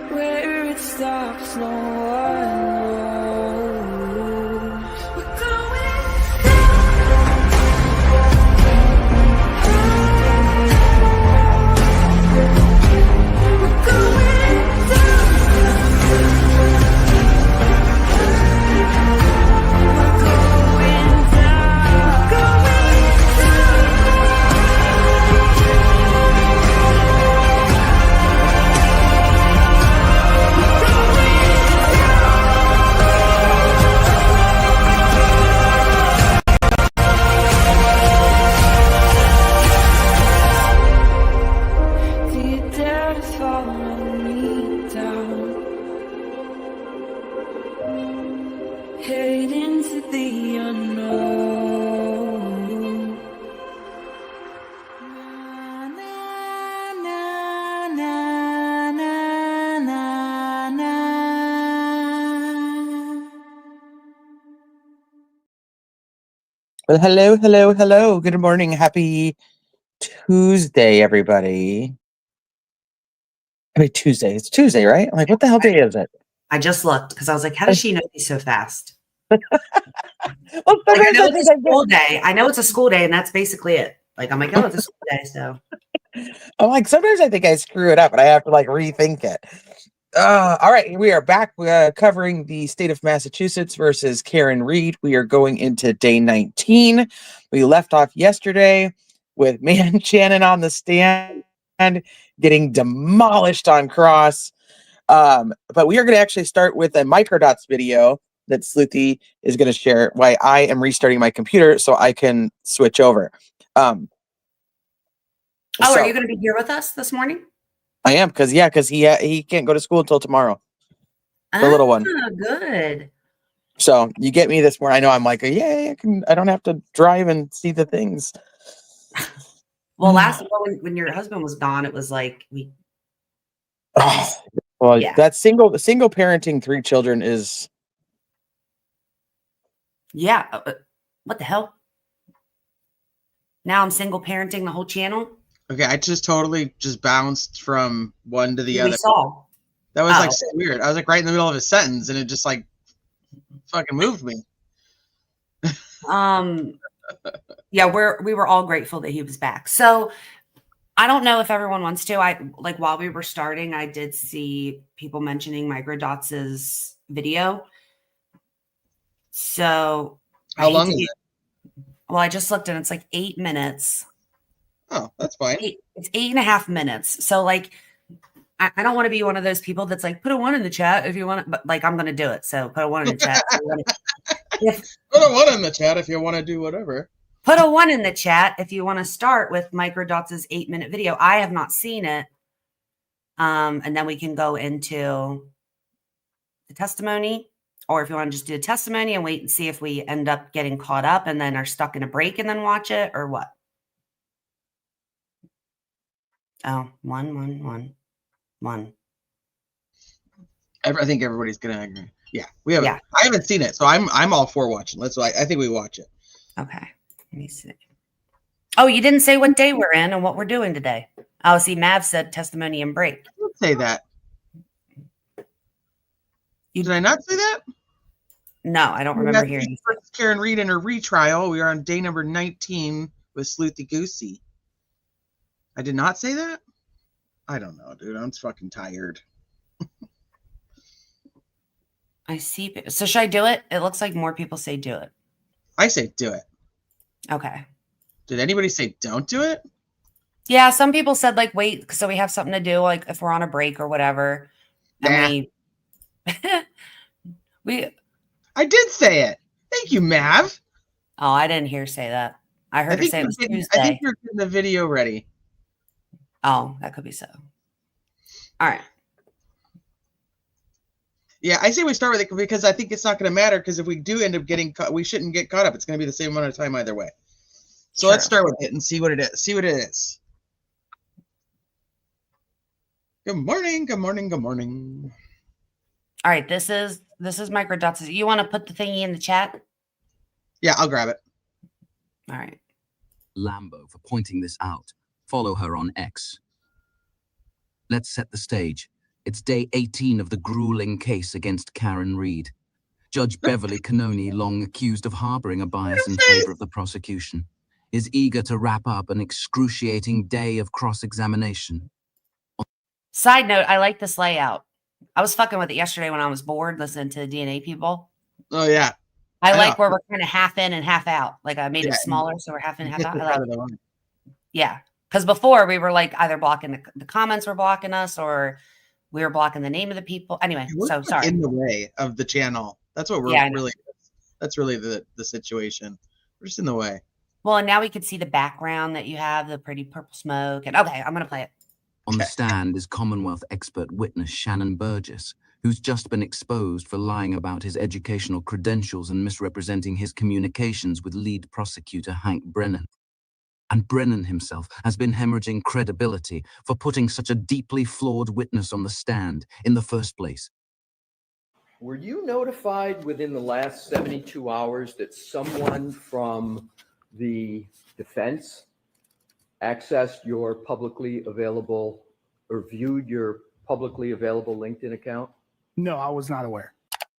Where it stops, no one knows. We're going head into the unknown. Na, na, na, na, na, na, na. Well, hello, hello, hello. Good morning. Happy Tuesday, everybody. Happy Tuesday. It's Tuesday, right? I'm like, what the hell day is it? I just looked because I was like, how does she know these so fast? Well, Like, I know it's a school day. I know it's a school day, and that's basically it. Like, I'm like, oh, it's a school day, so. I'm like, sometimes I think I screw it up and I have to like rethink it. All right, we are back covering the state of Massachusetts versus Karen Reed. We are going into day 19. We left off yesterday with Man Shannon on the stand getting demolished on cross. But we are going to actually start with a microdots video that Sleuthie is going to share why I am restarting my computer so I can switch over. Are you going to be here with us this morning? I am, because he can't go to school until tomorrow. The little one. Good. So you get me this morning. I know I'm like, yay, I don't have to drive and see the things. Well, when your husband was gone, it was like that single parenting 3 children is. Yeah. What the hell? Now I'm single parenting the whole channel. Okay, I just totally bounced from one to the other. Saw. That was like so weird. I was like right in the middle of a sentence, and it just like fucking moved me. Yeah, we were all grateful that he was back. So I don't know if everyone wants to. While we were starting, I did see people mentioning Microdots' video. So how long is it? Well, I just looked and it's like 8 minutes. Oh, that's fine. It's 8.5 minutes. So like, I don't want to be one of those people that's like, put a 1 in the chat if you want it, but like, I'm going to do it. So put a 1 in the chat. Put a 1 in the chat if you want to do whatever. Put a 1 in the chat if you want to start with Microdots' 8-minute video. I have not seen it. And then we can go into the testimony, or if you want to just do a testimony and wait and see if we end up getting caught up and then are stuck in a break and then watch it, or what? Oh, 1. I think everybody's gonna agree. Yeah, we have. Yeah. I haven't seen it, so I'm all for watching. I think we watch it. Okay, let me see. Oh, you didn't say what day we're in and what we're doing today. Oh, see, Mav said testimony and break. I didn't say that. Did I not say that? No, I don't remember hearing. Karen Reed in her retrial. We are on day number 19 with Sleuthie Goosie. I did not say that? I don't know, dude. I'm fucking tired. I see. So should I do it? It looks like more people say do it. I say do it. Okay. Did anybody say don't do it? Yeah, some people said like wait, so we have something to do, like if we're on a break or whatever. And I did say it. Thank you, Mav. Oh, I didn't hear say that. I heard her say it was Tuesday. I think you're getting the video ready. Oh, that could be so. All right. Yeah, I say we start with it because I think it's not going to matter, because if we do end up getting caught, we shouldn't get caught up. It's going to be the same amount of time either way. So Let's start with it and see what it is. Good morning. Good morning. Good morning. All right, this is Microdots. You want to put the thingy in the chat? Yeah, I'll grab it. All right. Lambo for pointing this out. Follow her on X. Let's set the stage. It's day 18 of the grueling case against Karen Reed. Judge Beverly Cannoni, long accused of harboring a bias in favor of the prosecution, is eager to wrap up an excruciating day of cross-examination. Side note, I like this layout. I was fucking with it yesterday when I was bored listening to the DNA people. Oh yeah. I I like know. where we're kind of half in and half out. Like I made Yeah, it smaller, so we're half in and half Get out. this I like out of it. the way. Yeah. Because before we were like either blocking the comments were blocking us or we were blocking the name of the people. Anyway, We're so like sorry. in the way of the channel. That's what we're Yeah, I know. really. That's really the situation. We're just in the way. Well, and now we could see the background that you have, the pretty purple smoke. And okay, I'm gonna play it. On the Okay. stand is Commonwealth expert witness Shannon Burgess, who's just been exposed for lying about his educational credentials and misrepresenting his communications with lead prosecutor Hank Brennan. And Brennan himself has been hemorrhaging credibility for putting such a deeply flawed witness on the stand in the first place. Were you notified within the last 72 hours that someone from the defense accessed your publicly available or viewed your publicly available LinkedIn account? No, I was not aware.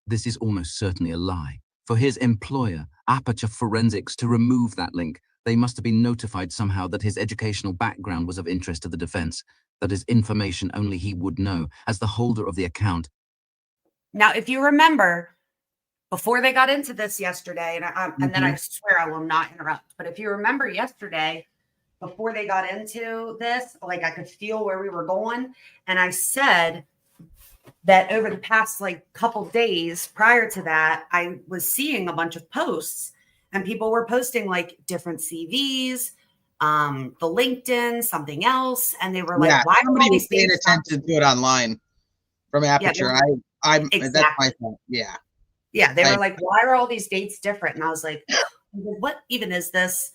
This is almost certainly a lie. For his employer, Aperture Forensics, to remove that link, they must have been notified somehow that his educational background was of interest to the defense. That is information only he would know, as the holder of the account. Now, if you remember, before they got into this yesterday, and then I swear I will not interrupt, but if you remember yesterday, before they got into this, like I could feel where we were going. And I said that over the past like couple days prior to that, I was seeing a bunch of posts and people were posting like different CVs, the LinkedIn, something else. And they were like, Yeah, why are somebody all was these paying things attention to it online from Aperture. That's my Exactly. fault. Yeah. Yeah, they were like, why are all these dates different? And I was like, what even is this?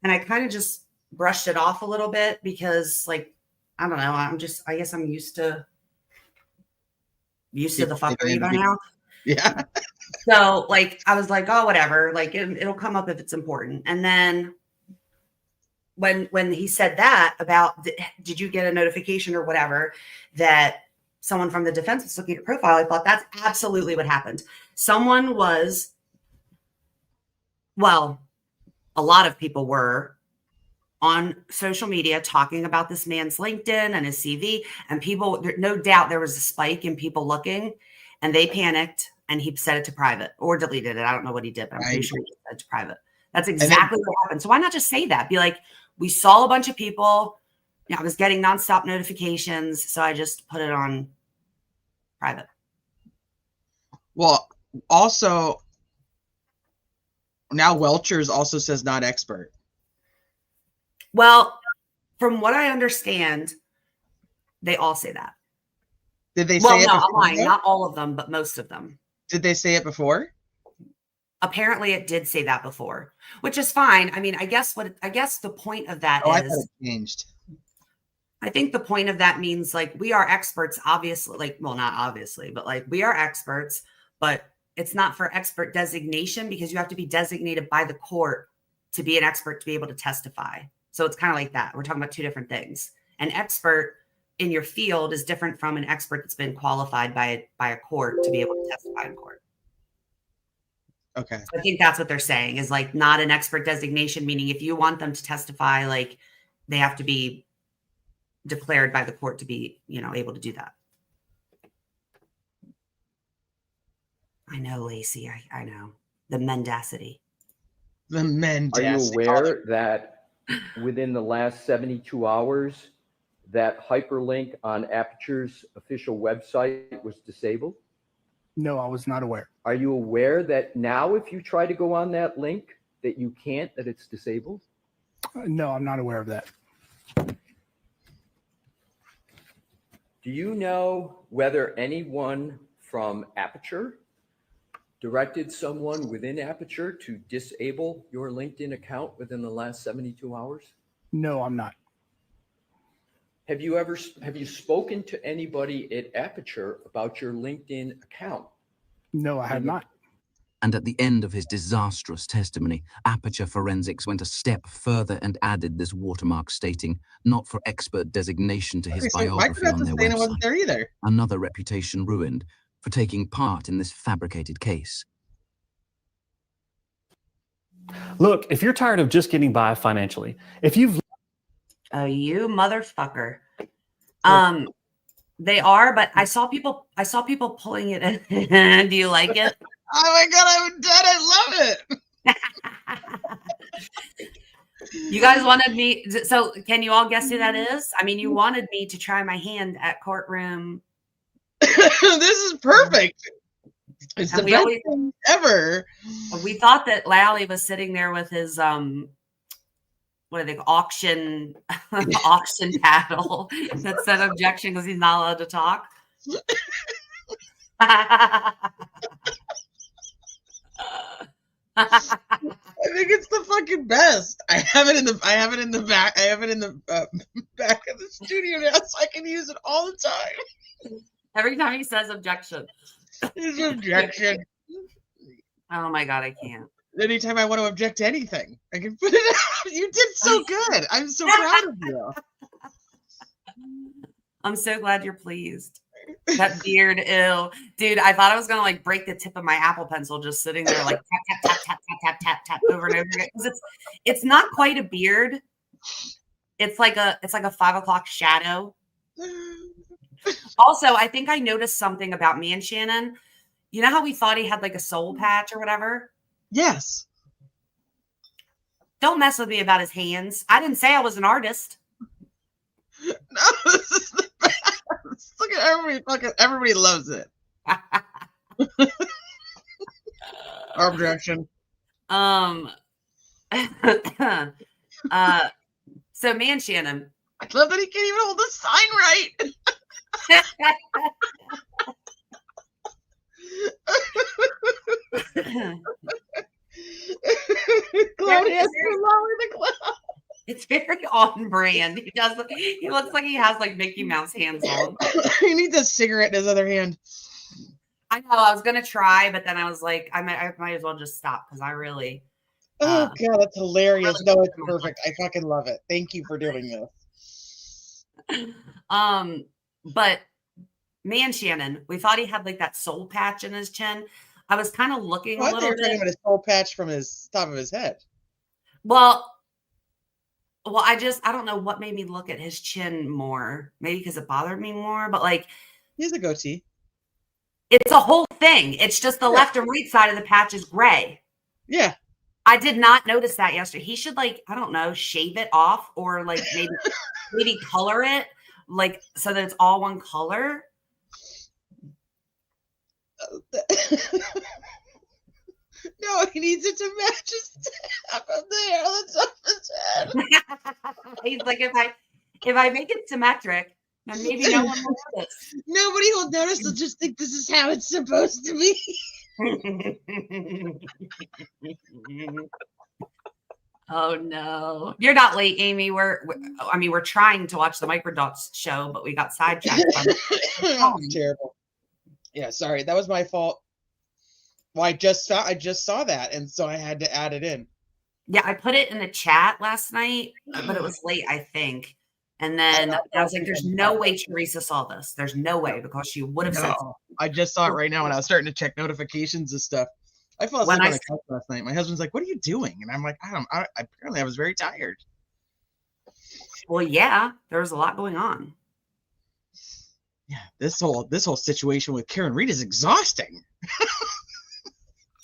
And I kind of just brushed it off a little bit because, like, I don't know. I guess I'm used to the fuckery by now. Yeah. So, like, I was like, oh, whatever. Like, it'll come up if it's important. And then when he said that about, did you get a notification or whatever that someone from the defense was looking at your profile, I thought that's absolutely what happened. Someone was, well, a lot of people were on social media talking about this man's LinkedIn and his CV, and people, no doubt there was a spike in people looking, and they panicked, and he set it to private or deleted it. I don't know what he did, but I'm pretty sure he set it to private. That's exactly what happened. So why not just say that? Be like, we saw a bunch of people. I was getting nonstop notifications, so I just put it on private. Well, also, now Welchers also says not expert. Well, from what I understand, they all say that. Did they say it no, before? I'm lying. Not all of them, but most of them. Did they say it before? Apparently it did say that before, which is fine. I mean, I guess the point of that I thought is, it changed. I think the point of that means like we are experts, obviously, like, well, not obviously, but like we are experts, but it's not for expert designation because you have to be designated by the court to be an expert to be able to testify. So it's kind of like that. We're talking about two different things. An expert in your field is different from an expert that's been qualified by a court to be able to testify in court. Okay. So I think that's what they're saying is like not an expert designation, meaning if you want them to testify, like they have to be declared by the court to be, able to do that. I know, Lacey. I know. The mendacity. The mendacity. Are you aware that within the last 72 hours, that hyperlink on Aperture's official website was disabled? No, I was not aware. Are you aware that now if you try to go on that link, that you can't, that it's disabled? No, I'm not aware of that. Do you know whether anyone from Aperture directed someone within Aperture to disable your LinkedIn account within the last 72 hours? No, I'm not. Have you spoken to anybody at Aperture about your LinkedIn account? No, I have not. And at the end of his disastrous testimony, Aperture Forensics went a step further and added this watermark stating, not for expert designation to his biography on their wasn't website. there either. Another reputation ruined for taking part in this fabricated case. Look, if you're tired of just getting by financially, if you've Oh, you motherfucker. They are, but I saw people pulling it in. Do you like it? Oh my God, I'm dead. I love it. You guys wanted me, so can you all guess who that is? I mean, you wanted me to try my hand at courtroom. This is perfect. It's And the we best always- thing ever. We thought that Lally was sitting there with his what do they call auction paddle that said objection because he's not allowed to talk. I think it's the fucking best. I have it in the back. I have it in the back of the studio now, so I can use it all the time. Every time he says objection. It's objection. Oh my God, I can't. Anytime I want to object to anything, I can put it out. You did so good. I'm so proud of you. I'm so glad you're pleased. That beard, ew. Dude, I thought I was gonna like break the tip of my Apple Pencil just sitting there like tap, tap, tap, tap, tap, tap, tap, tap over and over again. 'Cause it's not quite a beard. It's like a 5 o'clock shadow. Also, I think I noticed something about me and Shannon. You know how we thought he had like a soul patch or whatever? Yes. Don't mess with me about his hands. I didn't say I was an artist. No, this is the best. Look at everybody. Everybody loves it. Objection. So me and Shannon. I love that he can't even hold the sign right. Cloud has to lower the cloud. It's very on brand. He looks like he has like Mickey Mouse hands on. He needs a cigarette in his other hand. I know. I was gonna try, but then I was like, I might as well just stop because I really. Oh God, that's hilarious. really No, it's perfect. I fucking love it. Thank you for doing this. But me and Shannon, we thought he had like that soul patch in his chin. I was kind of looking a What? little They're talking bit. about his soul patch from his top of his head. Well, I don't know what made me look at his chin more. Maybe because it bothered me more, but like He has a goatee. it's a whole thing. It's just the left and right side of the patch is gray. Yeah. I did not notice that yesterday. He should like, I don't know, shave it off or like maybe color it like so that it's all one color. No, he needs it to match his top of the hair on the top of his head. He's like, if I make it symmetric, then maybe no one will notice. Nobody will notice. They'll just think this is how it's supposed to be. Oh no, you're not late, Amy. We're trying to watch the Microdots show, but we got sidetracked. Oh, terrible. Yeah, sorry, that was my fault. Well, I just saw that, and so I had to add it in. Yeah, I put it in the chat last night, but it was late, I think. And then I was like, "There's no way Teresa saw this. There's no way because she would have said." No, I just saw it right now when I was starting to check notifications and stuff. I fell asleep on the couch last night. My husband's like, "What are you doing?" And I'm like, apparently I was very tired. Well, yeah, there was a lot going on. Yeah, this whole situation with Karen Reed is exhausting.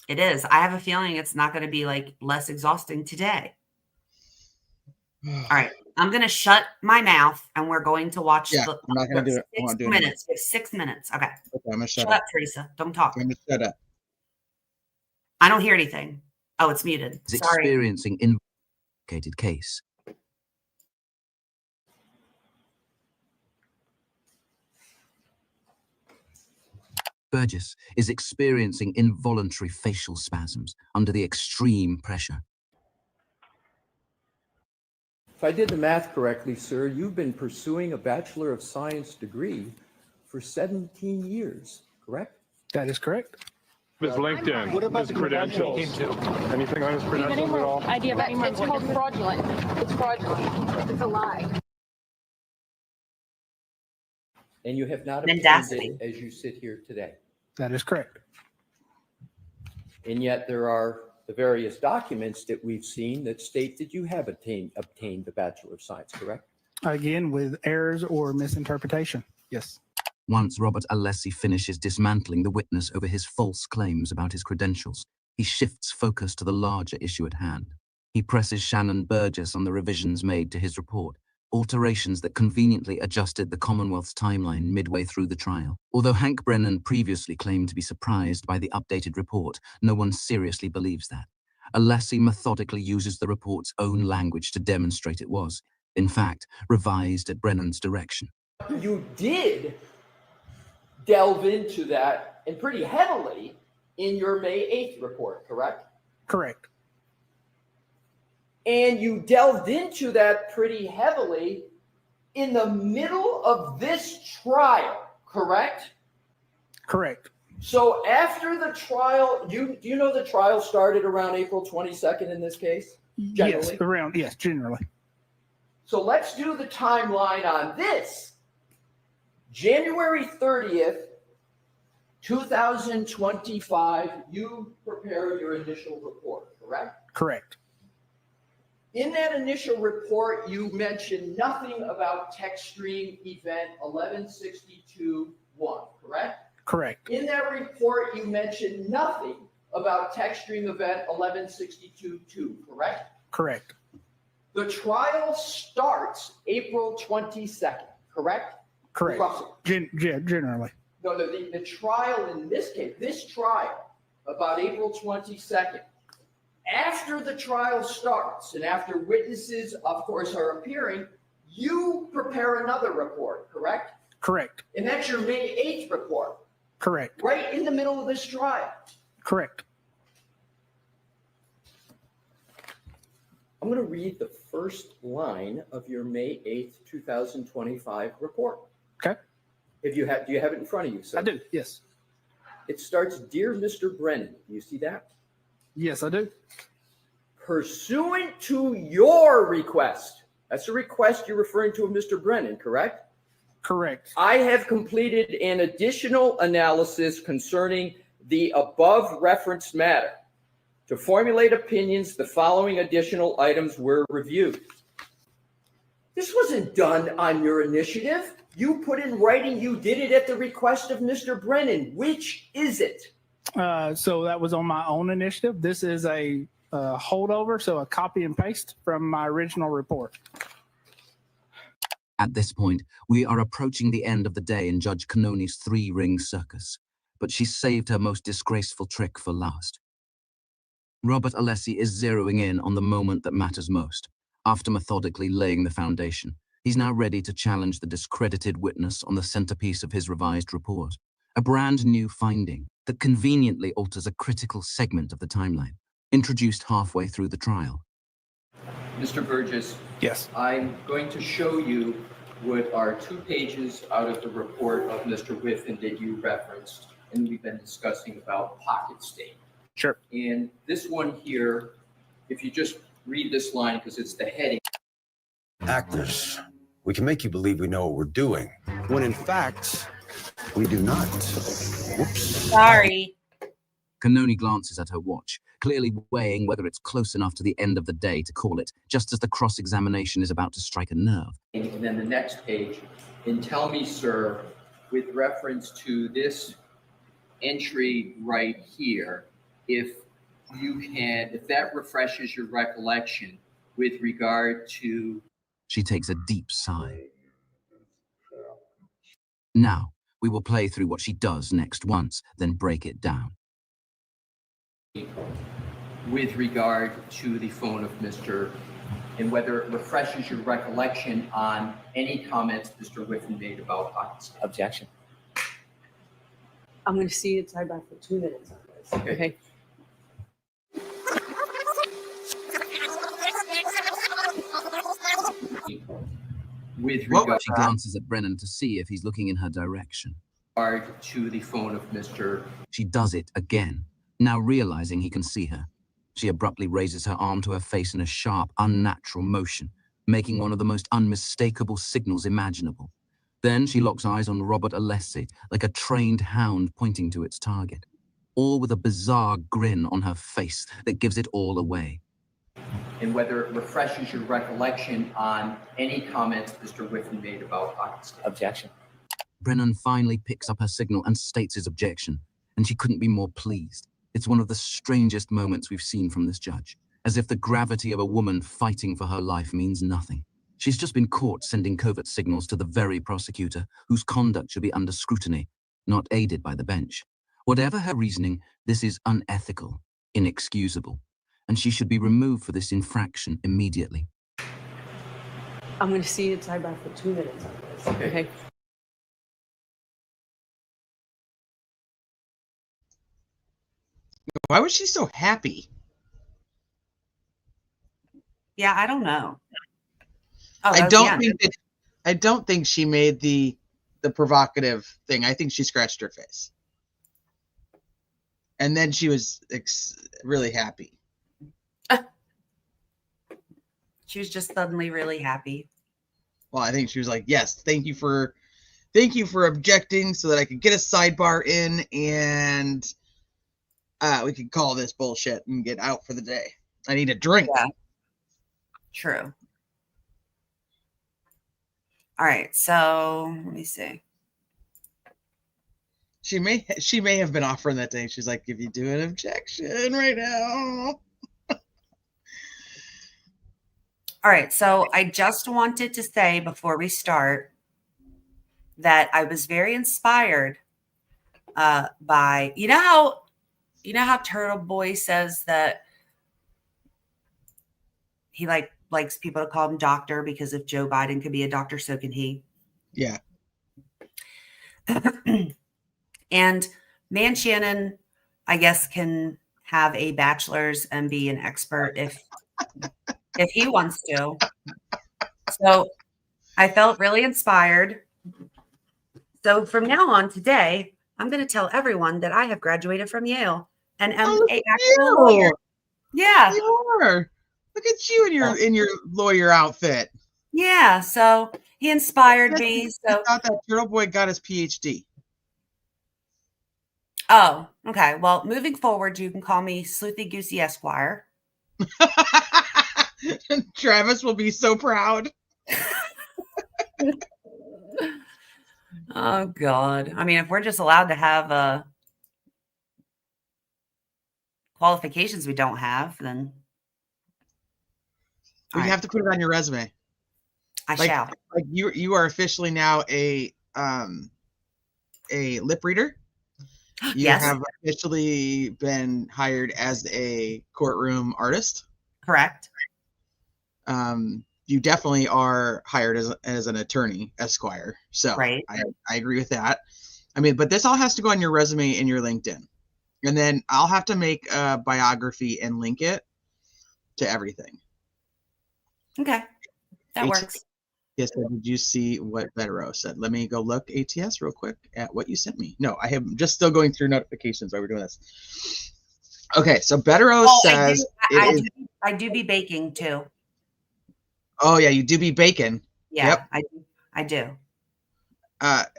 It is. I have a feeling it's not going to be like less exhausting today. All right. I'm going to shut my mouth and we're going to watch. Yeah, I'm not going to do it. I won't do it. 6 minutes. 6 minutes. Okay. Okay, I'm going to shut Shut up. up, Teresa. Don't talk. I'm going to shut up. I don't hear anything. Oh, it's muted. Is Sorry. experiencing invocated case. Burgess is experiencing involuntary facial spasms under the extreme pressure. If I did the math correctly, sir, you've been pursuing a Bachelor of Science degree for 17 years, correct? That is correct. His LinkedIn, What about his the credentials. Anything on his credentials at all? Idea of it's called fraudulent. It's fraudulent. It's a lie. And you have not obtained Mendacity. it as you sit here today. That is correct. And yet there are the various documents that we've seen that state that you have obtained the Bachelor of Science, correct? Again, with errors or misinterpretation. Yes. Once Robert Alessi finishes dismantling the witness over his false claims about his credentials, he shifts focus to the larger issue at hand. He presses Shannon Burgess on the revisions made to his report, alterations that conveniently adjusted the Commonwealth's timeline midway through the trial. Although Hank Brennan previously claimed to be surprised by the updated report, no one seriously believes that. Alessi methodically uses the report's own language to demonstrate it was, in fact, revised at Brennan's direction. You did delve into that, and pretty heavily, in your May 8th report, correct? Correct. And you delved into that pretty heavily in the middle of this trial, correct? Correct. So after the trial, do you know the trial started around April 22nd in this case? Generally? Yes, generally. So let's do the timeline on this. January 30th, 2025, you prepare your initial report, correct? Correct. In that initial report, you mentioned nothing about text stream event 1162.1, correct? Correct. In that report, you mentioned nothing about text stream event 1162.2, correct? Correct. The trial starts April 22nd, correct? Correct. Roughly. Generally. No, the trial in this case, this trial, about April 22nd, after the trial starts and after witnesses, of course, are appearing, you prepare another report, correct? Correct. And that's your May 8th report, Correct. right in the middle of this trial. Correct. I'm going to read the first line of your May 8th, 2025 report. Okay. Do you have it in front of you, sir? I do. Yes. It starts, Dear Mr. Brennan. Do you see that? Yes, I do. Pursuant to your request, that's a request you're referring to of Mr. Brennan, correct? Correct. I have completed an additional analysis concerning the above referenced matter. To formulate opinions, the following additional items were reviewed. This wasn't done on your initiative. You put in writing you did it at the request of Mr. Brennan. Which is it? So that was on my own initiative. This is a holdover, so a copy and paste from my original report. At this point, we are approaching the end of the day in Judge Cannoni's three-ring circus, but she saved her most disgraceful trick for last. Robert Alessi is zeroing in on the moment that matters most. After methodically laying the foundation, he's now ready to challenge the discredited witness on the centerpiece of his revised report, a brand new finding that conveniently alters a critical segment of the timeline, introduced halfway through the trial. Mr. Burgess, Yes. I'm going to show you what are 2 pages out of the report of Mr. Whiffen that you referenced, and we've been discussing about pocket state. Sure. And this one here, if you just read this line, because it's the heading. Actors, we can make you believe we know what we're doing, when in fact, we do not. Whoops. Sorry. Cannoni glances at her watch, clearly weighing whether it's close enough to the end of the day to call it, just as the cross-examination is about to strike a nerve. And then the next page, and tell me, sir, with reference to this entry right here, if that refreshes your recollection with regard to... She takes a deep sigh. Now, we will play through what she does next once, then break it down. With regard to the phone of Mr. and whether it refreshes your recollection on any comments Mr. Whiffen made about pocket state. Objection. I'm going to see it side by for 2 minutes on this. Okay. With regard She glances at Brennan to see if he's looking in her direction. to the phone of Mr. She does it again, Now realizing he can see her, she abruptly raises her arm to her face in a sharp, unnatural motion, making one of the most unmistakable signals imaginable. Then she locks eyes on Robert Alessi, like a trained hound pointing to its target, all with a bizarre grin on her face that gives it all away. And whether it refreshes your recollection on any comments Mr. Whiffen made about Pakistan. Objection. Brennan finally picks up her signal and states his objection, and she couldn't be more pleased. It's one of the strangest moments we've seen from this judge, as if the gravity of a woman fighting for her life means nothing. She's just been caught sending covert signals to the very prosecutor whose conduct should be under scrutiny, not aided by the bench. Whatever her reasoning, this is unethical, inexcusable, and she should be removed for this infraction immediately. I'm going to see you sidebar for 2 minutes on this. Okay. Why was she so happy? Yeah, I don't know. Oh, I that's don't the end. think that. I don't think she made the provocative thing. I think she scratched her face, and then she was really happy. She was just suddenly really happy. Well, I think she was like, "Yes, thank you for objecting, so that I could get a sidebar in, and we could call this bullshit and get out for the day. I need a drink." Yeah. True. All right, so let me see. She may have been offering that day. She's like, "If you do an objection right now." All right, so I just wanted to say before we start that I was very inspired by you know how Turtle Boy says that he likes people to call him doctor because if Joe Biden could be a doctor, so can he. Yeah. And Man Shannon, I guess, can have a bachelor's and be an expert if he wants to. So I felt really inspired. So from now on today, I'm going to tell everyone that I have graduated from Yale and am an actual lawyer. Yeah. You are. Look at you in your lawyer outfit. Yeah. So he inspired me. I So thought that Turtle Boy got his PhD. oh, okay. Well, moving forward, you can call me Sleuthie Goosie Esquire. Travis will be so proud. Oh God. I mean, if we're just allowed to have qualifications we don't have, then You have to put it on your resume. I shall. Like you are officially now a lip reader. You Yes. have officially been hired as a courtroom artist. Correct. You definitely are hired as an attorney, Esquire. So right. I agree with that. I mean, but this all has to go on your resume and your LinkedIn. And then I'll have to make a biography and link it to everything. Okay. That works. Yes, did you see what Vetero said? Let me go look ATS real quick at what you sent me. No, I am just still going through notifications while we're doing this. Okay, so Vetero says I do be baking too. Oh yeah, you do be bacon. Yeah, yep. I do.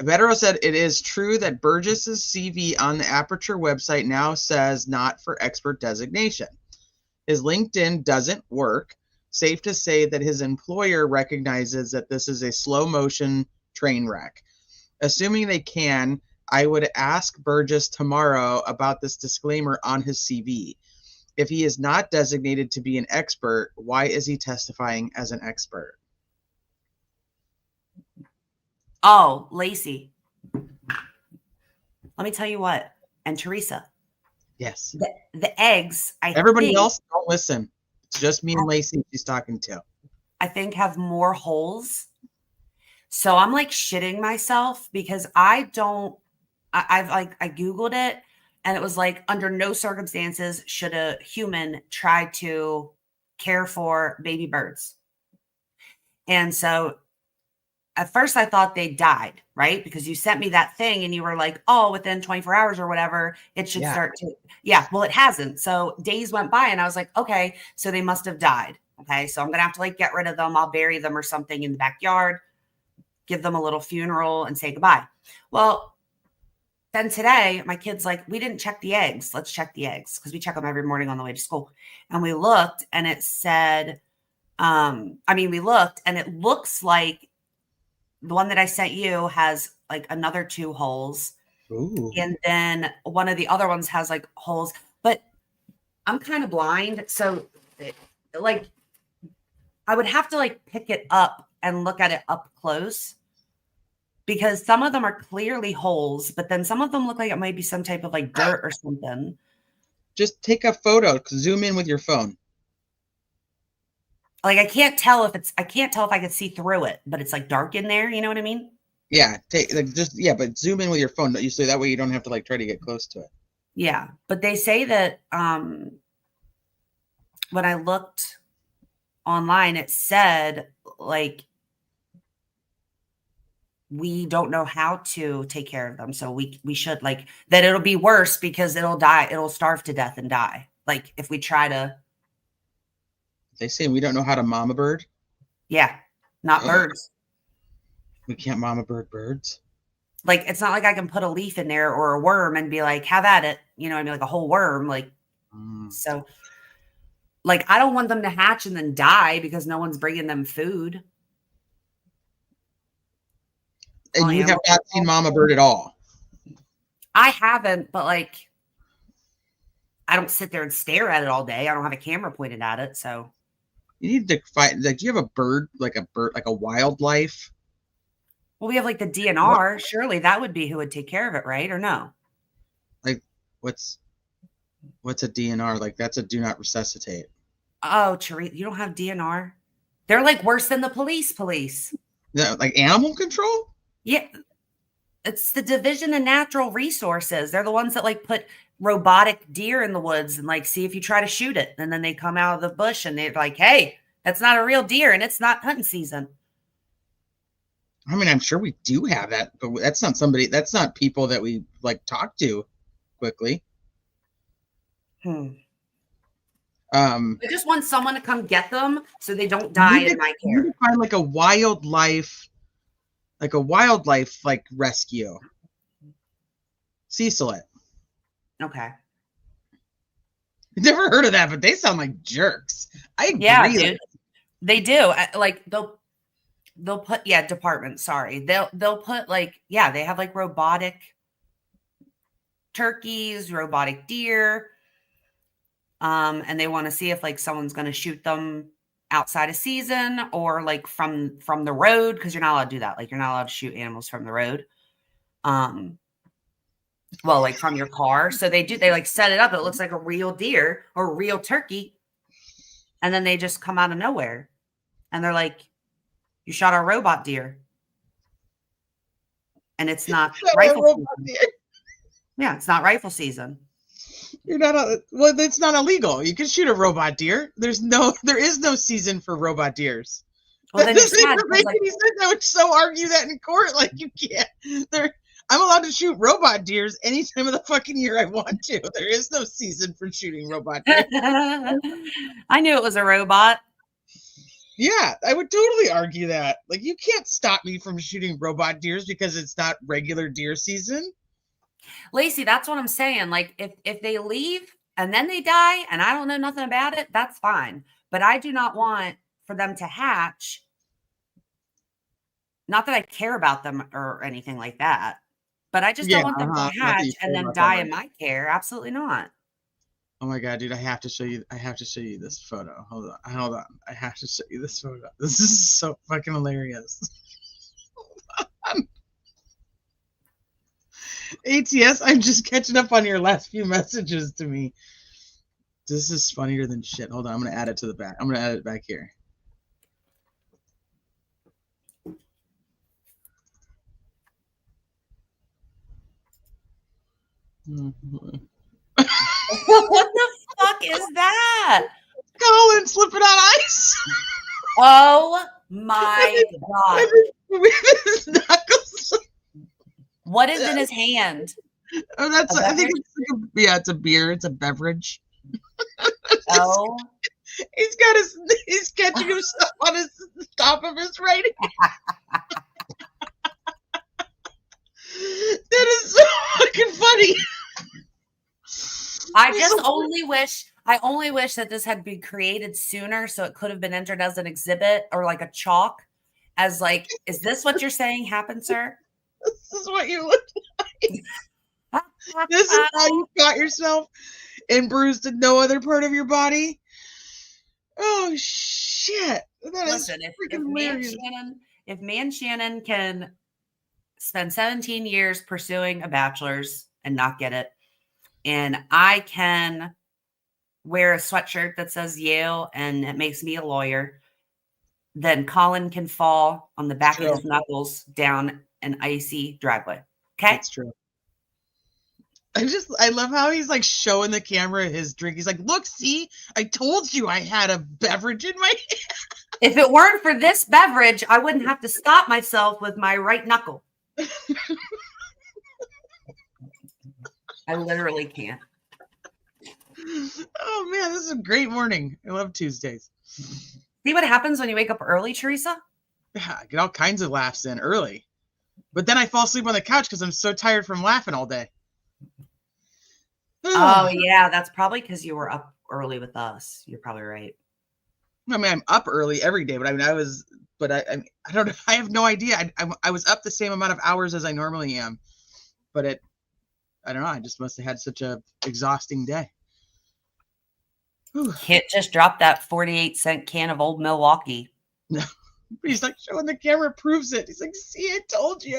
Vetero said it is true that Burgess's CV on the Aperture website now says not for expert designation. His LinkedIn doesn't work. Safe to say that his employer recognizes that this is a slow motion train wreck. Assuming they can, I would ask Burgess tomorrow about this disclaimer on his CV. If he is not designated to be an expert, why is he testifying as an expert? Oh, Lacey. Let me tell you what. And Teresa. Yes. The eggs, Everybody else, don't listen. It's just me and Lacey she's talking to. I think have more holes. So I'm like shitting myself because I Googled it and it was like under no circumstances should a human try to care for baby birds. And so at first I thought they died, right? Because you sent me that thing and you were like, oh, within 24 hours or whatever, it should start to, well, it hasn't. So days went by and I was like, okay, so they must have died. Okay. So I'm going to have to like get rid of them. I'll bury them or something in the backyard, give them a little funeral and say goodbye. Well, then today my kid's like, we didn't check the eggs. Let's check the eggs. Cause we check them every morning on the way to school. And we looked and it said, we looked and it looks like the one that I sent you has like another 2 holes. Ooh. And then one of the other ones has like holes, but I'm kind of blind. So like I would have to like pick it up and look at it up close because some of them are clearly holes, but then some of them look like it might be some type of like dirt or something. Just take a photo, zoom in with your phone. Like I can't tell if I can see through it, but it's like dark in there. You know what I mean? Yeah, but zoom in with your phone. So that way you don't have to like try to get close to it. Yeah, but they say that when I looked online, it said like we don't know how to take care of them, so we should like that. It'll be worse because it'll die. It'll starve to death and die. Like if we try to. They say we don't know how to mama bird. Yeah, not birds. We can't mama bird birds. Like, it's not like I can put a leaf in there or a worm and be like, have at it. You know what I mean? Like a whole worm. Like, so like, I don't want them to hatch and then die because no one's bringing them food. And you have not seen mama bird at all. I haven't, but like, I don't sit there and stare at it all day. I don't have a camera pointed at it. So you need to find, like, do you have a bird, like a wildlife? Well, we have like the DNR. Surely that would be who would take care of it, right? Or no? Like, what's a DNR? Like, that's a do not resuscitate. Oh, Teresa, you don't have DNR? They're like worse than the police. No, like animal control? Yeah. It's the Division of Natural Resources. They're the ones that like put robotic deer in the woods and like see if you try to shoot it. And then they come out of the bush and they're like, hey, that's not a real deer and it's not hunting season. I mean, I'm sure we do have that, but that's not people that we like talk to quickly. I just want someone to come get them so they don't die in my care. You find like a wildlife like rescue. Cecil it. Okay. Never heard of that, but they sound like jerks. I agree. Yeah, dude. They do. Like they'll put department. Sorry, they'll put like they have like robotic turkeys, robotic deer, and they want to see if like someone's going to shoot them outside of season or like from the road because you're not allowed to do that. Like you're not allowed to shoot animals from the road. Well, like from your car. So they like set it up. It looks like a real deer or a real turkey. And then they just come out of nowhere. And they're like, you shot a robot deer. And it's not rifle season. Yeah, it's not rifle season. It's not illegal. You can shoot a robot deer. There is no season for robot deers. Well, then it's sad, like, I would so argue that in court. Like you can't. I'm allowed to shoot robot deers any time of the fucking year I want to. There is no season for shooting robot deer. I knew it was a robot. Yeah, I would totally argue that. Like, you can't stop me from shooting robot deers because it's not regular deer season. Lacey, that's what I'm saying. Like, if they leave and then they die and I don't know nothing about it, that's fine. But I do not want for them to hatch. Not that I care about them or anything like that. But I just don't want them to hatch and then die in my care. Absolutely not. Oh my God, dude, I have to show you this photo. Hold on. I have to show you this photo. This is so fucking hilarious. ATS, I'm just catching up on your last few messages to me. This is funnier than shit. Hold on, I'm gonna add it to the back. I'm gonna add it back here. What the fuck is that? Colin slipping on ice. Oh My God. His knuckles. What is in his hand? Oh, that's. A I think beverage? it's like yeah, it's a beer. It's a beverage. Oh. He's catching himself on his top of his right hand. That is so fucking funny. I only wish that this had been created sooner so it could have been entered as an exhibit or like a chalk as like, is this what you're saying happened, sir? This is what you look like. This is how you got yourself and bruised in no other part of your body. Oh shit! Listen, if Man Shannon can spend 17 years pursuing a bachelor's and not get it, and I can wear a sweatshirt that says Yale and it makes me a lawyer, then Colin can fall on the back of his knuckles down an icy driveway. Okay, that's true. I love how he's like showing the camera his drink. He's like, look, see, I told you I had a beverage in my hand. If it weren't for this beverage, I wouldn't have to stop myself with my right knuckle. I literally can't. Oh man, this is a great morning. I love Tuesdays. See what happens when you wake up early, Teresa? Yeah, I get all kinds of laughs in early. But then I fall asleep on the couch because I'm so tired from laughing all day. Oh, yeah. That's probably because you were up early with us. You're probably right. I mean, I'm up early every day, but I mean, I don't know. I have no idea. I was up the same amount of hours as I normally am, but I don't know. I just must have had such a exhausting day. Can't just drop that 48-cent can of Old Milwaukee. No. He's like showing the camera proves it. He's like, see, I told you.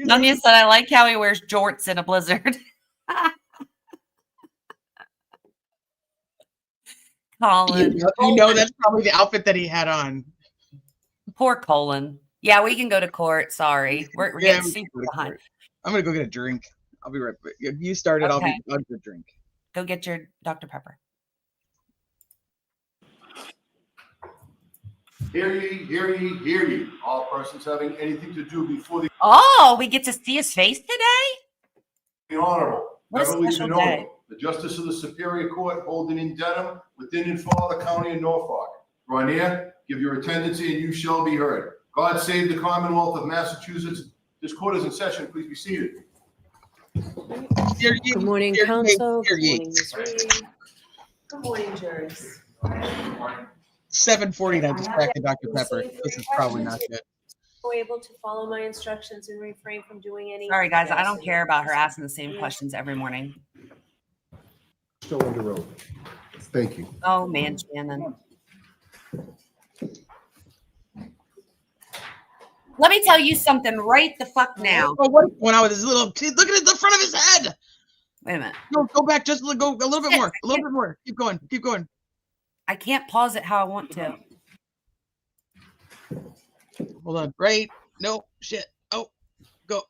Namia said, I like how he wears jorts in a blizzard. Colin. You know that's probably the outfit that he had on. Poor Colin. Yeah, we can go to court. Sorry. We're getting super behind. I'm going to go get a drink. I'll be right back. If you started, I'll get a drink. Go get your Dr. Pepper. Hear ye, hear ye, hear ye. All persons having anything to do before the We get to see his face today? Honorable What a Beverly special Canova, day. the Justice of the Superior Court holding in Dedham, within and for the County of Norfolk. Draw near, give your attendance, and you shall be heard. God save the Commonwealth of Massachusetts. This court is in session. Please be seated. Good morning, counsel. Good morning, Ms. Reed. Good morning, jurors. 7:40. I just cracked a Dr. Pepper. This is probably not good. We're able to follow my instructions and refrain from doing any. Sorry, guys. I don't care about her asking the same questions every morning. Still under oath. Thank you. Oh, man, Shannon. Let me tell you something right the fuck now. Oh, what's going on with his little teeth? Look at the front of his head. Wait a minute. No, go back. Just go a little bit more. A little bit more. Keep going. Keep going. I can't pause it how I want to. Hold on. Right. No. Shit. Oh. Go.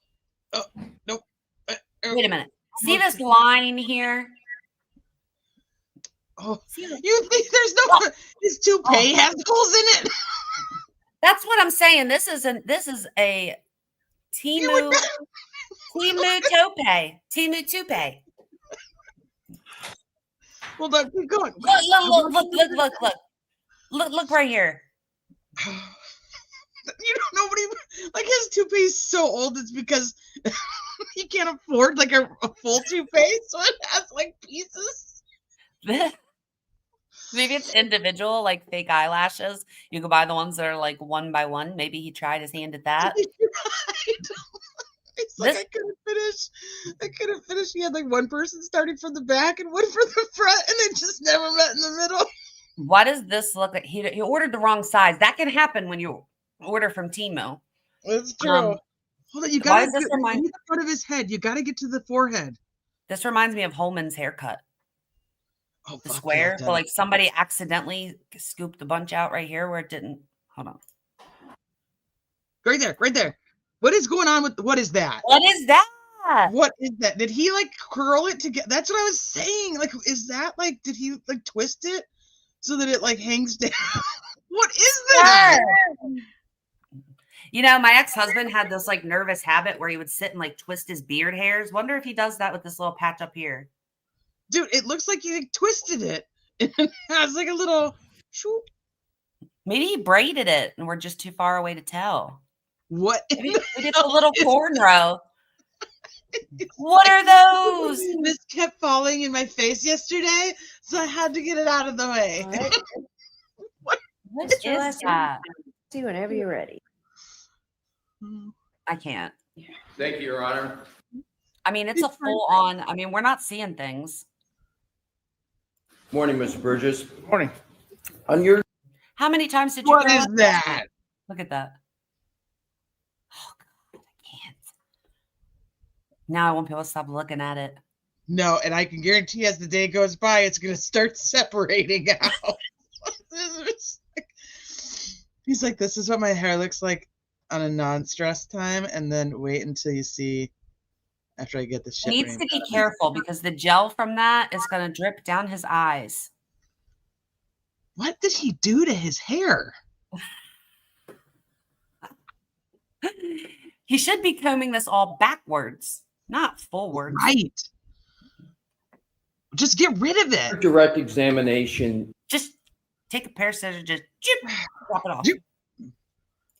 Oh. Nope. Wait a minute. See this line here? Oh. You think there's no... His toupee has holes in it? That's what I'm saying. This is a Timu toupee. Timu toupee. Hold on, keep going. Look right here. You know, nobody like his toupee is so old. It's because he can't afford like a full toupee, so it has like pieces. Maybe it's individual, like fake eyelashes. You can buy the ones that are like one by one. Maybe he tried his hand at that. It's like I couldn't finish. He had like one person starting from the back and one from the front, and they just never met in the middle. Why does this look like he ordered the wrong size? That can happen when you order from Temu. That's true. Hold on, you gotta get the front of his head. You gotta get to the forehead. This reminds me of Holman's haircut. Oh, the square, but like somebody accidentally scooped the bunch out right here where it didn't. Hold on. Right there. What is going on with what is that? What is that? What is that? Did he like curl it together? That's what I was saying. Like, is that like, did he like twist it so that it like hangs down? What is that? You know, my ex-husband had this like nervous habit where he would sit and like twist his beard hairs. Wonder if he does that with this little patch up here. Dude, it looks like you twisted it. It has like a little shoop. Maybe he braided it and we're just too far away to tell. What? Maybe we did a little cornrow. What are those? This kept falling in my face yesterday, so I had to get it out of the way. What is that? See whenever you're ready. I can't. Thank you, Your Honor. I mean, it's a full on. I mean, we're not seeing things. Morning, Mr. Burgess. Morning. On your How many times did you? What throw is up? that? Look at that. Oh God, I can't. Now I won't be able to stop looking at it. No, and I can guarantee as the day goes by, it's going to start separating out. He's like, this is what my hair looks like on a non-stress time, and then wait until you see after I get the shit. He needs to be careful because the gel from that is going to drip down his eyes. What did he do to his hair? He should be combing this all backwards, not forwards. Right. Just get rid of it. direct examination Just take a pair of scissors, just drop it off.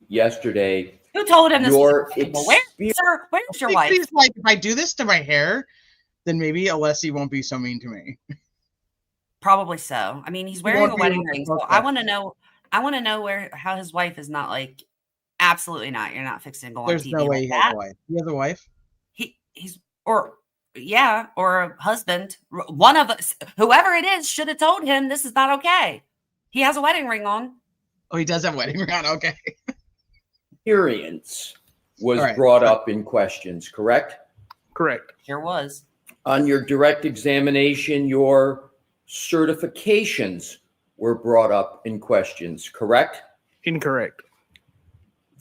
yesterday, Who told him this your was acceptable? Where's your wife? He's like, if I do this to my hair, then maybe Alessi won't be so mean to me. Probably so. I mean, he's wearing a wedding ring, so I want to know. I want to know how his wife is not like. Absolutely not. You're not fixing to go on There's TV no way like he that. has a wife. He has a wife? He's or a husband. One of us, whoever it is, should have told him this is not okay. He has a wedding ring on. Oh, he does have a wedding ring on. Okay. experience was All right. brought up in questions, correct? Correct. Here was. On your direct examination, your certifications were brought up in questions, correct? Incorrect.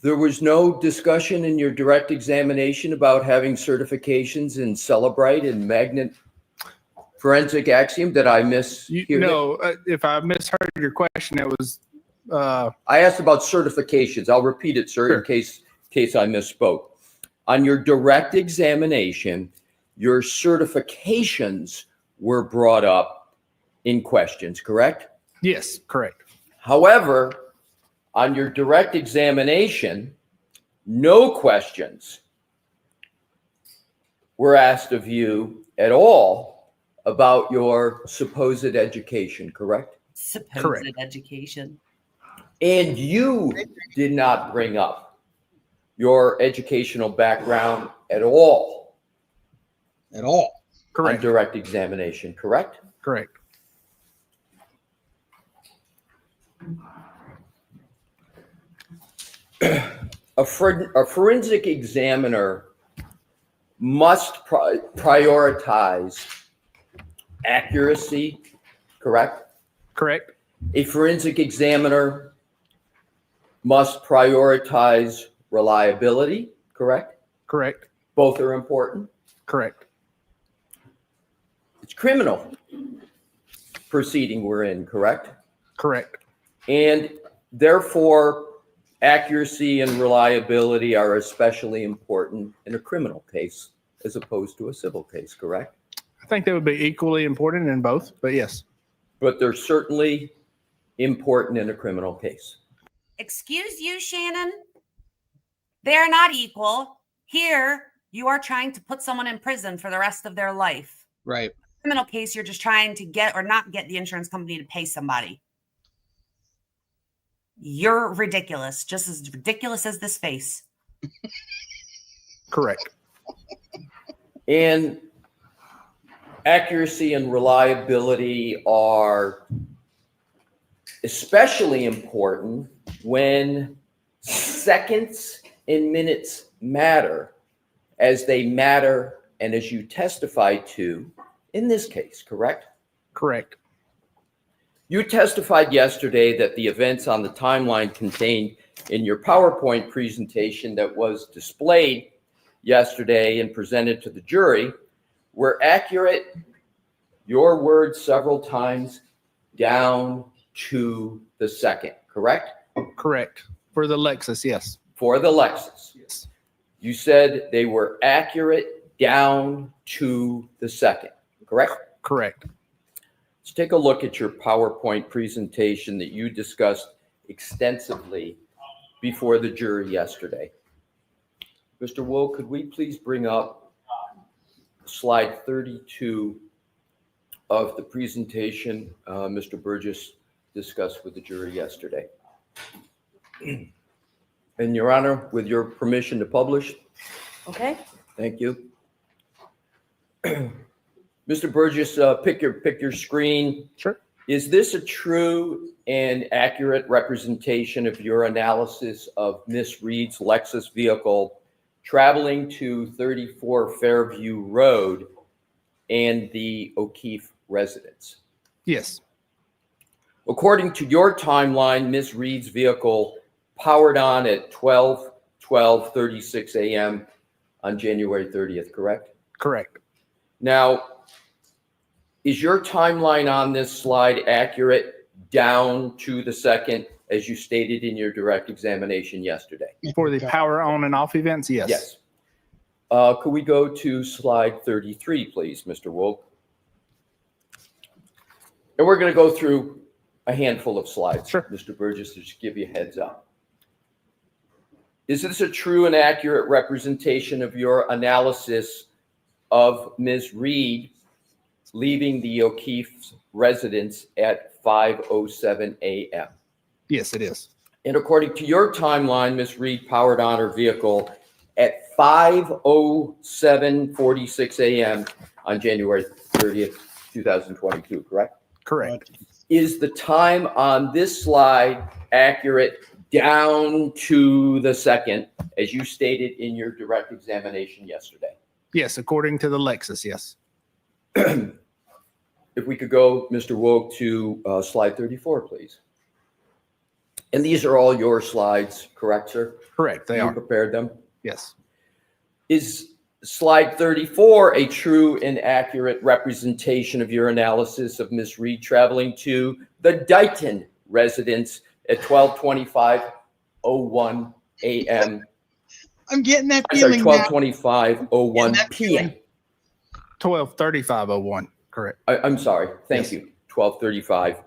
There was no discussion in your direct examination about having certifications in Celebrite and Magnet Forensic Axiom. Did I mishear that? No, if I misheard your question, it was. I asked about certifications. I'll repeat it, sir, Sure. in case I misspoke. On your direct examination, your certifications were brought up in questions, correct? Yes, correct. However, on your direct examination, no questions were asked of you at all about your supposed education, correct? Supposed Correct. education. And you did not bring up your educational background at all At all. on Correct. direct examination, correct? Correct. A forensic examiner must prioritize accuracy, correct? Correct. A forensic examiner must prioritize reliability, correct? Correct. Both are important. Correct. It's criminal proceeding we're in, correct? Correct. And therefore, accuracy and reliability are especially important in a criminal case as opposed to a civil case, correct? I think they would be equally important in both, but yes. But they're certainly important in a criminal case. Excuse you, Shannon. They're not equal. Here, you are trying to put someone in prison for the rest of their life. Right. Criminal case, you're just trying to get or not get the insurance company to pay somebody. You're ridiculous, just as ridiculous as this face. Correct. And accuracy and reliability are especially important when seconds and minutes matter as they matter and as you testify to in this case, correct? Correct. You testified yesterday that the events on the timeline contained in your PowerPoint presentation that was displayed yesterday and presented to the jury were accurate, your words several times, down to the second, correct? Correct. For the Lexus, yes. For the Lexus. Yes. You said they were accurate down to the second, correct? Correct. Let's take a look at your PowerPoint presentation that you discussed extensively before the jury yesterday. Mr. Wu, could we please bring up slide 32 of the presentation Mr. Burgess discussed with the jury yesterday? And Your Honor, with your permission to publish. Okay. Thank you. Mr. Burgess, pick your screen. Sure. Is this a true and accurate representation of your analysis of Miss Reed's Lexus vehicle traveling to 34 Fairview Road and the O'Keefe residence? Yes. According to your timeline, Miss Reed's vehicle powered on at 12:36 a.m. on January 30th, correct? Correct. Now, is your timeline on this slide accurate down to the second, as you stated in your direct examination yesterday? For the power on and off events, yes. Yes. Could we go to slide 33, please, Mr. Wolk? And we're going to go through a handful of slides, sure, Mr. Burgess, to just give you a heads up. Is this a true and accurate representation of your analysis of Ms. Reed leaving the O'Keefe's residence at 5:07 a.m.? Yes, it is. And according to your timeline, Ms. Reed powered on her vehicle at 5:07:46 a.m. on January 30th, 2022, correct? Correct. Is the time on this slide accurate down to the second, as you stated in your direct examination yesterday? Yes, according to the Lexus, yes. If we could go, Mr. Woke, to slide 34, please. And these are all your slides, correct, sir? Correct, they you are. Prepared them? Yes. Is slide 34 a true and accurate representation of your analysis of Miss Reed traveling to the Dighton residence at 12:25:01 a.m.? I'm getting that Sorry, feeling. 12:25:01 p.m. 12:35:01. Correct. I'm sorry. Thank you. 12:35.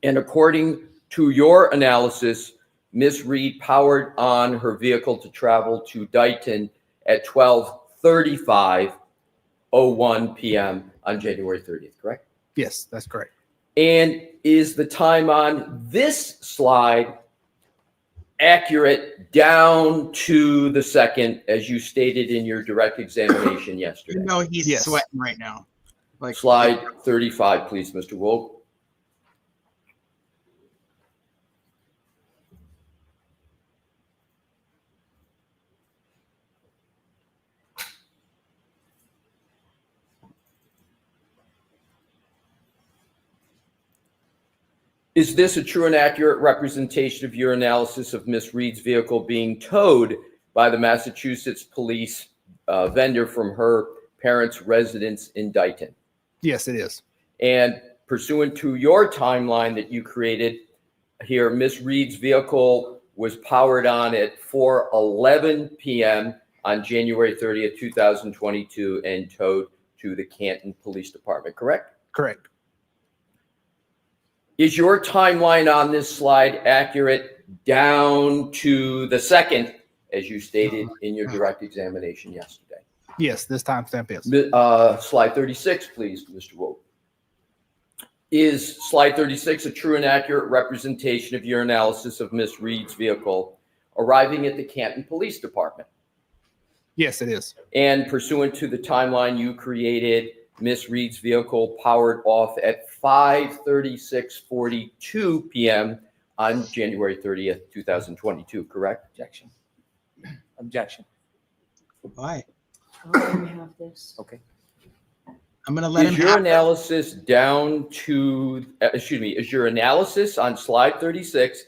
And according to your analysis, Miss Reed powered on her vehicle to travel to Dighton at 12:35:01 p.m. on January 30th, correct? Yes, that's correct. And is the time on this slide accurate down to the second, as you stated in your direct examination yesterday? You know he's sweating right now. Like slide 35, please, Mr. Wolk. Is this a true and accurate representation of your analysis of Miss Reed's vehicle being towed by the Massachusetts police vendor from her parents' residence in Dighton? Yes, it is. And pursuant to your timeline that you created here, Miss Reed's vehicle was powered on at 4:11 p.m. on January 30th, 2022, and towed to the Canton Police Department, correct? Correct. Is your timeline on this slide accurate down to the second, as you stated in your direct examination yesterday? Yes, this timestamp is. Slide 36, please, Mr. Woke. Is slide 36 a true and accurate representation of your analysis of Miss Reed's vehicle arriving at the Canton Police Department? Yes, it is. And pursuant to the timeline you created, Miss Reed's vehicle powered off at 5:36:42 p.m. on January 30th, 2022, correct? Objection. Objection. Why? Let me have this. Okay. I'm gonna let Is him your have analysis down to, is your analysis on slide 36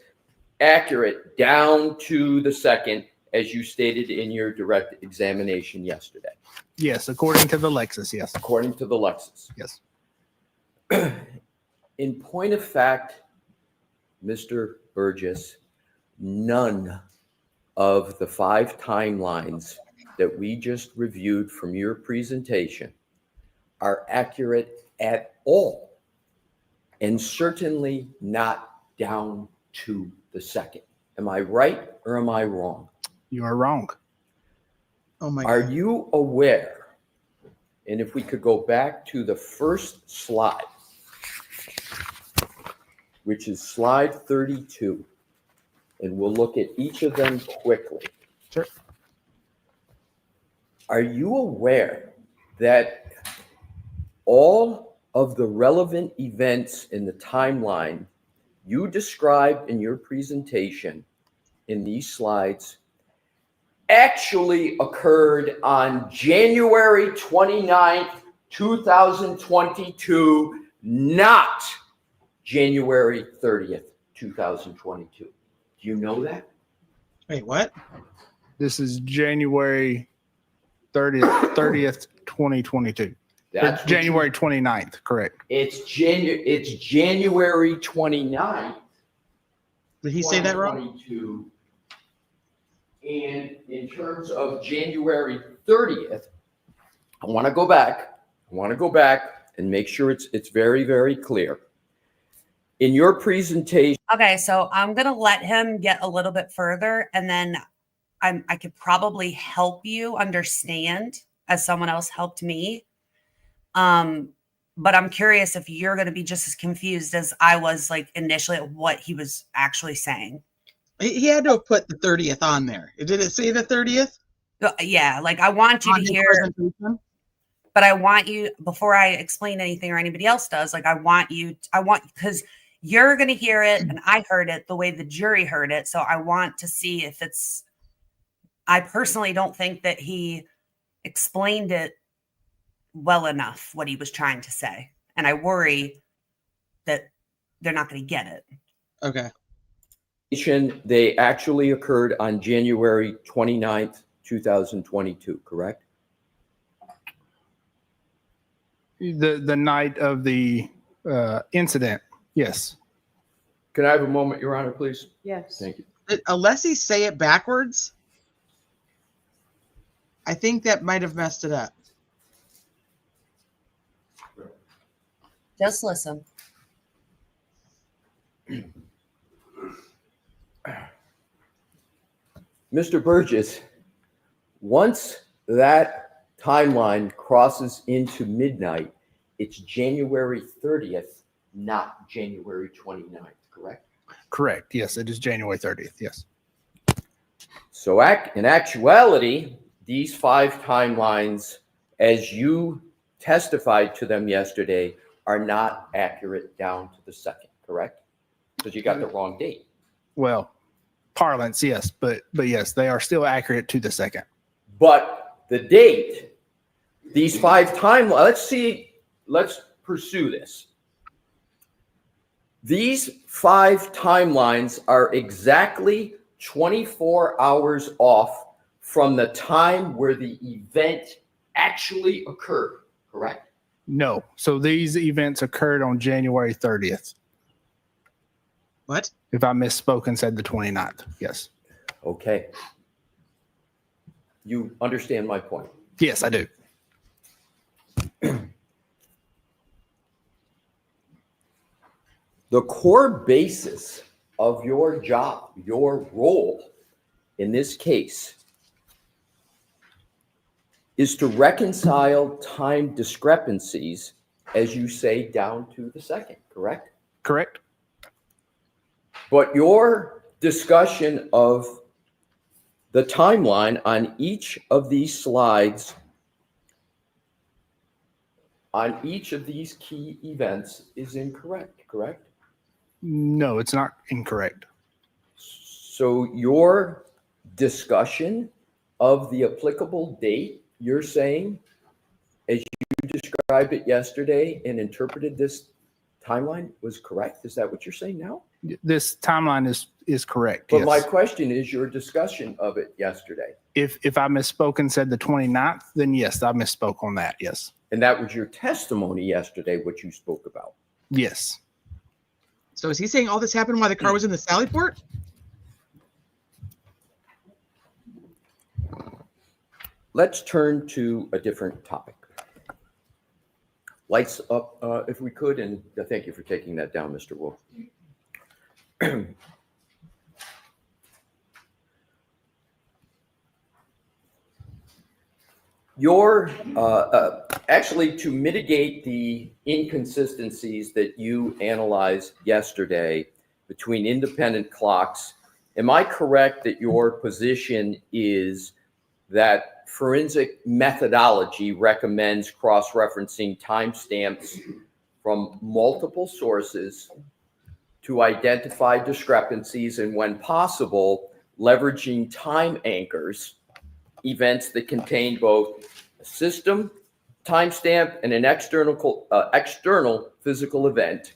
accurate down to the second, as you stated in your direct examination yesterday? Yes, according to the Lexus, yes. According to the Lexus. Yes. In point of fact, Mr. Burgess, none of the 5 timelines that we just reviewed from your presentation are accurate at all, and certainly not down to the second. Am I right or am I wrong? You are wrong. Oh my Are God. you aware, and if we could go back to the first slide, which is slide 32, and we'll look at each of them quickly. Sure. Are you aware that all of the relevant events in the timeline you described in your presentation in these slides actually occurred on January 29th, 2022, not January 30th, 2022? Do you know that? Wait, what? This is January 30th, 2022. That's what January 29th, correct. It's January 29th. Did he say that wrong? 2022. And in terms of January 30th, I want to go back and make sure it's very, very clear. In your presentation. Okay, so I'm going to let him get a little bit further, and then I could probably help you understand as someone else helped me. But I'm curious if you're going to be just as confused as I was like initially at what he was actually saying. He had to have put the 30th on there. Did it say the 30th? Yeah, like I want you On to his hear, presentation? but I want you, before I explain anything or anybody else does, like I want, because you're going to hear it and I heard it the way the jury heard it. So I want to see if I personally don't think that he explained it well enough, what he was trying to say. And I worry that they're not going to get it. Okay. They actually occurred on January 29th, 2022, correct? The night of the incident, yes. Can I have a moment, Your Honor, please? Yes. Thank you. Did Alessi say it backwards? I think that might have messed it up. Just listen. Mr. Burgess, once that timeline crosses into midnight, it's January 30th, not January 29th, correct? Correct. Yes, it is January 30th. Yes. So in actuality, these 5 timelines, as you testified to them yesterday, are not accurate down to the second, correct? Because you got the wrong date. Well, parlance, yes, but yes, they are still accurate to the second. But the date, these 5 timelines, let's pursue this. These 5 timelines are exactly 24 hours off from the time where the event actually occurred, correct? No. So these events occurred on January 30th. What? If I misspoke and said the 29th. Yes. Okay. You understand my point? Yes, I do. The core basis of your job, your role in this case, is to reconcile time discrepancies, as you say, down to the second, correct? Correct. But your discussion of the timeline on each of these slides, on each of these key events, is incorrect, correct? No, it's not incorrect. So your discussion of the applicable date, you're saying, as you described it yesterday and interpreted this timeline, was correct? Is that what you're saying now? This timeline is correct. But yes. my question is your discussion of it yesterday. If I misspoke and said the 29th, then yes, I misspoke on that. Yes. And that was your testimony yesterday, what you spoke about. Yes. So is he saying all this happened while the car was in the Sally Port? Let's turn to a different topic. Lights up, if we could, and thank you for taking that down, Mr. Wolf. Actually, to mitigate the inconsistencies that you analyzed yesterday between independent clocks, am I correct that your position is that forensic methodology recommends cross-referencing timestamps from multiple sources to identify discrepancies, and when possible, leveraging time anchors, events that contain both a system timestamp and an external physical event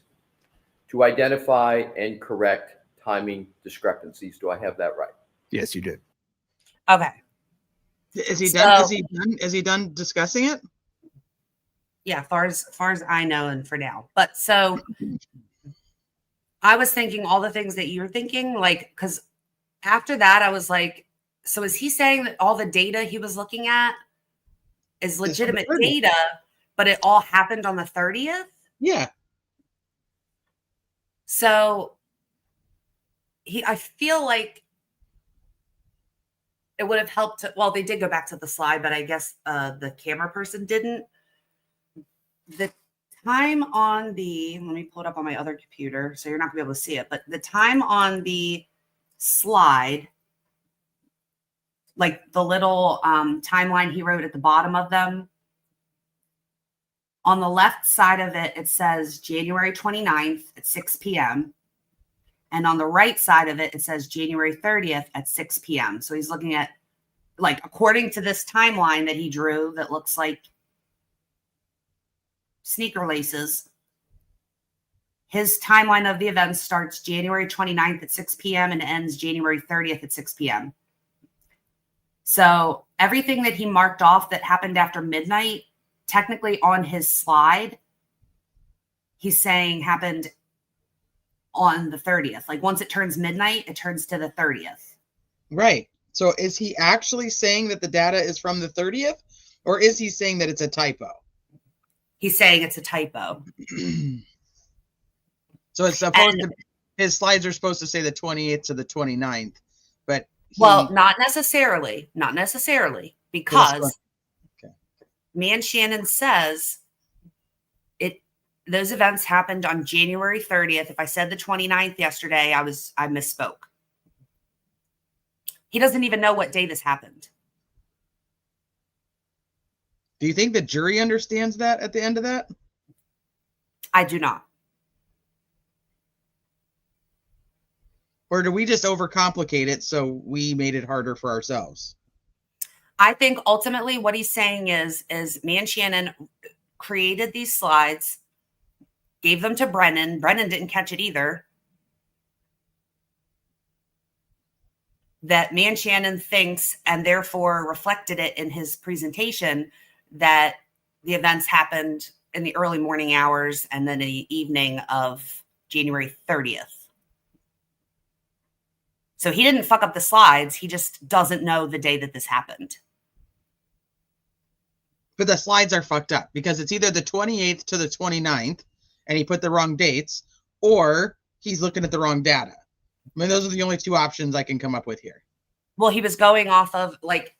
to identify and correct timing discrepancies? Do I have that right? Yes, you did. Okay. Is he done? Is he done discussing it? Yeah, far as I know, and for now. But so I was thinking all the things that you're thinking, like, because after that, I was like, so is he saying that all the data he was looking at is legitimate data, but it all happened on the 30th? Yeah. So I feel like it would have helped to, well, they did go back to the slide, but I guess the camera person didn't. The time on the, let me pull it up on my other computer, so you're not gonna be able to see it, but the time on the slide, like the little timeline he wrote at the bottom of them, on the left side of it, it says January 29th at 6 p.m. And on the right side of it, it says January 30th at 6 p.m. So he's looking at, like, according to this timeline that he drew that looks like sneaker laces, his timeline of the event starts January 29th at 6 p.m. and ends January 30th at 6 p.m. So everything that he marked off that happened after midnight, technically on his slide, he's saying happened on the 30th. Like, once it turns midnight, it turns to the 30th. Right. So is he actually saying that the data is from the 30th, or is he saying that it's a typo? He's saying it's a typo. So it's supposed to, his slides are supposed to say the 28th to the 29th, but well, not necessarily, because Man Shannon says those events happened on January 30th. If I said the 29th yesterday, I misspoke. He doesn't even know what day this happened. Do you think the jury understands that at the end of that? I do not. Or do we just overcomplicate it so we made it harder for ourselves? I think ultimately what he's saying is Man Shannon created these slides, gave them to Brennan. Brennan didn't catch it either. That Man Shannon thinks, and therefore reflected it in his presentation, that the events happened in the early morning hours and then in the evening of January 30th. So he didn't fuck up the slides. He just doesn't know the day that this happened. But the slides are fucked up because it's either the 28th to the 29th and he put the wrong dates, or he's looking at the wrong data. I mean, those are the only two options I can come up with here. Well, he was going off of, like,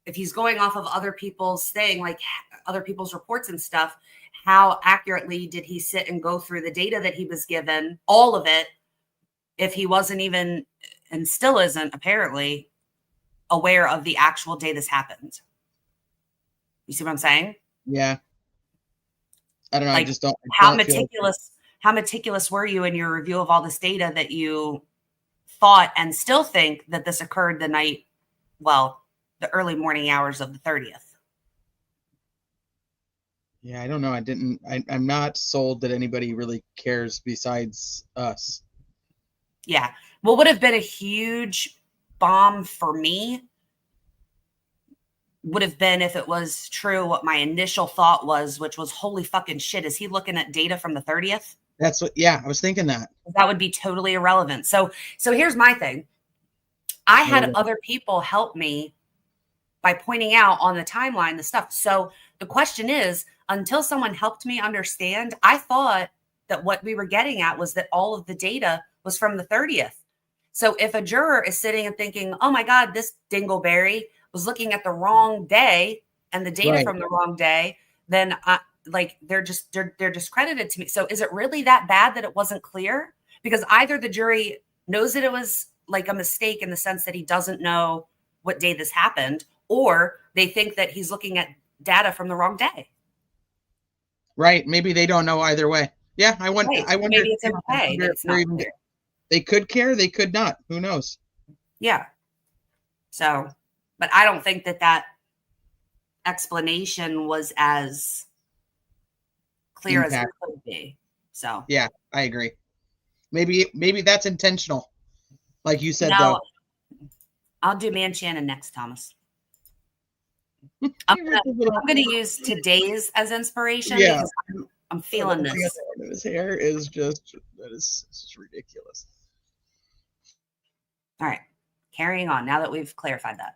if he's going off of other people's thing, like other people's reports and stuff, how accurately did he sit and go through the data that he was given, all of it, if he wasn't even, and still isn't apparently, aware of the actual day this happened? You see what I'm saying? Yeah. I don't know. Like, I just don't. How meticulous were you in your review of all this data that you thought and still think that this occurred the night, well, the early morning hours of the 30th? Yeah, I don't know. I'm not sold that anybody really cares besides us. Yeah. What would have been a huge bomb for me would have been if it was true what my initial thought was, which was, holy fucking shit, is he looking at data from the 30th? That's what, yeah, I was thinking that. That would be totally irrelevant. So here's my thing. I had other people help me by pointing out on the timeline the stuff. So the question is, until someone helped me understand, I thought that what we were getting at was that all of the data was from the 30th. So if a juror is sitting and thinking, oh my God, this dingleberry was looking at the wrong day and the data from the wrong day, then they're discredited to me. So is it really that bad that it wasn't clear? Because either the jury knows that it was like a mistake in the sense that he doesn't know what day this happened, or they think that he's looking at data from the wrong day. Right. Maybe they don't know either way. Yeah. I wonder. Right. I wonder. Maybe it's okay. It's not clear. They could care. They could not. Who knows? Yeah. So, but I don't think that explanation was as clear as it could be. So yeah, I agree. Maybe that's intentional, like you said. No, though I'll do Shannon next, Thomas. I'm gonna use today's as inspiration because I'm feeling this. His hair is just ridiculous. All right, carrying on. Now that we've clarified that.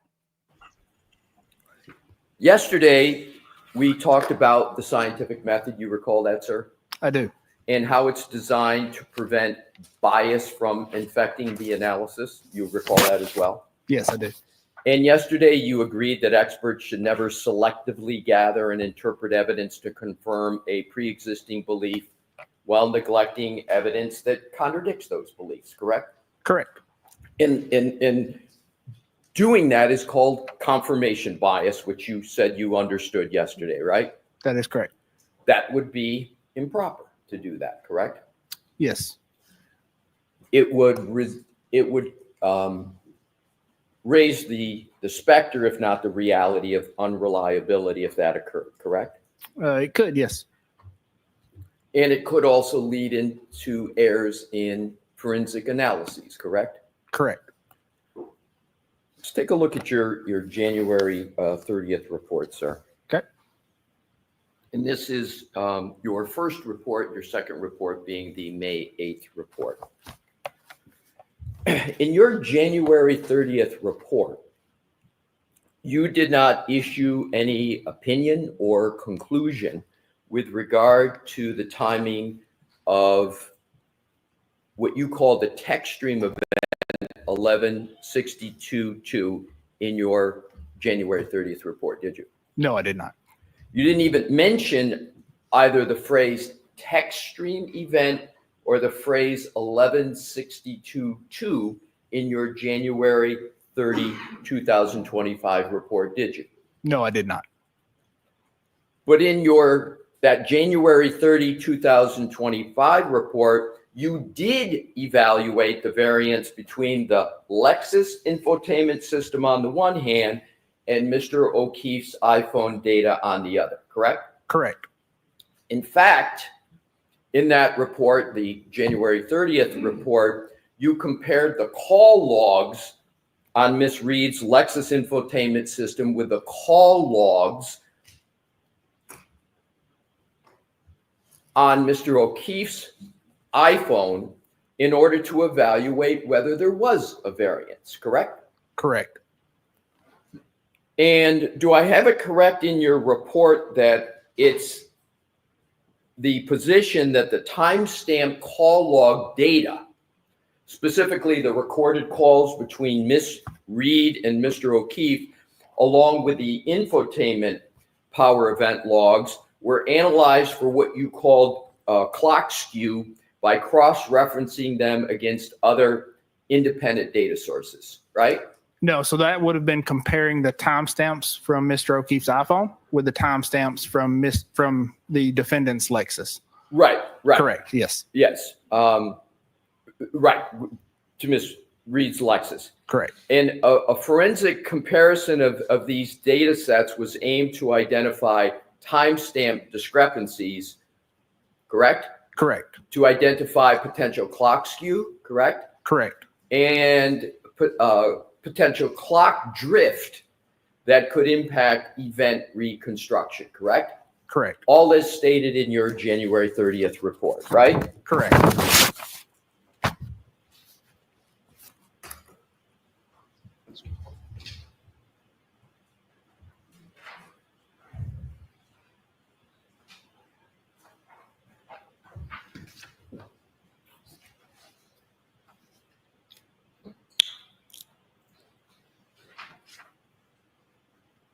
Yesterday, we talked about the scientific method. You recall that, sir? I do. And how it's designed to prevent bias from infecting the analysis. You recall that as well? Yes, I do. And yesterday, you agreed that experts should never selectively gather and interpret evidence to confirm a pre-existing belief while neglecting evidence that contradicts those beliefs, correct? Correct. And doing that is called confirmation bias, which you said you understood yesterday, right? That is correct. That would be improper to do that, correct? Yes. It would raise the specter, if not the reality, of unreliability if that occurred, correct? It could, yes. And it could also lead into errors in forensic analyses, correct? Correct. Let's take a look at your January 30th report, sir. Okay. And this is your first report, your second report being the May 8th report. In your January 30th report, you did not issue any opinion or conclusion with regard to the timing of what you call the text stream event 1162.2 in your January 30th report, did you? No, I did not. You didn't even mention either the phrase text stream event or the phrase 1162.2 in your January 30, 2025 report, did you? No, I did not. But in that January 30, 2025 report, you did evaluate the variance between the Lexus infotainment system on the one hand and Mr. O'Keefe's iPhone data on the other, correct? Correct. In fact, in that report, the January 30th report, you compared the call logs on Miss Reed's Lexus infotainment system with the call logs on Mr. O'Keefe's iPhone in order to evaluate whether there was a variance, correct? Correct. And do I have it correct in your report that it's the position that the timestamp call log data, specifically the recorded calls between Miss Reed and Mr. O'Keefe, along with the infotainment power event logs, were analyzed for what you called clock skew by cross-referencing them against other independent data sources, right? No, so that would have been comparing the timestamps from Mr. O'Keefe's iPhone with the timestamps from the defendant's Lexus. Right. Correct, yes. Yes. Right, to Ms. Reed's Lexus. Correct. And a forensic comparison of these data sets was aimed to identify timestamp discrepancies, correct? Correct. To identify potential clock skew, correct? Correct. And potential clock drift that could impact event reconstruction, correct? Correct. All is stated in your January 30th report, right? Correct.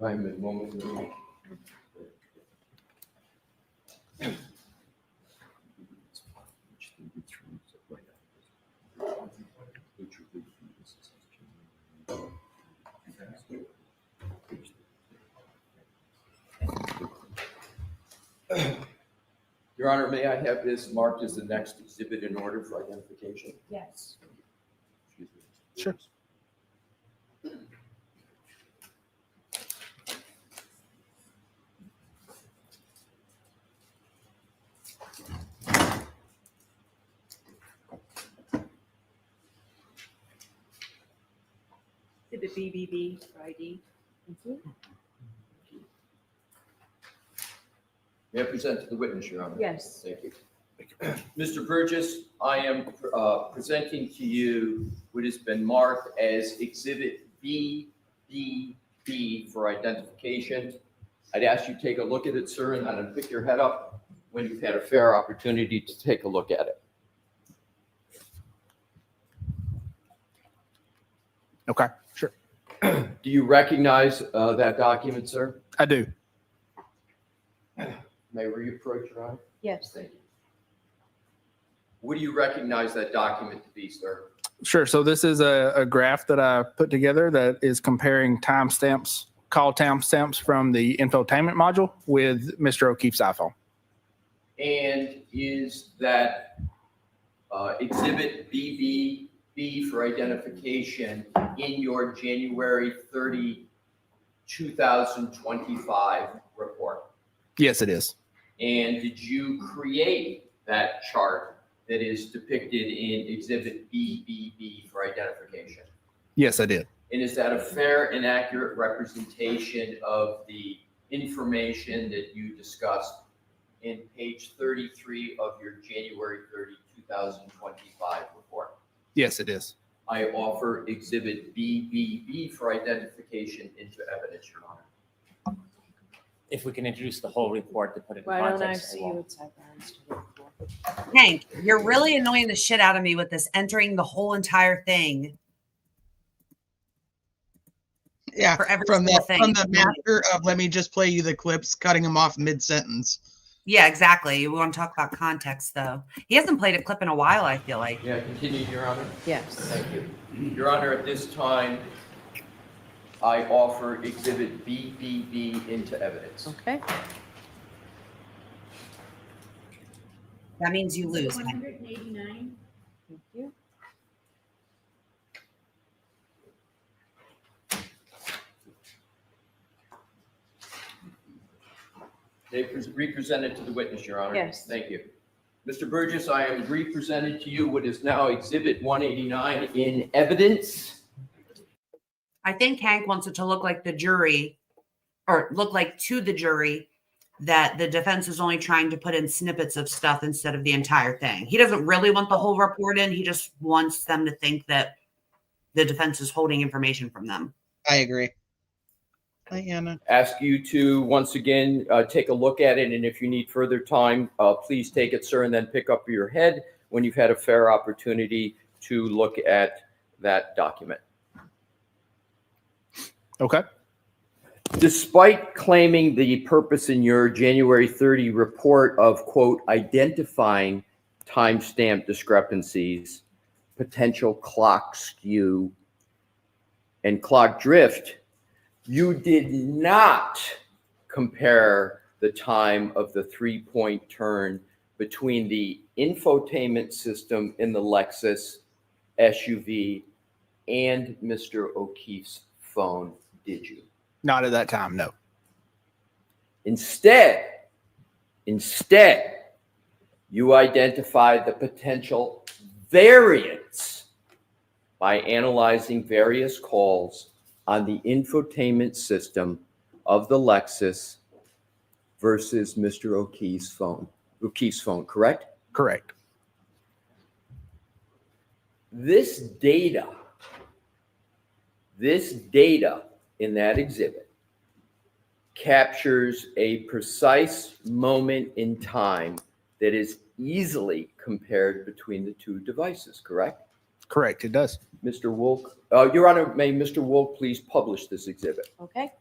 Right, moment. Your Honor, may I have this marked as the next exhibit in order for identification? Yes. Sure. Exhibit BBB for ID. May I present to the witness, Your Honor? Yes. Thank you. Mr. Burgess, I am presenting to you what has been marked as Exhibit BBB for identification. I'd ask you to take a look at it, sir, and then pick your head up when you've had a fair opportunity to take a look at it. Okay, sure. Do you recognize that document, sir? I do. May we approach your Honor? Yes. Thank you. What do you recognize that document to be, sir? Sure. So this is a graph that I put together that is comparing timestamps, call timestamps from the infotainment module with Mr. O'Keefe's iPhone. And is that Exhibit BBB for identification in your January 30, 2025 report? Yes, it is. And did you create that chart that is depicted in Exhibit BBB for identification? Yes, I did. And is that a fair and accurate representation of the information that you discussed in page 33 of your January 30, 2025 report? Yes, it is. I offer Exhibit BBB for identification into evidence, Your Honor. If we can introduce the whole report to put it in Why don't I context. see what's happening to the report? Hank, you're really annoying the shit out of me with this entering the whole entire thing. Yeah, For every from single the thing. master of let me just play you the clips, cutting them off mid-sentence. Yeah, exactly. We want to talk about context, though. He hasn't played a clip in a while, I feel like. Yeah, continue, Your Honor. Yes. Thank you. Your Honor, at this time, I offer Exhibit BBB into evidence. Okay. That means you lose. 189. Thank you. They represented to the witness, Your Honor. Yes. Thank you. Mr. Burgess, I am represented to you what is now Exhibit 189 in evidence. I think Hank wants it to look like the jury, or look like to the jury, that the defense is only trying to put in snippets of stuff instead of the entire thing. He doesn't really want the whole report in. He just wants them to think that the defense is holding information from them. I agree. Hi, Anna. Ask you to, once again, take a look at it, and if you need further time, please take it, sir, and then pick up your head when you've had a fair opportunity to look at that document. Okay. Despite claiming the purpose in your January 30 report of, quote, identifying timestamp discrepancies, potential clock skew, and clock drift, you did not compare the time of the three-point turn between the infotainment system in the Lexus SUV and Mr. O'Keefe's phone, did you? Not at that time, no. Instead, you identified the potential variance by analyzing various calls on the infotainment system of the Lexus versus Mr. O'Keefe's phone, correct? Correct. This data in that exhibit captures a precise moment in time that is easily compared between the two devices, correct? Correct, it does. Mr. Wolk, Your Honor, may Mr. Wolk please publish this exhibit? Okay.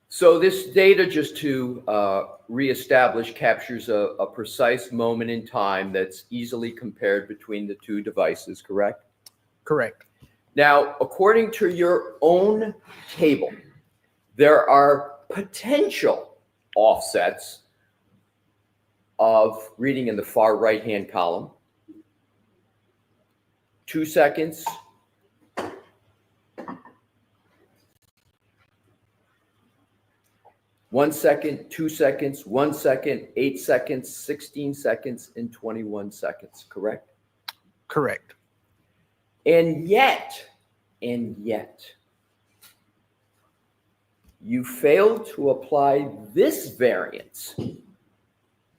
So this data, just to reestablish, captures a precise moment in time that's easily compared between the two devices, correct? Correct. Now, according to your own table, there are potential offsets of reading in the far right-hand column. 2 seconds. 1 second, 2 seconds, 1 second, 8 seconds, 16 seconds, and 21 seconds, correct? Correct. And yet, you failed to apply this variance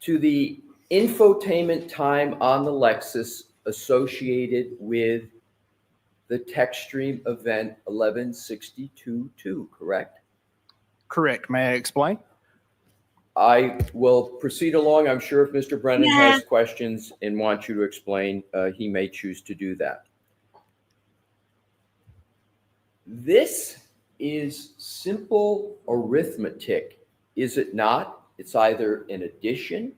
to the infotainment time on the Lexus associated with the text stream event 1162.2, correct? Correct. May I explain? I will proceed along. I'm sure if Mr. Brennan has questions and wants you to explain, he may choose to do that. This is simple arithmetic, is it not? It's either an addition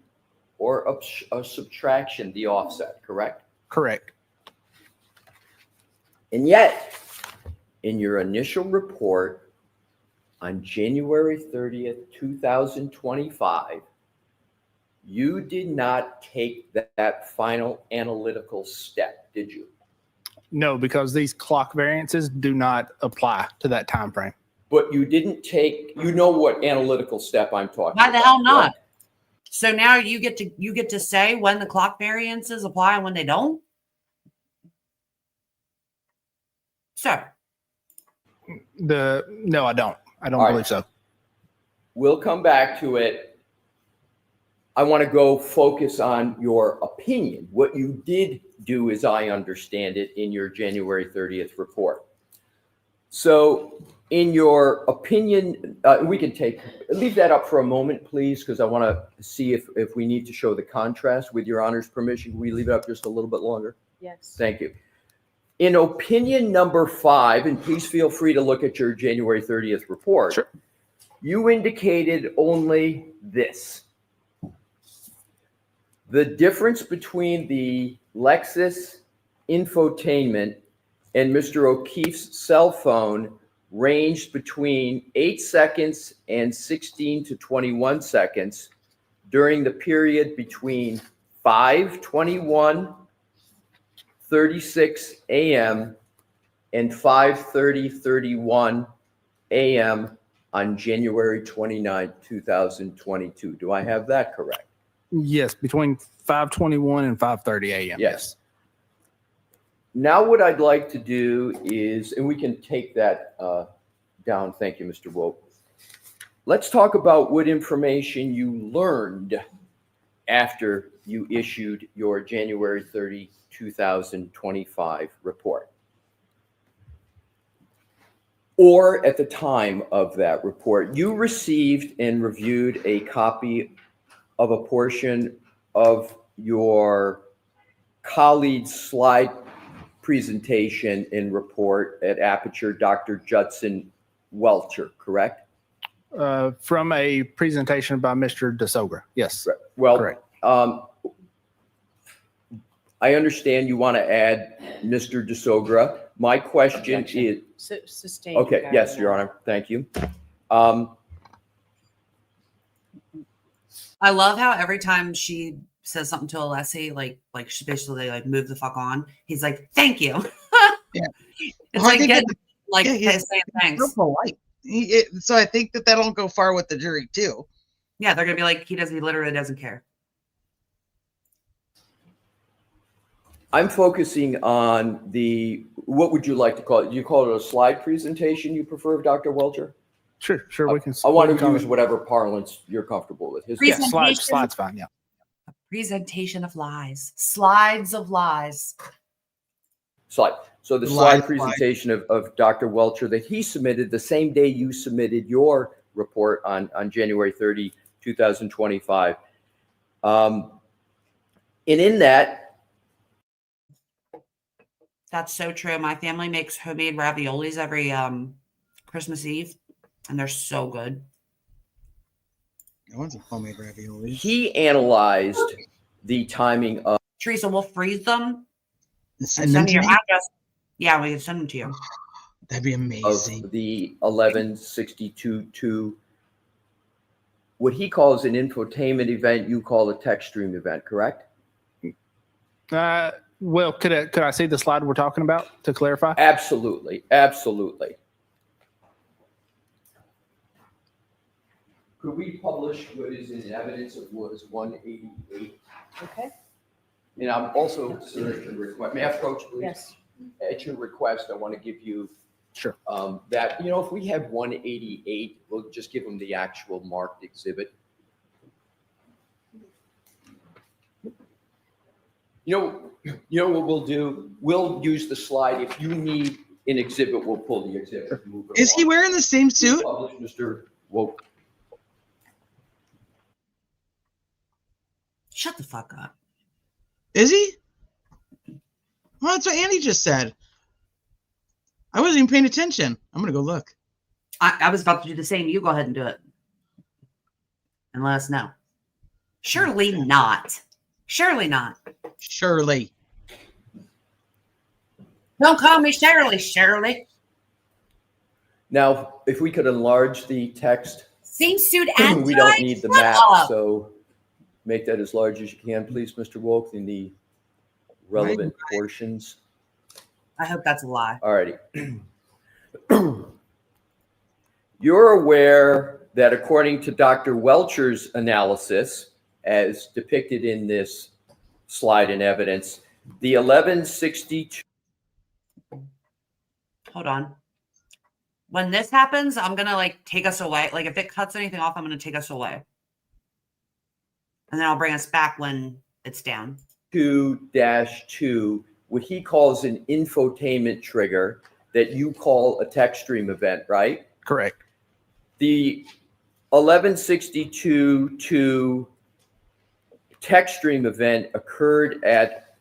or a subtraction, the offset, correct? Correct. And yet, in your initial report on January 30th, 2025, you did not take that final analytical step, did you? No, because these clock variances do not apply to that time frame. But you didn't take, you know what analytical step I'm talking Why about. the hell not? correct? So now you get to say when the clock variances apply and when they don't? Sir. No, I don't. I don't All right. believe so. We'll come back to it. I want to go focus on your opinion. What you did do, as I understand it, in your January 30th report. So in your opinion, we can leave that up for a moment, please, because I want to see if we need to show the contrast. With your Honor's permission, can we leave it up just a little bit longer? Yes. Thank you. In opinion number 5, and please feel free to look at your January 30th report, Sure. You indicated only this. The difference between the Lexus infotainment and Mr. O'Keefe's cell phone ranged between 8 seconds and 16 to 21 seconds during the period between 5:21:36 a.m. and 5:30:31 a.m. on January 29, 2022. Do I have that correct? Yes, between 5:21 and 5:30 a.m. Yes. Now what I'd like to do is, and we can take that down. Thank you, Mr. Woke. Let's talk about what information you learned after you issued your January 30, 2025 report. Or at the time of that report, you received and reviewed a copy of a portion of your colleague's slide presentation and report at Aperture, Dr. Judson Welcher, correct? From a presentation by Mr. DeSogra. Yes. Well, correct. I understand you want to add Mr. DeSogra. My question Objection. is, Sustained. okay, yes, Your Honor, thank you. I love how every time she says something to Alessi, like she basically like move the fuck on. He's like, "Thank you." Yeah. It's Well, I like think getting that- like yeah, he's saying thanks. So polite. So I think that'll go far with the jury too. Yeah, they're gonna be like, he literally doesn't care. I'm focusing on what would you like to call it? Do you call it a slide presentation you prefer, Dr. Welcher? Sure, we can. I want we to can call use it- whatever parlance you're comfortable with. Yeah, slides fine. Yeah. Presentation of lies. Slides of lies. Slide. So the slide presentation of Dr. Welcher that he submitted the same day you submitted your report on January 30, 2025. And in that, That's so true. My family makes homemade raviolis every Christmas Eve, and they're so good. I want some homemade raviolis. he analyzed the timing of Teresa, we'll freeze them. Send them to your me? address. Yeah, we can send them to you. That'd be amazing. of the 1162-2, what he calls an infotainment event, you call a text stream event, correct? Well, could I see the slide we're talking about to clarify? Absolutely. Absolutely. Could we publish what is in evidence of what is 188? Okay. And I'm also, sir, may I approach, please? Yes. At your request, I want to give you Sure. that, if we have 188, we'll just give them the actual marked exhibit. You know what we'll do? We'll use the slide. If you need an exhibit, we'll pull the exhibit. Move it Is he along. wearing the same suit? Publish, Mr. Woke. Shut the fuck up. Is he? Well, that's what Andy just said. I wasn't even paying attention. I'm going to go look. I was about to do the same. You go ahead and do it. And let us know. Surely not. Surely not. Surely. Don't call me Shirley, Shirley. Now, if we could enlarge the text, Same suit and we don't tie? need the Shut map, up. so make that as large as you can, please, Mr. Woke, in the relevant portions. I hope that's a lie. All righty. You're aware that according to Dr. Welcher's analysis, as depicted in this slide in evidence, the 1162. Hold on. When this happens, I'm going to take us away. If it cuts anything off, I'm going to take us away. And then I'll bring us back when it's down. 2-2, what he calls an infotainment trigger that you call a text stream event, right? Correct. The 1162-2 text stream event occurred at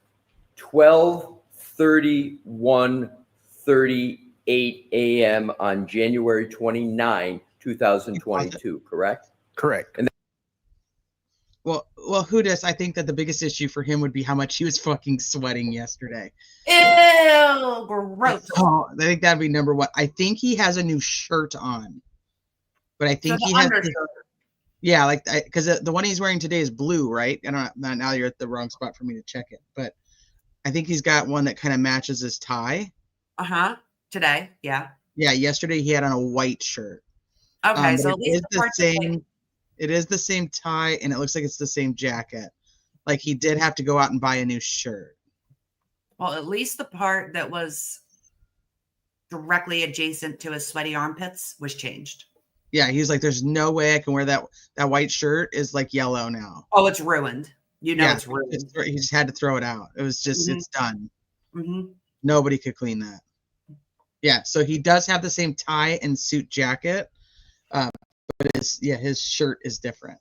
12:31:38 a.m. on January 29, 2022, correct? Correct. And Well, Hudis, I think that the biggest issue for him would be how much he was fucking sweating yesterday. Ew, gross. Oh, I think that'd be number one. I think he has a new shirt on, but I think So he the has. undershirt. Yeah, because the one he's wearing today is blue, right? I don't know. Now you're at the wrong spot for me to check it, but I think he's got one that kind of matches his tie. Today, yeah. Yeah, yesterday he had on a white shirt. Okay, so but at least the parts that it is the same tie, and it looks like it's the same jacket. Like he did have to go out and buy a new shirt. well, at least the part that was directly adjacent to his sweaty armpits was changed. Yeah, he was like, "There's no way I can wear that. That white shirt is like yellow now." Oh, it's ruined. It's ruined. He just had to throw it out. It was just, it's done. Mm-hmm. Nobody could clean that. Yeah, so he does have the same tie and suit jacket, but his shirt is different.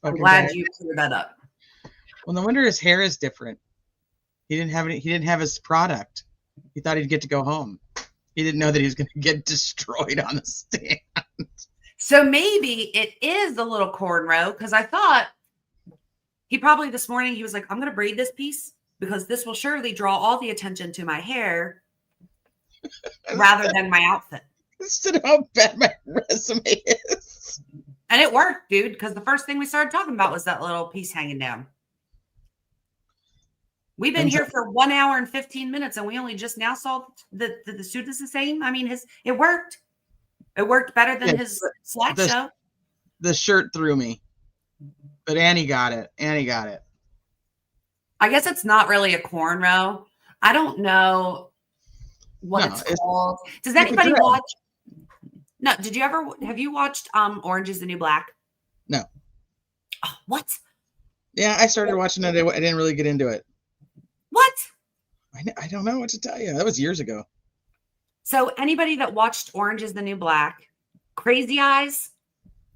I'm glad you cleared that up. Well, no wonder his hair is different. He didn't have his product. He thought he'd get to go home. He didn't know that he was going to get destroyed on the stand. So maybe it is the little cornrow, because I thought he probably this morning, he was like, I'm going to braid this piece because this will surely draw all the attention to my hair rather than my outfit. Instead of how bad my resume is. And it worked, dude, because the first thing we started talking about was that little piece hanging down. We've been here for 1 hour and 15 minutes, and we only just now saw that the suit is the same. I mean, it worked. It worked better than his slideshow. The shirt threw me, but Annie got it. I guess it's not really a cornrow. I don't know what No, it's it's- called. Does it's a anybody dread. watch? No, have you watched Orange is the New Black? No. Oh, what? Yeah, I started watching it. I didn't really get into it. What? I don't know what to tell you. That was years ago. So anybody that watched Orange is the New Black, Crazy Eyes,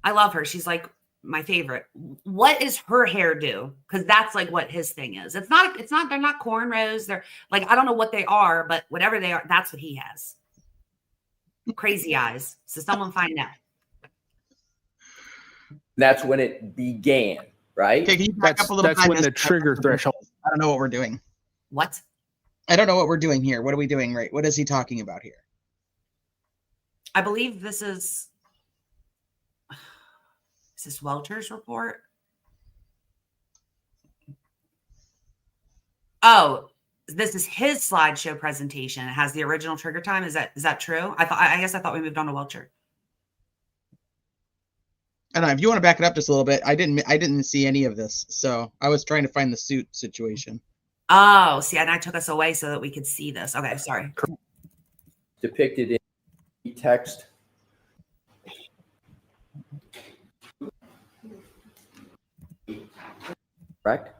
I love her. She's like my favorite. What is her hairdo? Because that's like what his thing is. It's not, they're not cornrows. They're like, I don't know what they are, but whatever they are, that's what he has. Crazy Eyes. So someone find out. That's when it began, right? Okay, can you back up a little That's when bit? the trigger threshold. I don't know what we're doing. What? I don't know what we're doing here. What are we doing right? What is he talking about here? I believe this is this Welter's report? Oh, this is his slideshow presentation. It has the original trigger time. Is that true? I guess I thought we moved on to Welcher. I don't know. If you want to back it up just a little bit, I didn't see any of this, so I was trying to find the suit situation. Oh, see, and I took us away so that we could see this. Okay, sorry. Depicted in text. Correct?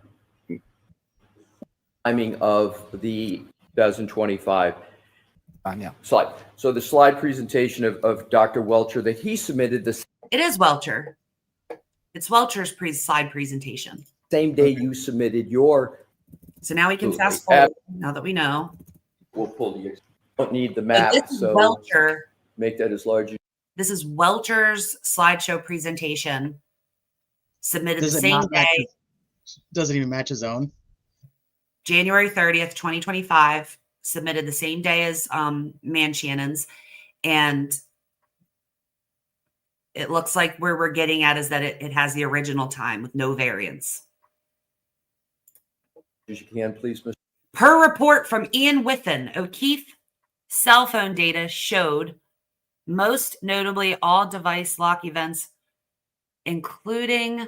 Timing of the 2025 slide. So the slide presentation of Dr. Welcher that he submitted the It is Welcher. It's Welcher's slide presentation. same day you submitted your. So now we can Absolutely. fast forward. Now that we know, We'll pull the. Don't need the So map, this is so Welcher. make that as large as. This is Welcher's slideshow presentation submitted Does the it same not match day, Doesn't even match his own. January 30th, 2025, submitted the same day as Man Shannon's. And it looks like where we're getting at is that it has the original time with no variance. As you can, please, Mr. Per report from Ian Withen, O'Keefe cell phone data showed most notably all device lock events, including,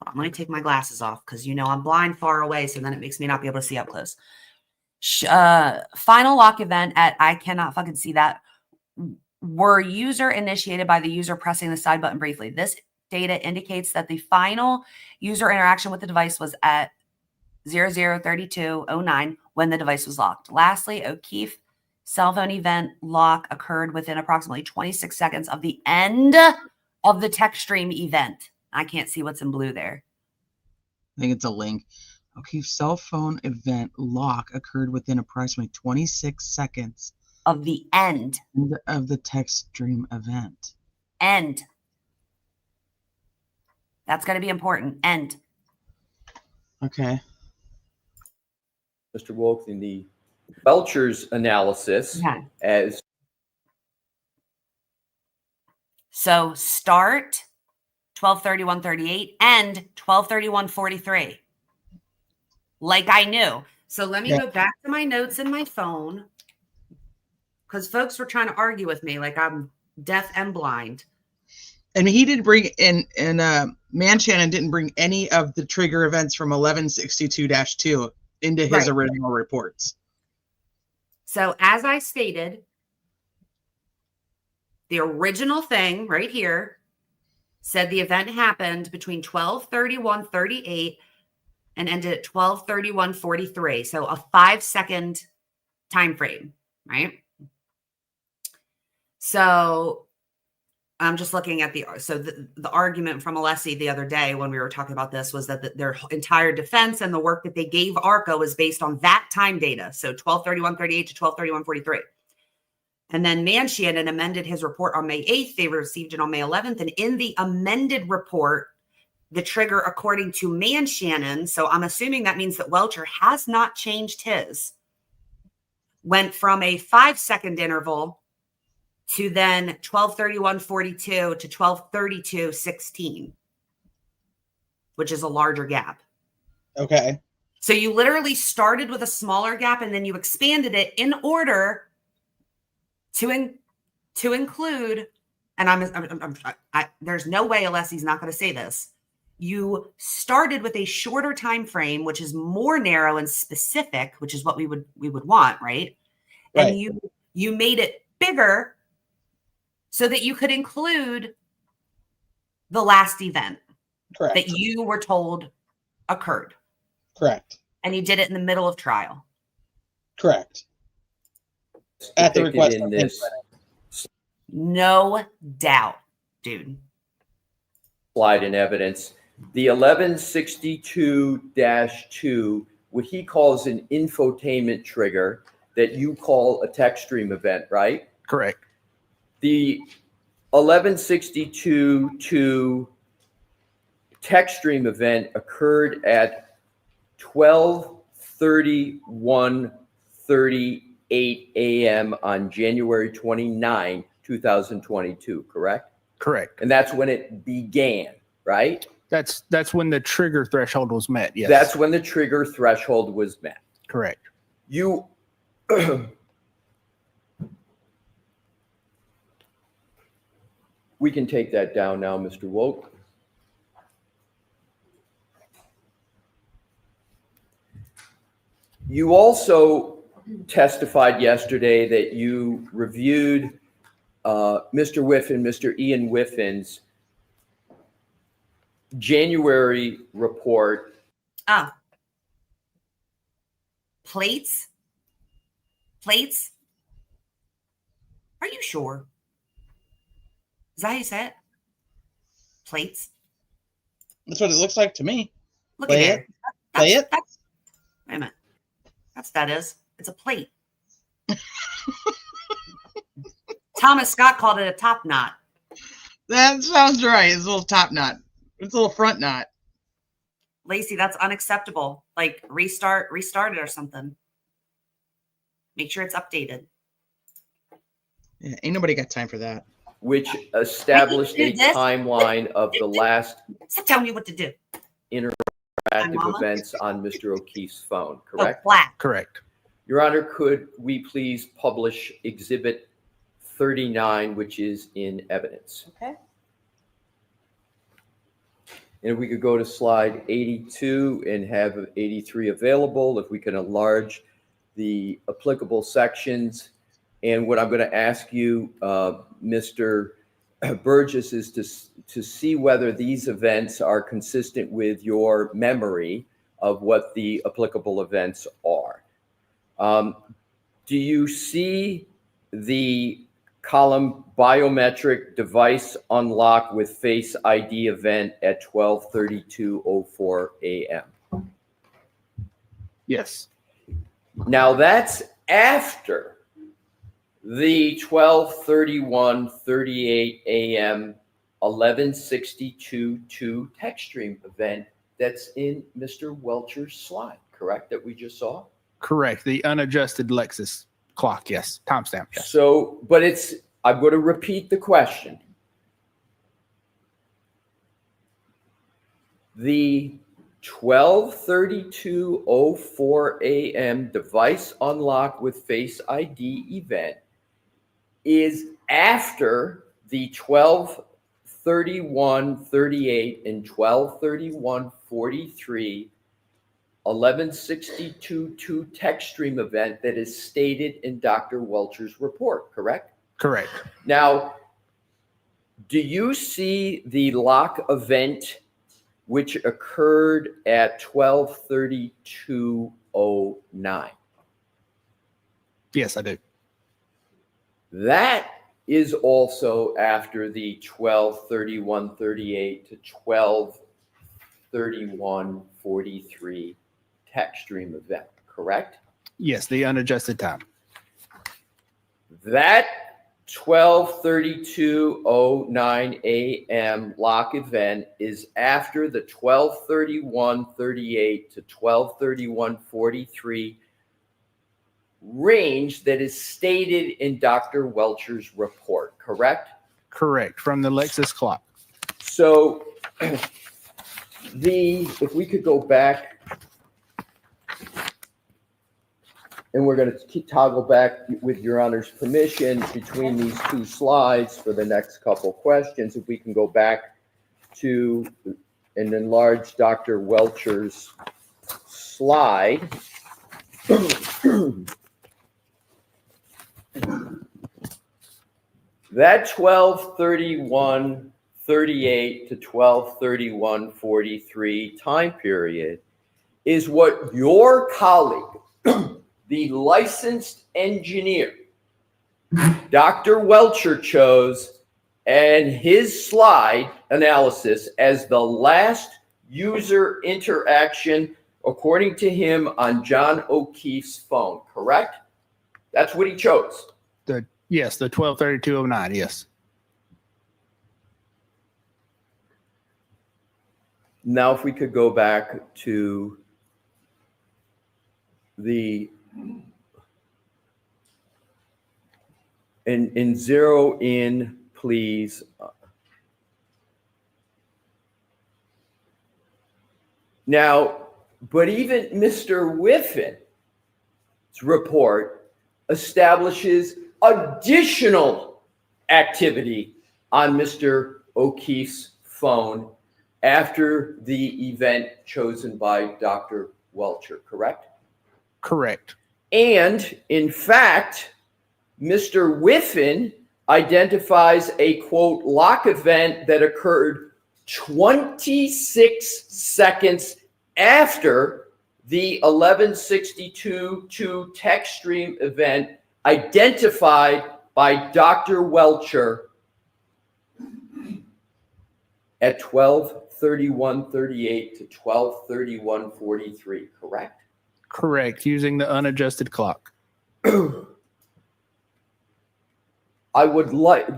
let me take my glasses off because I'm blind far away, so then it makes me not be able to see up close. Final lock event at, I cannot fucking see that, were user initiated by the user pressing the side button briefly. This data indicates that the final user interaction with the device was at 003209 when the device was locked. Lastly, O'Keefe cell phone event lock occurred within approximately 26 seconds of the end of the tech stream event. I can't see what's in blue there. I think it's a link. Okay, cell phone event lock occurred within approximately 26 seconds of the end of the text stream event. End. That's going to be important. End. Okay. Mr. Wolk, in the Welcher's analysis as. So start 12:31:38, end 12:31:43. Like I knew. So let me go back to my notes in my phone because folks were trying to argue with me like I'm deaf and blind. And he didn't bring Man Shannon didn't bring any of the trigger events from 1162-2 into his original reports. So as I stated, the original thing right here said the event happened between 12:31:38 and ended at 12:31:43. So a 5-second time frame, right? So I'm just looking at the argument from Alessi the other day when we were talking about this was that their entire defense and the work that they gave ARCO was based on that time data. So 12:31:38 to 12:31:43. And then Man Shannon amended his report on May 8th. They received it on May 11th. And in the amended report, the trigger, according to Man Shannon, so I'm assuming that means that Welcher has not changed his, went from a 5-second interval to then 12:31:42 to 12:32:16, which is a larger gap. Okay. So you literally started with a smaller gap and then you expanded it in order to include, and there's no way Alessi's not going to say this, You started with a shorter time frame, which is more narrow and specific, which is what we would want, right? Right. And you made it bigger so that you could include the last event Correct. that you were told occurred. Correct. And you did it in the middle of trial. Correct. At the Depicted request in of this No doubt, dude. slide in evidence, the 1162-2, what he calls an infotainment trigger that you call a text stream event, right? Correct. The 1162-2 text stream event occurred at 12:31:38 a.m. on January 29, 2022, correct? Correct. And that's when it began, right? That's when the trigger threshold was met. Yes. That's when the trigger threshold was met. correct. You we can take that down now, Mr. Woke. You also testified yesterday that you reviewed Mr. Whiffen, Mr. Ian Whiffen's January report. Ah. Plates? Plates? Are you sure? Is that how you say it? Plates? That's what it looks like to me. Look Play at it. Play it. That's, wait a minute. That's what that is. It's a plate. Thomas Scott called it a top knot. That sounds right. It's a little top knot. It's a little front knot. Lacey, that's unacceptable. Like restart it or something. Make sure it's updated. Yeah, ain't nobody got time for that. Which established a This? timeline of the last Stop telling me what to do. interactive Mama? events on Mr. O'Keefe's phone, correct? Oh, black. Correct. Your Honor, could we please publish Exhibit 39, which is in evidence? Okay. And if we could go to slide 82 and have 83 available, if we can enlarge the applicable sections. And what I'm going to ask you, Mr. Burgess, is to see whether these events are consistent with your memory of what the applicable events are. Do you see the column biometric device unlock with Face ID event at 12:32:04 a.m.? Yes. Now that's after the 12:31:38 a.m. 11:62:2 text stream event that's in Mr. Welcher's slide, correct, that we just saw? Correct. The unadjusted Lexus clock. Yes. Timestamp. Yes. So, but I'm going to repeat the question. The 12:32:04 a.m. device unlock with Face ID event is after the 12:31:38 and 12:31:43 11:62:2 text stream event that is stated in Dr. Welcher's report, correct? Correct. Now, do you see the lock event which occurred at 12:32:09? Yes, I do. That is also after the 12:31:38 to 12:31:43 text stream event, correct? Yes, the unadjusted time. That 12:32:09 a.m. lock event is after the 12:31:38 to 12:31:43 range that is stated in Dr. Welcher's report, correct? Correct. From the Lexus clock. So if we could go back, and we're going to toggle back with Your Honor's permission between these two slides for the next couple questions. If we can go back to and enlarge Dr. Welcher's slide. That 12/31/38 to 12/31/43 time period is what your colleague, the licensed engineer, Dr. Welcher, chose and his slide analysis as the last user interaction, according to him, on John O'Keefe's phone, correct? That's what he chose. Yes, the 12/32/09. Yes. Now, if we could go back to and zero in, please. Now, but even Mr. Whiffen's report establishes additional activity on Mr. O'Keefe's phone after the event chosen by Dr. Welcher, correct? Correct. And in fact, Mr. Whiffen identifies a, quote, lock event that occurred 26 seconds after the 11:62 text stream event identified by Dr. Welcher at 12/31/38 to 12/31/43, correct? Correct. Using the unadjusted clock. I would like,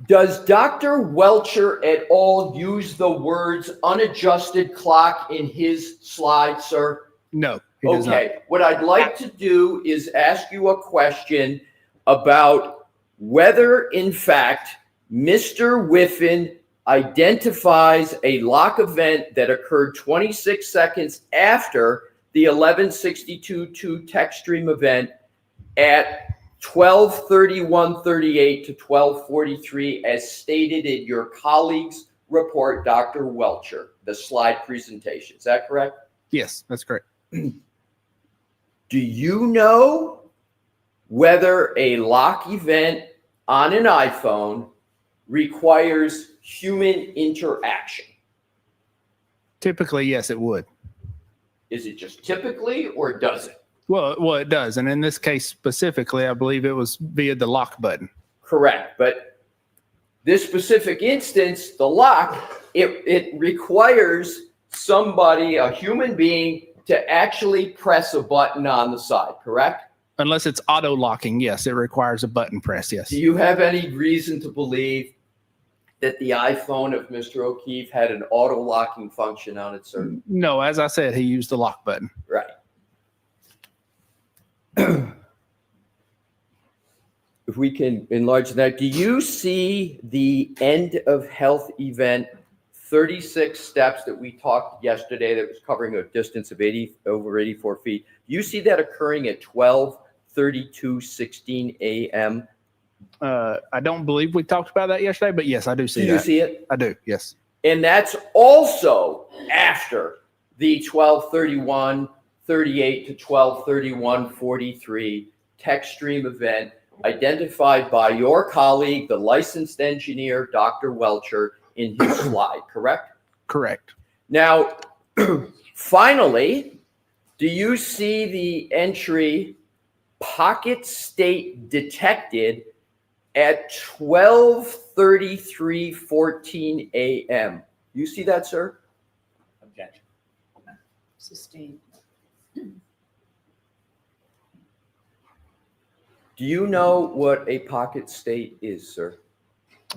does Dr. Welcher at all use the words unadjusted clock in his slide, sir? No. He does not. Okay, what I'd like to do is ask you a question about whether, in fact, Mr. Whiffen identifies a lock event that occurred 26 seconds after the 11:62 text stream event at 12/31/38 to 12/43, as stated in your colleague's report, Dr. Welcher, the slide presentation. Is that correct? Yes, that's correct. Do you know whether a lock event on an iPhone requires human interaction? Typically, yes, it would. Is it just typically, or does it? Well, it does. And in this case specifically, I believe it was via the lock button. Correct. But this specific instance, the lock, it requires somebody, a human being, to actually press a button on the side, correct? Unless it's auto locking, yes, it requires a button press, yes. Do you have any reason to believe that the iPhone of Mr. O'Keefe had an auto locking function on it, sir? No, as I said, he used the lock button. Right. If we can enlarge that, do you see the end of health event 36 steps that we talked yesterday that was covering a distance of over 84 feet? Do you see that occurring at 12:32:16 a.m.? I don't believe we talked about that yesterday, but yes, I do see that. Do you see it? I do, yes. And that's also after the 12/31/38 to 12/31/43 text stream event identified by your colleague, the licensed engineer, Dr. Welcher, in his slide, correct? Correct. Now, finally, do you see the entry pocket state detected at 12:33:14 a.m.? You see that, sir? Objection. Sustained. Do you know what a pocket state is, sir?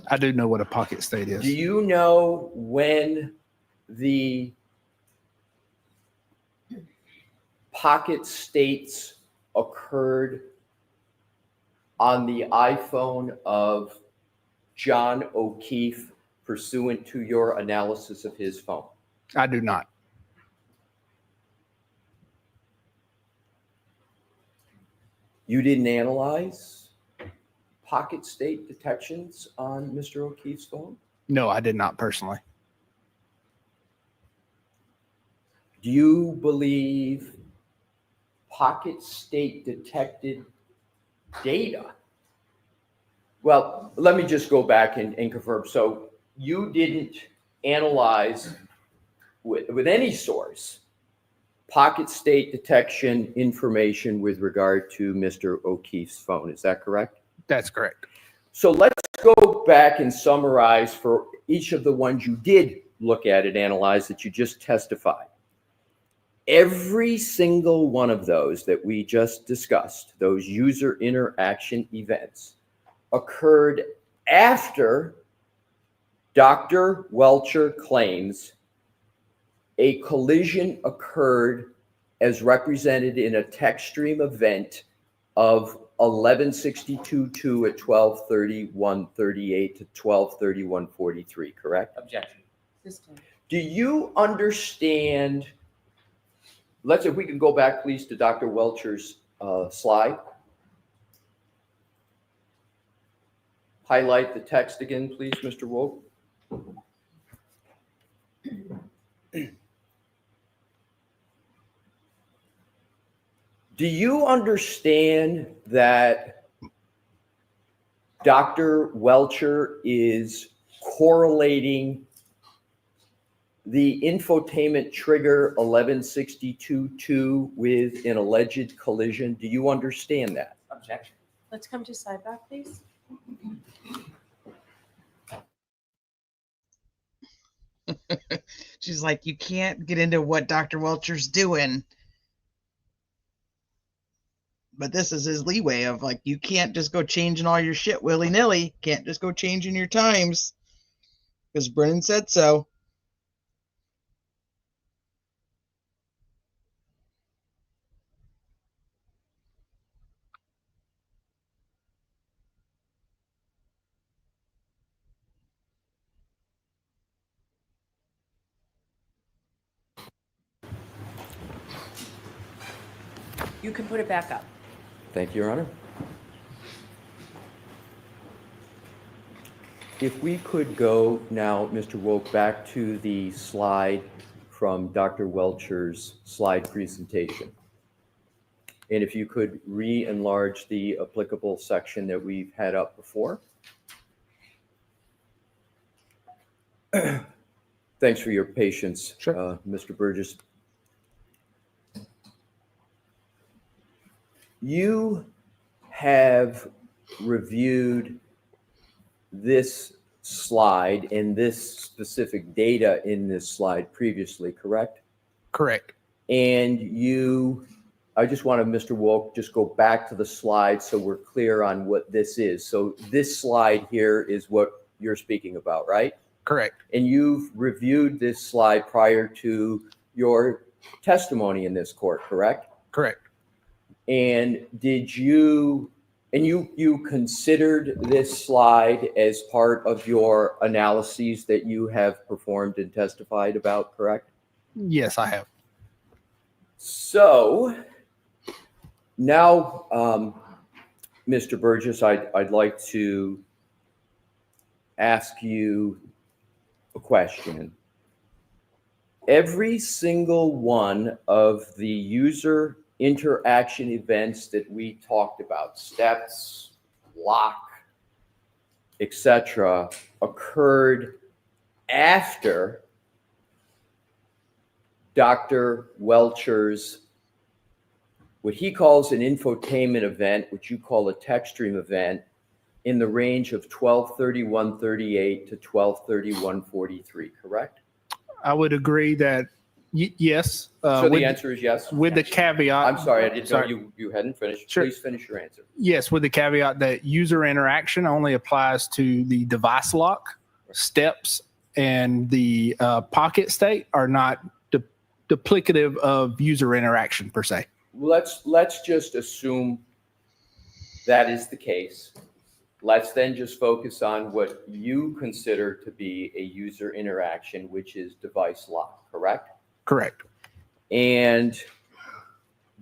I do know what a pocket state is. Do you know when the pocket states occurred on the iPhone of John O'Keefe pursuant to your analysis of his phone? I do not. You didn't analyze pocket state detections on Mr. O'Keefe's phone? No, I did not personally. do you believe Pocket State detected data? Well, let me just go back and confirm. So you didn't analyze with any source Pocket State detection information with regard to Mr. O'Keefe's phone. Is that correct? That's correct. So let's go back and summarize for each of the ones you did look at and analyze that you just testified. Every single one of those that we just discussed, those user interaction events, occurred after Dr. Welcher claims a collision occurred as represented in a text stream event of 11:62:2 at 12:31:38 to 12:31:43, correct? Objection. Do you understand? Let's, if we can go back, please, to Dr. Welcher's slide. Highlight the text again, please, Mr. Wolf. Do you understand that Dr. Welcher is correlating the infotainment trigger 11:62:2 with an alleged collision? Do you understand that? Objection. Let's come to sidebar, please. She's like, you can't get into what Dr. Welcher's doing. But this is his leeway of like, you can't just go changing all your shit willy-nilly. Can't just go changing your times. Because Brennan said so. You can put it back up. Thank you, Your Honor. If we could go now, Mr. Woke, back to the slide from Dr. Welcher's slide presentation. And if you could re-enlarge the applicable section that we've had up before. Thanks for your patience, Sure. Mr. Burgess. You have reviewed this slide and this specific data in this slide previously, correct? Correct. And I just want to, Mr. Wolk, just go back to the slide so we're clear on what this is. So this slide here is what you're speaking about, right? Correct. And you've reviewed this slide prior to your testimony in this court, correct? Correct. And you considered this slide as part of your analyses that you have performed and testified about, correct? Yes, I have. So now, Mr. Burgess, I'd like to ask you a question. Every single one of the user interaction events that we talked about, steps, lock, etc., occurred after Dr. Welcher's, what he calls an infotainment event, which you call a text stream event, in the range of 12:31:38 to 12:31:43, correct? I would agree that yes. So the answer is yes? With the caveat. I'm sorry, I didn't know you hadn't finished. Sure. Please finish your answer. Yes, with the caveat that user interaction only applies to the device lock, steps, and the pocket state are not duplicative of user interaction per se. Let's just assume that is the case. Let's then just focus on what you consider to be a user interaction, which is device lock, correct? Correct. And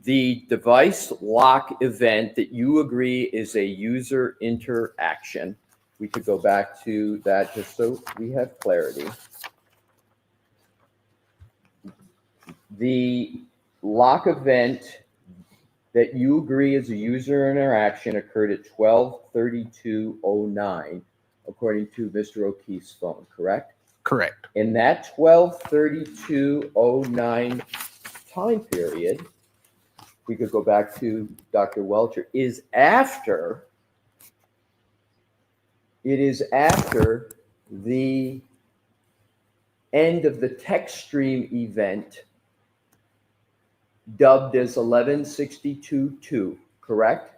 the device lock event that you agree is a user interaction, we could go back to that just so we have clarity. The lock event that you agree is a user interaction occurred at 12:32:09, according to Mr. O'Keefe's phone, correct? Correct. In that 12:32:09 time period, we could go back to Dr. Welcher, it is after the end of the text stream event dubbed as 11:62:2, correct?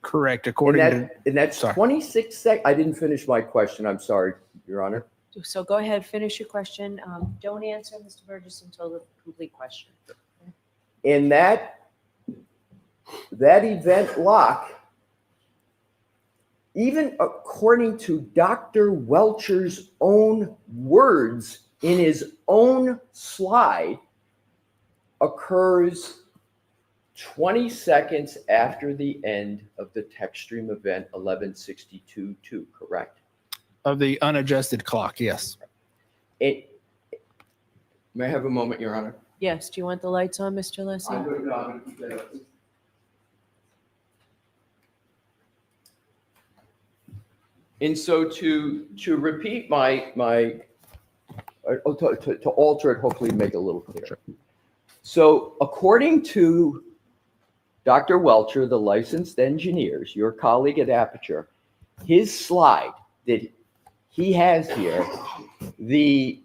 Correct. According to. And that's Sorry. 26 seconds. I didn't finish my question. I'm sorry, Your Honor. So go ahead, finish your question. Don't answer, Mr. Burgess, until the complete question. In that event lock, even according to Dr. Welcher's own words in his own slide, occurs 20 seconds after the end of the text stream event 11:62:2, correct? Of the unadjusted clock, yes. May I have a moment, Your Honor? Yes, do you want the lights on, Mr. Leslie? I'm going to keep that up. And so to repeat to alter it, hopefully make it a little clearer. Sure. So according to Dr. Welcher, the licensed engineers, your colleague at Aperture, his slide that he has here, the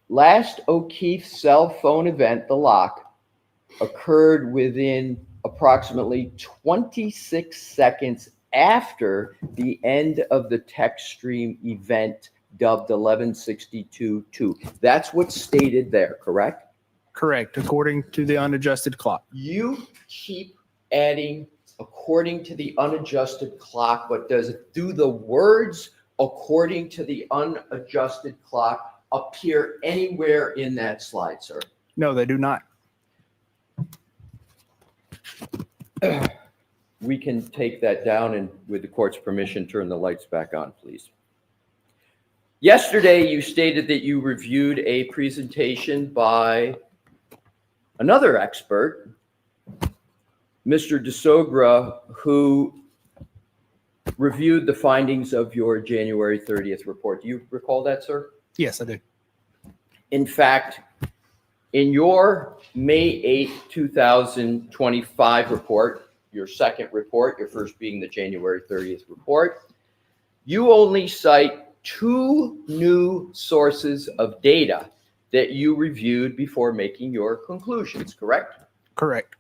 last O'Keefe cell phone event, the lock, occurred within approximately 26 seconds after the end of the text stream event dubbed 11:62:2. That's what's stated there, correct? Correct. According to the unadjusted clock. You keep adding according to the unadjusted clock, but do the words according to the unadjusted clock appear anywhere in that slide, sir? No, they do not. We can take that down and, with the court's permission, turn the lights back on, please. Yesterday, you stated that you reviewed a presentation by another expert, Mr. DeSogra, who reviewed the findings of your January 30th report. Do you recall that, sir? Yes, I do. In fact, in your May 8th, 2025 report, your second report, your first being the January 30th report, you only cite 2 new sources of data that you reviewed before making your conclusions, correct? Correct.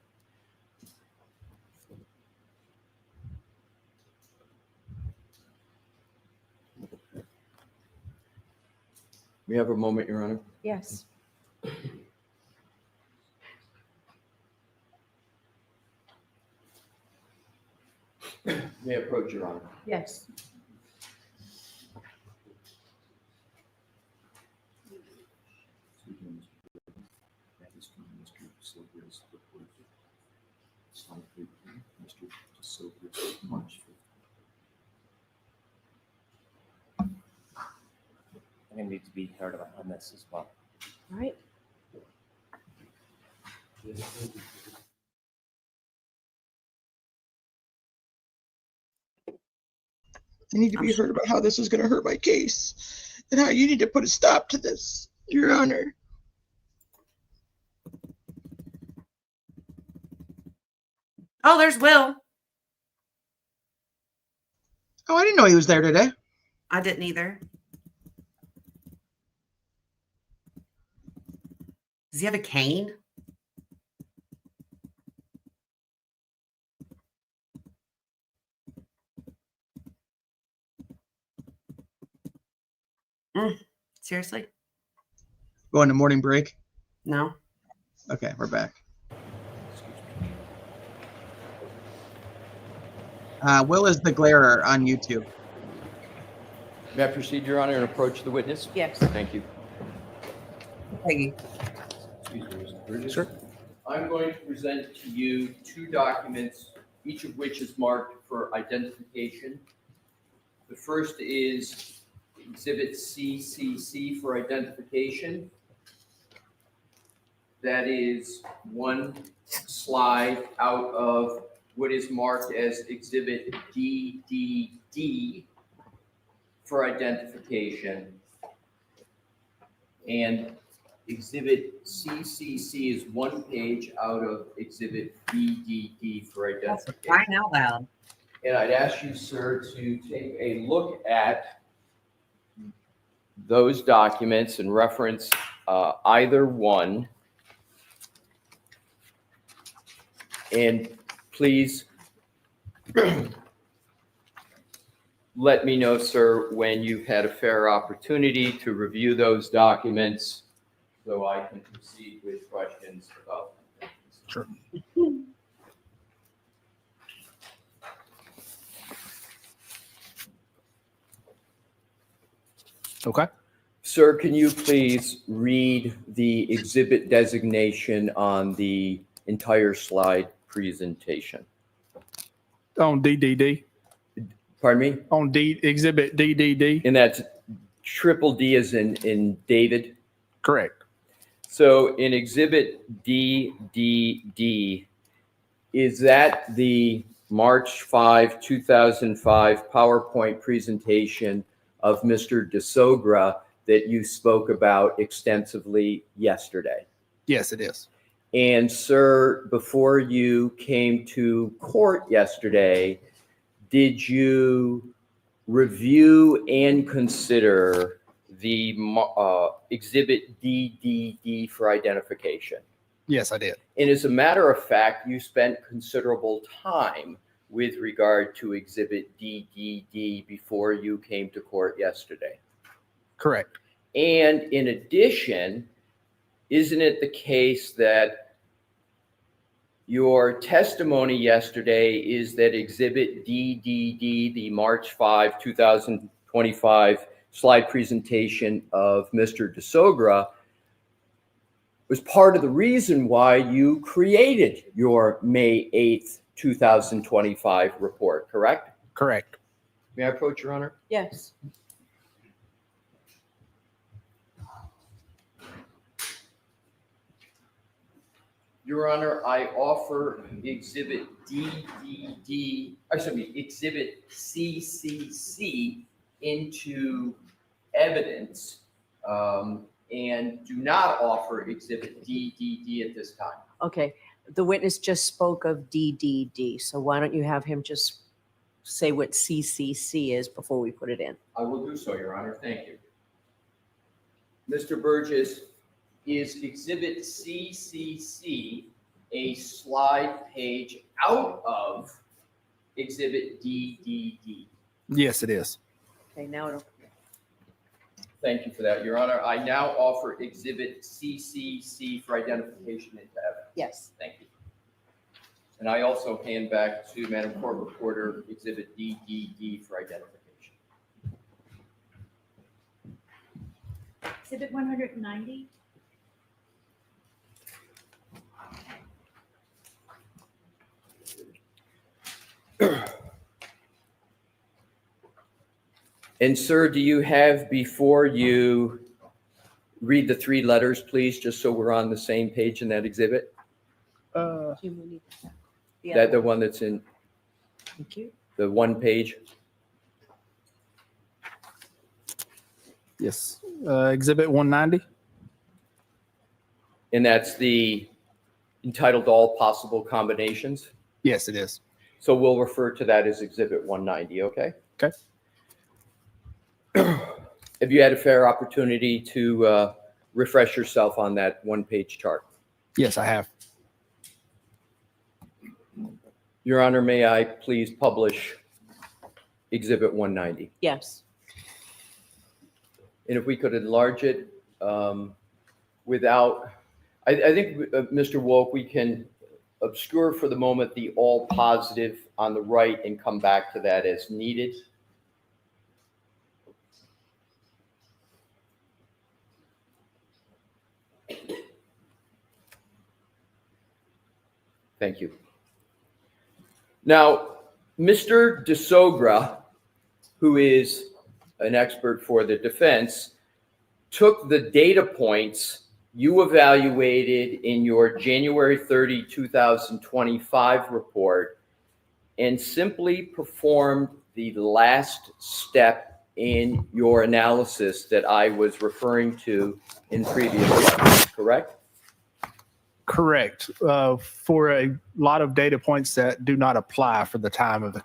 We have a moment, Your Honor. Yes. May I approach, Your Honor? Yes. I think need to be heard about on this as well. All right. I need to be heard about how this is going to hurt my case and how you need to put a stop to this, Your Honor. Oh, there's Will. Oh, I didn't know he was there today. I didn't either. Does he have a cane? Seriously? Going to morning break? No. Okay, we're back. Will is the glarer on YouTube. May I proceed, Your Honor, and approach the witness? Yes. Thank you. Peggy. Excuse me, Mr. Burgess. Sure. I'm going to present to you 2 documents, each of which is marked for identification. The first is Exhibit CCC for identification. that is one slide out of what is marked as Exhibit DDD for identification. And Exhibit CCC is one page out of Exhibit DDD for identification. Crying out loud. And I'd ask you, sir, to take a look at those documents and reference either one. And please let me know, sir, when you've had a fair opportunity to review those documents so I can proceed with questions about them. Sure. Okay. Sir, can you please read the exhibit designation on the entire slide presentation? On DDD. Pardon me? On Exhibit DDD. And that's triple D as in David? Correct. So in Exhibit DDD, is that the March 5, 2005 PowerPoint presentation of Mr. DeSogra that you spoke about extensively yesterday? Yes, it is. And sir, before you came to court yesterday, did you review and consider the Exhibit DDD for identification? Yes, I did. And as a matter of fact, you spent considerable time with regard to Exhibit DDD before you came to court yesterday. Correct. And in addition, isn't it the case that your testimony yesterday is that Exhibit DDD, the March 5, 2025 slide presentation of Mr. DeSogra, was part of the reason why you created your May 8th, 2025 report, correct? Correct. May I approach, Your Honor? Yes. Your Honor, I offer Exhibit Exhibit CCC into evidence and do not offer Exhibit DDD at this time. Okay. The witness just spoke of DDD, so why don't you have him just say what CCC is before we put it in? I will do so, Your Honor. Thank you. Mr. Burgess, is Exhibit CCC a slide page out of Exhibit DDD? Yes, it is. Okay, now it'll. Thank you for that, Your Honor. I now offer Exhibit CCC for identification into evidence. Yes. Thank you. And I also hand back to Madam Court Reporter Exhibit DDD for identification. Exhibit 190. And sir, do you have before you read the three letters, please, just so we're on the same page in that exhibit? Jim, we need That the one that's in Thank you. the one page? Yes. Exhibit 190. And that's the entitled All Possible Combinations? Yes, it is. So we'll refer to that as Exhibit 190, okay? Okay. Have you had a fair opportunity to refresh yourself on that one-page chart? Yes, I have. Your Honor, may I please publish Exhibit 190? Yes. And if we could enlarge it without, I think, Mr. Wolk, we can obscure for the moment the all positive on the right and come back to that as needed. Thank you. Now, Mr. DeSogra, who is an expert for the defense, took the data points you evaluated in your January 30, 2025 report and simply performed the last step in your analysis that I was referring to in previous slides, correct? Correct. For a lot of data points that do not apply for the time of the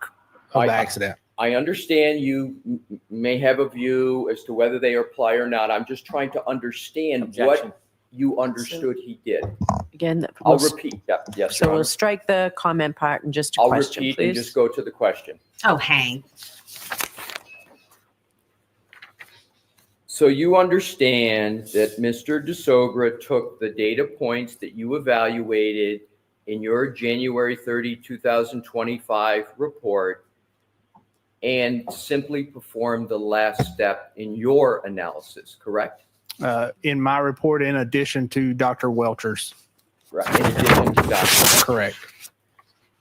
accident. I understand you may have a view as to whether they apply or not. I'm just trying to understand Objection. what you understood he did. Again, I'll repeat that. Yes, So Your we'll Honor. strike the comment part and just a I'll question, repeat and please. just go to the question. Oh, hang. So you understand that Mr. DeSogra took the data points that you evaluated in your January 30, 2025 report and simply performed the last step in your analysis, correct? In my report, in addition to Dr. Welcher's. Right. In addition to Dr. Correct.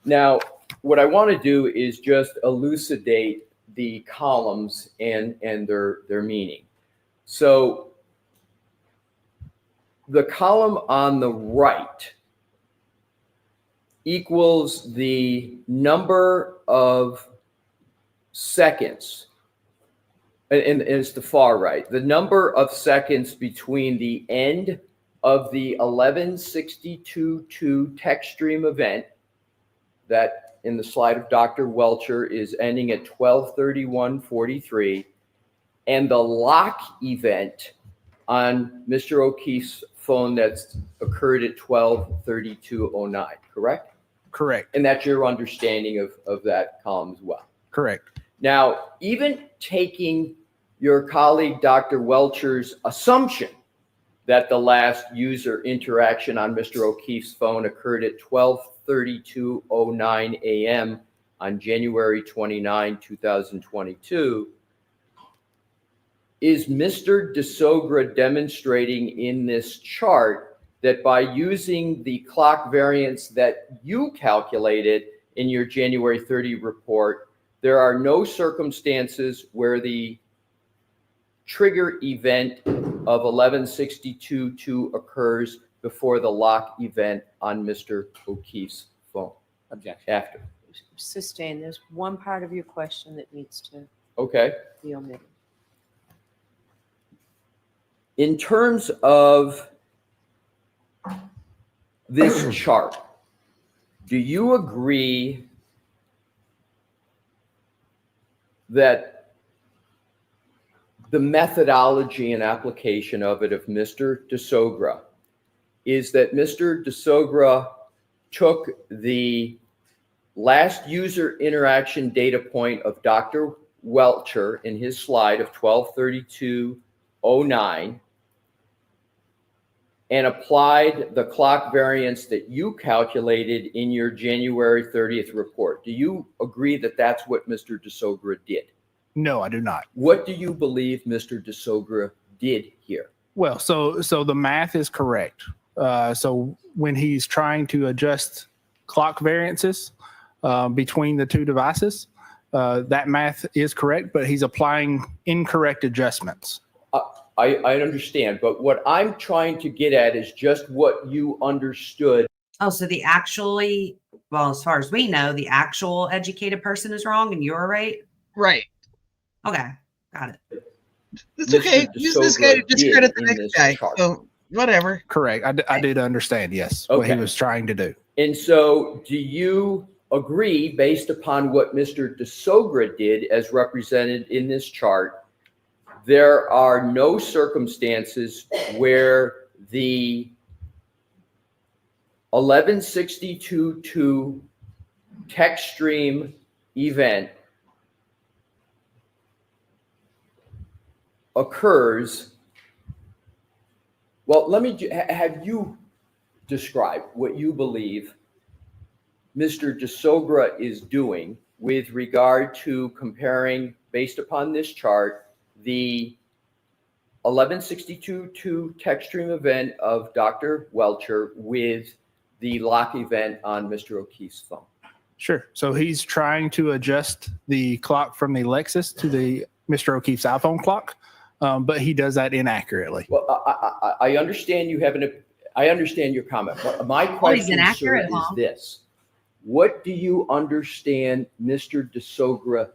Now, what I want to do is just elucidate the columns and their meaning. So the column on the right equals the number of seconds, and it's the far right, the number of seconds between the end of the 1162.2 text stream event that in the slide of Dr. Welcher is ending at 12:31:43 and the lock event on Mr. O'Keefe's phone that's occurred at 12:32:09, correct? Correct. And that's your understanding of that column as well. Correct. Now, even taking your colleague Dr. Welcher's assumption that the last user interaction on Mr. O'Keefe's phone occurred at 12:32:09 a.m. on January 29, 2022, is Mr. DeSogra demonstrating in this chart that by using the clock variance that you calculated in your January 30 report, there are no circumstances where the trigger event of 1162.2 occurs before the lock event on Mr. O'Keefe's phone? Objection. After. Sustain. There's one part of your question that needs to Okay. be omitted. In terms of this chart, do you agree that the methodology and application of it of Mr. DeSogra is that Mr. DeSogra took the last user interaction data point of Dr. Welcher in his slide of 12:32:09 and applied the clock variance that you calculated in your January 30th report? Do you agree that that's what Mr. DeSogra did? No, I do not. What do you believe Mr. DeSogra did here? Well, so the math is correct. So when he's trying to adjust clock variances between the two devices, that math is correct, but he's applying incorrect adjustments. I understand, but what I'm trying to get at is just what you understood. Oh, so the actually, well, as far as we know, the actual educated person is wrong and you're right? Right. Okay, got it. It's okay. Use this guy to discredit the next guy. So whatever. Correct. I did understand, yes, what he was trying to do. And so do you agree, based upon what Mr. DeSogra did as represented in this chart, there are no circumstances where the 1162.2 text stream event occurs? Well, let me have you describe what you believe Mr. DeSogra is doing with regard to comparing, based upon this chart, the 1162.2 text stream event of Dr. Welcher with the lock event on Mr. O'Keefe's phone. Sure. So he's trying to adjust the clock from the Lexus to the Mr. O'Keefe's iPhone clock. but he does that inaccurately. Well, I understand you have I understand your comment. But my he's question, sir, inaccurate, is huh? this. What do you understand Mr. DeSogra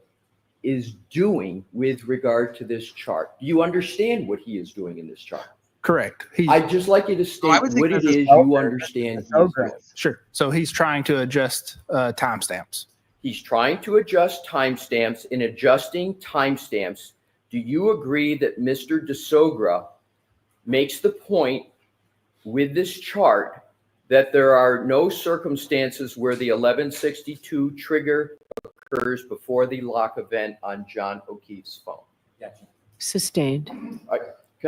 is doing with regard to this chart? Do you understand what he is doing in this chart? Correct. I'd just like you to state would think what it this is is helpful. you understand he is doing. Sure. So he's trying to adjust timestamps. He's trying to adjust timestamps. In adjusting timestamps, do you agree that Mr. DeSogra makes the point with this chart that there are no circumstances where the 1162 trigger occurs before the lock event on John O'Keefe's phone? Objection. Sustained. Can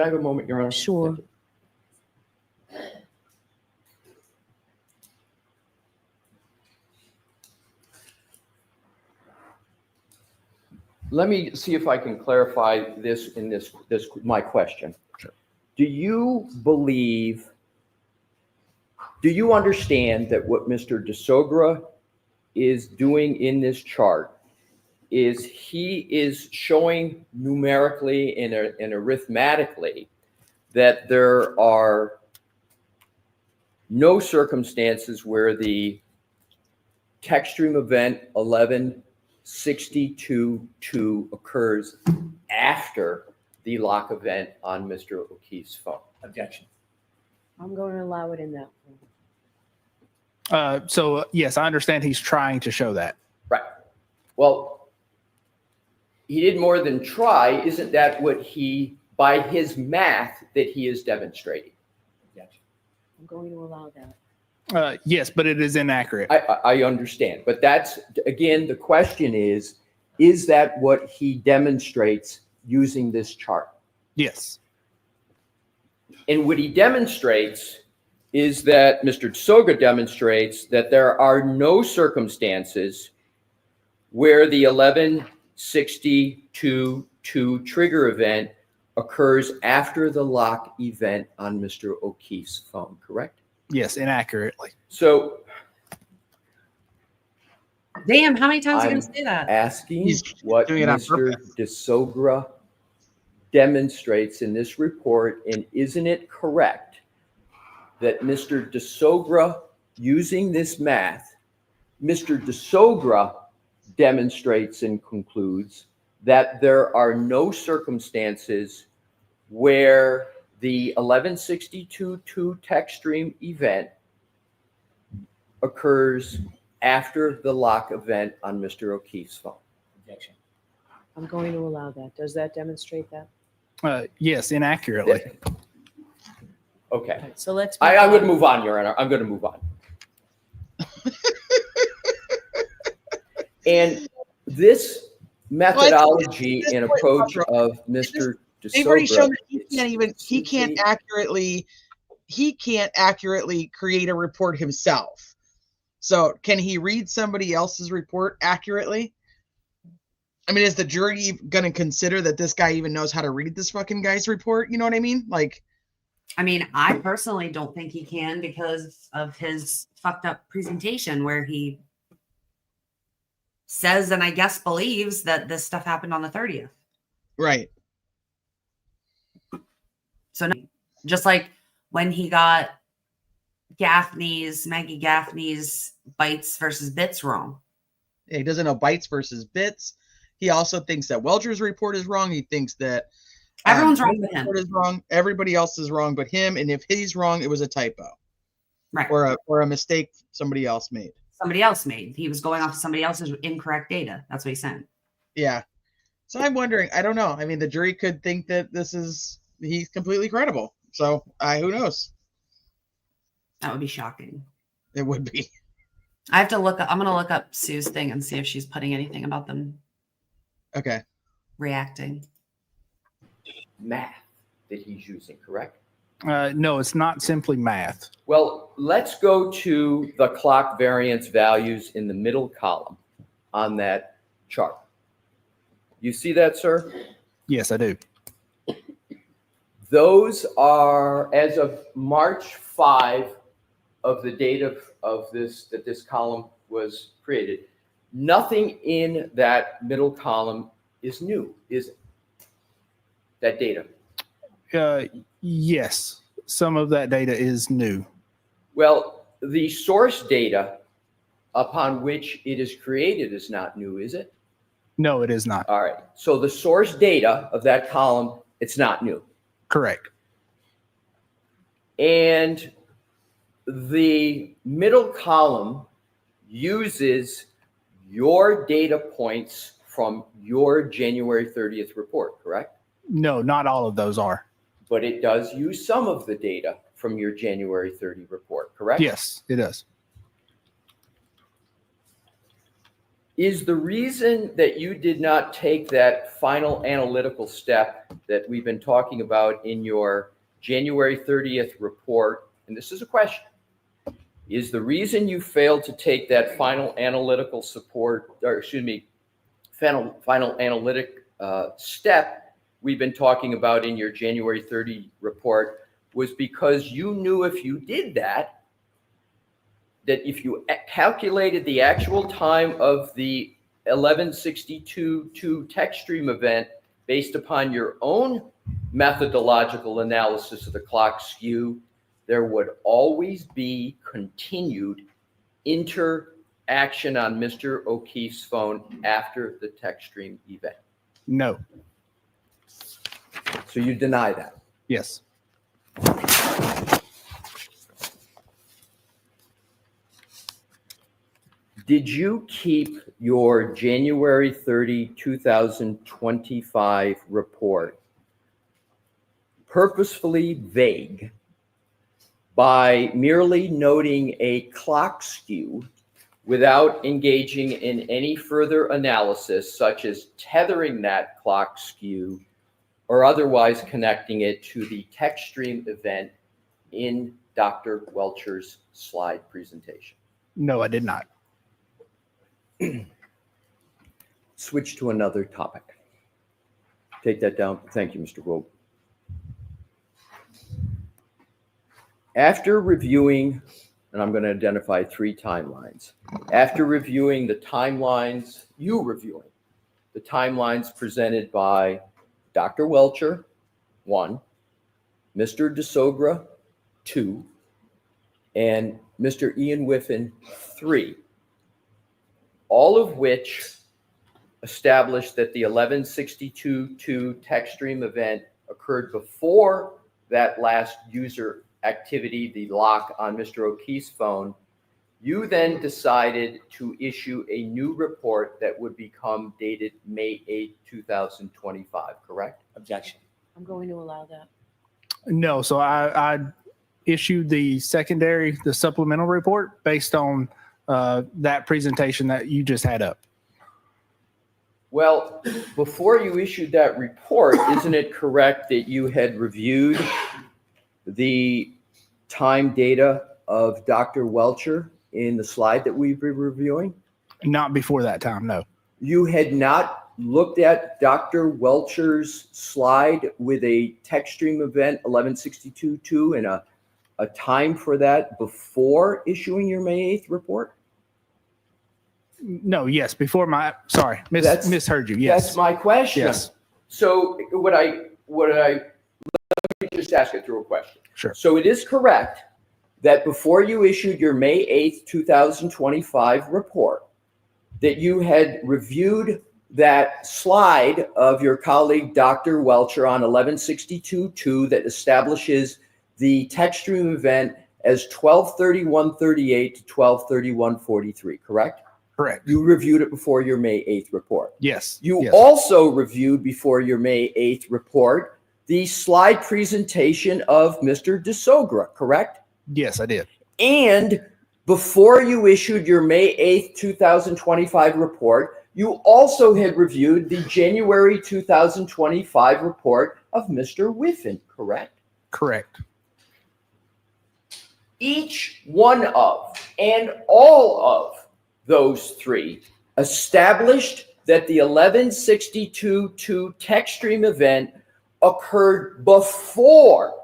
I have a moment, Your Honor? Sure. Let me see if I can clarify this in this my question. Sure. Do you understand that what Mr. DeSogra is doing in this chart is he is showing numerically and arithmetically that there are no circumstances where the text stream event 1162.2 occurs after the lock event on Mr. O'Keefe's phone? Objection. I'm going to allow it in that form. So yes, I understand he's trying to show that. Right. Well, he did more than try. Isn't that what he, by his math, that he is demonstrating? Objection. I'm going to allow that. Yes, but it is inaccurate. I understand. But that's, again, the question is that what he demonstrates using this chart? Yes. And what he demonstrates is that Mr. DeSogra demonstrates that there are no circumstances where the 1162.2 trigger event occurs after the lock event on Mr. O'Keefe's phone, correct? Yes, inaccurately. So Damn, how many times are you I'm going to say that? asking He's what doing it on Mr. purpose. DeSogra demonstrates in this report, and isn't it correct that Mr. DeSogra, using this math, Mr. DeSogra demonstrates and concludes that there are no circumstances where the 1162.2 text stream event occurs after the lock event on Mr. O'Keefe's phone? Objection. I'm going to allow that. Does that demonstrate that? Yes, inaccurately. Okay. Right, so let's. I'm going to move on, Your Honor. I'm going to move on. And this methodology and approach of Mr. They've already shown DeSogra, that he can't accurately create a report himself. So can he read somebody else's report accurately? I mean, is the jury going to consider that this guy even knows how to read this fucking guy's report? You know what I mean? Like, I mean, I personally don't think he can because of his fucked up presentation where he says and I guess believes that this stuff happened on the 30th. right. So just like when he got Maggie Gaffney's bytes versus bits wrong. He doesn't know bytes versus bits. He also thinks that Welcher's report is wrong. He thinks that Everyone's wrong with his him. report is wrong. Everybody else is wrong but him. And if he's wrong, it was a typo. Right. Or a mistake somebody else made. Somebody else made. He was going off somebody else's incorrect data. That's what he's saying. Yeah. So I'm wondering, I don't know. I mean, the jury could think that he's completely credible. So who knows? That would be shocking. It would be. I have to look up. I'm going to look up Sue's thing and see if she's putting anything about them Okay. reacting. math that he's using, correct? No, it's not simply math. Well, let's go to the clock variance values in the middle column on that chart. You see that, sir? Yes, I do. Those are, as of March 5 of the date of this column was created, nothing in that middle column is new, is it? that data? Yes, some of that data is new. Well, the source data upon which it is created is not new, is it? No, it is not. All right. So the source data of that column, it's not new. Correct. And the middle column uses your data points from your January 30th report, correct? No, not all of those are. But it does use some of the data from your January 30 report, correct? Yes, it does. Is the reason that you did not take that final analytical step that we've been talking about in your January 30th report, and this is a question, is the reason you failed to take that final analytical final analytic step we've been talking about in your January 30 report was because you knew if you did that if you calculated the actual time of the 11/62/2 text stream event based upon your own methodological analysis of the clock skew, there would always be continued interaction on Mr. O'Keefe's phone after the text stream event. No. So you deny that? Yes. Did you keep your January 30, 2025 report purposefully vague by merely noting a clock skew without engaging in any further analysis, such as tethering that clock skew or otherwise connecting it to the text stream event in Dr. Welcher's slide presentation? No, I did not. Switch to another topic. Take that down. Thank you, Mr. Wobe. After reviewing, and I'm going to identify 3 timelines. After reviewing the timelines, the timelines presented by Dr. Welcher, 1, Mr. DeSogra, 2, and Mr. Ian Whiffen, 3, all of which established that the 11/62/2 text stream event occurred before that last user activity, the lock on Mr. O'Keefe's phone. You then decided to issue a new report that would become dated May 8, 2025, correct? Objection. I'm going to allow that. No, so I issued the supplemental report based on that presentation that you just had up. Well, before you issued that report, isn't it correct that you had reviewed the time data of Dr. Welcher in the slide that we've been reviewing? Not before that time, no. You had not looked at Dr. Welcher's slide with a text stream event 11/62/2 and a time for that before issuing your May 8th report? No, yes, before misheard you. Yes. That's my question. Yes. So let me just ask it through a question. Sure. So it is correct that before you issued your May 8th, 2025 report, that you had reviewed that slide of your colleague, Dr. Welcher, on 11/62/2 that establishes the text stream event as 12/31/38 to 12/31/43, correct? Correct. You reviewed it before your May 8th report. Yes. You yes. also reviewed before your May 8th report the slide presentation of Mr. DeSogra, correct? Yes, I did. And before you issued your May 8th, 2025 report, you also had reviewed the January 2025 report of Mr. Whiffen, correct? Correct. Each one of and all of those 3 established that the 11/62/2 text stream event occurred before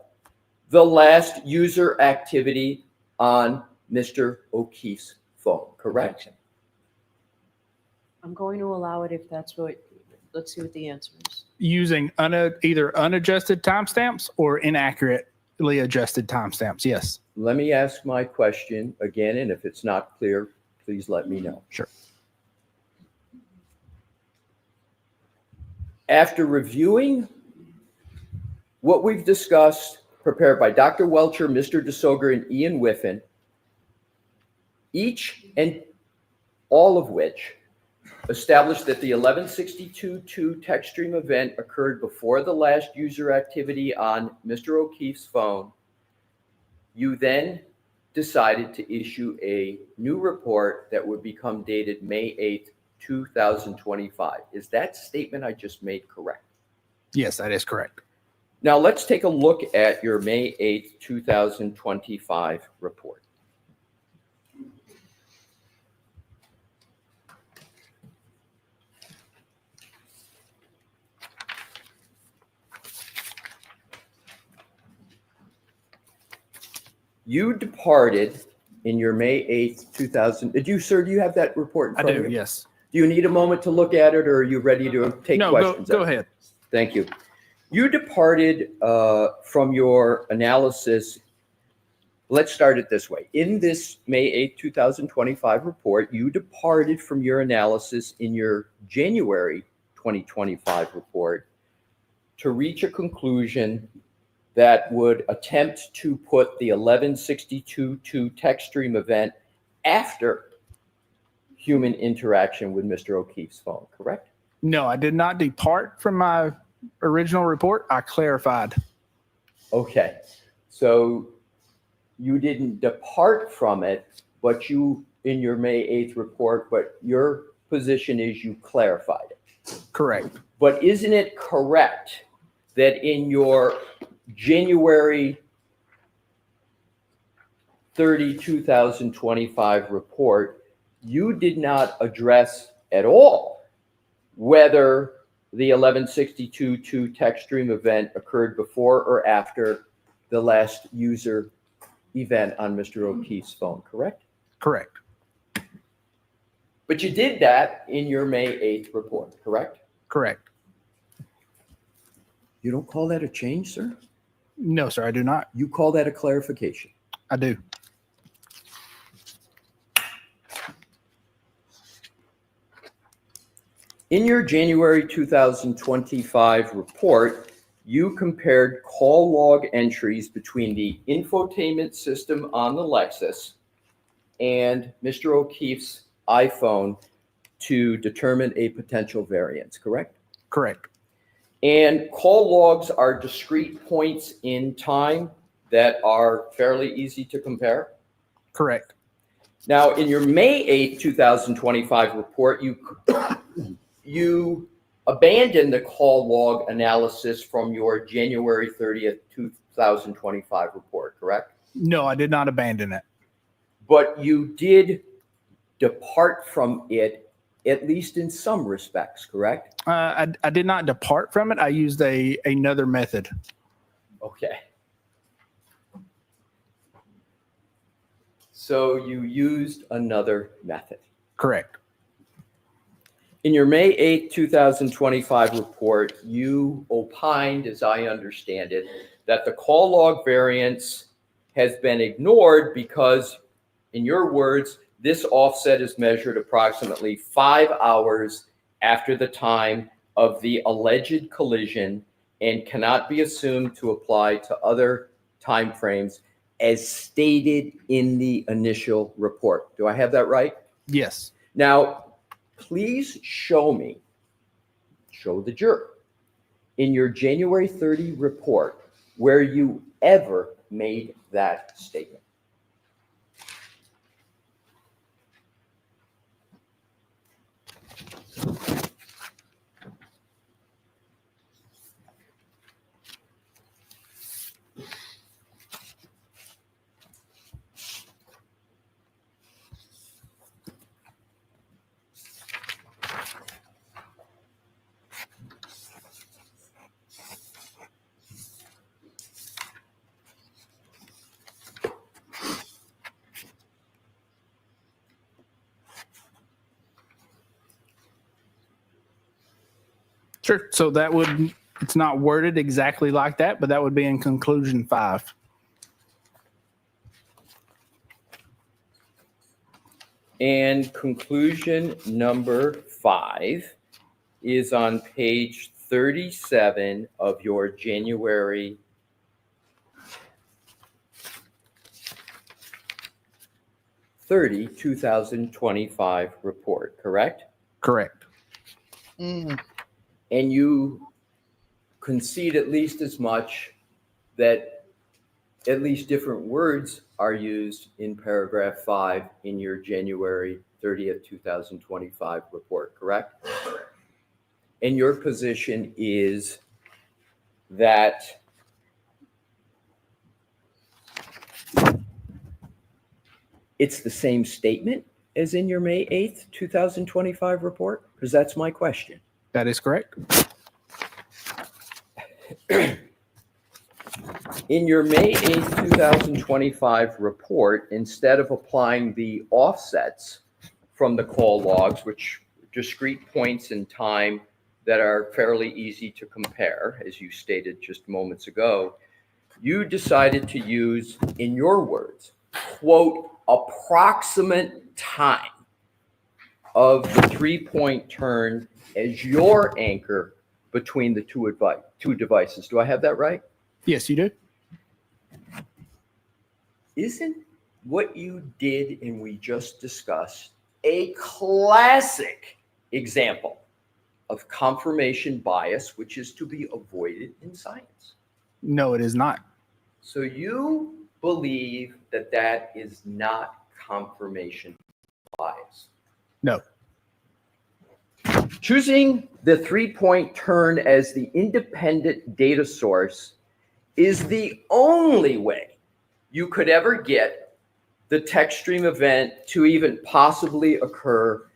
the last user activity on Mr. O'Keefe's phone, correct? I'm going to allow it if that's what Let's see what the answer is. Using either unadjusted timestamps or inaccurately adjusted timestamps. Yes. Let me ask my question again, and if it's not clear, please let me know. Sure. After reviewing what we've discussed, prepared by Dr. Welcher, Mr. DeSoger, and Ian Whiffen, each and all of which established that the 1162.2 text stream event occurred before the last user activity on Mr. O'Keefe's phone, you then decided to issue a new report that would become dated May 8th, 2025. Is that statement I just made correct? Yes, that is correct. Now let's take a look at your May 8th, 2025 report. You departed in your May 8th, 2000. Did you, sir, do you have that report in front I of do, you? yes. Do you need a moment to look at it, or are you ready to take questions? Go ahead. Thank you. You departed from your analysis. Let's start it this way. In this May 8th, 2025 report, you departed from your analysis in your January 2025 report to reach a conclusion that would attempt to put the 1162.2 text stream event after human interaction with Mr. O'Keefe's phone, correct? No, I did not depart from my original report. I clarified. Okay. So you didn't depart from it, but you, in your May 8th report, but your position is you clarified it. Correct. But isn't it correct that in your January 30, 2025 report, you did not address at all whether the 1162.2 text stream event occurred before or after the last user event on Mr. O'Keefe's phone, correct? Correct. But you did that in your May 8th report, correct? Correct. You don't call that a change, sir? No, sir, I do not. You call that a clarification? I do. In your January 2025 report, you compared call log entries between the infotainment system on the Lexus and Mr. O'Keefe's iPhone to determine a potential variance, correct? Correct. And call logs are discrete points in time that are fairly easy to compare? Correct. Now, in your May 8th, 2025 report, you abandoned the call log analysis from your January 30th, 2025 report, correct? No, I did not abandon it. But you did depart from it, at least in some respects, correct? I did not depart from it. I used another method. Okay. So you used another method. Correct. In your May 8th, 2025 report, you opined, as I understand it, that the call log variance has been ignored because, in your words, this offset is measured approximately 5 hours after the time of the alleged collision and cannot be assumed to apply to other timeframes as stated in the initial report. Do I have that right? Yes. Now, please show the jury in your January 30 report where you ever made that statement. Sure. So that would, it's not worded exactly like that, but that would be in conclusion 5. And conclusion number 5 is on page 37 of your January 30, 2025 report, correct? Correct. And you concede at least as much that at least different words are used in paragraph 5 in your January 30th, 2025 report, correct? And your position is that it's the same statement as in your May 8th, 2025 report? Because that's my question. That is correct. In your May 8th, 2025 report, instead of applying the offsets from the call logs, which are discrete points in time that are fairly easy to compare, as you stated just moments ago, you decided to use, in your words, quote, approximate time of the 3-point turn as your anchor between the two devices. Do I have that right? Yes, you do. Isn't what you did and we just discussed a classic example of confirmation bias, which is to be avoided in science? No, it is not. So you believe that that is not confirmation bias? No. Choosing the 3-point turn as the independent data source is the only way you could ever get the text stream event to even possibly occur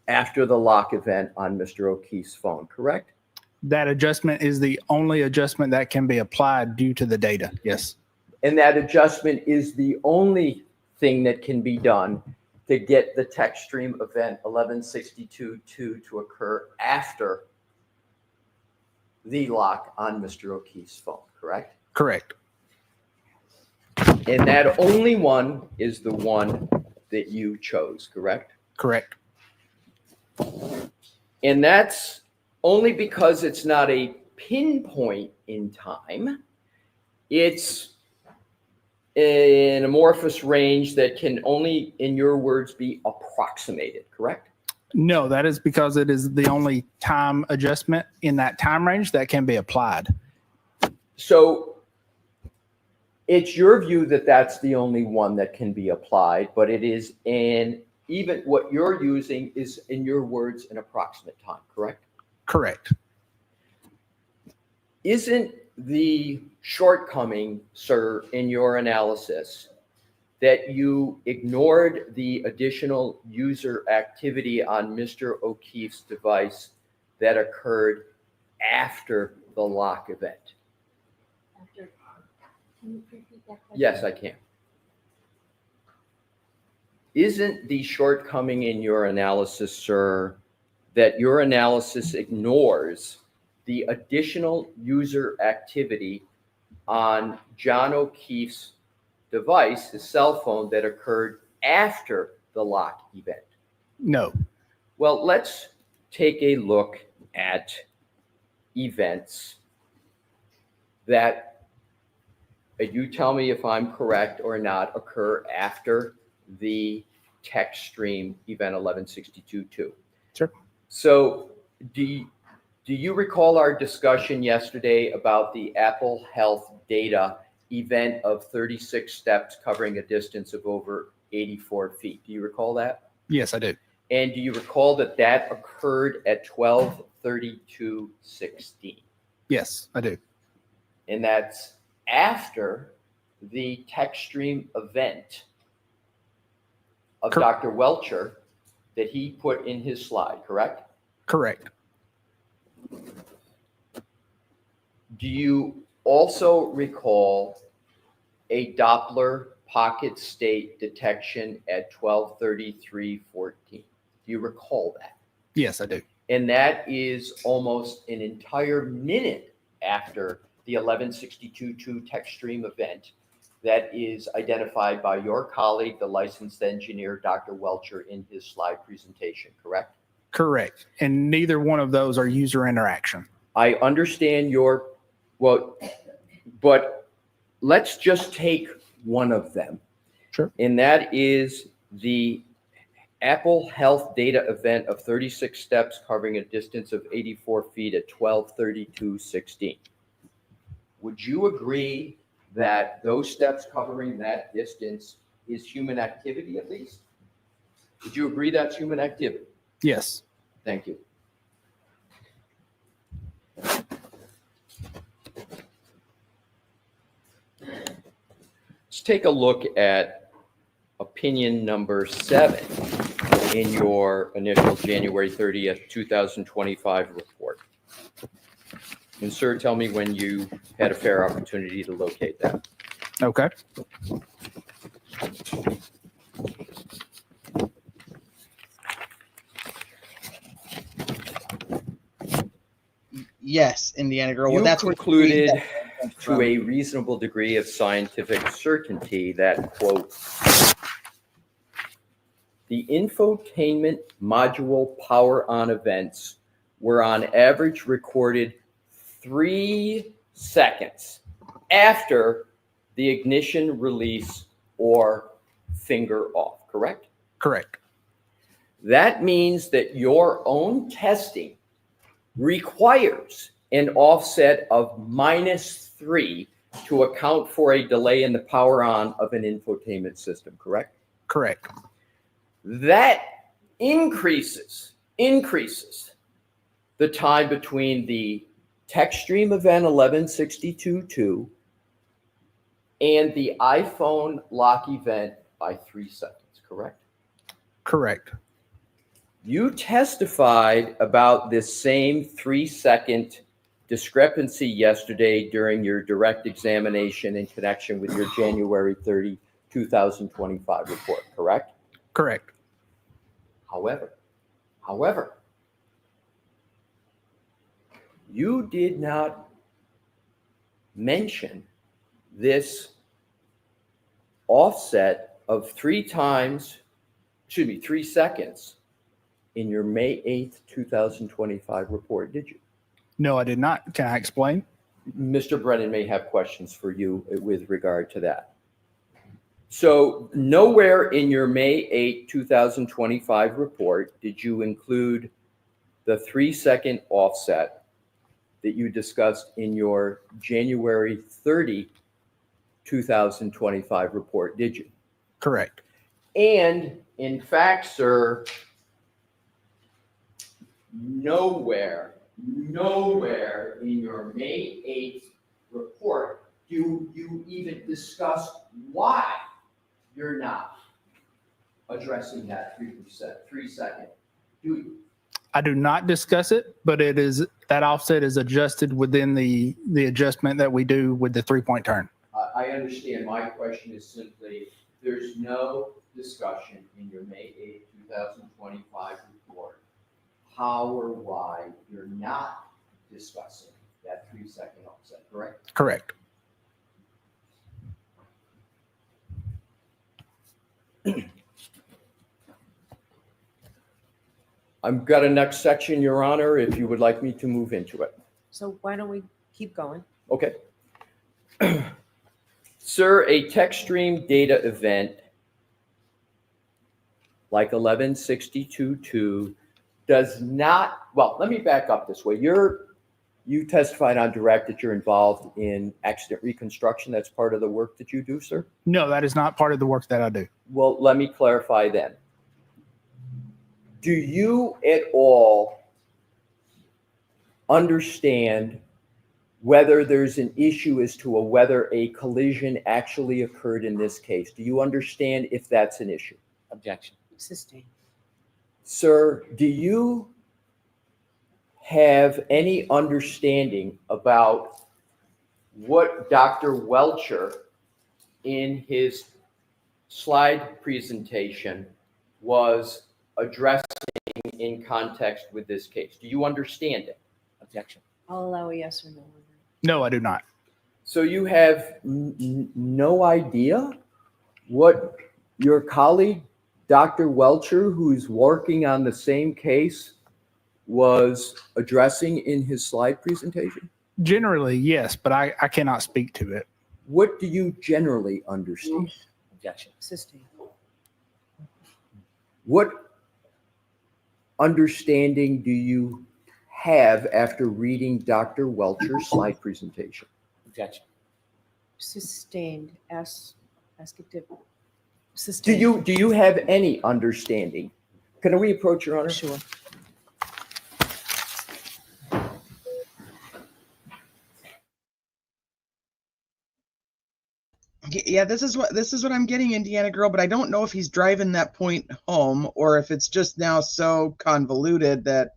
after the lock event on Mr. O'Keefe's phone, correct? That adjustment is the only adjustment that can be applied due to the data. Yes. And that adjustment is the only thing that can be done to get the text stream event 1162.2 to occur after the lock on Mr. O'Keefe's phone, correct? Correct. And that only one is the one that you chose, correct? Correct. And that's only because it's not a pinpoint in time. It's an amorphous range that can only, in your words, be approximated, correct? No, that is because it is the only time adjustment in that time range that can be applied. So it's your view that that's the only one that can be applied, but it is even what you're using is, in your words, an approximate time, correct? Correct. Isn't the shortcoming, sir, in your analysis that you ignored the additional user activity on Mr. O'Keefe's device that occurred after the lock event? Can you repeat that question? Yes, I can. Isn't the shortcoming in your analysis, sir, that your analysis ignores the additional user activity on John O'Keefe's device, his cell phone, that occurred after the lock event? No. Well, let's take a look at events that, you tell me if I'm correct or not, occur after the text stream event 1162.2. Sure. So do you recall our discussion yesterday about the Apple Health data event of 36 steps covering a distance of over 84 feet? Do you recall that? Yes, I do. And do you recall that that occurred at 12:32:16? Yes, I do. And that's after the text stream event of Dr. Welcher that he put in his slide, correct? Correct. Do you also recall a Doppler pocket state detection at 12:33:14? Do you recall that? Yes, I do. And that is almost an entire minute after the 1162.2 text stream event that is identified by your colleague, the licensed engineer, Dr. Welcher, in his slide presentation, correct? Correct. And neither one of those are user interaction. I understand but let's just take one of them. Sure. And that is the Apple Health data event of 36 steps covering a distance of 84 feet at 12:32:16. Would you agree that those steps covering that distance is human activity at least? Would you agree that's human activity? Yes. Thank you. Let's take a look at opinion number 7 in your initial January 30th, 2025 report. And sir, tell me when you had a fair opportunity to locate that. Okay. Yes, Indiana girl. You Well, that's what concluded to a reasonable degree of scientific certainty that, quote, the infotainment module power on events were on average recorded 3 seconds after the ignition release or finger off, correct? Correct. That means that your own testing requires an offset of -3 to account for a delay in the power on of an infotainment system, correct? Correct. That increases the time between the text stream event 1162.2 and the iPhone lock event by 3 seconds, correct? Correct. You testified about this same 3-second discrepancy yesterday during your direct examination in connection with your January 30, 2025 report, correct? Correct. However, you did not mention this offset of 3 seconds in your May 8th, 2025 report, did you? No, I did not. Can I explain? Mr. Brennan may have questions for you with regard to that. So nowhere in your May 8, 2025 report did you include the 3-second offset that you discussed in your January 30, 2025 report, did you? Correct. And in fact, sir, nowhere in your May 8th report do you even discuss why you're not addressing that 3-second, do you? I do not discuss it, but it is that offset is adjusted within the adjustment that we do with the 3-point turn. I understand. My question is simply, there's no discussion in your May 8th, 2025 report how or why you're not discussing that 3-second offset, correct? Correct. I've got a next section, Your Honor, if you would like me to move into it. So why don't we keep going? Okay. Sir, a text stream data event like 1162.2 does not, well, let me back up this way. You testified on direct that you're involved in accident reconstruction. That's part of the work that you do, sir? No, that is not part of the work that I do. Well, let me clarify then. Do you at all understand whether there's an issue as to whether a collision actually occurred in this case? Do you understand if that's an issue? Objection. Sustain. Sir, do you have any understanding about what Dr. Welcher in his slide presentation was addressing in context with this case? Do you understand it? Objection. I'll allow a yes or no. No, I do not. So you have no idea what your colleague, Dr. Welcher, who's working on the same case, was addressing in his slide presentation? Generally, yes, but I cannot speak to it. What do you generally understand? Objection. Sustained. What understanding do you have after reading Dr. Welcher's slide presentation? Objection. Sustained. Ask it to. Do Sustained. you have any understanding? Can we approach, Your Honor? Sure. Yeah, this is what I'm getting, Indiana girl, but I don't know if he's driving that point home or if it's just now so convoluted that,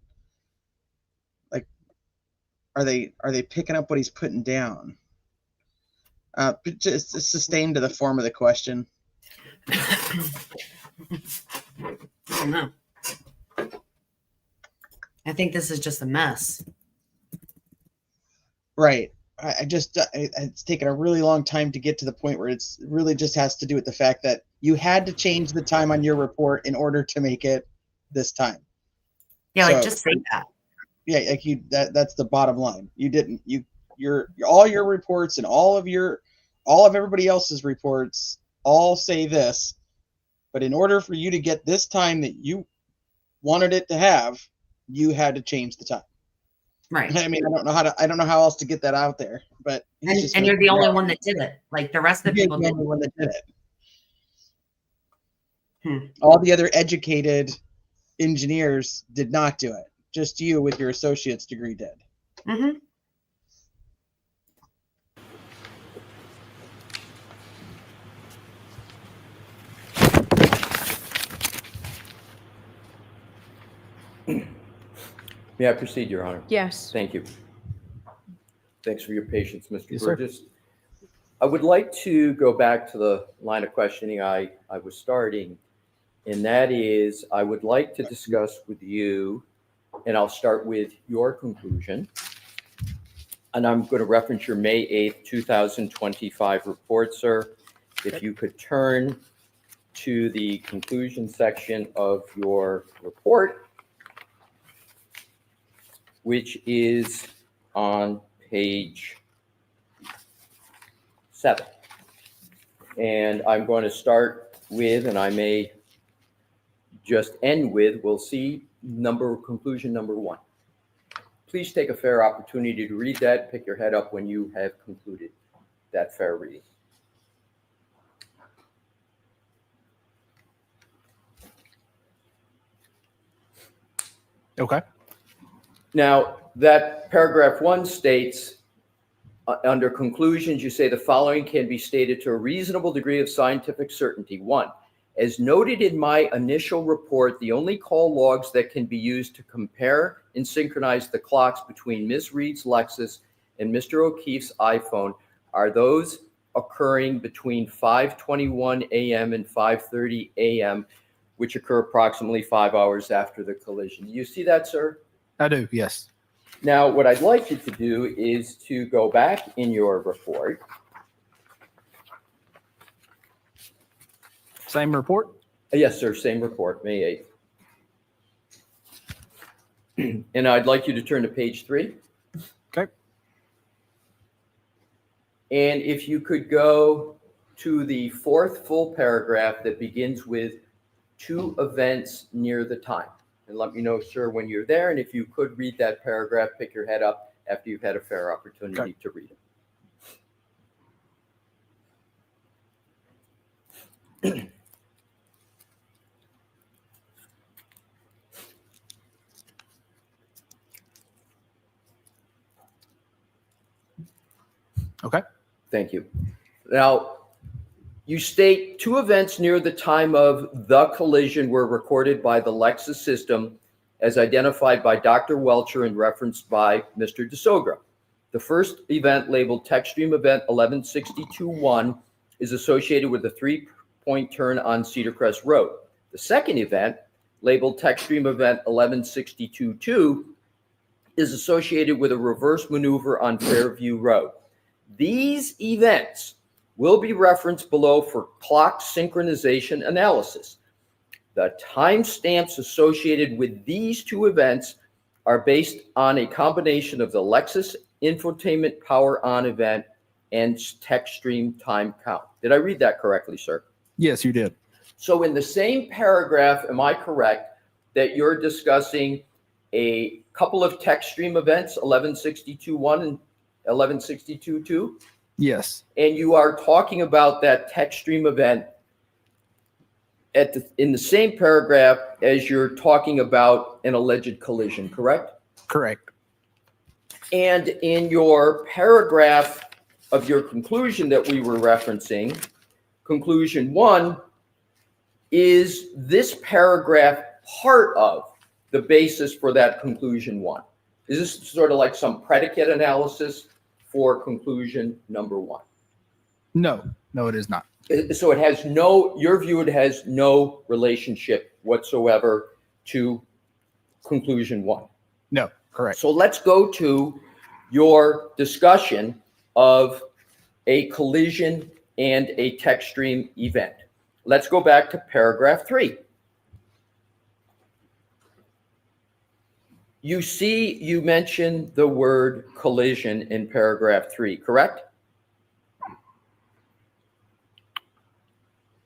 like, are they picking up what he's putting down? Just sustained to the form of the question. I don't know. I think this is just a mess. Right. It's taken a really long time to get to the point where it's really just has to do with the fact that you had to change the time on your report in order to make it this time. Yeah, like So- just say that. Yeah, like that's the bottom line. You didn't your all your reports and all of everybody else's reports all say this, but in order for you to get this time that you wanted it to have, you had to change the time. Right. I mean, I don't know how else to get that out there, but And you're the only one that did it. Like the rest of the You're people the didn't. only one that did it. Hmm. All the other educated engineers did not do it. Just you with your associate's degree did. Mm-hmm. May I proceed, Your Honor? Yes. Thank you. Thanks for your patience, Mr. Yes, sir. Burgess. I would like to go back to the line of questioning I was starting, and that is I would like to discuss with you, and I'll start with your conclusion, and I'm going to reference your May 8th, 2025 report, sir. If you could turn to the conclusion section of your report, which is on page 7. And I'm going to start with, and I may just end with, we'll see, conclusion number 1. Please take a fair opportunity to read that. Pick your head up when you have concluded that fair reading. Okay. Now, that paragraph 1 states, under conclusions, you say the following can be stated to a reasonable degree of scientific certainty. 1, as noted in my initial report, the only call logs that can be used to compare and synchronize the clocks between Ms. Reed's Lexus and Mr. O'Keefe's iPhone are those occurring between 5:21 a.m. and 5:30 a.m., which occur approximately 5 hours after the collision. You see that, sir? I do, yes. Now, what I'd like you to do is to go back in your report. Same report? Yes, sir, same report, May 8th. And I'd like you to turn to page 3. Okay. And if you could go to the 4th full paragraph that begins with 2 events near the time. And let me know, sir, when you're there. And if you could read that paragraph, pick your head up after you've had a fair opportunity to read it. Okay. Thank you. Now, you state 2 events near the time of the collision were recorded by the Lexus system as identified by Dr. Welcher and referenced by Mr. DeSogra. The first event, labeled Techstream Event 1162-1, is associated with a 3-point turn on Cedar Crest Road. The second event, labeled text stream event 1162.2 is associated with a reverse maneuver on Fairview Road. These events will be referenced below for clock synchronization analysis. The timestamps associated with these two events are based on a combination of the Lexus infotainment power on event and text stream time count. Did I read that correctly, sir? Yes, you did. So in the same paragraph, am I correct that you're discussing a couple of text stream events, 1162.1 and 1162.2? Yes. And you are talking about that text stream event in the same paragraph as you're talking about an alleged collision, correct? Correct. And in your paragraph of your conclusion that we were referencing, conclusion 1, is this paragraph part of the basis for that conclusion 1? Is this sort of like some predicate analysis for conclusion number 1? No, it is not. So it has no, your view, it has no relationship whatsoever to conclusion 1. No, correct. So let's go to your discussion of a collision and a text stream event. Let's go back to paragraph 3. You see, you mentioned the word collision in paragraph 3, correct?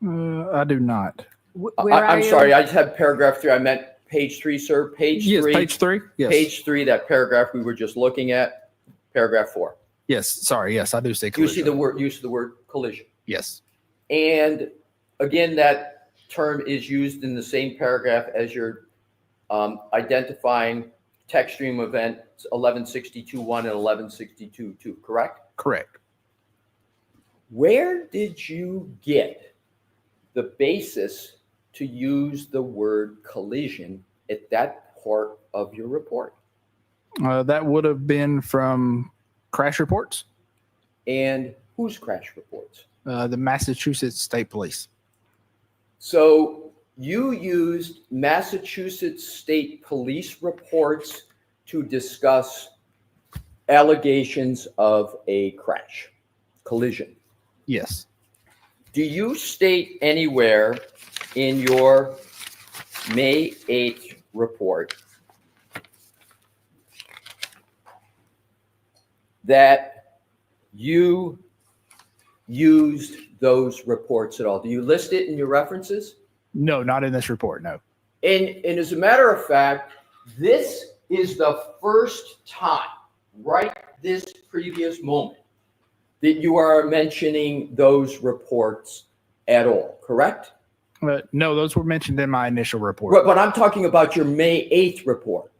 I do not. I'm sorry, I just had paragraph 3. I meant page 3, sir. Page 3. Yes, page 3. Yes. Page 3, that paragraph we were just looking at, paragraph 4. Yes, sorry. Yes, I do say You collision. see the word, use of the word collision. Yes. And again, that term is used in the same paragraph as you're identifying text stream event 1162.1 and 1162.2, correct? Correct. Where did you get the basis to use the word collision at that part of your report? That would have been from crash reports. And whose crash reports? The Massachusetts State Police. So you used Massachusetts State Police reports to discuss allegations of a crash, collision. Yes. Do you state anywhere in your May 8th report that you used those reports at all? Do you list it in your references? No, not in this report, no. And as a matter of fact, this is the first time, right this previous moment, that you are mentioning those reports at all, correct? No, those were mentioned in my initial report. But I'm talking about your May 8th report.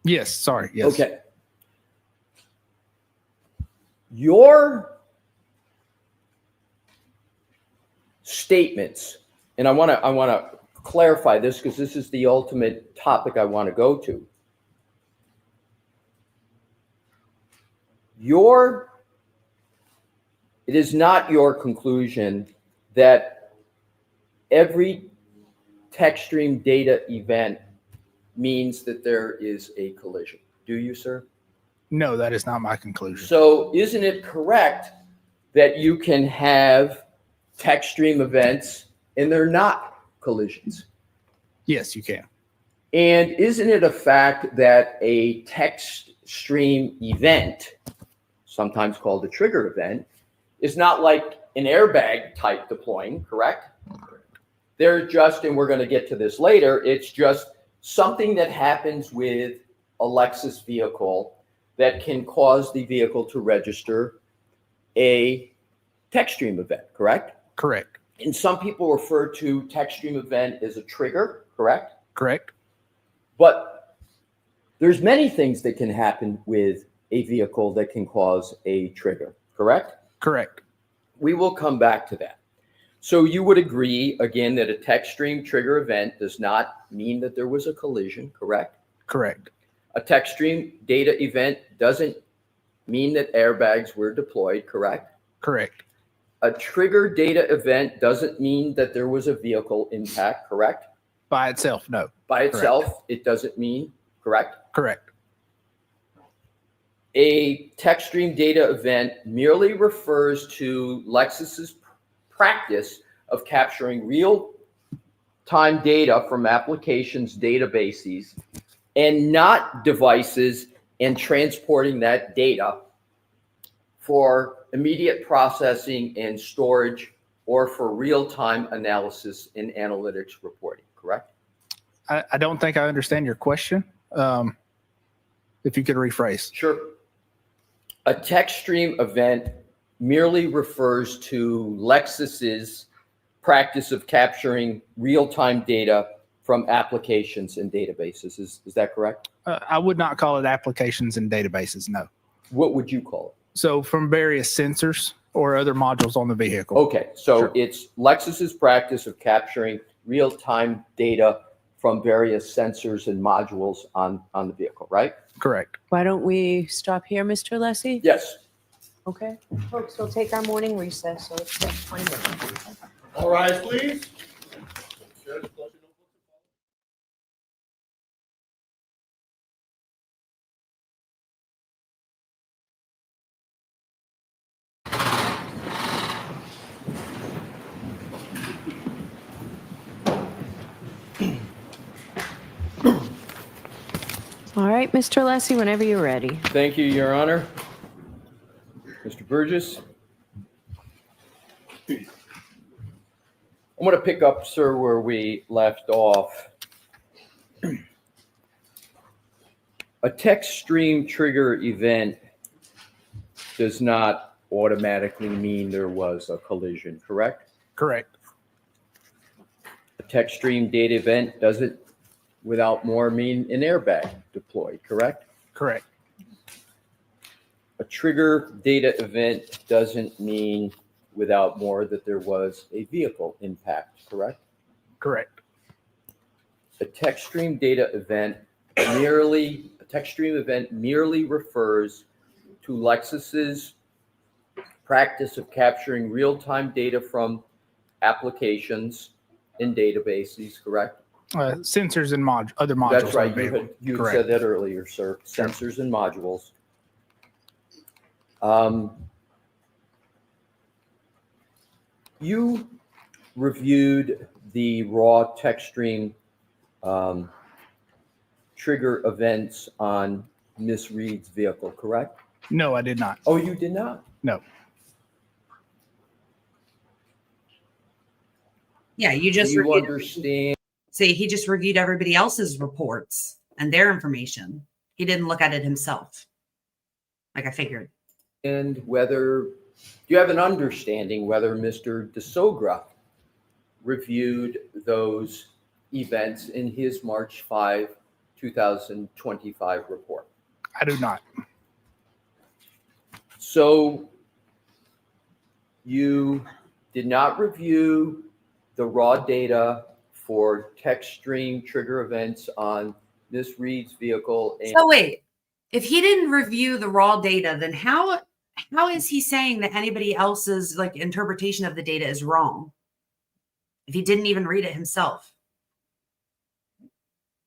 Yes, sorry. Yes. Okay. Your statements, and I want to clarify this because this is the ultimate topic I want to go to. It is not your conclusion that every text stream data event means that there is a collision. Do you, sir? No, that is not my conclusion. So isn't it correct that you can have text stream events and they're not collisions? Yes, you can. And isn't it a fact that a text stream event, sometimes called a trigger event, is not like an airbag type deploying, correct? They're just, and we're going to get to this later, it's just something that happens with a Lexus vehicle that can cause the vehicle to register a text stream event, correct? Correct. And some people refer to text stream event as a trigger, correct? Correct. But there's many things that can happen with a vehicle that can cause a trigger, correct? Correct. We will come back to that. So you would agree, again, that a text stream trigger event does not mean that there was a collision, correct? Correct. A text stream data event doesn't mean that airbags were deployed, correct? Correct. A trigger data event doesn't mean that there was a vehicle impact, correct? By itself, no. By itself, it doesn't mean, correct? Correct. A text stream data event merely refers to Lexis's practice of capturing real-time data from applications databases and not devices and transporting that data for immediate processing and storage or for real-time analysis and analytics reporting, correct? I don't think I understand your question. If you could rephrase. Sure. A text stream event merely refers to Lexis's practice of capturing real-time data from applications and databases. Is that correct? I would not call it applications and databases, no. What would you call it? So from various sensors or other modules on the vehicle. Okay, so Sure. it's Lexis's practice of capturing real-time data from various sensors and modules on the vehicle, right? Correct. Why don't we stop here, Mr. Lessie? Yes. Okay, folks, we'll take our morning recess, so it's 20 minutes. All rise, please. All right, Mr. Lessie, whenever you're ready. Thank you, Your Honor. Mr. Burgess. I'm going to pick up, sir, where we left off. A text stream trigger event does not automatically mean there was a collision, correct? Correct. A text stream data event doesn't, without more, mean an airbag deployed, correct? Correct. A trigger data event doesn't mean without more that there was a vehicle impact, correct? Correct. A text stream data event merely refers to Lexis's practice of capturing real-time data from applications and databases, correct? Sensors and other modules. That's on the right. vehicle. You Correct. said that earlier, sir. Sensors and modules. You reviewed the raw text stream trigger events on Miss Reed's vehicle, correct? No, I did not. Oh, you did not? No. Yeah, you Do just you reviewed. understand? See, he just reviewed everybody else's reports and their information. He didn't look at it himself. Like I figured. And whether you have an understanding whether Mr. DeSogra reviewed those events in his March 5, 2025 report? I do not. So you did not review the raw data for text stream trigger events on Miss Reed's vehicle. And So wait, if he didn't review the raw data, then how is he saying that anybody else's like interpretation of the data is wrong? If he didn't even read it himself.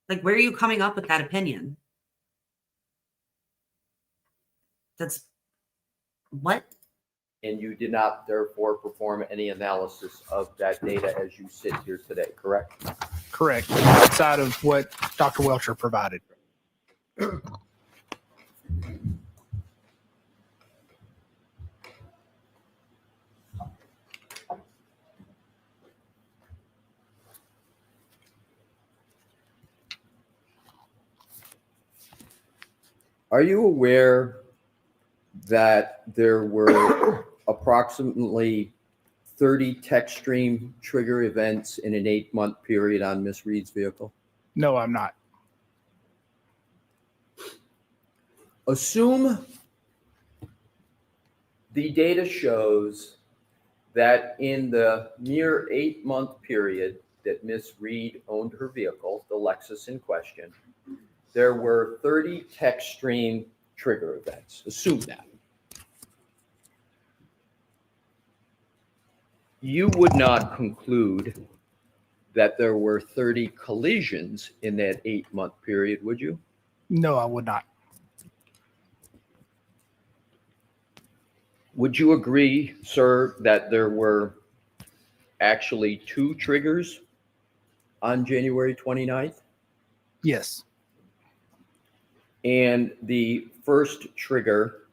Like, where are you coming up with that opinion? That's what? and you did not therefore perform any analysis of that data as you sit here today, correct? Correct. Outside of what Dr. Welcher provided. Are you aware that there were approximately 30 text stream trigger events in an 8-month period on Miss Reed's vehicle? No, I'm not. Assume the data shows that in the mere 8-month period that Miss Reed owned her vehicle, the Lexus in question, there were 30 text stream trigger events. Assume that. You would not conclude that there were 30 collisions in that 8-month period, would you? No, I would not. Would you agree, sir, that there were actually 2 triggers on January 29th? Yes. And the first trigger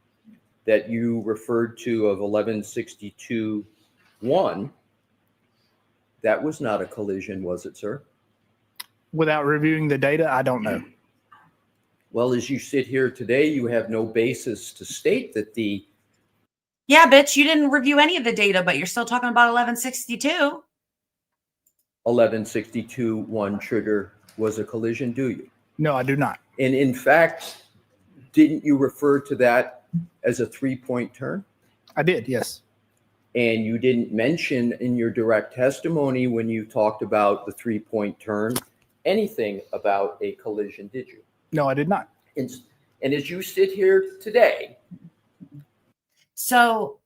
that you referred to of 1162-1, that was not a collision, was it, sir? Without reviewing the data, I don't know. Well, as you sit here today, you have no basis to state that the Yeah, bitch, you didn't review any of the data, but you're still talking about 1162. 1162-1 trigger was a collision, do you? No, I do not. And in fact, didn't you refer to that as a 3-point turn? I did, yes. And you didn't mention in your direct testimony when you talked about the 3-point turn anything about a collision, did you? No, I did not. And as you sit here today. So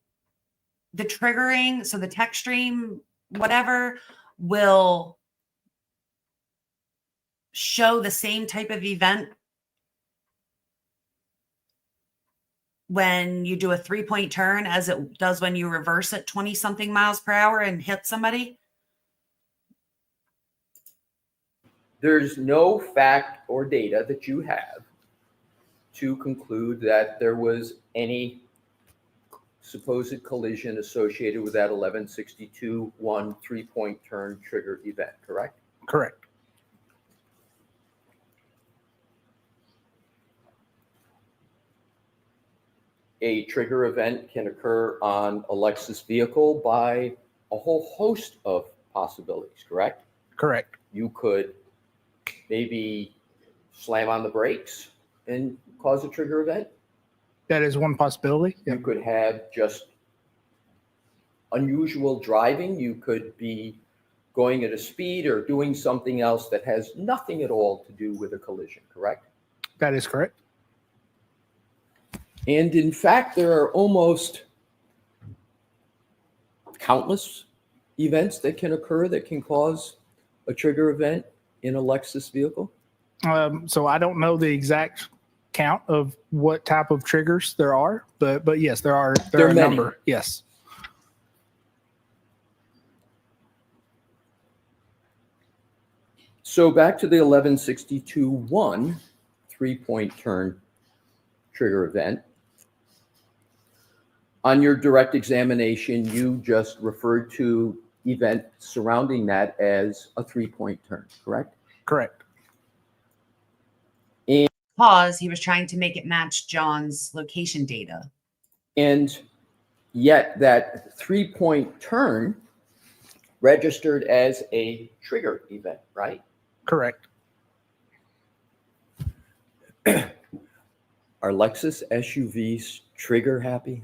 the triggering, so the text stream, whatever, will show the same type of event when you do a 3-point turn as it does when you reverse at 20 something miles per hour and hit somebody? There's no fact or data that you have to conclude that there was any supposed collision associated with that 1162-1 3-point turn trigger event, correct? Correct. A trigger event can occur on a Lexus vehicle by a whole host of possibilities, correct? Correct. You could maybe slam on the brakes and cause a trigger event. That is one possibility. You could have just unusual driving. You could be going at a speed or doing something else that has nothing at all to do with a collision, correct? That is correct. And in fact, there are almost countless events that can occur that can cause a trigger event in a Lexus vehicle. So I don't know the exact count of what type of triggers there are, but yes, there are a many. number. Yes. So back to the 1162-1 3-point turn trigger event. On your direct examination, you just referred to event surrounding that as a 3-point turn, correct? Correct. Pause. He was trying to make it match John's location data. And yet that 3-point turn registered as a trigger event, right? Correct. Are Lexus SUVs trigger happy?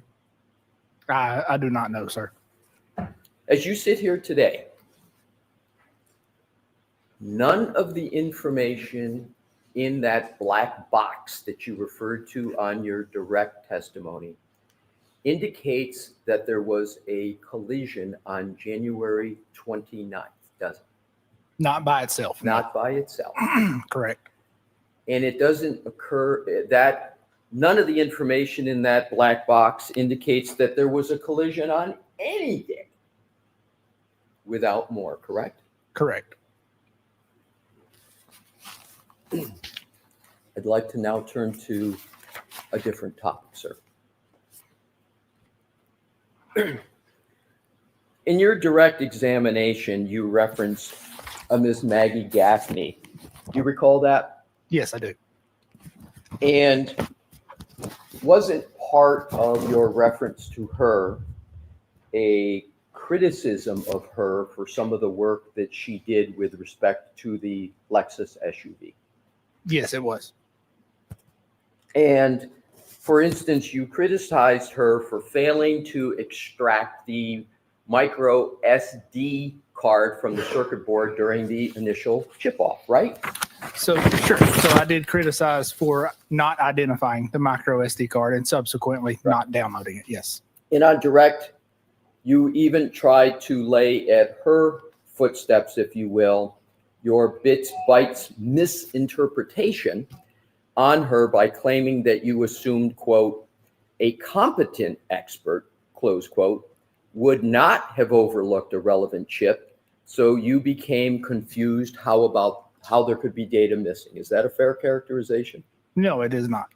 I do not know, sir. As you sit here today, none of the information in that black box that you referred to on your direct testimony indicates that there was a collision on January 29th, does it? Not by itself. Not by itself. Correct. And it doesn't occur that none of the information in that black box indicates that there was a collision on any day without more, correct? Correct. I'd like to now turn to a different topic, sir. In your direct examination, you referenced a Ms. Maggie Gaffney. Do you recall that? Yes, I do. And wasn't part of your reference to her a criticism of her for some of the work that she did with respect to the Lexus SUV? Yes, it was. And for instance, you criticized her for failing to extract the micro SD card from the circuit board during the initial chip off, right? So sure. So I did criticize for not identifying the micro SD card and subsequently not downloading it. Yes. And on direct, you even tried to lay at her footsteps, if you will, your bits, bytes misinterpretation on her by claiming that you assumed, quote, a competent expert, close quote, would not have overlooked a relevant chip. So you became confused how there could be data missing. Is that a fair characterization? No, it is not.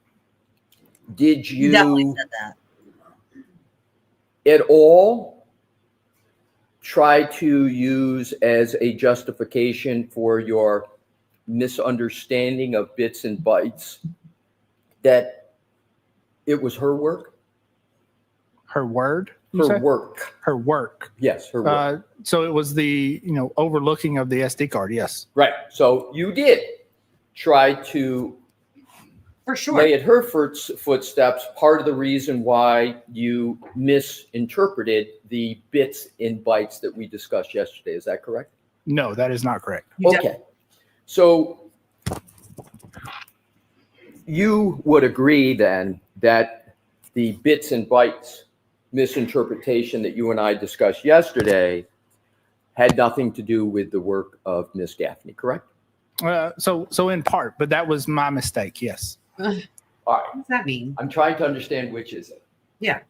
Did Definitely you said that. at all try to use as a justification for your misunderstanding of bits and bytes that it was her work? Her word? you Her say? work. Her work. Yes, her work. So it was the overlooking of the SD card. Yes. Right. So you did try to For sure. lay at her footsteps. Part of the reason why you misinterpreted the bits and bytes that we discussed yesterday. Is that correct? No, that is not correct. Okay. So you would agree then that the bits and bytes misinterpretation that you and I discussed yesterday had nothing to do with the work of Miss Gaffney, correct? So in part, but that was my mistake. Yes. All right. What does that mean? I'm trying to understand which is it. Yeah.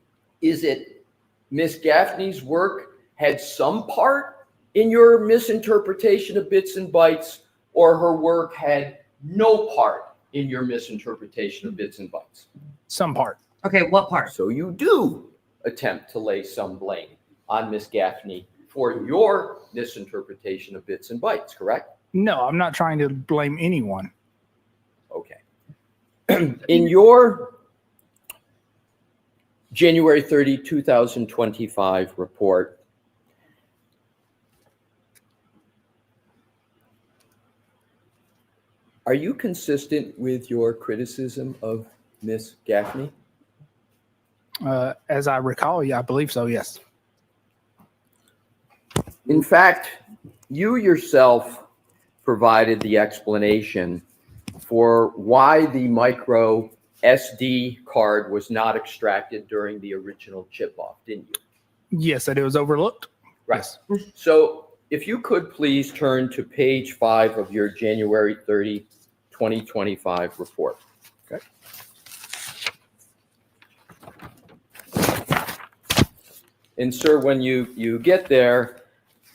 Is it Miss Gaffney's work had some part in your misinterpretation of bits and bytes, or her work had no part in your misinterpretation of bits and bytes? Some part. Okay, what part? So you do attempt to lay some blame on Miss Gaffney for your misinterpretation of bits and bytes, correct? No, I'm not trying to blame anyone. Okay. In your January 30, 2025 report, are you consistent with your criticism of Miss Gaffney? As I recall, yeah, I believe so. Yes. In fact, you yourself provided the explanation for why the micro SD card was not extracted during the original chip off, didn't you? Yes, that it was overlooked. Right. So if you could please turn to page 5 of your January 30, 2025 report. Okay. And sir, when you get there,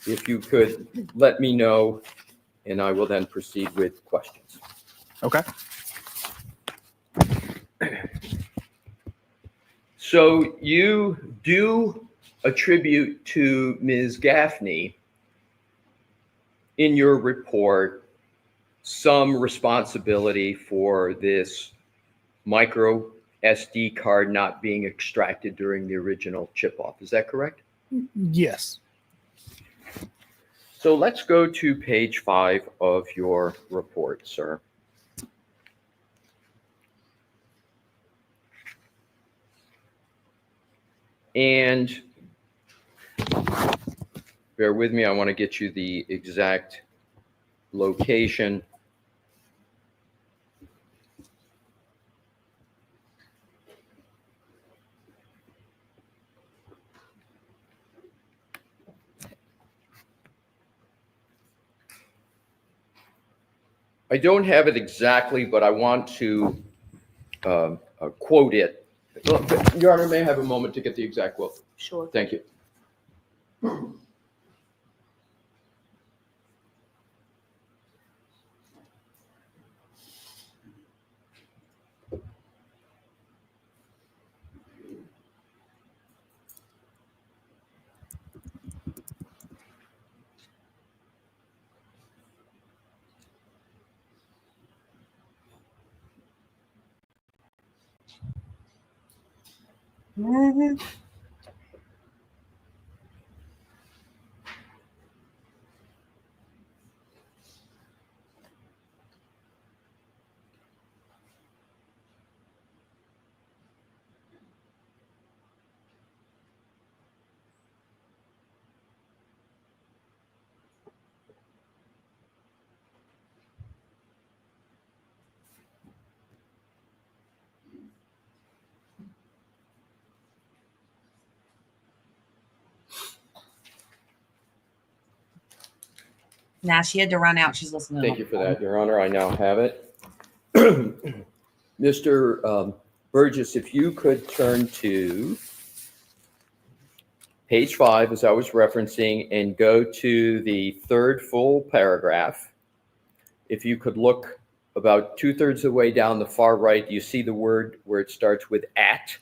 if you could let me know, and I will then proceed with questions. Okay. So you do attribute to Ms. Gaffney in your report some responsibility for this micro SD card not being extracted during the original chip off. Is that correct? Yes. So let's go to page 5 of your report, sir. And bear with me, I want to get you the exact location. I don't have it exactly, but I want to quote it. Your Honor, may I have a moment to get the exact quote? Sure. Thank you. Mm-hmm. Nah, she had to run out. She's listening. Thank you for that, Your Honor. I now have it. Mr. Burgess, if you could turn to page 5, as I was referencing, and go to the third full paragraph. If you could look about 2/3 of the way down the far right, you see the word where it starts with at.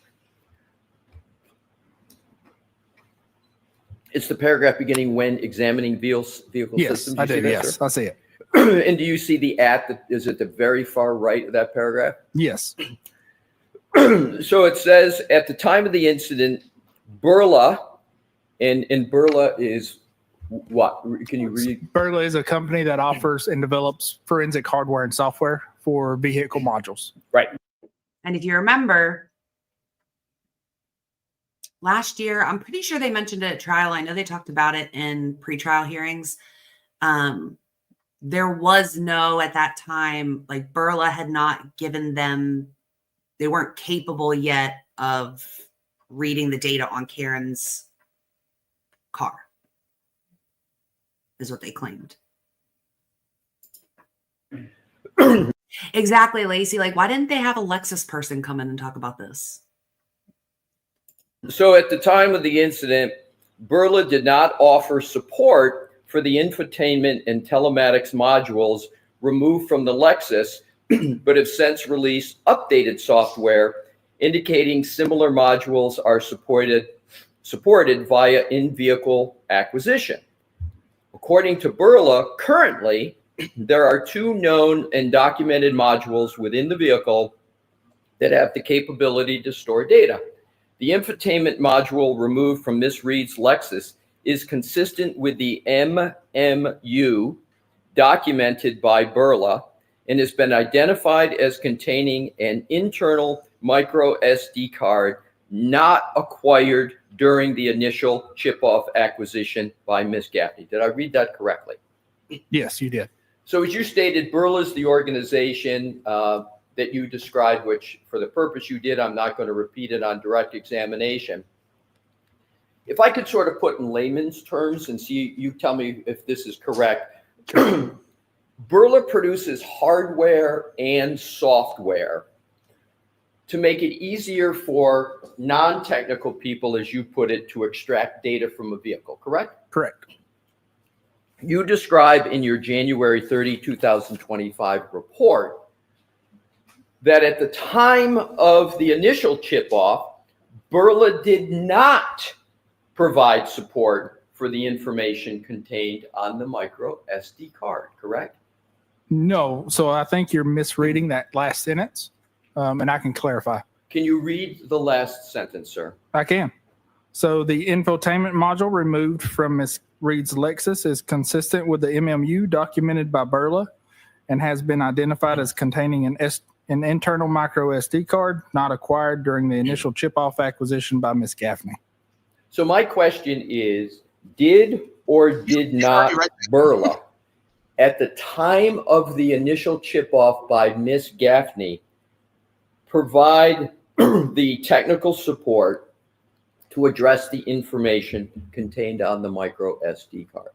It's the paragraph beginning when examining vehicle systems. I do. Yes, I see it. And do you see the at that is at the very far right of that paragraph? Yes. So it says, at the time of the incident, Burla, and Burla is what? Can you read? Burla is a company that offers and develops forensic hardware and software for vehicle modules. Right. And if you remember, last year, I'm pretty sure they mentioned it at trial. I know they talked about it in pretrial hearings. There was no, at that time, like Burla had not given them, they weren't capable yet of reading the data on Karen's car, is what they claimed. Exactly, Lacey. Like, why didn't they have a Lexus person come in and talk about this? So at the time of the incident, Burla did not offer support for the infotainment and telematics modules removed from the Lexus, but have since released updated software indicating similar modules are supported via in-vehicle acquisition. According to Burla, currently, there are 2 known and documented modules within the vehicle that have the capability to store data. The infotainment module removed from Ms. Reed's Lexus is consistent with the MMU documented by Burla and has been identified as containing an internal micro SD card not acquired during the initial chip-off acquisition by Ms. Gaffney. Did I read that correctly? Yes, you did. So as you stated, Burla is the organization that you described, which for the purpose you did, I'm not going to repeat it on direct examination. If I could sort of put in layman's terms and see, you tell me if this is correct. Burla produces hardware and software to make it easier for non-technical people, as you put it, to extract data from a vehicle, correct? Correct. You describe in your January 30, 2025 report that at the time of the initial chip-off, Burla did not provide support for the information contained on the micro SD card, correct? No. So I think you're misreading that last sentence, and I can clarify. Can you read the last sentence, sir? I can. So the infotainment module removed from Ms. Reed's Lexus is consistent with the MMU documented by Burla and has been identified as containing an internal micro SD card not acquired during the initial chip-off acquisition by Ms. Gaffney. So my question is, did or did not Burla, at the time of the initial chip-off by Ms. Gaffney, provide the technical support to address the information contained on the micro SD card?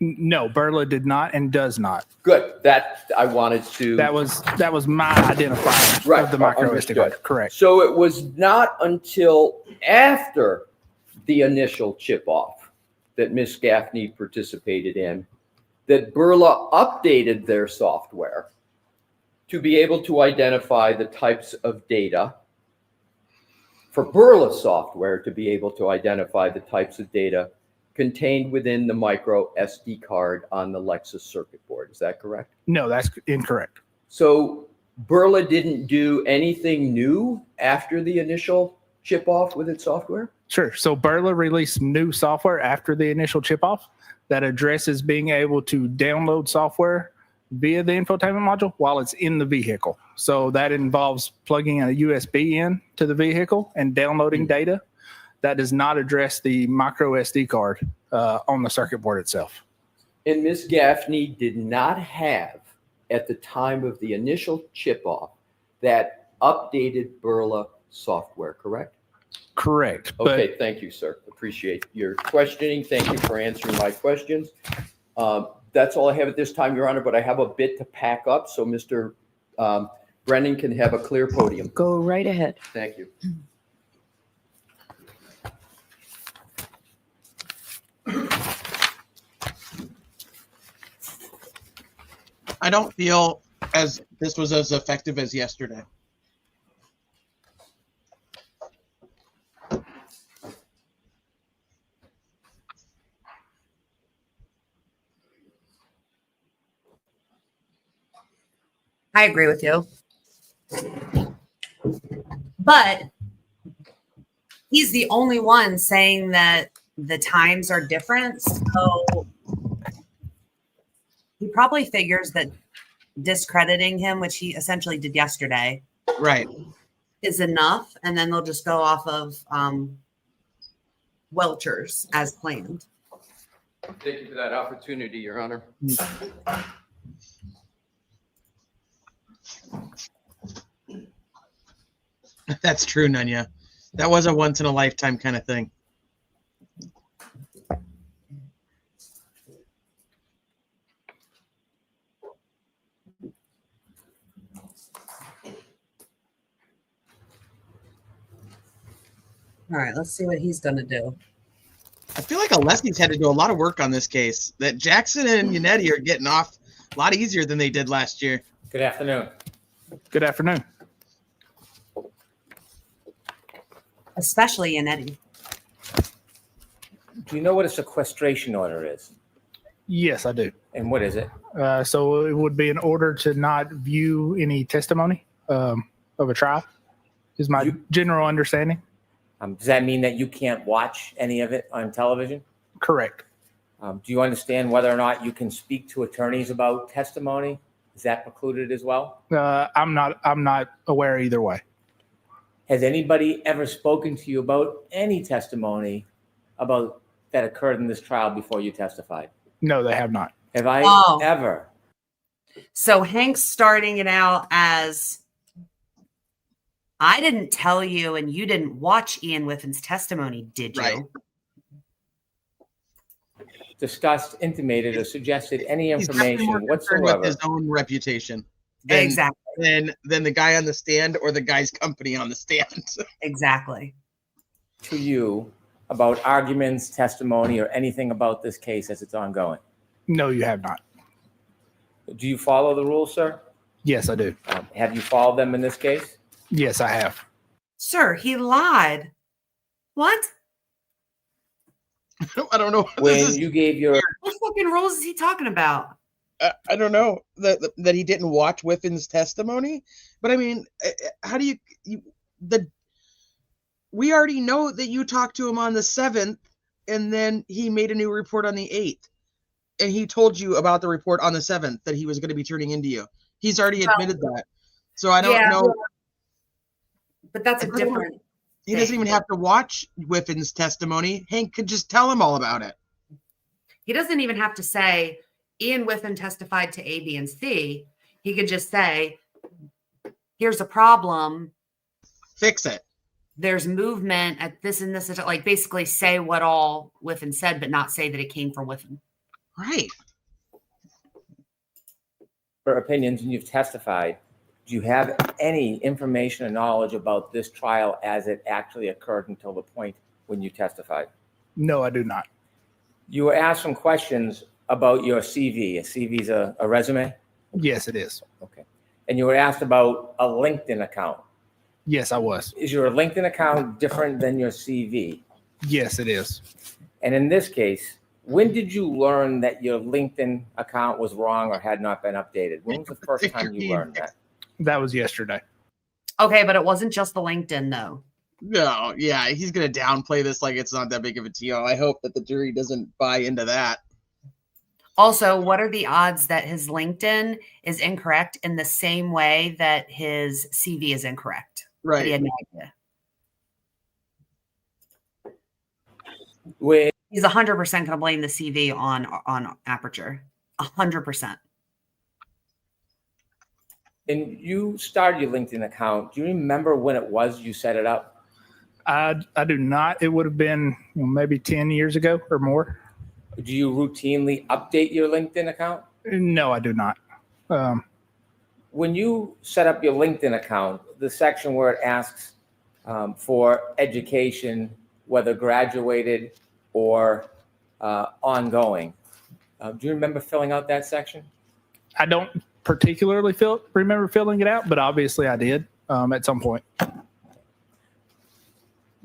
No, Burla did not and does not. Good. That I wanted to. That was my identifier of the micro SD card. Correct. So it was not until after the initial chip-off that Ms. Gaffney participated in that Burla updated their software to be able to identify the types of data, for Burla software to be able to identify the types of data contained within the micro SD card on the Lexus circuit board. Is that correct? No, that's incorrect. So Burla didn't do anything new after the initial chip-off with its software? Sure. So Burla released new software after the initial chip-off that addresses being able to download software via the infotainment module while it's in the vehicle. So that involves plugging a USB in to the vehicle and downloading data. That does not address the micro SD card on the circuit board itself. And Ms. Gaffney did not have, at the time of the initial chip-off, that updated Burla software, correct? Correct. Okay, thank you, sir. Appreciate your questioning. Thank you for answering my questions. That's all I have at this time, Your Honor, but I have a bit to pack up so Mr. Brennan can have a clear podium. Go right ahead. Thank you. I don't feel as this was as effective as yesterday. I agree with you. But he's the only one saying that the times are different. So he probably figures that discrediting him, which he essentially did yesterday, right, is enough. And then they'll just go off of Welchers as planned. Thank you for that opportunity, Your Honor. That's true, Nunya. That was a once in a lifetime kind of thing. All right, let's see what he's going to do. I feel like Alessi's had to do a lot of work on this case. That Jackson and Yannetti are getting off a lot easier than they did last year. Good afternoon. Good afternoon. Especially Yannetti. Do you know what a sequestration order is? Yes, I do. And what is it? So it would be an order to not view any testimony of a trial, is my general understanding. Does that mean that you can't watch any of it on television? Correct. Do you understand whether or not you can speak to attorneys about testimony? Is that precluded as well? I'm not aware either way. Has anybody ever spoken to you about any testimony about that occurred in this trial before you testified? No, they have not. Have I ever? So Hank's starting it out as, I didn't tell you and you didn't watch Ian Whiffin's testimony, did you? Right. Discussed, intimated, or suggested any He's definitely more information concerned whatsoever. with his own reputation. Than, Exactly. Than the guy on the stand or the guy's company on the stand. Exactly. To you about arguments, testimony, or anything about this case as it's ongoing? No, you have not. Do you follow the rules, sir? Yes, I do. Have you followed them in this case? Yes, I have. Sir, he lied. What? I don't know. When you gave your... What fucking rules is he talking about? I don't know that he didn't watch Whiffin's testimony, but I mean, how do we already know that you talked to him on the 7th, and then he made a new report on the 8th, and he told you about the report on the 7th that he was going to be turning into you. He's already admitted that, so I don't know. But that's a different. He doesn't even have to watch Whiffin's testimony. Hank could just tell him all about it. He doesn't even have to say Ian Whiffin testified to A, B, and C. He could just say, here's a problem. Fix it. There's movement at this and this, like basically say what all Whiffin said, but not say that it came from Whiffin. Right. For opinions, and you've testified, do you have any information or knowledge about this trial as it actually occurred until the point when you testified? No, I do not. You were asked some questions about your CV. A CV is a resume? Yes, it is. Okay. And you were asked about a LinkedIn account. Yes, I was. Is your LinkedIn account different than your CV? Yes, it is. And in this case, when did you learn that your LinkedIn account was wrong or had not been updated? When was the first time you learned that? That was yesterday. Okay, but it wasn't just the LinkedIn though. No, yeah, he's going to downplay this like it's not that big of a deal. I hope that the jury doesn't buy into that. Also, what are the odds that his LinkedIn is incorrect in the same way that his CV is incorrect? Right. He had no idea. He's 100% going to blame the CV on Aperture. 100%. And you started your LinkedIn account. Do you remember when it was you set it up? I do not. It would have been maybe 10 years ago or more. Do you routinely update your LinkedIn account? No, I do not. When you set up your LinkedIn account, the section where it asks for education, whether graduated or ongoing, do you remember filling out that section? I don't particularly remember filling it out, but obviously I did at some point.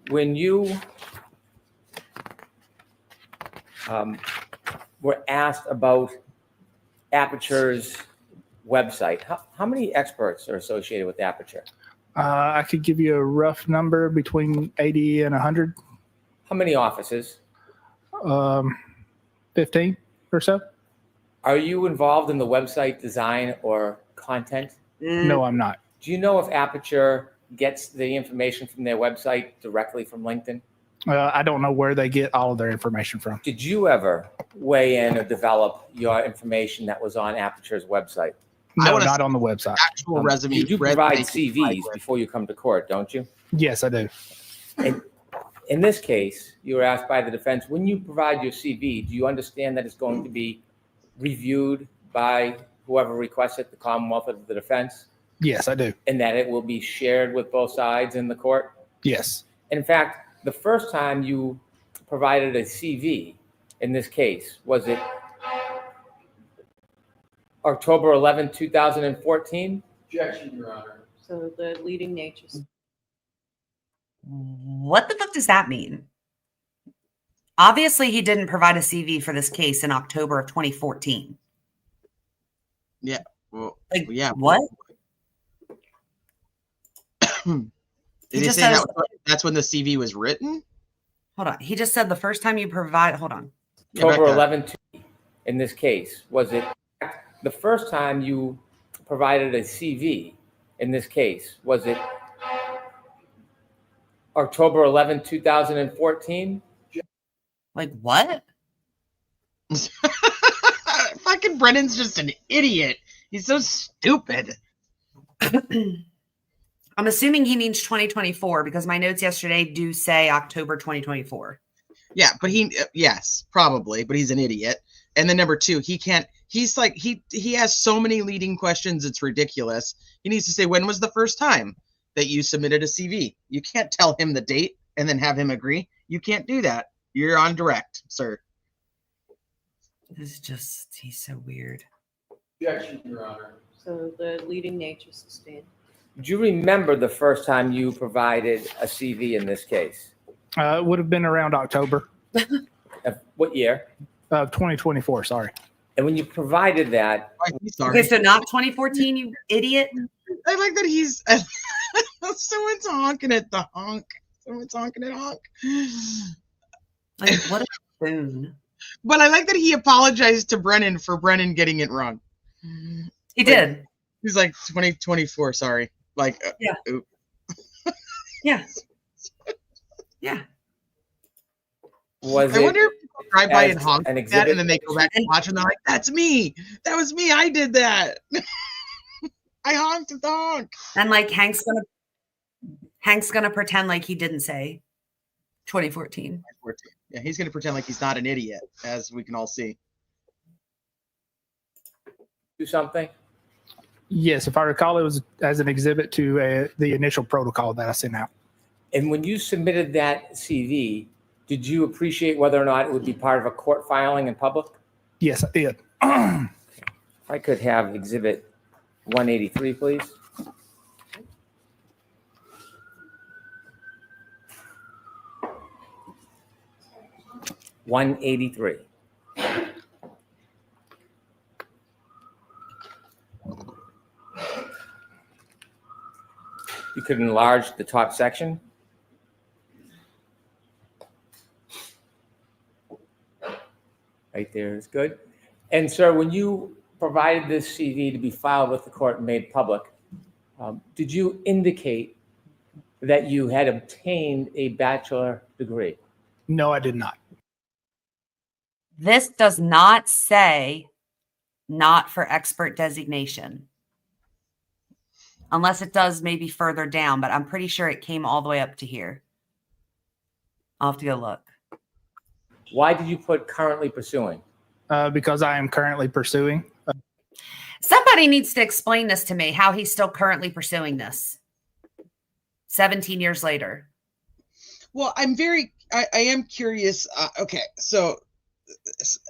When you were asked about Aperture's website, how many experts are associated with Aperture? I could give you a rough number between 80 and 100. How many offices? 15 or so. Are you involved in the website design or content? No, I'm not. Do you know if Aperture gets the information from their website directly from LinkedIn? I don't know where they get all of their information from. Did you ever weigh in or develop your information that was on Aperture's website? No, not on the website. Actual resume. You do provide CVs before you come to court, don't you? Yes, I do. And in this case, you were asked by the defense, when you provide your CV, do you understand that it's going to be reviewed by whoever requests it, the Commonwealth or the defense? Yes, I do. And that it will be shared with both sides in the court? Yes. In fact, the first time you provided a CV in this case, was it October 11, 2014? Objection, Your Honor. So the leading natures. What the fuck does that mean? Obviously, he didn't provide a CV for this case in October of 2014. Yeah. Well, Like, yeah. what? Did He they just say says- that's when the CV was written? Hold on. He just said the first time you provide, hold on. October 11, in this case, was it the first time you provided a CV in this case? Was it October 11, 2014? Like, what? Fucking Brennan's just an idiot. He's so stupid. I'm assuming he means 2024 because my notes yesterday do say October 2024. Yeah, but yes, probably, but he's an idiot. And then number two, he's like, he has so many leading questions, it's ridiculous. He needs to say, when was the first time that you submitted a CV? You can't tell him the date and then have him agree. You can't do that. You're on direct, sir. This is just, he's so weird. Objection, Your Honor. So the leading natures sustained. Do you remember the first time you provided a CV in this case? It would have been around October. Of what year? 2024, sorry. And when you provided that, Okay, so not 2014, you idiot. I like that he's someone's honking at the honk. Someone's honking at honk. Like, what a spoon. But I like that he apologized to Brennan for Brennan getting it wrong. He did. He's like 2024, sorry. Like, yeah. Oop. Yeah. Yeah. Was I wonder if people drive by as and honk an like that, exhibit? and then they go back and watch, and they're like, "That's me. That was me. I did that. I honked at the honk." And like Hank's gonna pretend like he didn't say 2014. Yeah, he's gonna pretend like he's not an idiot, as we can all see. do something? Yes, if I recall, it was as an exhibit to the initial protocol that I sent out. And when you submitted that CV, did you appreciate whether or not it would be part of a court filing in public? Yes, I did. If I could have exhibit 183, please. $183. You could enlarge the top section. Right there is good. And sir, when you provided this CV to be filed with the court and made public, did you indicate that you had obtained a bachelor degree? No, I did not. This does not say not for expert designation. Unless it does maybe further down, but I'm pretty sure it came all the way up to here. I'll have to go look. Why did you put currently pursuing? Because I am currently pursuing. Somebody needs to explain this to me, how he's still currently pursuing this 17 years later. Well, I am curious. Okay, so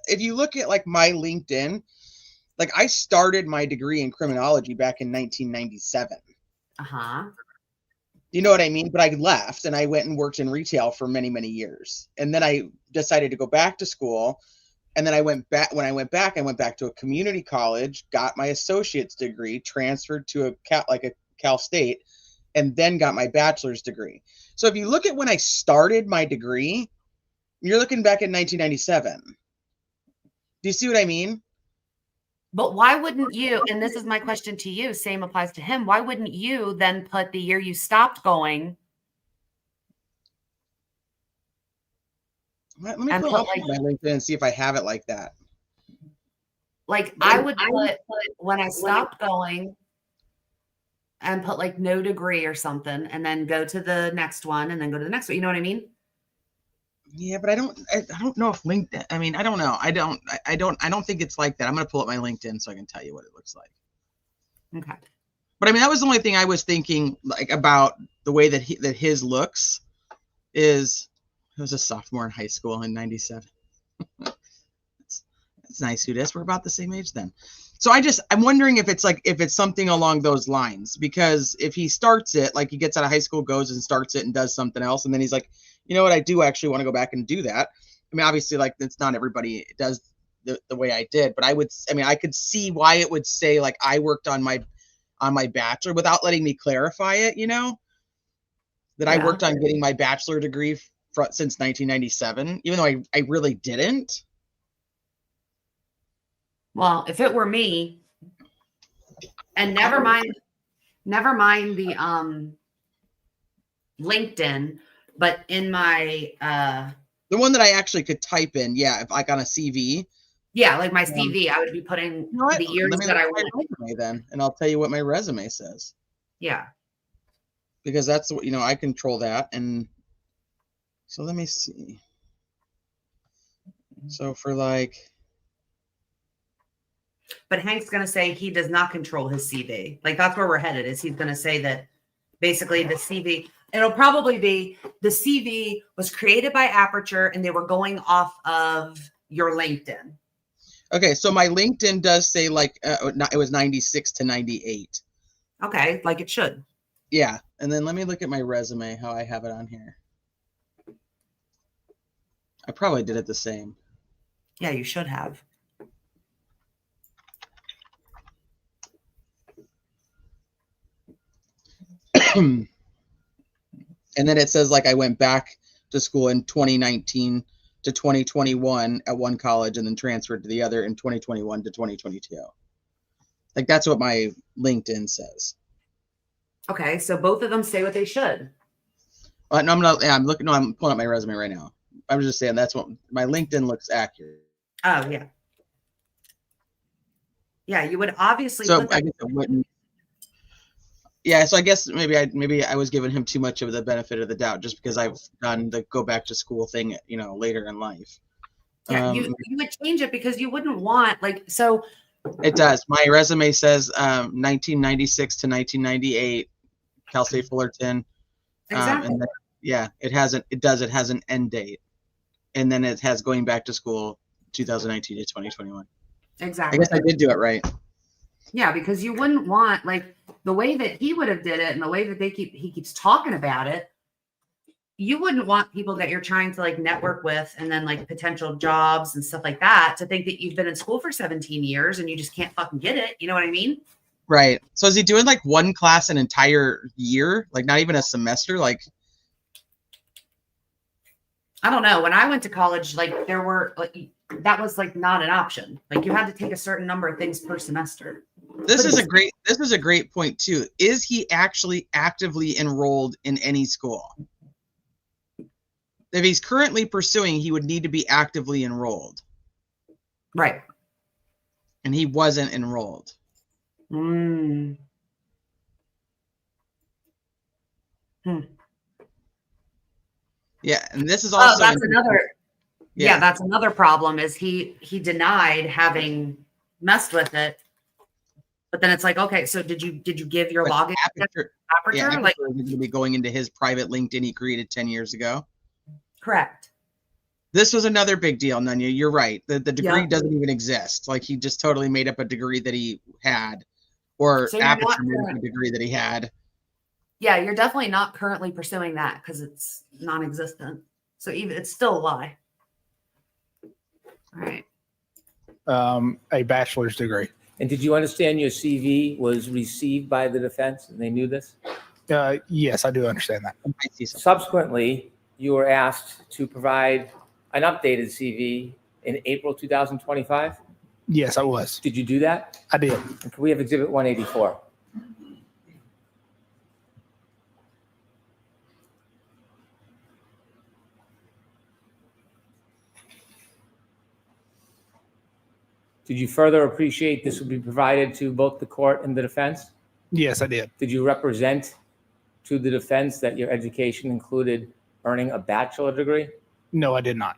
if you look at like my LinkedIn, like I started my degree in criminology back in 1997. Uh-huh. You know what I mean? But I left and I went and worked in retail for many, many years. And then I decided to go back to school. And then I went back. When I went back to a community college, got my associate's degree, transferred to a Cal State, and then got my bachelor's degree. So if you look at when I started my degree, you're looking back at 1997. Do you see what I mean? But why wouldn't you, and this is my question to you, same applies to him, why wouldn't you then put the year you stopped going? Let me pull up my LinkedIn and see if I have it like that. Like I would put when I stopped going and put like no degree or something, and then go to the next one and then go to the next one. You know what I mean? Yeah, but I don't know if LinkedIn, I mean, I don't know. I don't think it's like that. I'm going to pull up my LinkedIn so I can tell you what it looks like. Okay. But I mean, that was the only thing I was thinking like about the way that his looks is. I was a sophomore in high school in 97. That's nice, Hudas. We're about the same age then. So I'm wondering if it's something along those lines, because if he starts it, like he gets out of high school, goes and starts it and does something else. And then he's like, you know what? I do actually want to go back and do that. I mean, obviously like it's not everybody does the way I did, but I could see why it would say like I worked on my bachelor without letting me clarify it, you know, that I worked on getting my bachelor degree since 1997, even though I really didn't. Well, if it were me, and never mind the LinkedIn, but in my the one that I actually could type in, if like on a CV. Yeah, like my CV, I would be putting the years that I went then, and I'll tell you what my resume says. Yeah. Because that's what, I control that. And so let me see. So for like. But Hank's going to say he does not control his CV. Like that's where we're headed, is he's going to say that basically the CV, it'll probably be the CV was created by Aperture and they were going off of your LinkedIn. Okay. So my LinkedIn does say like it was 96 to 98. Okay. Like it should. Yeah. And then let me look at my resume, how I have it on here. I probably did it the same. Yeah, you should have. And then it says like I went back to school in 2019 to 2021 at one college and then transferred to the other in 2021 to 2022. Like that's what my LinkedIn says. Okay, so both of them say what they should. No, I'm pulling up my resume right now. I'm just saying that's what my LinkedIn looks accurate. Oh yeah. Yeah, you would obviously so put that. I guess I wouldn't. Yeah, so I guess maybe I was giving him too much of the benefit of the doubt just because I've done the go back to school thing, later in life. Yeah, you would change it because you wouldn't want so. It does. My resume says 1996 to 1998, Cal State Fullerton. Exactly. And then, it has an end date, and then it has going back to school 2019 to 2021. Exactly. I guess I did do it right. Yeah, because you wouldn't want the way that he would have did it and the way that he keeps talking about it. You wouldn't want people that you're trying to network with and then potential jobs and stuff like that to think that you've been in school for 17 years and you just can't fucking get it. You know what I mean? Right. So is he doing one class an entire year? Not even a semester? I don't know. When I went to college, there were that was not an option. You had to take a certain number of things per semester. This is a great point too. Is he actually actively enrolled in any school? If he's currently pursuing, he would need to be actively enrolled. Right. And he wasn't enrolled. Hmm. Yeah, and this is also that's another. Yeah, that's another problem is he denied having messed with it. But then it's like, okay, so did you give your But login? Aperture, Aperture? yeah, Like, Aperture is going to be going into his private LinkedIn he created 10 years ago. correct. This was another big deal, Nunya. You're right. The degree Yeah. doesn't even exist. Like he just totally made up a degree that he had, or So you're not Aperture made up a current- degree that he had. Yeah, you're definitely not currently pursuing that because it's non-existent. So even it's still a lie. All right. A bachelor's degree. And did you understand your CV was received by the defense and they knew this? Yes, I do understand that. I see something. Subsequently, you were asked to provide an updated CV in April 2025. Yes, I was. Did you do that? I did. And can we have Exhibit 184? Did you further appreciate this would be provided to both the court and the defense? Yes, I did. Did you represent to the defense that your education included earning a bachelor degree? No, I did not.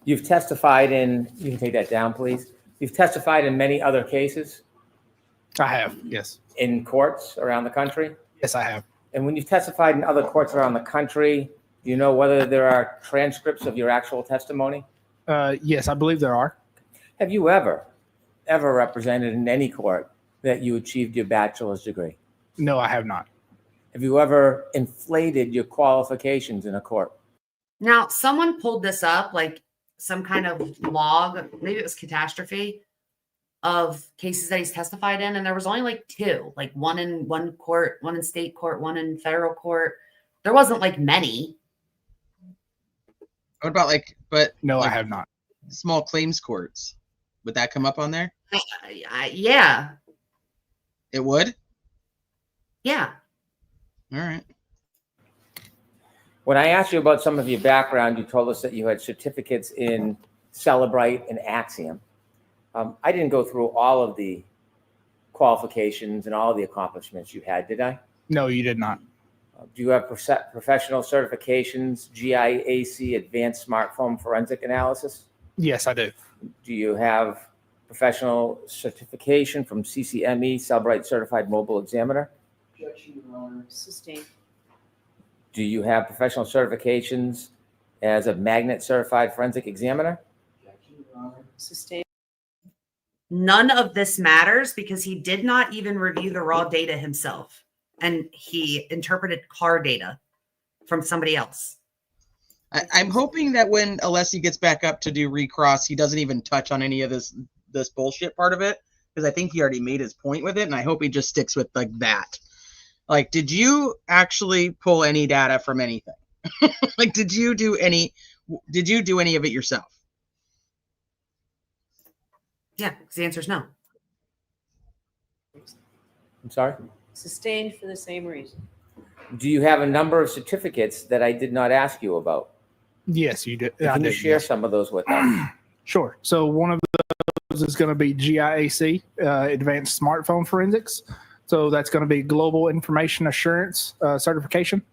You've testified in, you can take that down, please. You've testified in many other cases I have. Yes. in courts around the country. Yes, I have. And when you've testified in other courts around the country, do you know whether there are transcripts of your actual testimony? Yes, I believe there are. Have you ever represented in any court that you achieved your bachelor's degree? No, I have not. Have you ever inflated your qualifications in a court? Now, someone pulled this up, like some kind of log, maybe it was catastrophe of cases that he's testified in. And there was only like two, like one in one court, one in state court, one in federal court. There wasn't like many. What about but No, like, I have not. small claims courts? Would that come up on there? Yeah. It would? Yeah. All right. When I asked you about some of your background, you told us that you had certificates in Celebrite and Axiom. I didn't go through all of the qualifications and all of the accomplishments you had, did I? No, you did not. Do you have professional certifications, GIAC, Advanced Smartphone Forensic Analysis? Yes, I do. Do you have professional certification from CCME, Celebrite Certified Mobile Examiner? Sustained. Do you have professional certifications as a Magnet Certified Forensic Examiner? Sustained. None of this matters because he did not even review the raw data himself. And he interpreted car data from somebody else. I'm hoping that when Alessi gets back up to do recross, he doesn't even touch on any of this bullshit part of it, because I think he already made his point with it, and I hope he just sticks with like that. Like, did you actually pull any data from anything? Like, did you do any of it yourself? Yeah, because the answer is no. I'm sorry? Sustained for the same reason. Do you have a number of certificates that I did not ask you about? Yes, you did. Can you share some of those with us? Sure. So one of those is going to be GIAC, Advanced Smartphone Forensics. So that's going to be Global Information Assurance certification.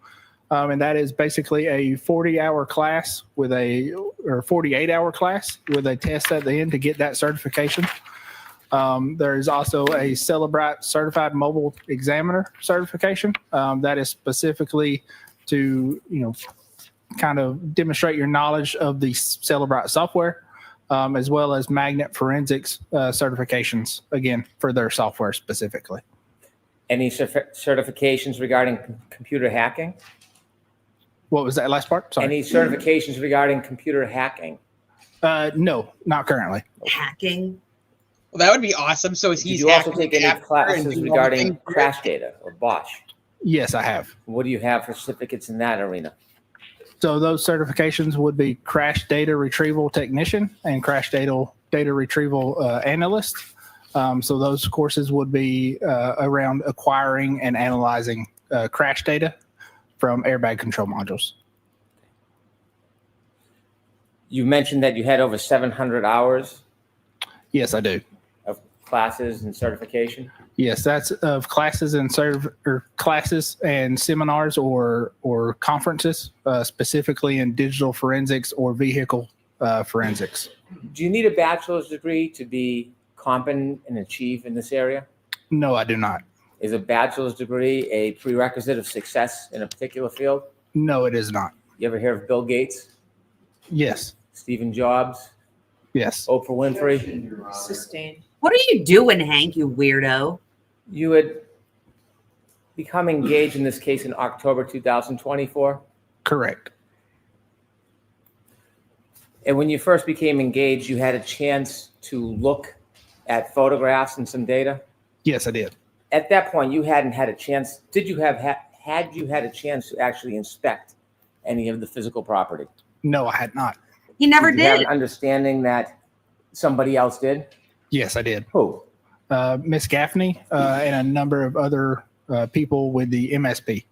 And that is basically a 40-hour class or 48-hour class with a test at the end to get that certification. There is also a Celebrite Certified Mobile Examiner certification. That is specifically to, kind of demonstrate your knowledge of the Celebrite software, as well as Magnet Forensics certifications, again, for their software specifically. Any certifications regarding computer hacking? What was that last part? Sorry. Any certifications regarding computer hacking? No, not currently. Hacking? Well, that would be awesome. So Did you also take any classes regarding crash data or BOSH? Yes, I have. What do you have for certificates in that arena? So those certifications would be crash data retrieval technician and crash data retrieval analyst. So those courses would be around acquiring and analyzing crash data from airbag control modules. You mentioned that you had over 700 hours Yes, I do. of classes and certification? Yes, that's of classes and classes and seminars or conferences, specifically in digital forensics or vehicle forensics. Do you need a bachelor's degree to be competent and achieve in this area? No, I do not. Is a bachelor's degree a prerequisite of success in a particular field? No, it is not. You ever hear of Bill Gates? Yes. Stephen Jobs? Yes. Oprah Winfrey? Sustained. What are you doing, Hank, you weirdo? You had become engaged in this case in October 2024? Correct. And when you first became engaged, you had a chance to look at photographs and some data? Yes, I did. At that point, you hadn't had a chance. Did you have had you had a chance to actually inspect any of the physical property? No, I had not. He never Did you have did. an understanding that somebody else did? Yes, I did. Who? Miss Gaffney and a number of other people with the MSP.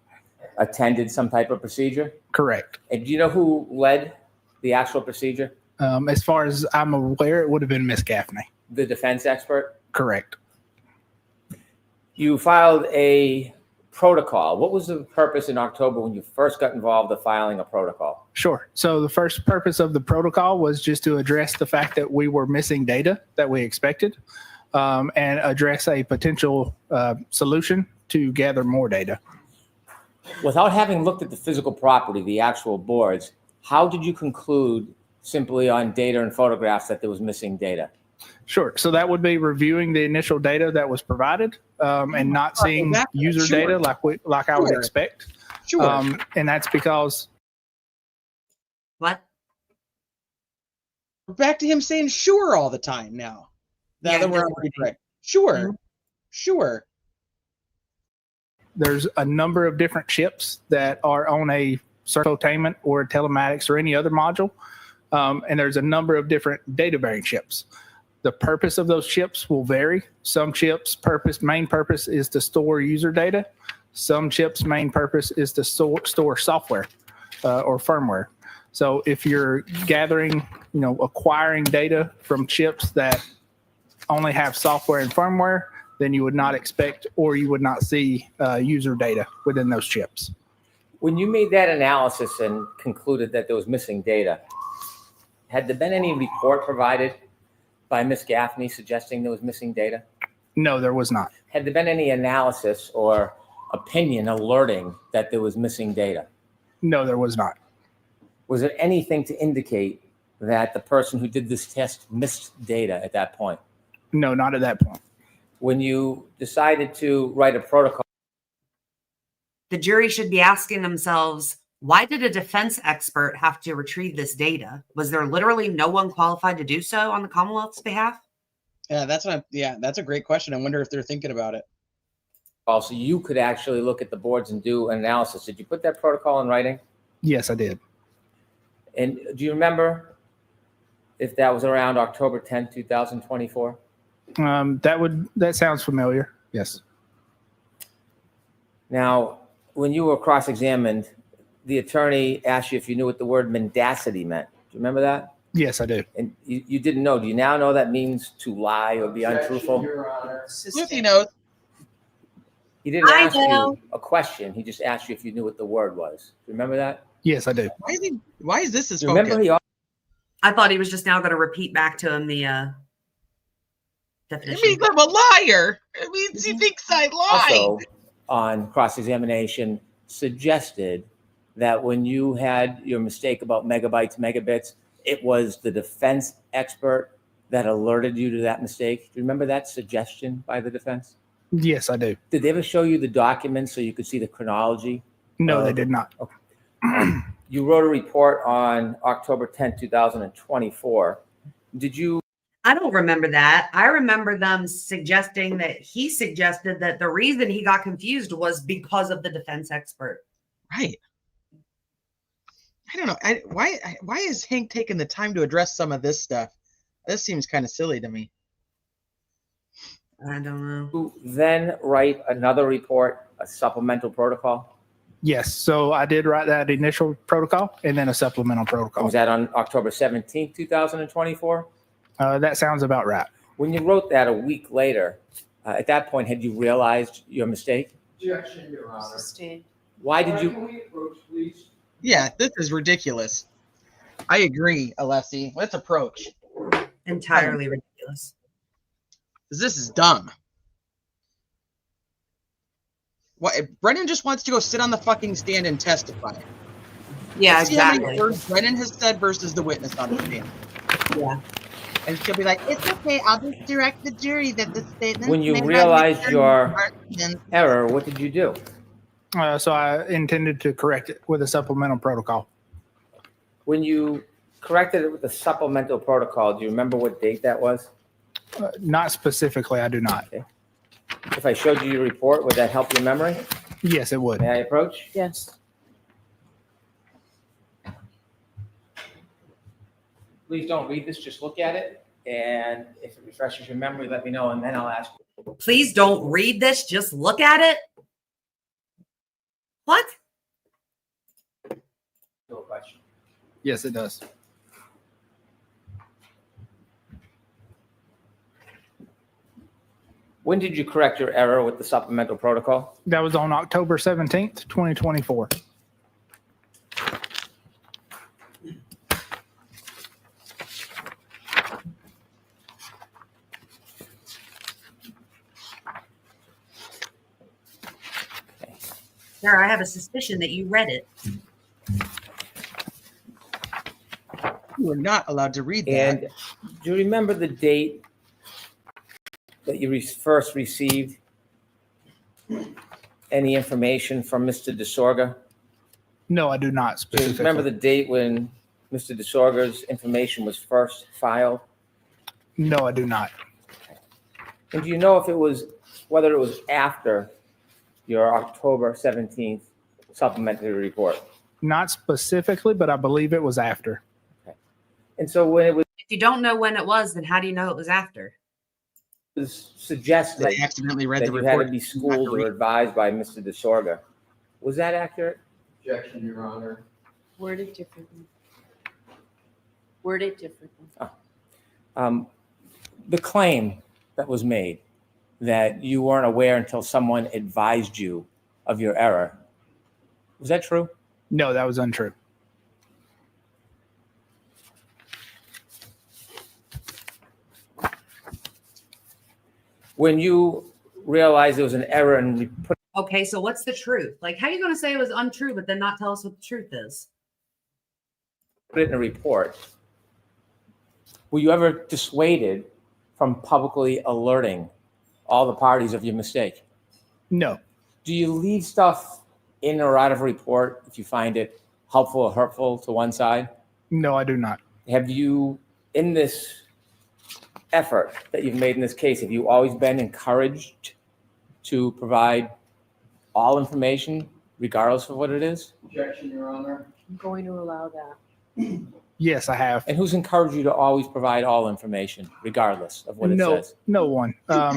Attended some type of procedure? Correct. And do you know who led the actual procedure? As far as I'm aware, it would have been Miss Gaffney. The defense expert? Correct. You filed a protocol. What was the purpose in October when you first got involved in filing a protocol? Sure. So the first purpose of the protocol was just to address the fact that we were missing data that we expected and address a potential solution to gather more data. Without having looked at the physical property, the actual boards, how did you conclude simply on data and photographs that there was missing data? Sure. So that would be reviewing the initial data that was provided and not seeing user data like I would expect. Sure. And that's because. What? We're back to him saying sure all the time now. Now Yeah, that we're on that's redirect. Sure. Mhm. Sure. There's a number of different chips that are on a infotainment or telematics or any other module. And there's a number of different data bearing chips. The purpose of those chips will vary. Some chips' main purpose is to store user data. Some chips' main purpose is to store software or firmware. So if you're gathering, acquiring data from chips that only have software and firmware, then you would not expect or you would not see user data within those chips. When you made that analysis and concluded that there was missing data, had there been any report provided by Ms. Gaffney suggesting there was missing data? No, there was not. Had there been any analysis or opinion alerting that there was missing data? No, there was not. Was there anything to indicate that the person who did this test missed data at that point? No, not at that point. When you decided to write a protocol, The jury should be asking themselves, why did a defense expert have to retrieve this data? Was there literally no one qualified to do so on the Commonwealth's behalf? Yeah, that's a great question. I wonder if they're thinking about it. also you could actually look at the boards and do an analysis. Did you put that protocol in writing? Yes, I did. And do you remember if that was around October 10th, 2024? That sounds familiar. Yes. Now, when you were cross-examined, the attorney asked you if you knew what the word mendacity meant. Do you remember that? Yes, I do. And you didn't know. Do you now know that means to lie or be untruthful? Sleuthie knows. He didn't I ask know. you a question. He just asked you if you knew what the word was. Do you remember that? Yes, I do. Why is this his Do you focus? remember I thought he was just now going to repeat back to him the It definition. means I'm a liar. It means he thinks I lied. also on cross-examination suggested that when you had your mistake about megabytes, megabits, it was the defense expert that alerted you to that mistake. Do you remember that suggestion by the defense? Yes, I do. Did they ever show you the documents so you could see the chronology? No, they did not. You wrote a report on October 10th, 2024. Did you? I don't remember that. I remember them suggesting that he suggested that the reason he got confused was because of the defense expert. Right. I don't know. Why is Hank taking the time to address some of this stuff? This seems kind of silly to me. I don't know. You then write another report, a supplemental protocol? Yes. So I did write that initial protocol and then a supplemental protocol. Was that on October 17th, 2024? That sounds about right. When you wrote that a week later, at that point, had you realized your mistake? Objection, Your Honor. Sustained. Why did you? Can we approach, please? Yeah, this is ridiculous. I agree, Alessi. Let's approach. Entirely ridiculous. This is dumb. What? Brennan just wants to go sit on the fucking stand and testify. Yeah, Let's see how many exactly. words Brennan has said versus the witness on the stand. Yeah. And she'll be like, "It's okay. I'll just direct the jury that the statement." When you realized your error, what did you do? So I intended to correct it with a supplemental protocol. When you corrected it with the supplemental protocol, do you remember what date that was? Not specifically, I do not. Okay. If I showed you your report, would that help your memory? Yes, it would. May I approach? Yes. Please don't read this, just look at it. And if it refreshes your memory, let me know, and then I'll ask you. Please don't read this. Just look at it. What? No question. Yes, it does. When did you correct your error with the supplemental protocol? That was on October 17th, 2024. Sir, I have a suspicion that you read it. You were not allowed to read that. And do you remember the date that you first received any information from Mr. DeSorga? No, I do not Do you specifically. remember the date when Mr. DeSorga's information was first filed? No, I do not. And do you know if it was, whether it was after your October 17th supplementary report? Not specifically, but I believe it was after. And so when it was If you don't know when it was, then how do you know it was after? suggested I accidentally read that the you report. had to be schooled or advised by Mr. DeSorga, was that accurate? Objection, Your Honor. Worded differently. Worded differently. The claim that was made that you weren't aware until someone advised you of your error, was that true? No, that was untrue. When you realized there was an error and you put Okay, so what's the truth? Like, how are you going to say it was untrue, but then not tell us what the truth is? it in a report, were you ever dissuaded from publicly alerting all the parties of your mistake? No. Do you leave stuff in or out of a report if you find it helpful or hurtful to one side? No, I do not. Have you, in this effort that you've made in this case, have you always been encouraged to provide all information, regardless of what it is? Objection, Your Honor. I'm going to allow that. Yes, I have. And who's encouraged you to always provide all information, regardless of what it No, says? no one.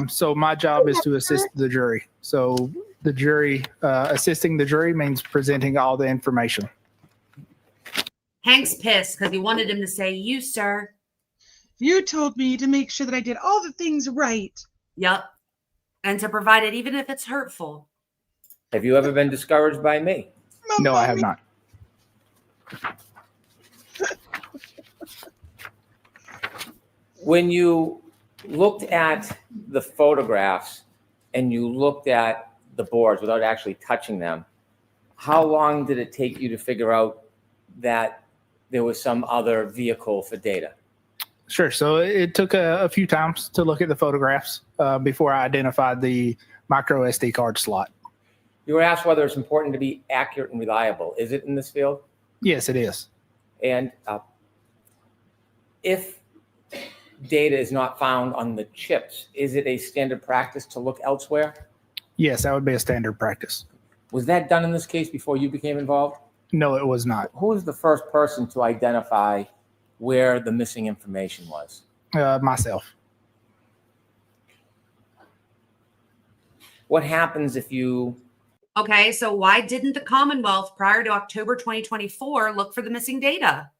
So my job is to assist the jury. So the jury, assisting the jury means presenting all the information. Hank's pissed because he wanted him to say, "You, sir." You told me to make sure that I did all the things right. Yep. And to provide it, even if it's hurtful. Have you ever been discouraged by me? No, I have not. When you looked at the photographs and you looked at the boards without actually touching them, how long did it take you to figure out that there was some other vehicle for data? Sure. So it took a few times to look at the photographs before I identified the micro SD card slot. You were asked whether it's important to be accurate and reliable. Is it in this field? Yes, it is. And if data is not found on the chips, is it a standard practice to look elsewhere? Yes, that would be a standard practice. Was that done in this case before you became involved? No, it was not. Who was the first person to identify where the missing information was? Myself. What happens if you... Okay, so why didn't the Commonwealth prior to October 2024 look for the missing data?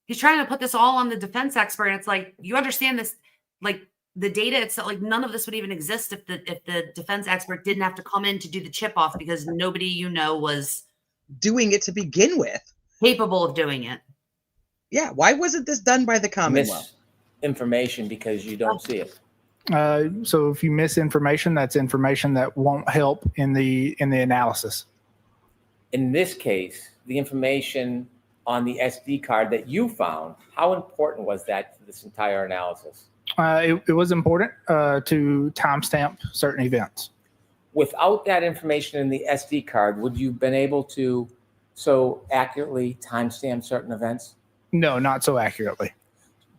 He's trying to put this all on the defense expert. And it's like, you understand this, like the data itself, like none of this would even exist if the defense expert didn't have to come in to do the chip off because nobody, was doing it to begin with. capable of doing it. Yeah. Why wasn't this done by the Commonwealth? Misinformation because you don't see it. So if you miss information, that's information that won't help in the analysis. In this case, the information on the SD card that you found, how important was that to this entire analysis? It was important to timestamp certain events. Without that information in the SD card, would you have been able to so accurately timestamp certain events? No, not so accurately.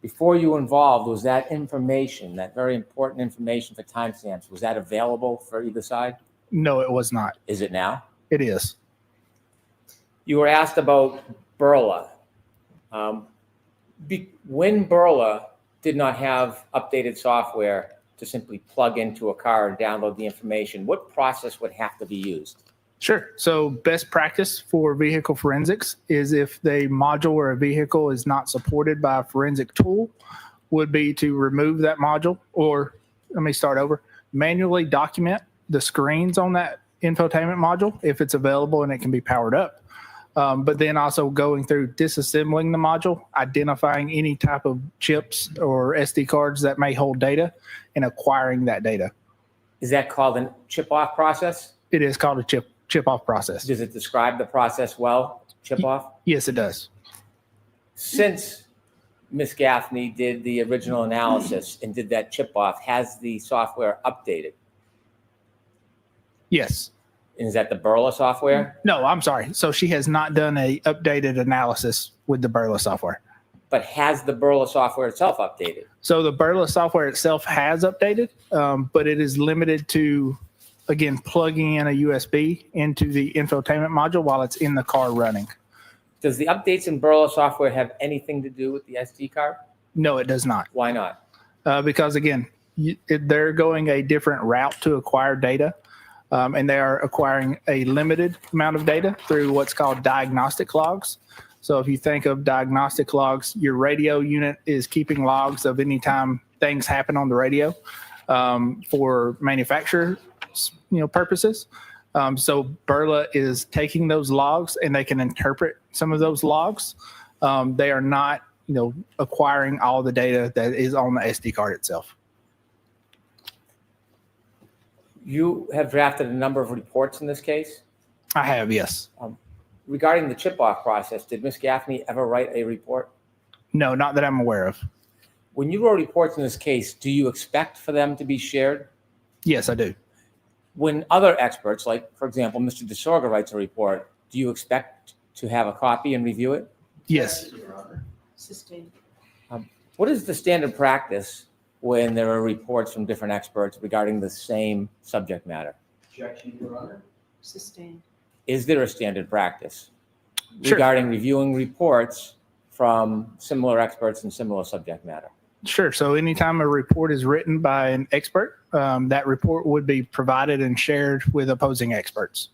Before you were involved, was that information, that very important information for timestamps, was that available for either side? No, it was not. Is it now? It is. You were asked about Burla. When Burla did not have updated software to simply plug into a car and download the information, what process would have to be used? Sure. So best practice for vehicle forensics is if the module or a vehicle is not supported by a forensic tool, would be to remove that module, or let me start over, manually document the screens on that infotainment module if it's available and it can be powered up. But then also going through disassembling the module, identifying any type of chips or SD cards that may hold data, and acquiring that data. Is that called a chip-off process? It is called a chip-off process. Does it describe the process well, chip-off? Yes, it does. Since Ms. Gaffney did the original analysis and did that chip-off, has the software updated? Yes. And is that the Burla software? No, I'm sorry. So she has not done a updated analysis with the Burla software. But has the Burla software itself updated? So the Burla software itself has updated, but it is limited to, again, plugging in a USB into the infotainment module while it's in the car running. Does the updates in Burla software have anything to do with the SD card? No, it does not. Why not? Because, again, they're going a different route to acquire data. And they are acquiring a limited amount of data through what's called diagnostic logs. So if you think of diagnostic logs, your radio unit is keeping logs of any time things happen on the radio for manufacturer purposes. So Burla is taking those logs and they can interpret some of those logs. They are not acquiring all the data that is on the SD card itself. You have drafted a number of reports in this case? I have, yes. Regarding the chip-off process, did Ms. Gaffney ever write a report? No, not that I'm aware of. When you wrote reports in this case, do you expect for them to be shared? Yes, I do. When other experts, like, for example, Mr. DeSorga writes a report, do you expect to have a copy and review it? Yes. Sustained. What is the standard practice when there are reports from different experts regarding the same subject matter? Objection, Your Honor. Sustained. Is there a standard practice Sure. regarding reviewing reports from similar experts in similar subject matter? Sure. So anytime a report is written by an expert, that report would be provided and shared with opposing experts.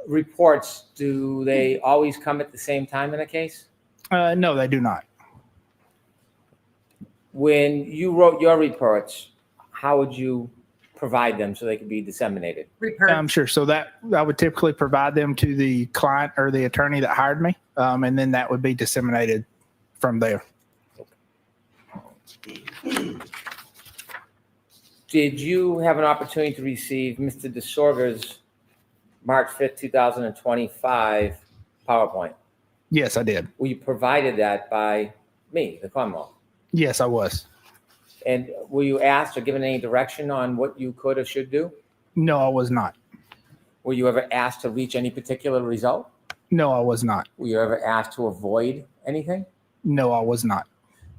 Reports, do they always come at the same time in a case? No, they do not. When you wrote your reports, how would you provide them so they could be disseminated? Sure. So that I would typically provide them to the client or the attorney that hired me, and then that would be disseminated from there. Did you have an opportunity to receive Mr. DeSorga's March 5th, 2025 PowerPoint? Yes, I did. Were you provided that by me, the Commonwealth? Yes, I was. And were you asked or given any direction on what you could or should do? No, I was not. Were you ever asked to reach any particular result? No, I was not. Were you ever asked to avoid anything? No, I was not.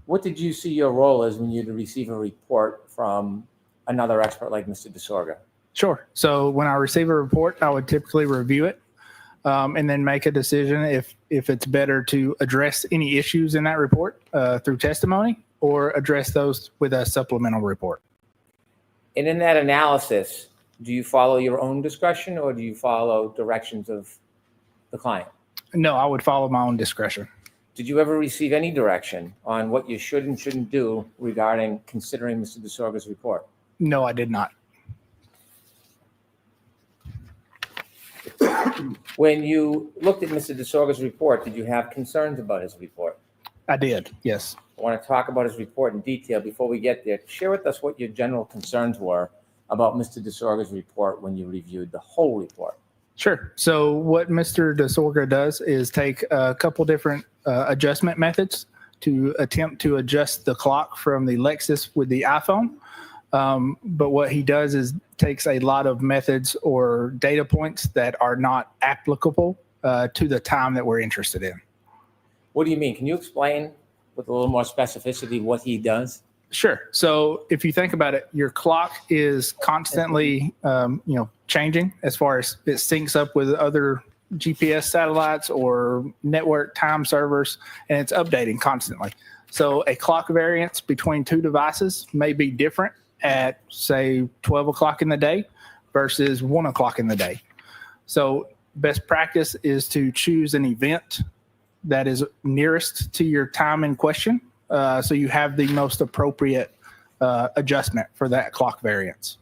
What did you see your role as when you receive a report from another expert like Mr. DeSorga? Sure. So when I receive a report, I would typically review it and then make a decision if it's better to address any issues in that report through testimony or address those with a supplemental report. And in that analysis, do you follow your own discretion or do you follow directions of the client? No, I would follow my own discretion. Did you ever receive any direction on what you should and shouldn't do regarding considering Mr. DeSorga's report? No, I did not. When you looked at Mr. DeSorga's report, did you have concerns about his report? I did, yes. I want to talk about his report in detail. Before we get there, share with us what your general concerns were about Mr. DeSorga's report when you reviewed the whole report. Sure. So what Mr. DeSorga does is take a couple different adjustment methods to attempt to adjust the clock from the Lexus with the iPhone. But what he does is takes a lot of methods or data points that are not applicable to the time that we're interested in. What do you mean? Can you explain with a little more specificity what he does? Sure. So if you think about it, your clock is constantly, changing as far as it syncs up with other GPS satellites or network time servers, and it's updating constantly. So a clock variance between two devices may be different at, say, 12 o'clock in the day versus 1 o'clock in the day. So best practice is to choose an event that is nearest to your time in question, so you have the most appropriate adjustment for that clock variance.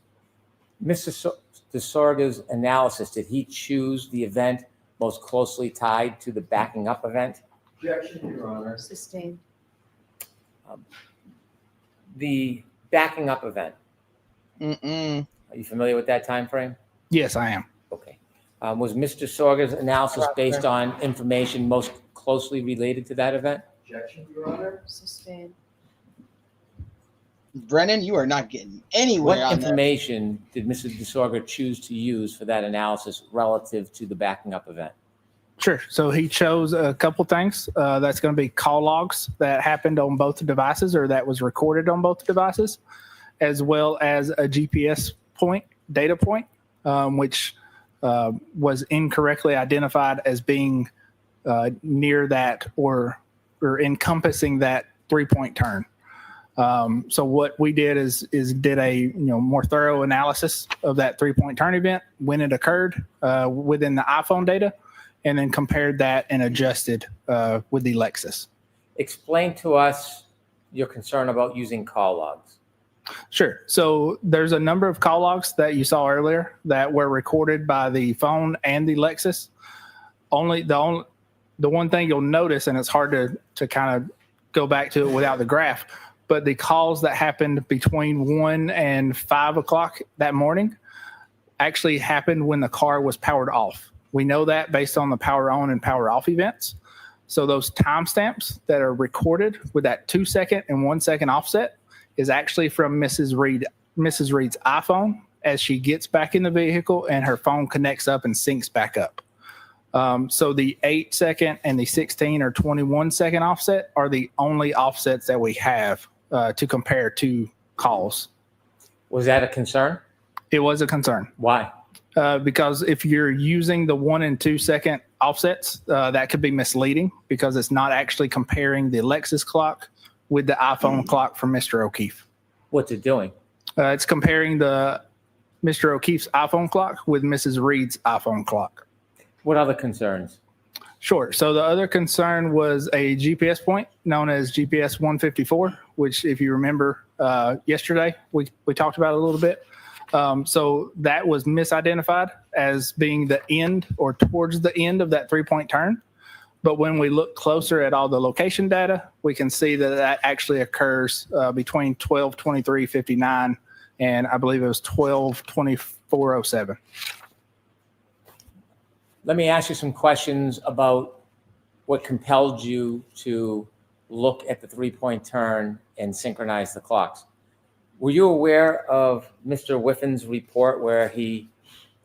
Mr. DeSorga's analysis, did he choose the event most closely tied to the backing up event? Objection, Your Honor. Sustained. The backing up event. Mm-mm. Are you familiar with that time frame? Yes, I am. Okay. Was Mr. DeSorga's analysis based on information most closely related to that event? Objection, Your Honor. Sustained. Brennan, you are not getting anywhere What on that. information did Mr. DeSorga choose to use for that analysis relative to the backing up event? Sure. So he chose a couple things. That's going to be call logs that happened on both devices or that was recorded on both devices, as well as a GPS data point, which was incorrectly identified as being near that or encompassing that 3-point turn. So what we did is did a more thorough analysis of that 3-point turn event when it occurred within the iPhone data, and then compared that and adjusted with the Lexus. Explain to us your concern about using call logs. Sure. So there's a number of call logs that you saw earlier that were recorded by the phone and the Lexus. The one thing you'll notice, and it's hard to kind of go back to it without the graph, but the calls that happened between 1 and 5 o'clock that morning actually happened when the car was powered off. We know that based on the power on and power off events. So those timestamps that are recorded with that 2-second and 1-second offset is actually from Mrs. Reed's iPhone as she gets back in the vehicle and her phone connects up and syncs back up. So the 8-second and the 16 or 21-second offset are the only offsets that we have to compare to calls. Was that a concern? It was a concern. Why? Because if you're using the 1 and 2-second offsets, that could be misleading because it's not actually comparing the Lexus clock with the iPhone clock from Mr. O'Keefe. What's it doing? It's comparing the Mr. O'Keefe's iPhone clock with Mrs. Reed's iPhone clock. What other concerns? Sure. So the other concern was a GPS point known as GPS 154, which if you remember yesterday, we talked about it a little bit. So that was misidentified as being the end or towards the end of that 3-point turn. But when we look closer at all the location data, we can see that actually occurs between 12:23:59 and I believe it was 12:24:07. Let me ask you some questions about what compelled you to look at the 3-point turn and synchronize the clocks. Were you aware of Mr. Whiffin's report where he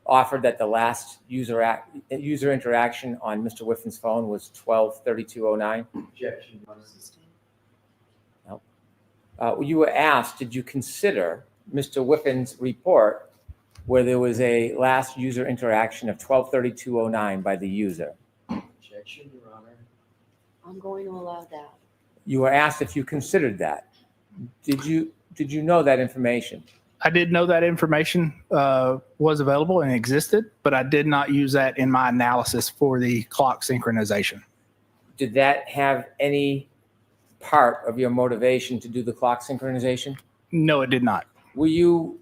offered that the last user interaction on Mr. Whiffin's phone was 12:32:09? Objection. No. You were asked, did you consider Mr. Whiffin's report where there was a last user interaction of 12:32:09 by the user? Objection, Your Honor. I'm going to allow that. You were asked if you considered that. Did you know that information? I did know that information was available and existed, but I did not use that in my analysis for the clock synchronization. did that have any part of your motivation to do the clock synchronization? No, it did not. Were you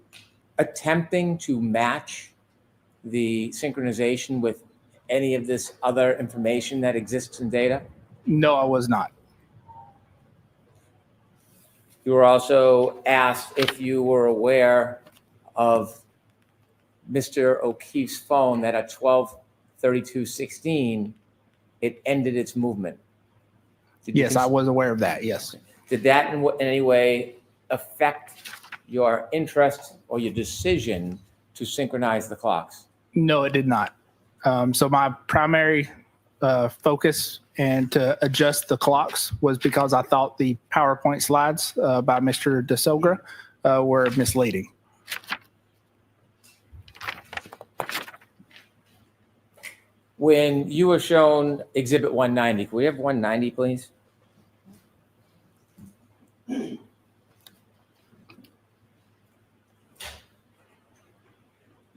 attempting to match the synchronization with any of this other information that exists in data? No, I was not. You were also asked if you were aware of Mr. O'Keefe's phone that at 12:32:16, it ended its movement. Yes, I was aware of that. Yes. Did that in any way affect your interest or your decision to synchronize the clocks? No, it did not. So my primary focus and to adjust the clocks was because I thought the PowerPoint slides by Mr. DeSogra were misleading. When you were shown Exhibit 190, can we have 190, please?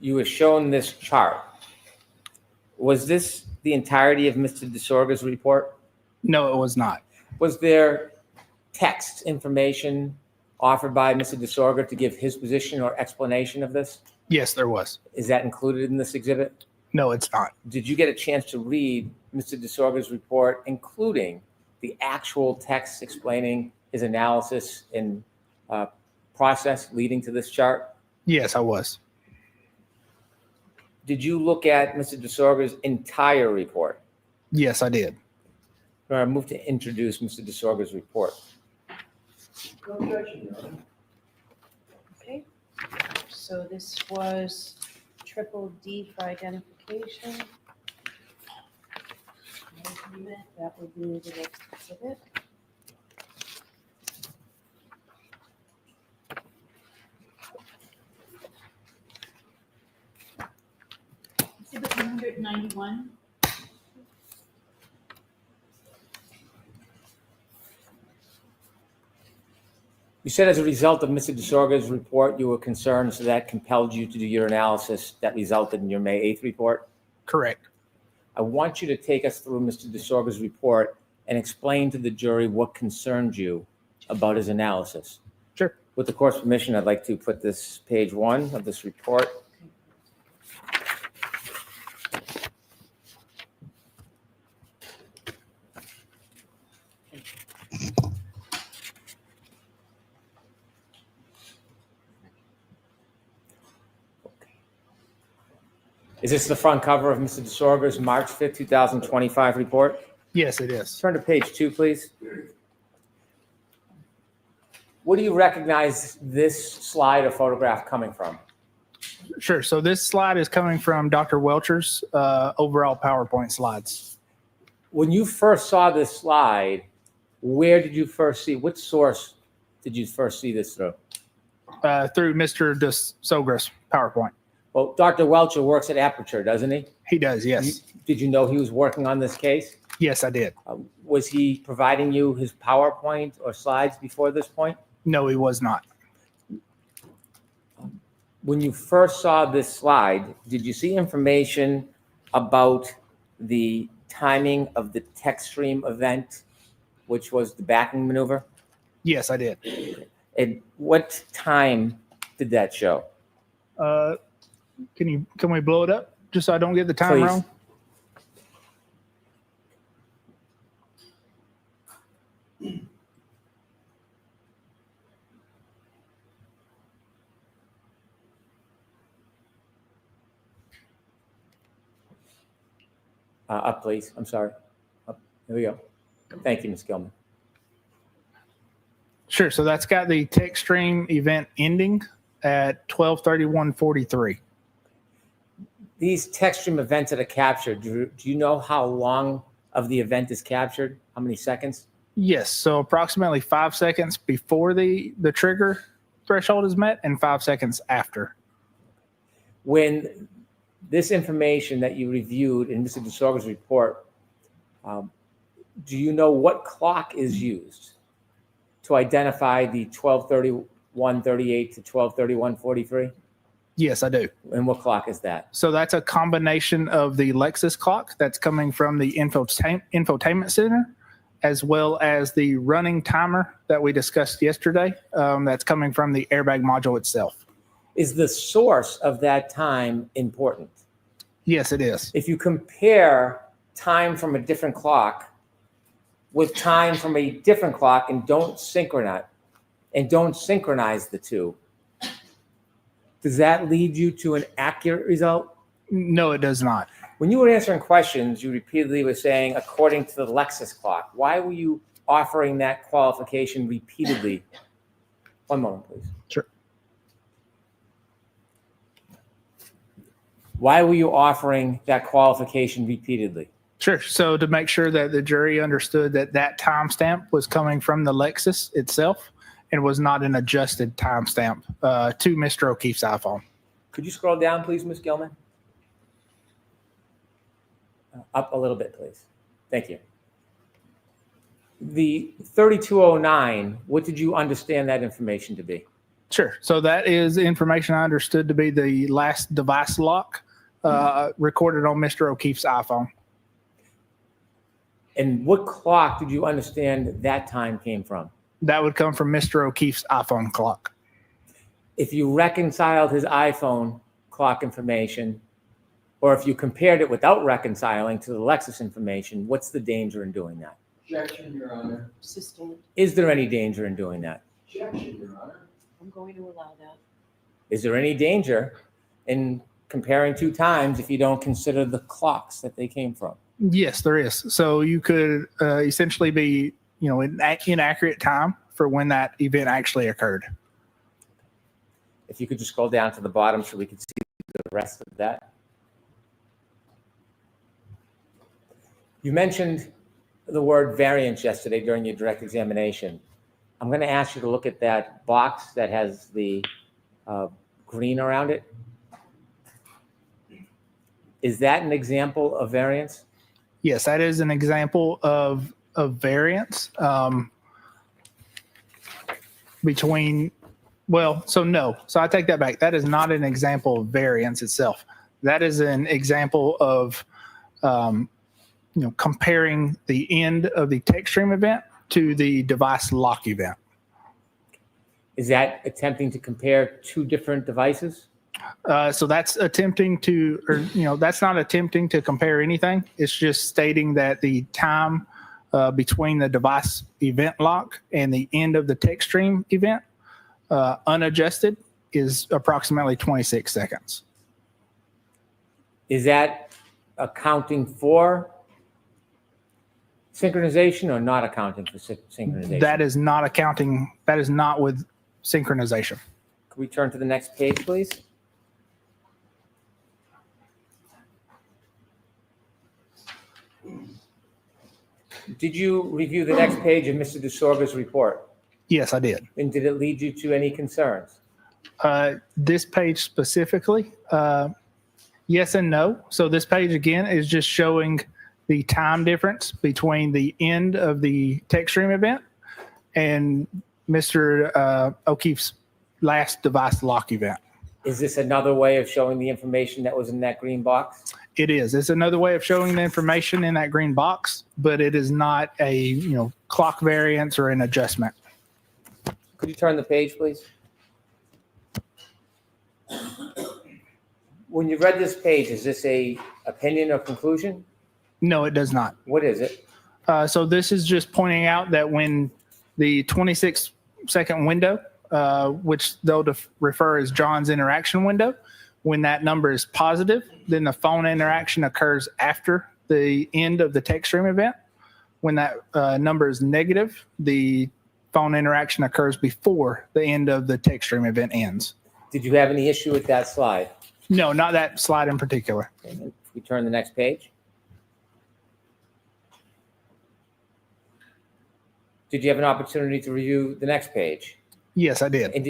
You were shown this chart. Was this the entirety of Mr. DeSorga's report? No, it was not. Was there text information offered by Mr. DeSorga to give his position or explanation of this? Yes, there was. Is that included in this exhibit? No, it's not. Did you get a chance to read Mr. DeSorga's report, including the actual text explaining his analysis and process leading to this chart? Yes, I was. Did you look at Mr. DeSorga's entire report? Yes, I did. I move to introduce Mr. DeSorga's report. Okay. So this was triple D for identification. That would be the next exhibit. Exhibit 191. You said as a result of Mr. DeSorga's report, you were concerned, so that compelled you to do your analysis that resulted in your May 8th report? Correct. I want you to take us through Mr. DeSorga's report and explain to the jury what concerned you about his analysis. Sure. With the court's permission, I'd like to put this page 1 of this report. Is this the front cover of Mr. DeSorga's March 5th, 2025 report? Yes, it is. Turn to page 2, please. What do you recognize this slide or photograph coming from? Sure. So this slide is coming from Dr. Welcher's overall PowerPoint slides. When you first saw this slide, where did you first see, which source did you first see this through? Through Mr. DeSogra's PowerPoint. Well, Dr. Welcher works at Aperture, doesn't he? He does, yes. Did you know he was working on this case? Yes, I did. Was he providing you his PowerPoint or slides before this point? No, he was not. When you first saw this slide, did you see information about the timing of the text stream event, which was the backing maneuver? Yes, I did. And what time did that show? Can we blow it up just so I don't get the time Please. wrong? Up, please. I'm sorry. Up. There we go. Thank you, Ms. Gilman. Sure. So that's got the text stream event ending at 12:31:43. These text stream events that are captured, do you know how long of the event is captured? How many seconds? Yes. So approximately 5 seconds before the trigger threshold is met and 5 seconds after. When this information that you reviewed in Mr. DeSorga's report, do you know what clock is used to identify the 12:31:38 to 12:31:43? Yes, I do. And what clock is that? So that's a combination of the Lexus clock that's coming from the infotainment center, as well as the running timer that we discussed yesterday. That's coming from the airbag module itself. Is the source of that time important? Yes, it is. If you compare time from a different clock with time from a different clock and don't synchronize the two, does that lead you to an accurate result? No, it does not. When you were answering questions, you repeatedly were saying, according to the Lexus clock. Why were you offering that qualification repeatedly? One moment, please. Sure. Why were you offering that qualification repeatedly? Sure. So to make sure that the jury understood that that timestamp was coming from the Lexus itself and was not an adjusted timestamp to Mr. O'Keefe's iPhone. Could you scroll down, please, Ms. Gilman? Up a little bit, please. Thank you. The 3209, what did you understand that information to be? Sure. So that is information I understood to be the last device lock recorded on Mr. O'Keefe's iPhone. And what clock did you understand that time came from? That would come from Mr. O'Keefe's iPhone clock. If you reconciled his iPhone clock information, or if you compared it without reconciling to the Lexus information, what's the danger in doing that? Objection, Your Honor. Sustained. Is there any danger in doing that? Objection, Your Honor. I'm going to allow that. Is there any danger in comparing two times if you don't consider the clocks that they came from? Yes, there is. So you could essentially be, in inaccurate time for when that event actually occurred. If you could just scroll down to the bottom so we could see the rest of that. You mentioned the word variance yesterday during your direct examination. I'm going to ask you to look at that box that has the green around it. Is that an example of variance? Yes, that is an example of variance between, no. So I take that back. That is not an example of variance itself. That is an example of, comparing the end of the text stream event to the device lock event. Is that attempting to compare two different devices? So that's attempting to, that's not attempting to compare anything. It's just stating that the time between the device event lock and the end of the text stream event, unadjusted, is approximately 26 seconds. Is that accounting for synchronization or not accounting for synchronization? That is not accounting. That is not with synchronization. Could we turn to the next page, please? Did you review the next page of Mr. DeSorga's report? Yes, I did. And did it lead you to any concerns? This page specifically, yes and no. So this page again is just showing the time difference between the end of the text stream event and Mr. O'Keefe's last device lock event. Is this another way of showing the information that was in that green box? It is. It's another way of showing the information in that green box, but it is not a clock variance or an adjustment. Could you turn the page, please? When you read this page, is this a opinion or conclusion? No, it does not. What is it? So this is just pointing out that when the 26-second window, which they'll refer as John's interaction window, when that number is positive, then the phone interaction occurs after the end of the text stream event. When that number is negative, the phone interaction occurs before the end of the text stream event ends. Did you have any issue with that slide? No, not that slide in particular. Okay. We turn the next page. Did you have an opportunity to review the next page? Yes, I did. And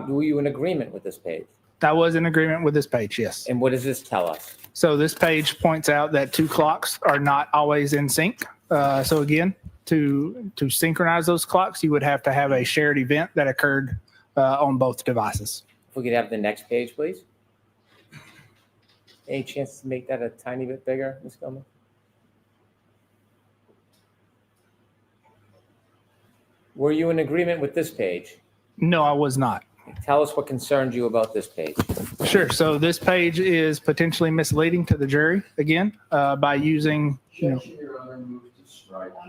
were you in agreement with this page? I was in agreement with this page, yes. And what does this tell us? So this page points out that two clocks are not always in sync. So again, to synchronize those clocks, you would have to have a shared event that occurred on both devices. If we could have the next page, please. Any chance to make that a tiny bit bigger, Ms. Gilman? Were you in agreement with this page? No, I was not. Tell us what concerned you about this page. Sure. So this page is potentially misleading to the jury again by using, I'll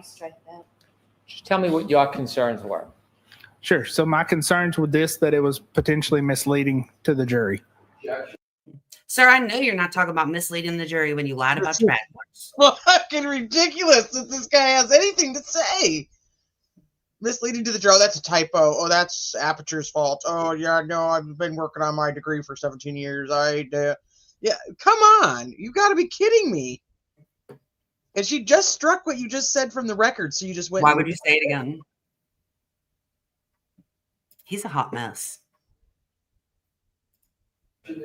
strike that. Just tell me what your concerns were. Sure. So my concerns with this, that it was potentially misleading to the jury. Sir, I know you're not talking about misleading the jury when you lied about your passports. Fucking ridiculous that this guy has anything to say. Misleading to the jury. Oh, that's a typo. Oh, that's Aperture's fault. Oh, yeah, no, I've been working on my degree for 17 years. Yeah, come on. You got to be kidding me. And she just struck what you just said from the record, so you just went. Why would you say it again? He's a hot mess. I'm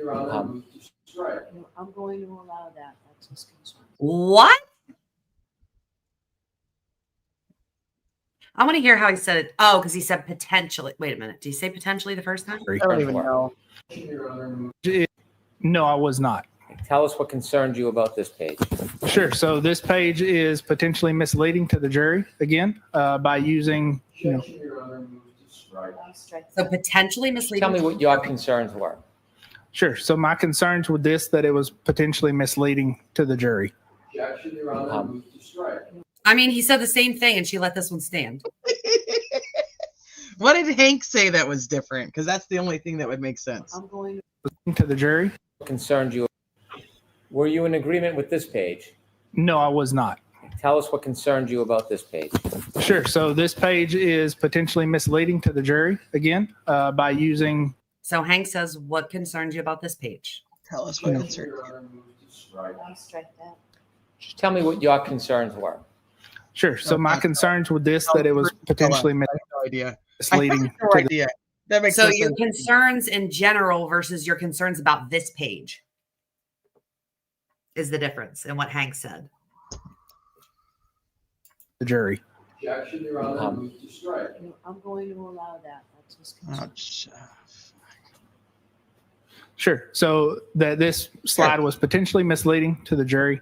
going to allow that. That's his concern. What? I want to hear how he said it. Oh, because he said potentially. Wait a minute. Did he say potentially the first time? I don't even know. No, I was not. Tell us what concerned you about this page. Sure. So this page is potentially misleading to the jury again by using, I'll strike So that. potentially misleading. Tell me what your concerns were. Sure. So my concerns with this, that it was potentially misleading to the jury. I mean, he said the same thing and she let this one stand. What did Hank say that was different? Because that's the only thing that would make sense. I'm going To the jury? What concerned you? Were you in agreement with this page? No, I was not. Tell us what concerned you about this page. Sure. So this page is potentially misleading to the jury again by using. So Hank says, what concerns you about this page? Tell us what concerned you. I'll strike that. Just tell me what your concerns were. Sure. So my concerns with this, that it was potentially I have no idea. misleading. I have no to the- idea. That makes So no your sense. concerns in general versus your concerns about this page is the difference in what Hank said. the jury. I'm going to allow that. That's his concern. Sure. So that this slide was potentially misleading to the jury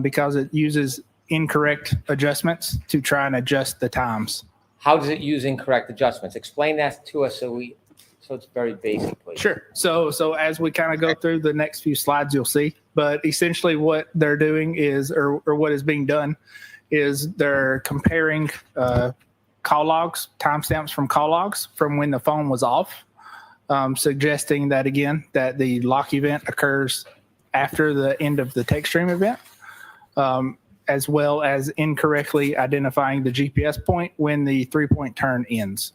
because it uses incorrect adjustments to try and adjust the times. How does it use incorrect adjustments? Explain that to us so it's very basic, please. Sure. So as we kind of go through the next few slides, you'll see. But essentially what they're doing is, or what is being done, is they're comparing call logs, timestamps from call logs from when the phone was off, suggesting that, again, that the lock event occurs after the end of the text stream event, as well as incorrectly identifying the GPS point when the 3-point turn ends.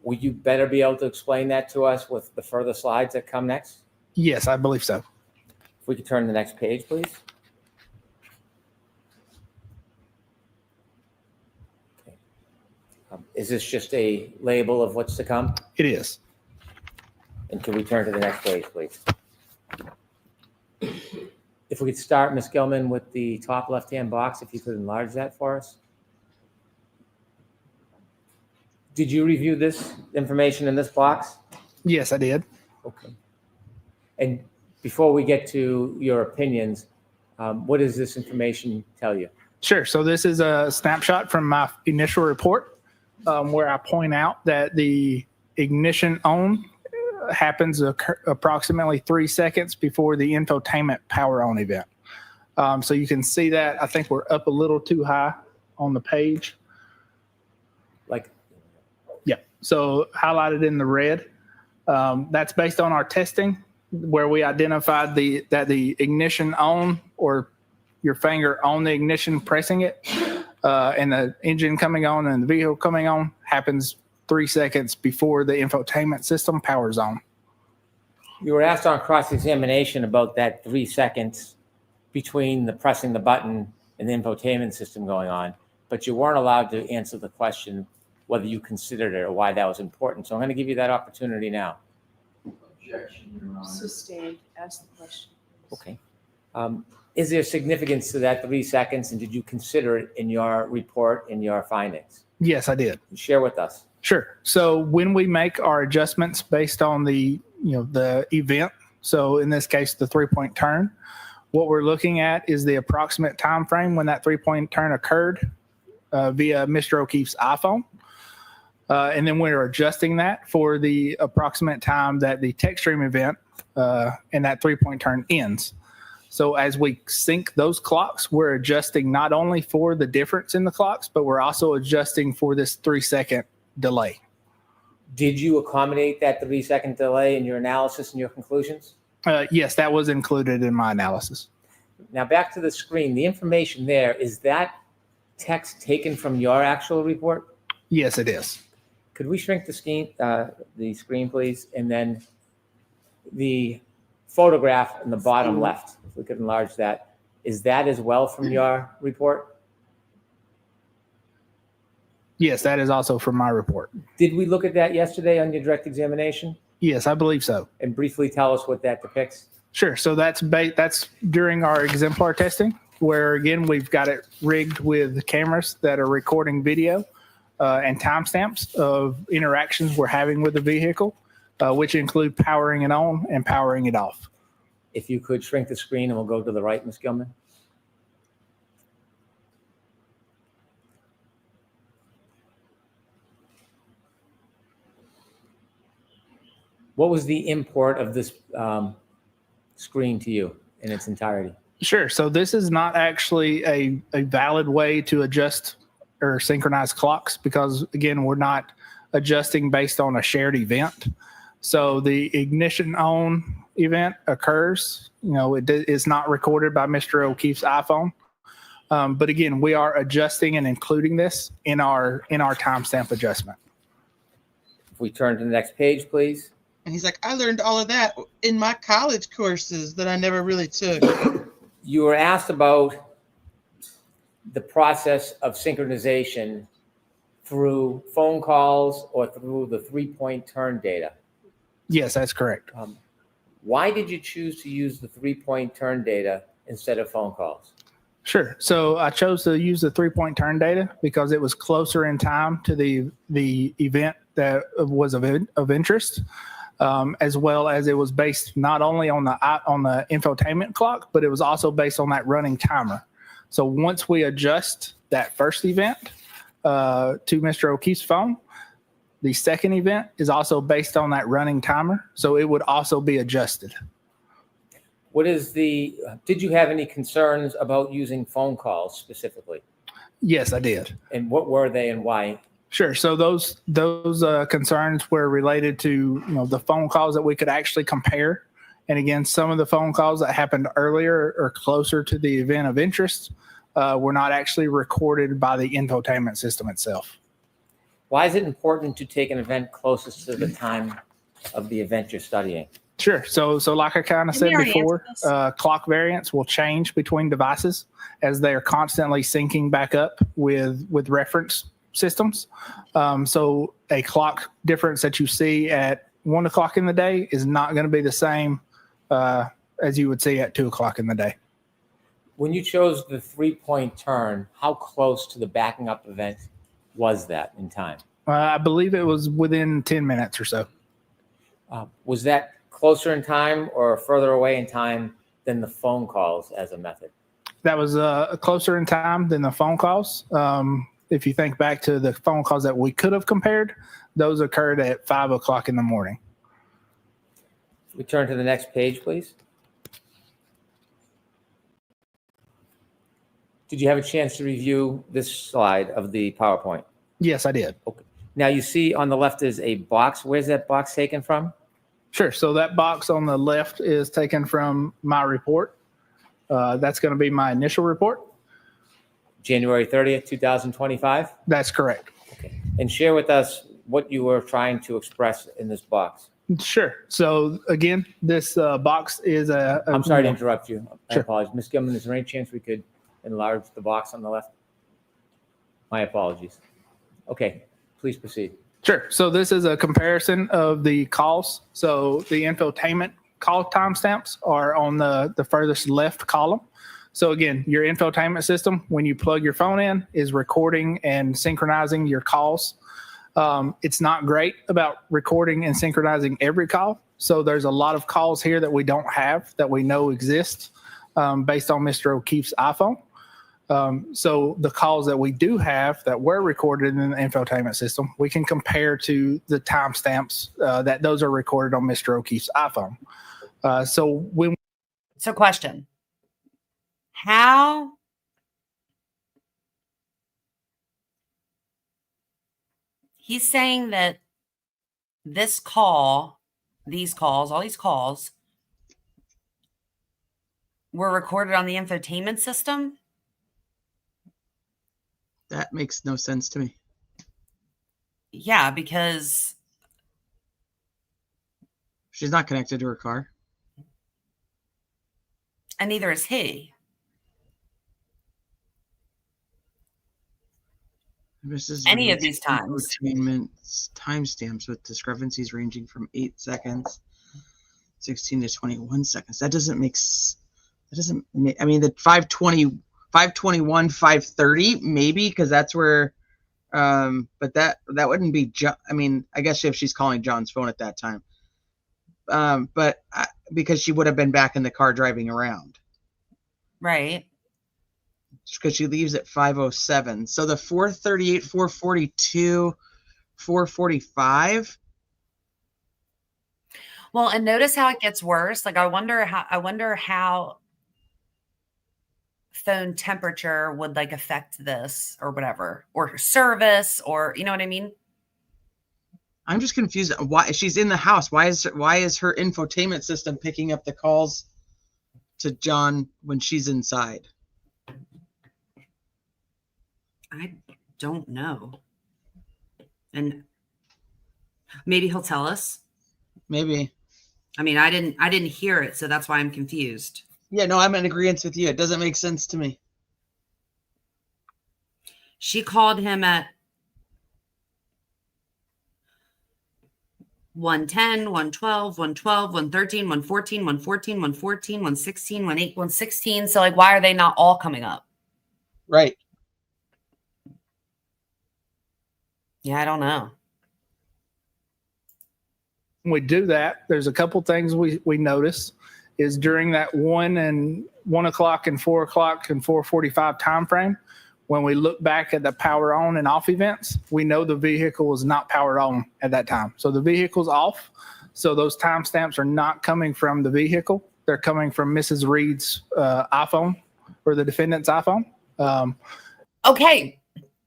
Would you better be able to explain that to us with the further slides that come next? Yes, I believe so. If we could turn to the next page, please. Okay. Is this just a label of what's to come? It is. And can we turn to the next page, please? If we could start, Ms. Gilman, with the top left-hand box, if you could enlarge that for us. Did you review this information in this box? Yes, I did. Okay. And before we get to your opinions, what does this information tell you? Sure. So this is a snapshot from my initial report where I point out that the ignition on happens approximately 3 seconds before the infotainment power on event. So you can see that. I think we're up a little too high on the page. Yeah. So highlighted in the red. That's based on our testing where we identified that the ignition on, or your finger on the ignition pressing it, and the engine coming on and the vehicle coming on happens 3 seconds before the infotainment system powers on. You were asked on cross-examination about that 3 seconds between the pressing the button and the infotainment system going on, but you weren't allowed to answer the question whether you considered it or why that was important. So I'm going to give you that opportunity now. Objection, Your Honor. Sustained. Ask the question. Okay. Is there significance to that 3 seconds, and did you consider it in your report, in your findings? Yes, I did. Share with us. Sure. So when we make our adjustments based on the event So in this case, the 3-point turn. What we're looking at is the approximate time frame when that 3-point turn occurred via Mr. O'Keefe's iPhone. And then we're adjusting that for the approximate time that the text stream event and that 3-point turn ends. So as we sync those clocks, we're adjusting not only for the difference in the clocks, but we're also adjusting for this 3-second delay. Did you accommodate that 3-second delay in your analysis and your conclusions? Yes, that was included in my analysis. Now back to the screen. The information there, is that text taken from your actual report? Yes, it is. Could we shrink the screen, please? And then the photograph in the bottom left, if we could enlarge that, is that as well from your report? Yes, that is also from my report. Did we look at that yesterday on your direct examination? Yes, I believe so. And briefly tell us what that depicts? Sure. So that's during our exemplar testing, where again, we've got it rigged with cameras that are recording video and timestamps of interactions we're having with the vehicle, which include powering it on and powering it off. If you could shrink the screen and we'll go to the right, Ms. Gilman. What was the import of this screen to you in its entirety? Sure. So this is not actually a valid way to adjust or synchronize clocks because, again, we're not adjusting based on a shared event. So the ignition on event occurs. It is not recorded by Mr. O'Keefe's iPhone. But again, we are adjusting and including this in our timestamp adjustment. If we turn to the next page, please. And he's like, I learned all of that in my college courses that I never really took. You were asked about the process of synchronization through phone calls or through the 3-point turn data. Yes, that's correct. Why did you choose to use the 3-point turn data instead of phone calls? Sure. So I chose to use the 3-point turn data because it was closer in time to the event that was of interest. As well as it was based not only on the infotainment clock, but it was also based on that running timer. So once we adjust that first event to Mr. O'Keefe's phone, the second event is also based on that running timer. So it would also be adjusted. Did you have any concerns about using phone calls specifically? Yes, I did. And what were they and why? Sure. So those concerns were related to the phone calls that we could actually compare, and again, some of the phone calls that happened earlier or closer to the event of interest were not actually recorded by the infotainment system itself. Why is it important to take an event closest to the time of the event you're studying? Sure. So like I kind of said before, clock variance will change between devices as they are constantly syncing back up with reference systems. So a clock difference that you see at 1 o'clock in the day is not going to be the same as you would see at 2 o'clock in the day. When you chose the 3-point turn, how close to the backing up event was that in time? I believe it was within 10 minutes or so. Was that closer in time or further away in time than the phone calls as a method? That was closer in time than the phone calls. If you think back to the phone calls that we could have compared, those occurred at 5 o'clock in the morning. We turn to the next page, please. Did you have a chance to review this slide of the PowerPoint? Yes, I did. Okay. Now you see on the left is a box. Where's that box taken from? Sure. So that box on the left is taken from my report. That's going to be my initial report. January 30th, 2025? That's correct. Okay. And share with us what you were trying to express in this box. Sure. So again, this box is I'm sorry to interrupt you. I Sure. apologize. Ms. Gilman, is there any chance we could enlarge the box on the left? My apologies. Okay, please proceed. Sure. So this is a comparison of the calls. So the infotainment call timestamps are on the furthest left column. So again, your infotainment system, when you plug your phone in, is recording and synchronizing your calls. It's not great about recording and synchronizing every call. So there's a lot of calls here that we don't have that we know exist based on Mr. O'Keefe's iPhone. So the calls that we do have that were recorded in the infotainment system, we can compare to the timestamps that those are recorded on Mr. O'Keefe's iPhone. So question, how he's saying that this call, these calls, all these calls were recorded on the infotainment system? That makes no sense to me. Yeah, because she's not connected to her car. And neither is he. Any of these times. Timestamps with discrepancies ranging from 8 seconds, 16 to 21 seconds. That doesn't make. I mean, the 521, 530, maybe, because that's where. But that wouldn't be. I mean, I guess if she's calling John's phone at that time. But because she would have been back in the car driving around. Right. Because she leaves at 5:07. So the 438, 442, 445. Well, and notice how it gets worse. Like I wonder how phone temperature would like affect this or whatever, or her service, or you know what I mean? I'm just confused. Why she's in the house? Why is her infotainment system picking up the calls to John when she's inside? I don't know. And maybe he'll tell us. Maybe. I mean, I didn't hear it, so that's why I'm confused. Yeah, no, I'm in agreement with you. It doesn't make sense to me. She called him at 110, 112, 112, 113, 114, 114, 114, 116, 118, 116. So like, why are they not all coming up? Right. Yeah, I don't know. When we do that, there's a couple things we notice is during that 1 o'clock and 4 o'clock and 4:45 time frame, when we look back at the power on and off events, we know the vehicle was not powered on at that time. So the vehicle's off. So those timestamps are not coming from the vehicle. They're coming from Mrs. Reed's iPhone or the defendant's iPhone. Okay.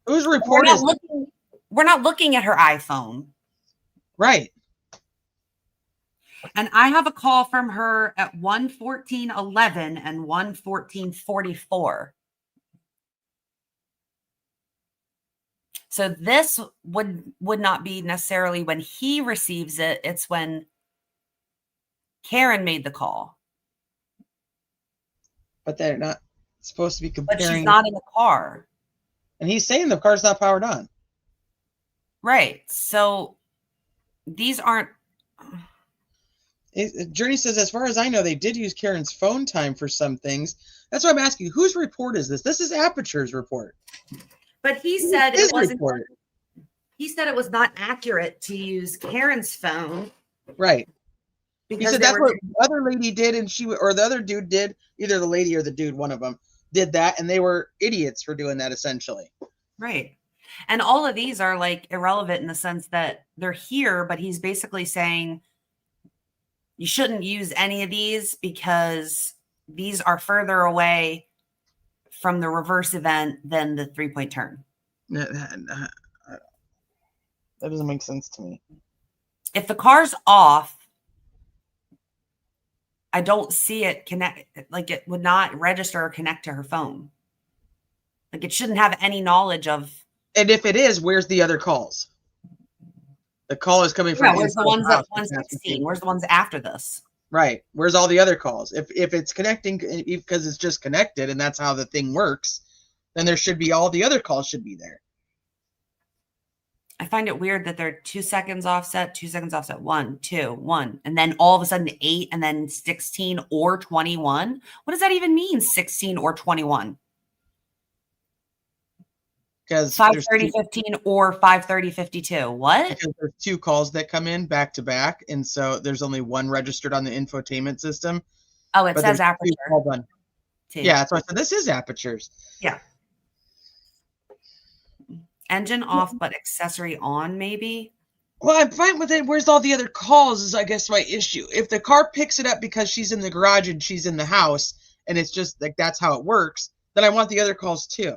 Whose report is? We're not looking at her iPhone. Right. And I have a call from her at 1:14:11 and 1:14:44. So this would not be necessarily when he receives it. It's when Karen made the call. But they're not supposed to be comparing. But she's not in the car. And he's saying the car's not powered on. Right. So these aren't. Journey says, as far as I know, they did use Karen's phone time for some things. That's why I'm asking, whose report is this? This is Aperture's report. But he said it wasn't. He said it was not accurate to use Karen's phone. Right. He said that's what the other lady did, and the other dude did. Either the lady or the dude, one of them, did that, and they were idiots for doing that, essentially. Right. And all of these are like irrelevant in the sense that they're here, but he's basically saying you shouldn't use any of these because these are further away from the reverse event than the 3-point turn. That doesn't make sense to me. If the car's off, I don't see it connect. Like it would not register or connect to her phone. Like it shouldn't have any knowledge of. And if it is, where's the other calls? The call is coming from. Yeah, where's the ones at 116? Where's the ones after this? Right. Where's all the other calls? If it's connecting because it's just connected and that's how the thing works, then there should be all the other calls should be there. I find it weird that they're 2 seconds offset, 2 seconds offset, 1, 2, 1, and then all of a sudden 8 and then 16 or 21. What does that even mean? 16 or 21? because 5:30:15 or 5:30:52. What? because there's two calls that come in back to back, and so there's only one registered on the infotainment system. Oh, it but says there's two aperture. calls on- too. Yeah, so I said this is apertures. Yeah. Engine off, but accessory on, maybe. Well, I'm fine with it. Where's all the other calls is, I guess, my issue. If the car picks it up because she's in the garage and she's in the house, and it's just like that's how it works, then I want the other calls too.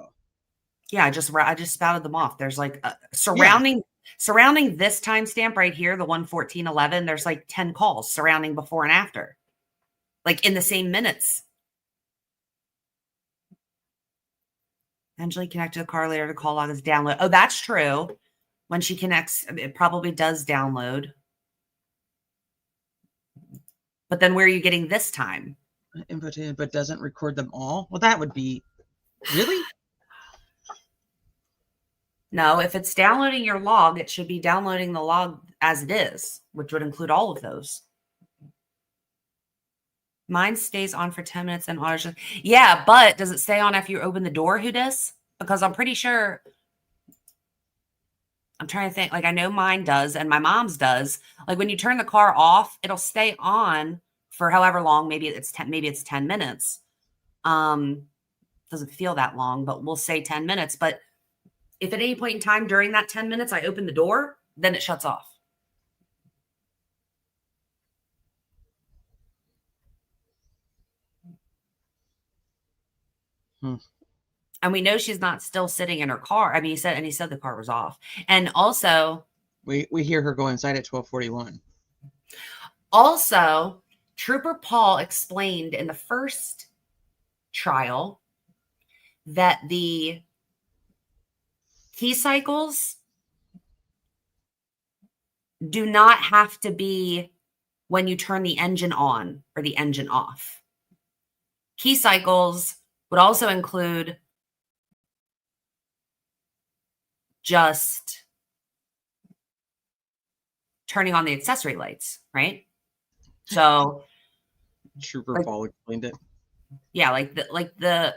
Yeah, I just spouted them off. There's like surrounding this timestamp right here, the 1:14:11. There's like 10 calls surrounding before and after, like in the same minutes. Eventually connect to the car later. The call log is download. Oh, that's true. When she connects, it probably does download. But then where are you getting this time? Infotainment, but doesn't record them all. Well, that would be really. No, if it's downloading your log, it should be downloading the log as it is, which would include all of those. Mine stays on for 10 minutes and auto. Yeah, but does it stay on after you open the door, who does? Because I'm pretty sure. I'm trying to think. Like, I know mine does and my mom's does. Like, when you turn the car off, it'll stay on for however long. Maybe it's 10 minutes. Doesn't feel that long, but we'll say 10 minutes. But if at any point in time during that 10 minutes I open the door, then it shuts off. And we know she's not still sitting in her car. I mean, he said the car was off. And also, we hear her go inside at 12:41. Also, Trooper Paul explained in the first trial that the key cycles do not have to be when you turn the engine on or the engine off. Key cycles would also include just turning on the accessory lights, right? So Trooper Paul explained it. Yeah, like the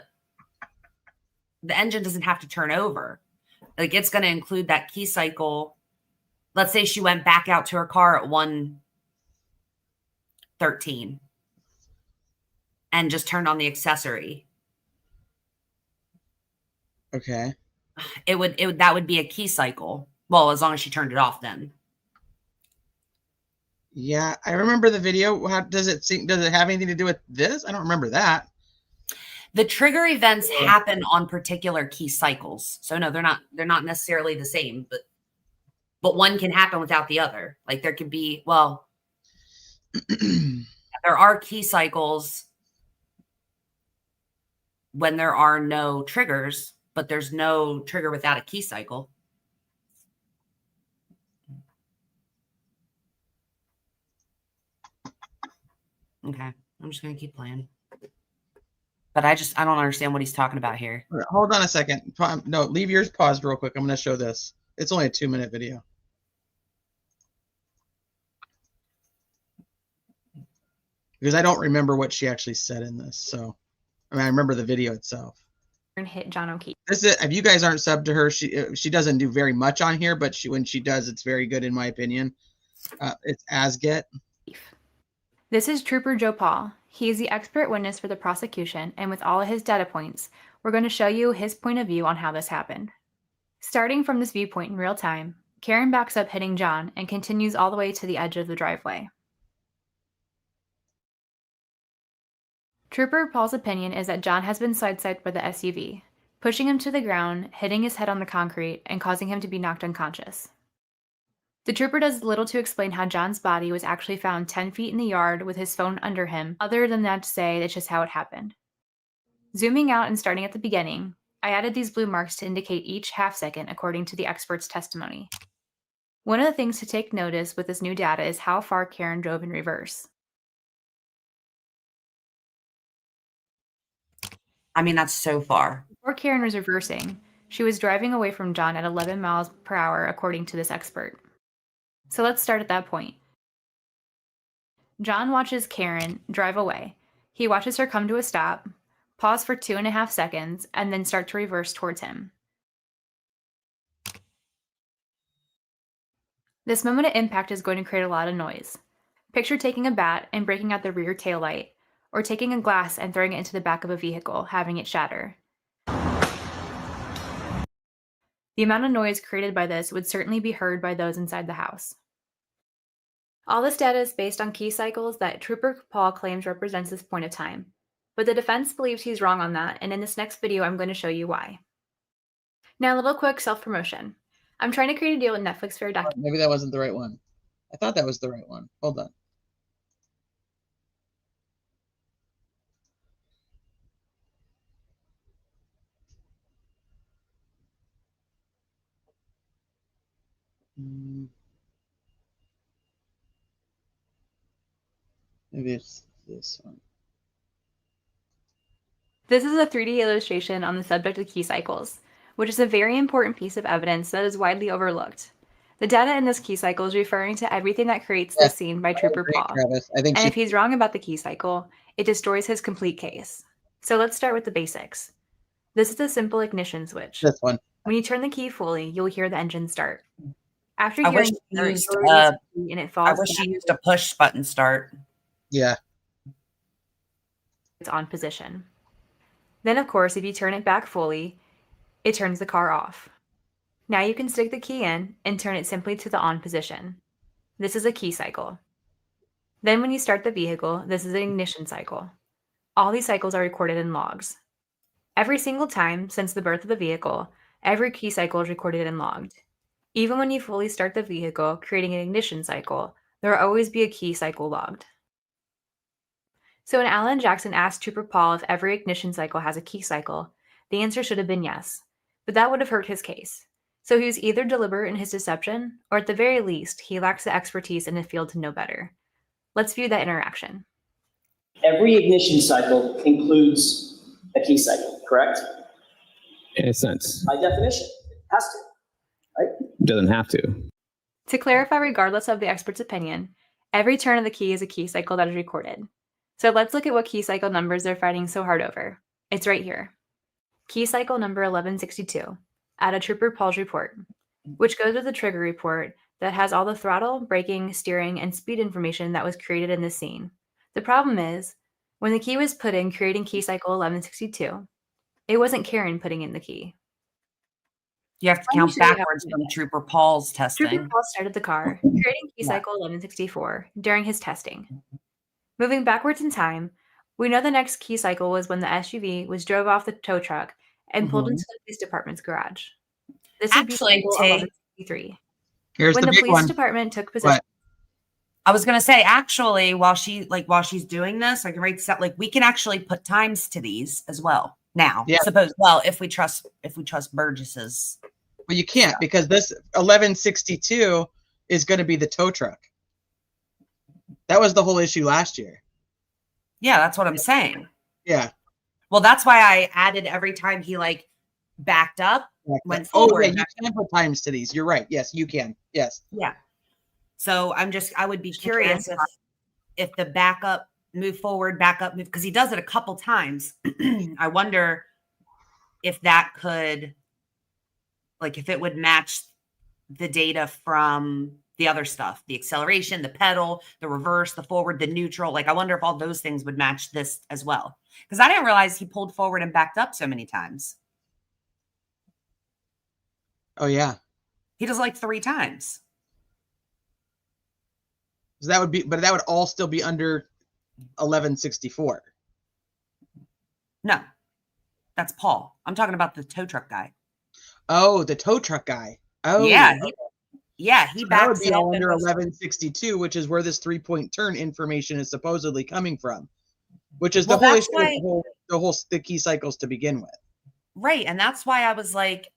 engine doesn't have to turn over. Like, it's going to include that key cycle. Let's say she went back out to her car at 1:13 and just turned on the accessory. Okay. That would be a key cycle. Well, as long as she turned it off then. Yeah, I remember the video. How does it have anything to do with this? I don't remember that. The trigger events happen on particular key cycles. So no, they're not necessarily the same, but one can happen without the other. Like, there could be, well, there are key cycles when there are no triggers, but there's no trigger without a key cycle. Okay, I'm just going to keep playing. But I don't understand what he's talking about here. Hold on a second. No, leave yours paused real quick. I'm going to show this. It's only a 2-minute video. Because I don't remember what she actually said in this. So, I mean, I remember the video itself. And hit John O'Keefe. This is, if you guys aren't subbed to her, she doesn't do very much on here, but when she does, it's very good in my opinion. It's Asget. This is Trooper Joe Paul. He is the expert witness for the prosecution, and with all of his data points, we're going to show you his point of view on how this happened. Starting from this viewpoint in real time, Karen backs up hitting John and continues all the way to the edge of the driveway. Trooper Paul's opinion is that John has been sideswiped by the SUV, pushing him to the ground, hitting his head on the concrete, and causing him to be knocked unconscious. The trooper does little to explain how John's body was actually found 10 feet in the yard with his phone under him, other than that to say that's just how it happened. Zooming out and starting at the beginning, I added these blue marks to indicate each half second according to the expert's testimony. One of the things to take notice with this new data is how far Karen drove in reverse. I mean, that's so far. Before Karen was reversing, she was driving away from John at 11 miles per hour according to this expert. So let's start at that point. John watches Karen drive away. He watches her come to a stop, pause for 2.5 seconds, and then start to reverse towards him. This moment of impact is going to create a lot of noise. Picture taking a bat and breaking out the rear taillight, or taking a glass and throwing it into the back of a vehicle, having it shatter. The amount of noise created by this would certainly be heard by those inside the house. All this data is based on key cycles that Trooper Paul claims represents this point of time, but the defense believes he's wrong on that, and in this next video I'm going to show you why. Now a little quick self-promotion. I'm trying to create a deal with Netflix for a documentary. Maybe that wasn't the right one. I thought that was the right one. Hold on. Maybe it's this one. This is a 3D illustration on the subject of key cycles, which is a very important piece of evidence that is widely overlooked. The data in this key cycle is referring to everything that creates this scene by Trooper Paul. Travis. I think And if he's wrong about the key cycle, it destroys his complete case. So let's start with the basics. This is a simple ignition switch. This one. When you turn the key fully, you'll hear the engine start. After I wish hearing you the used, start, and it falls I wish back, you used a push button start. Yeah. it's on position. Then, of course, if you turn it back fully, it turns the car off. Now you can stick the key in and turn it simply to the on position. This is a key cycle. Then when you start the vehicle, this is an ignition cycle. All these cycles are recorded in logs. Every single time since the birth of the vehicle, every key cycle is recorded and logged. Even when you fully start the vehicle, creating an ignition cycle, there will always be a key cycle logged. So when Alan Jackson asked Trooper Paul if every ignition cycle has a key cycle, the answer should have been yes, but that would have hurt his case. So he was either deliberate in his deception, or at the very least, he lacks the expertise in the field to know better. Let's view that interaction. Every ignition cycle includes a key cycle, correct? In a sense. By definition, it has to, right? It doesn't have to. To clarify, regardless of the expert's opinion, every turn of the key is a key cycle that is recorded. So let's look at what key cycle numbers they're fighting so hard over. It's right here. Key cycle number 1162, out of Trooper Paul's report, which goes with the trigger report that has all the throttle, braking, steering, and speed information that was created in this scene. The problem is, when the key was put in creating key cycle 1162, it wasn't Karen putting in the key. You have to count backwards from Trooper Paul's testing. Trooper Paul started the car, creating key cycle 1164 during his testing. Moving backwards in time, we know the next key cycle was when the SUV was drove off the tow truck and pulled into the police department's garage. This would be cycle 1163. Here's when the the big police one. department took possession. What? I was gonna say, actually, while she's doing this, I can write set we can actually put times to these as well. Now, Yeah. if we trust Burgess's. Well, you can't because this 1162 is going to be the tow truck. That was the whole issue last year. Yeah, that's what I'm saying. Yeah. Well, that's why I added every time he backed up, went Oh, forward. yeah, you can put times to these. You're right. Yes, you can. Yes. Yeah. So I would be curious if the backup, move forward, backup, move, because he does it a couple times. I wonder if that could, if it would match the data from the other stuff, the acceleration, the pedal, the reverse, the forward, the neutral. I wonder if all those things would match this as well. Because I didn't realize he pulled forward and backed up so many times. Oh, yeah. He does 3 times. So that would be, but that would all still be under 1164. No, that's Paul. I'm talking about the tow truck guy. Oh, the tow truck guy. Oh, yeah. He so that would backs be it up all under and 1162, which is where this 3-point turn information is supposedly coming from, which is Well, the whole that's issue why- of the key cycles to begin with. Right. And that's why I was like,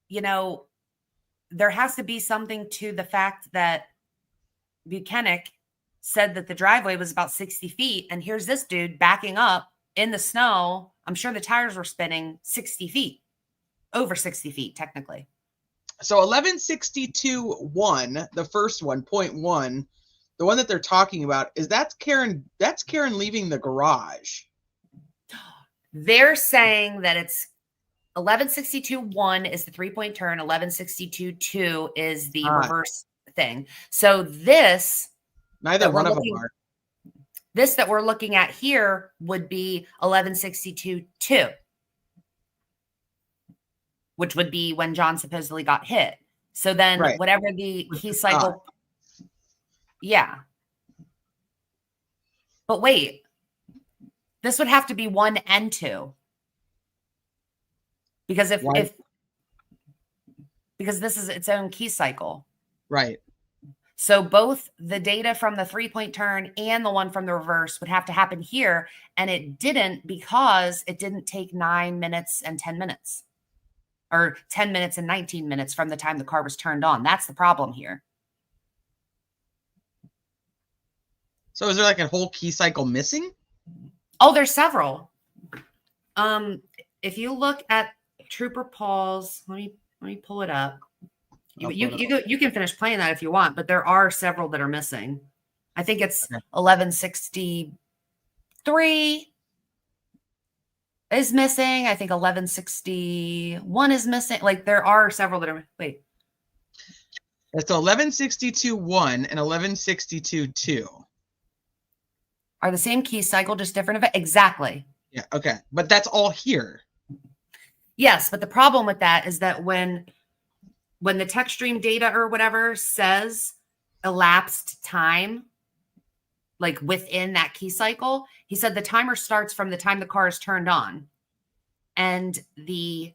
there has to be something to the fact that Buchanan said that the driveway was about 60 feet. And here's this dude backing up in the snow. I'm sure the tires were spinning 60 feet, over 60 feet, technically. So 1162.1, the first one, 0.1, the one that they're talking about that's Karen leaving the garage. They're saying that it's 1162.1 is the 3-point turn. 1162.2 is the reverse thing. So this, Neither one of them are. this that we're looking at here would be 1162-2, which would be when John supposedly got hit. So then Right. whatever the key cycle, yeah. But wait, this would have to be 1 and 2. Because because this is its own key cycle. Right. So both the data from the 3-point turn and the one from the reverse would have to happen here. And it didn't, because it didn't take 9 minutes and 10 minutes, or 10 minutes and 19 minutes from the time the car was turned on. That's the problem here. So is there like a whole key cycle missing? Oh, there's several. If you look at Trooper Paul's, let me pull it up. You can finish playing that if you want, but there are several that are missing. I think it's 1163 is missing. I think 1161 is missing. Like there are several that are. Wait. It's 1162-1 and 1162-2. Are the same key cycle, just different event? Exactly. Yeah. Okay. But that's all here. Yes, but the problem with that is that when the text stream data or whatever says elapsed time, like within that key cycle, he said the timer starts from the time the car is turned on. And the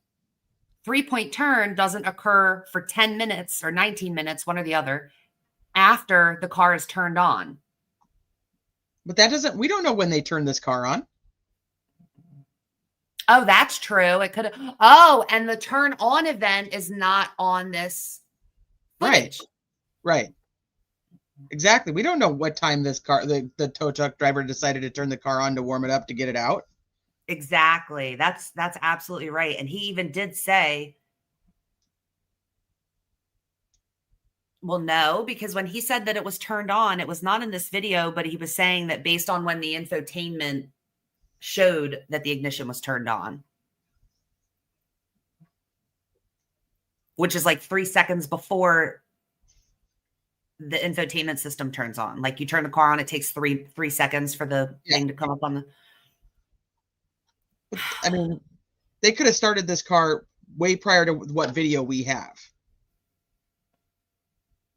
3-point turn doesn't occur for 10 minutes or 19 minutes, one or the other, after the car is turned on. But that doesn't, we don't know when they turned this car on. Oh, that's true. It could have. Oh, and the turn on event is not on this footage. Right. Exactly. We don't know what time this car, the tow truck driver decided to turn the car on to warm it up to get it out. Exactly. That's absolutely right. And he even did say, well, no, because when he said that it was turned on, it was not in this video, but he was saying that based on when the infotainment showed that the ignition was turned on, which is like 3 seconds before the infotainment system turns on. Like you turn the car on, it takes three seconds for the thing to come up on the. I mean, they could have started this car way prior to what video we have.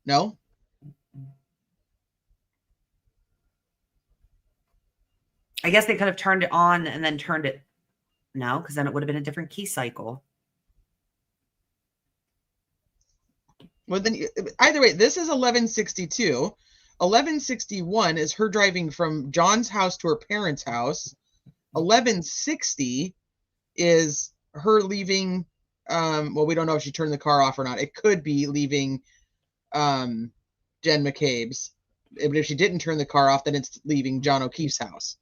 No? I guess they could have turned it on and then turned it. No, because then it would have been a different key cycle. Well, then either way, this is 1162. 1161 is her driving from John's house to her parents' house. 1160 is her leaving. Well, we don't know if she turned the car off or not. It could be leaving Jen McCabe's. But if she didn't turn the car off, then it's leaving John O'Keefe's house.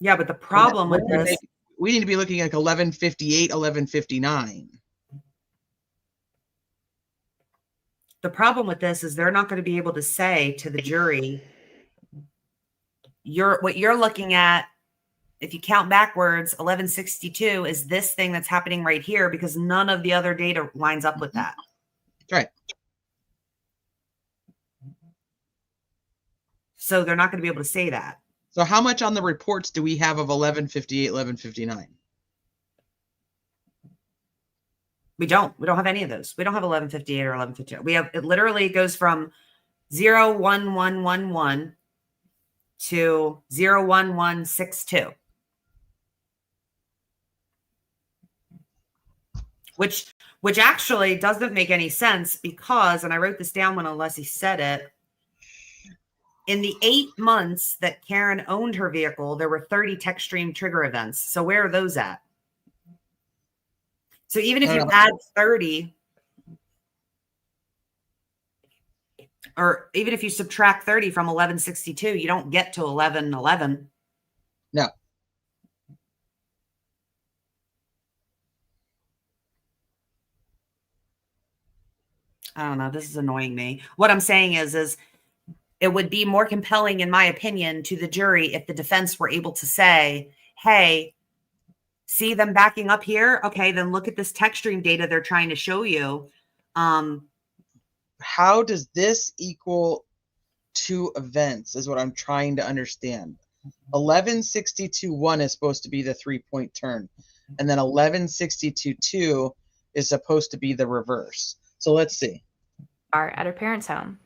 Yeah, but the problem with this, we need to be looking at 1158, 1159. the problem with this is they're not going to be able to say to the jury, what you're looking at, if you count backwards, 1162 is this thing that's happening right here, because none of the other data lines up with that. Right. So they're not going to be able to say that. So how much on the reports do we have of 1158, 1159? We don't have any of those. We don't have 1158 or 1158. We have, it literally goes from 01111 to 01162. Which actually doesn't make any sense because, and I wrote this down when Alessi said it, in the 8 months that Karen owned her vehicle, there were 30 text stream trigger events. So where are those at? So even if you add 30, or even if you subtract 30 from 1162, you don't get to 1111. No. I don't know. This is annoying me. What I'm saying is it would be more compelling, in my opinion, to the jury if the defense were able to say, hey, see them backing up here? Okay, then look at this text stream data they're trying to show you. how does this equal two events is what I'm trying to understand. 1162.1 is supposed to be the 3-point turn, and then 1162.2 is supposed to be the reverse. So let's see. Car at her parents' home.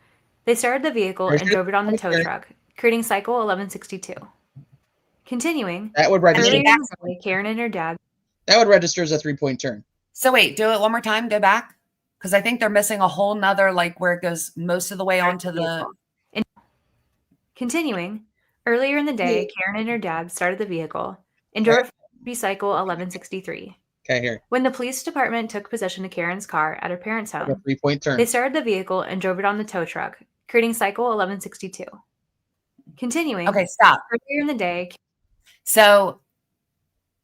They started the vehicle and drove it on the tow truck, creating cycle 1162. Continuing, That would register. earlier in the day, Karen and her dad. That would register as a 3-point turn. So wait, do it one more time. Go back. Because I think they're missing a whole nother, like where it goes most of the way onto the. Continuing, earlier in the day, Karen and her dad started the vehicle and drove it cycle 1163. Okay, here. When the police department took possession of Karen's car at her parents' home, a 3-point turn. They started the vehicle and drove it on the tow truck, creating cycle 1162. Continuing. Okay, stop. Earlier in the day. So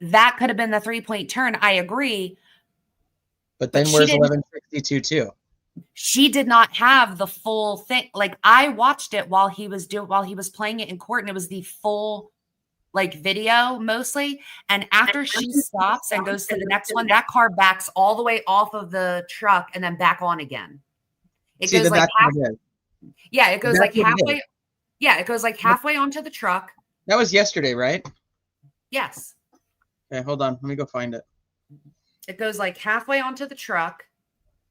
that could have been the 3-point turn. I agree. But then where's 1162 too? She did not have the full thing. Like I watched it while he was playing it in court, and it was the full like video mostly. And after she stops and goes to the next one, that car backs all the way off of the truck and then back on again. It goes like yeah, it goes like halfway. Yeah, it goes like halfway onto the truck. That was yesterday, right? Yes. Okay, hold on. Let me go find it. It goes like halfway onto the truck,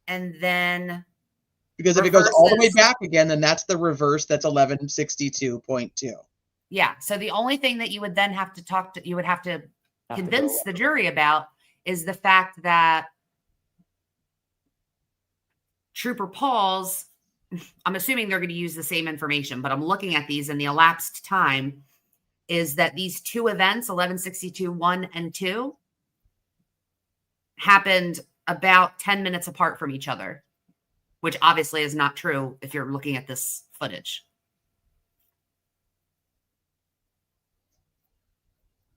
and then because if it goes all the way back again, then that's the reverse. That's 1162.2. Yeah. So the only thing that you would then have to you would have to convince the jury about is the fact that Trooper Paul's, I'm assuming they're going to use the same information, but I'm looking at these and the elapsed time is that these two events, 1162.1 and 2, happened about 10 minutes apart from each other, which obviously is not true if you're looking at this footage.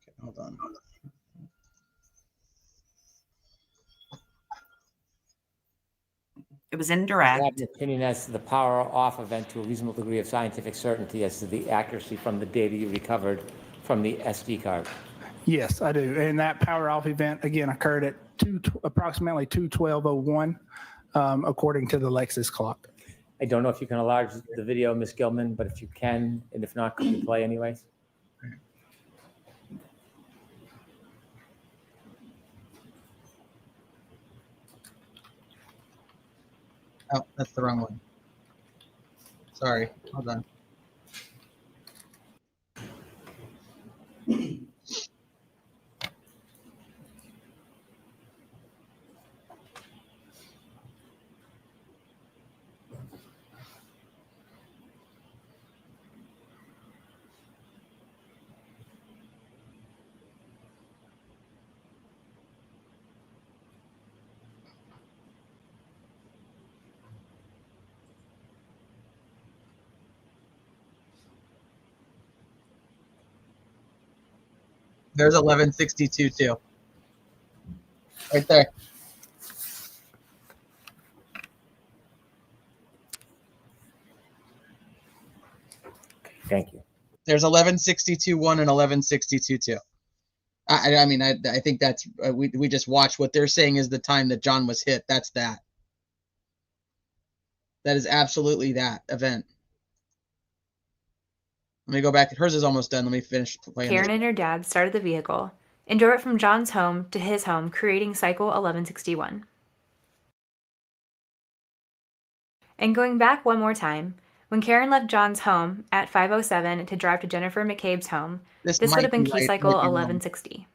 Okay, hold on. It was indirect. I have an opinion as to the power off event to a reasonable degree of scientific certainty as to the accuracy from the data you recovered from the SD card. Yes, I do. And that power off event, again, occurred at approximately 2:12:01, according to the Lexus clock. I don't know if you can enlarge the video, Ms. Gilman, but if you can, and if not, could you play anyways? Oh, that's the wrong one. Sorry. Hold on. There's 1162 too. Right there. Thank you. There's 1162.1 and 1162.2. I mean, I think that's we just watched what they're saying is the time that John was hit. That's that. That is absolutely that event. Let me go back. Hers is almost done. Let me finish playing. Karen and her dad started the vehicle and drove it from John's home to his home, creating cycle 1161. And going back one more time, when Karen left John's home at 5:07 to drive to Jennifer McCabe's home, this would have been key cycle 1160.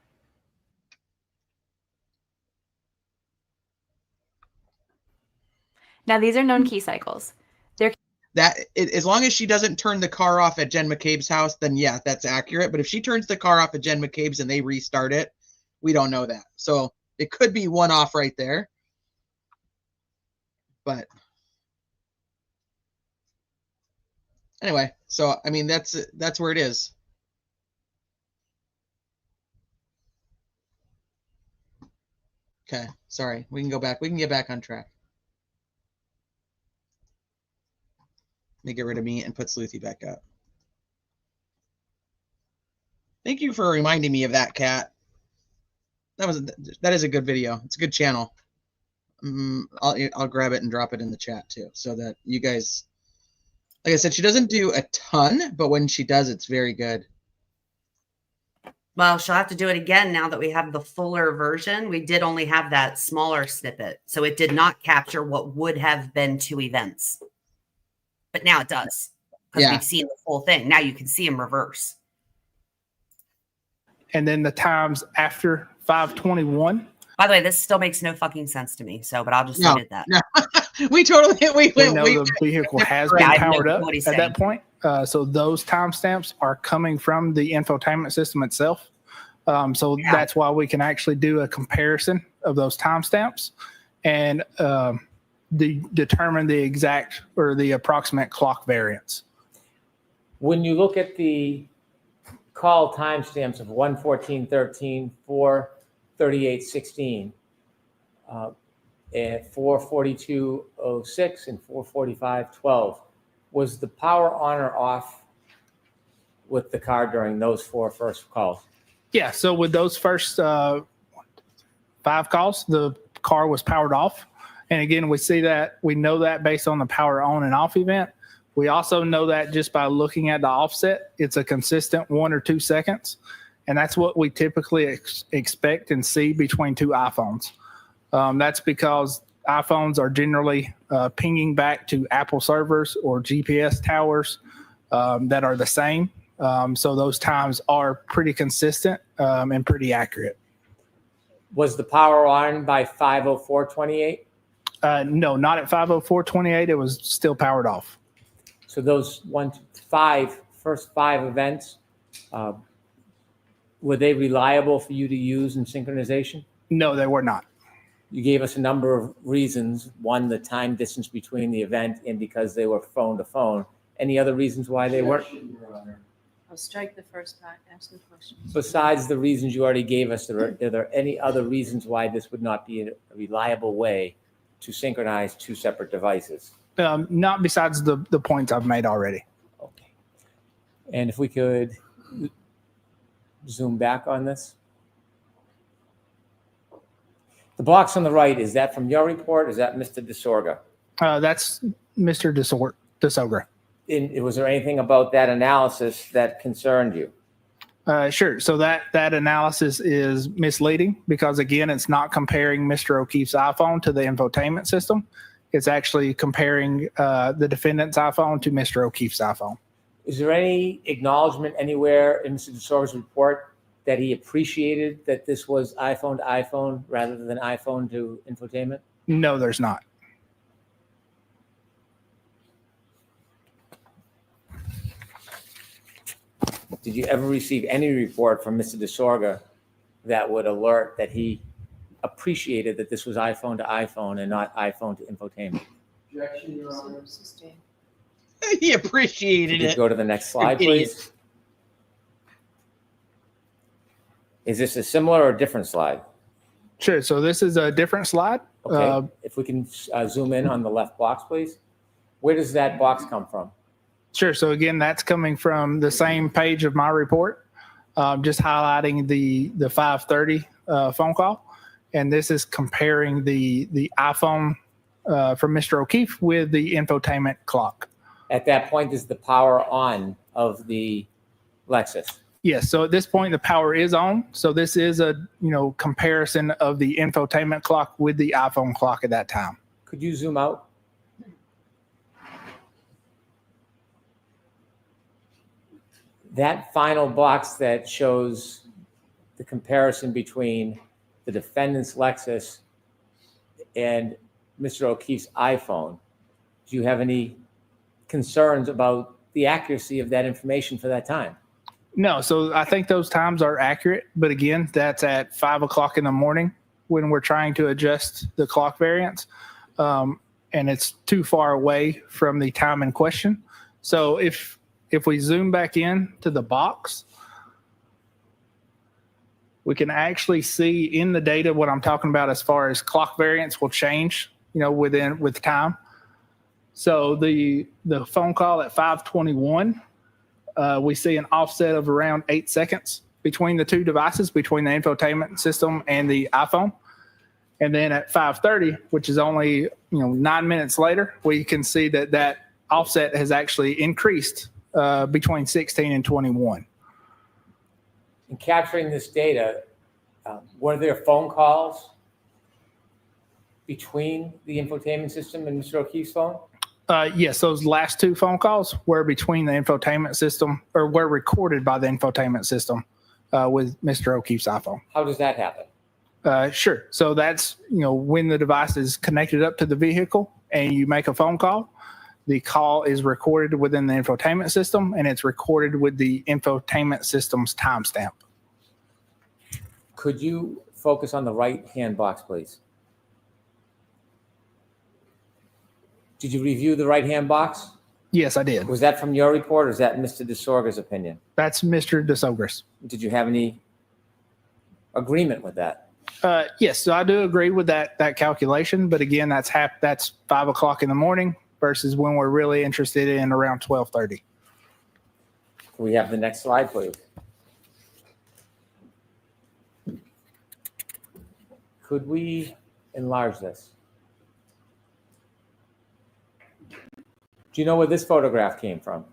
Now these are known key cycles. As long as she doesn't turn the car off at Jen McCabe's house, then yeah, that's accurate. But if she turns the car off at Jen McCabe's and they restart it, we don't know that. So it could be one off right there. But anyway, so I mean that's where it is. Okay, sorry. We can go back. We can get back on track. Let me get rid of me and put Sleuthie back up. Thank you for reminding me of that, Kat. That is a good video. It's a good channel. I'll grab it and drop it in the chat too, so that you guys, like I said, she doesn't do a ton, but when she does, it's very good. Well, she'll have to do it again now that we have the fuller version. We did only have that smaller snippet, so it did not capture what would have been 2 events. But now it does, because we've seen the full thing. Now you can see them reverse. And then the times after 521. By the way, this still makes no fucking sense to me. So, but I'll just admit that. No. we totally we know the vehicle has been powered up at that point. So those timestamps are coming from the infotainment system itself. So that's why we can actually do a comparison of those timestamps and determine the exact or the approximate clock variance. When you look at the call timestamps of 1:14:13, 4:38:16, at 4:42:06 and 4:45:12, was the power on or off with the car during those 4 first calls? Yeah, so with those first 5 calls, the car was powered off. And again, we know that based on the power on and off event. We also know that just by looking at the offset, it's a consistent 1 or 2 seconds. And that's what we typically expect and see between 2 iPhones. That's because iPhones are generally pinging back to Apple servers or GPS towers that are the same. So those times are pretty consistent and pretty accurate. Was the power on by 5:04:28? No, not at 5:04:28. It was still powered off. So those first 5 events, were they reliable for you to use in synchronization? No, they were not. You gave us a number of reasons. One, the time distance between the event and because they were phone to phone. Any other reasons why they weren't? I'll strike the first part, ask the question. Besides the reasons you already gave us, are there any other reasons why this would not be a reliable way to synchronize 2 separate devices? Not besides the points I've made already. Okay. And if we could zoom back on this. The box on the right, is that from your report? Is that Mr. DeSorga? That's Mr. DeSorga. Was there anything about that analysis that concerned you? Sure. So that analysis is misleading because, again, it's not comparing Mr. O'Keefe's iPhone to the infotainment system. It's actually comparing the defendant's iPhone to Mr. O'Keefe's iPhone. Is there any acknowledgement anywhere in Mr. DeSorga's report that he appreciated that this was iPhone to iPhone rather than iPhone to infotainment? No, there's not. Did you ever receive any report from Mr. DeSorga that would alert that he appreciated that this was iPhone to iPhone and not iPhone to infotainment? Objection, Your Honor. He appreciated Could you it. go to the next slide, please? Is this a similar or different slide? Sure. So this is a different slide. Okay. If we can zoom in on the left box, please. Where does that box come from? Sure. So again, that's coming from the same page of my report, just highlighting the 5:30 phone call. And this is comparing the iPhone from Mr. O'Keefe with the infotainment clock. At that point, is the power on of the Lexus? Yes. So at this point, the power is on. So this is a comparison of the infotainment clock with the iPhone clock at that time. Could you zoom out? That final box that shows the comparison between the defendant's Lexus and Mr. O'Keefe's iPhone, do you have any concerns about the accuracy of that information for that time? No. So I think those times are accurate. But again, that's at 5 o'clock in the morning when we're trying to adjust the clock variance. And it's too far away from the time in question. So if we zoom back in to the box, we can actually see in the data what I'm talking about as far as clock variance will change, with time. So the phone call at 5:21, we see an offset of around 8 seconds between the 2 devices, between the infotainment system and the iPhone. And then at 5:30, which is only 9 minutes later, we can see that that offset has actually increased between 16 and 21. In capturing this data, were there phone calls between the infotainment system and Mr. O'Keefe's phone? Yes, those last two phone calls were between the infotainment system, or were recorded by the infotainment system with Mr. O'Keefe's iPhone. How does that happen? Sure. So that's, when the device is connected up to the vehicle and you make a phone call, the call is recorded within the infotainment system and it's recorded with the infotainment system's timestamp. Could you focus on the right-hand box, please? Did you review the right-hand box? Yes, I did. Was that from your report or is that Mr. DeSorga's opinion? That's Mr. DeSorga's. Did you have any agreement with that? Yes, so I do agree with that calculation, but again, that's 5 o'clock in the morning versus when we're really interested in around 12:30. Can we have the next slide, please? Could we enlarge this? Do you know where this photograph came from?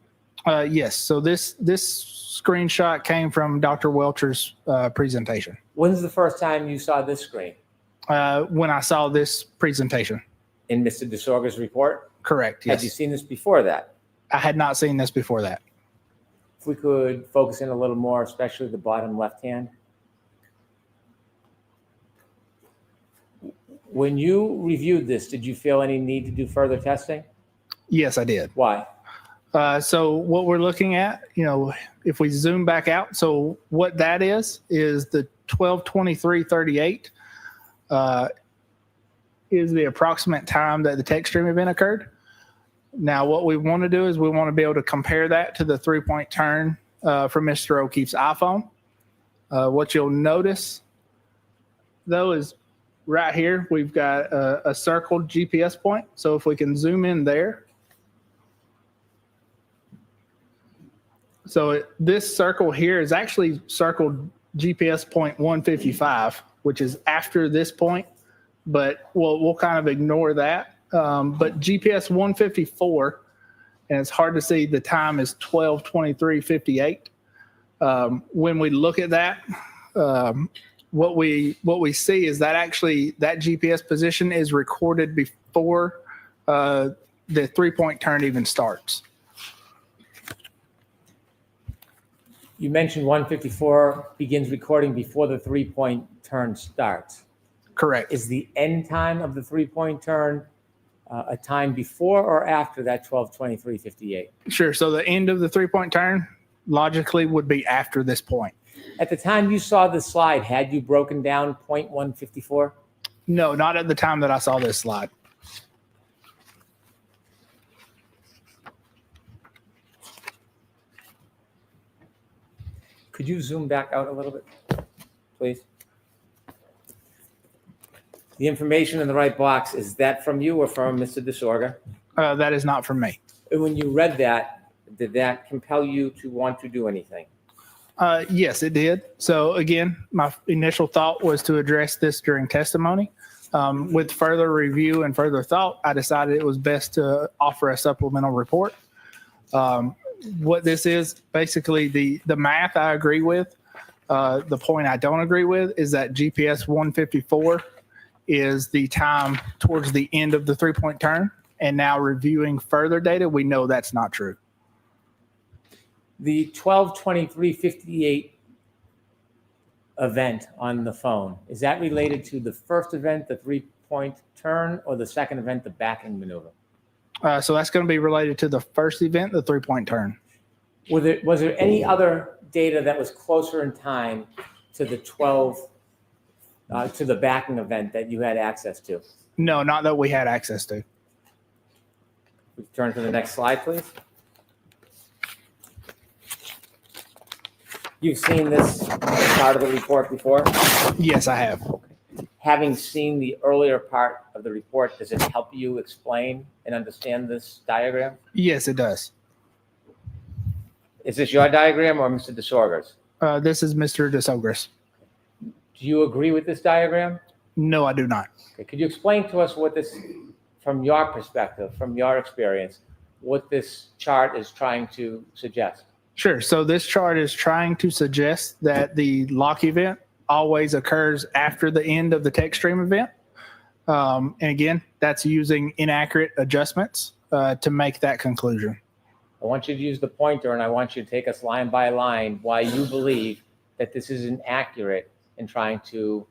Yes, so this screenshot came from Dr. Welcher's presentation. When's the first time you saw this screen? When I saw this presentation. In Mr. DeSorga's report? Correct, yes. Had you seen this before that? I had not seen this before that. If we could focus in a little more, especially the bottom left hand. When you reviewed this, did you feel any need to do further testing? Yes, I did. Why? So what we're looking at, if we zoom back out, so what that is the 12:23:38 is the approximate time that the text stream event occurred. Now, what we want to do is we want to be able to compare that to the 3-point turn from Mr. O'Keefe's iPhone. What you'll notice, though, is right here, we've got a circled GPS point. So if we can zoom in there. So this circle here is actually circled GPS point 155, which is after this point, but we'll kind of ignore that. But GPS 154, and it's hard to see, the time is 12:23:58. When we look at that, what we see is that actually that GPS position is recorded before the 3-point turn even starts. You mentioned 154 begins recording before the 3-point turn starts. Correct. Is the end time of the 3-point turn a time before or after that 12:23:58? Sure. So the end of the 3-point turn logically would be after this point. At the time you saw the slide, had you broken down point 154? No, not at the time that I saw this slide. Could you zoom back out a little bit, please? The information in the right box, is that from you or from Mr. DeSorga? That is not from me. And when you read that, did that compel you to want to do anything? Yes, it did. So again, my initial thought was to address this during testimony. With further review and further thought, I decided it was best to offer a supplemental report. What this is, basically the math I agree with. The point I don't agree with is that GPS 154 is the time towards the end of the 3-point turn. And now reviewing further data, we know that's not true. The 12:23:58 event on the phone, is that related to the first event, the 3-point turn, or the second event, the backing maneuver? So that's going to be related to the first event, the 3-point turn. Was there any other data that was closer in time to the to the backing event that you had access to? No, not that we had access to. We turn to the next slide, please. You've seen this part of the report before? Yes, I have. Having seen the earlier part of the report, does it help you explain and understand this diagram? Yes, it does. Is this your diagram or Mr. DeSorga's? This is Mr. DeSorga's. Do you agree with this diagram? No, I do not. Okay. Could you explain to us what this, from your perspective, from your experience, what this chart is trying to suggest? Sure. So this chart is trying to suggest that the lock event always occurs after the end of the text stream event. And again, that's using inaccurate adjustments to make that conclusion. I want you to use the pointer, and I want you to take us line by line why you believe that this is inaccurate in trying to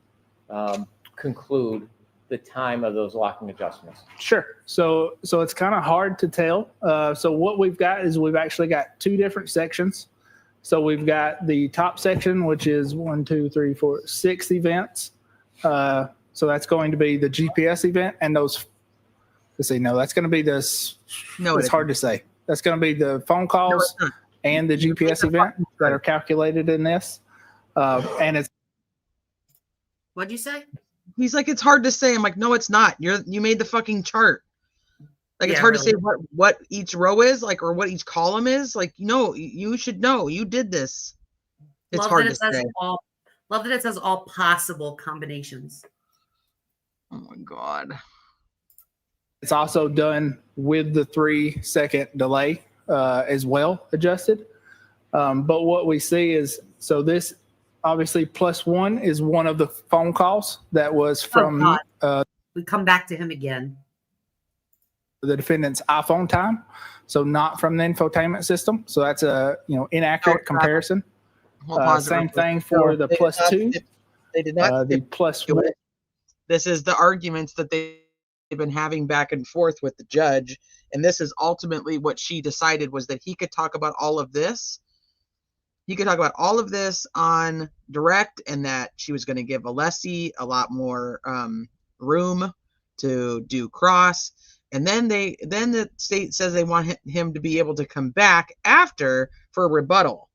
conclude the time of those locking adjustments. Sure. So it's kind of hard to tell. So what we've got is we've actually got two different sections. So we've got the top section, which is 1, 2, 3, 4, 6 events. So that's going to be the GPS event, and those. Let's see. No, that's going to be this. No, it's hard to say. That's going to be the phone calls and the GPS event that are calculated in this. And it's. What'd you say? He's like, it's hard to say. I'm like, no, it's not. You made the fucking chart. Like, it's hard to say what each row is, like, or what each column is. Like, no, you should know. You did this. It's hard to say. Love that it says all possible combinations. Oh my God. It's also done with the 3-second delay as well adjusted. But what we see is, so this obviously +1 is one of the phone calls that was from we come back to him again. The defendant's iPhone time, so not from the infotainment system. So that's a inaccurate comparison. Same thing for the +2. They did not. The +1. This is the arguments that they've been having back and forth with the judge, and this is ultimately what she decided was that he could talk about all of this. He could talk about all of this on direct, and that she was going to give Alessi a lot more room to do cross. And then the state says they want him to be able to come back after for a rebuttal.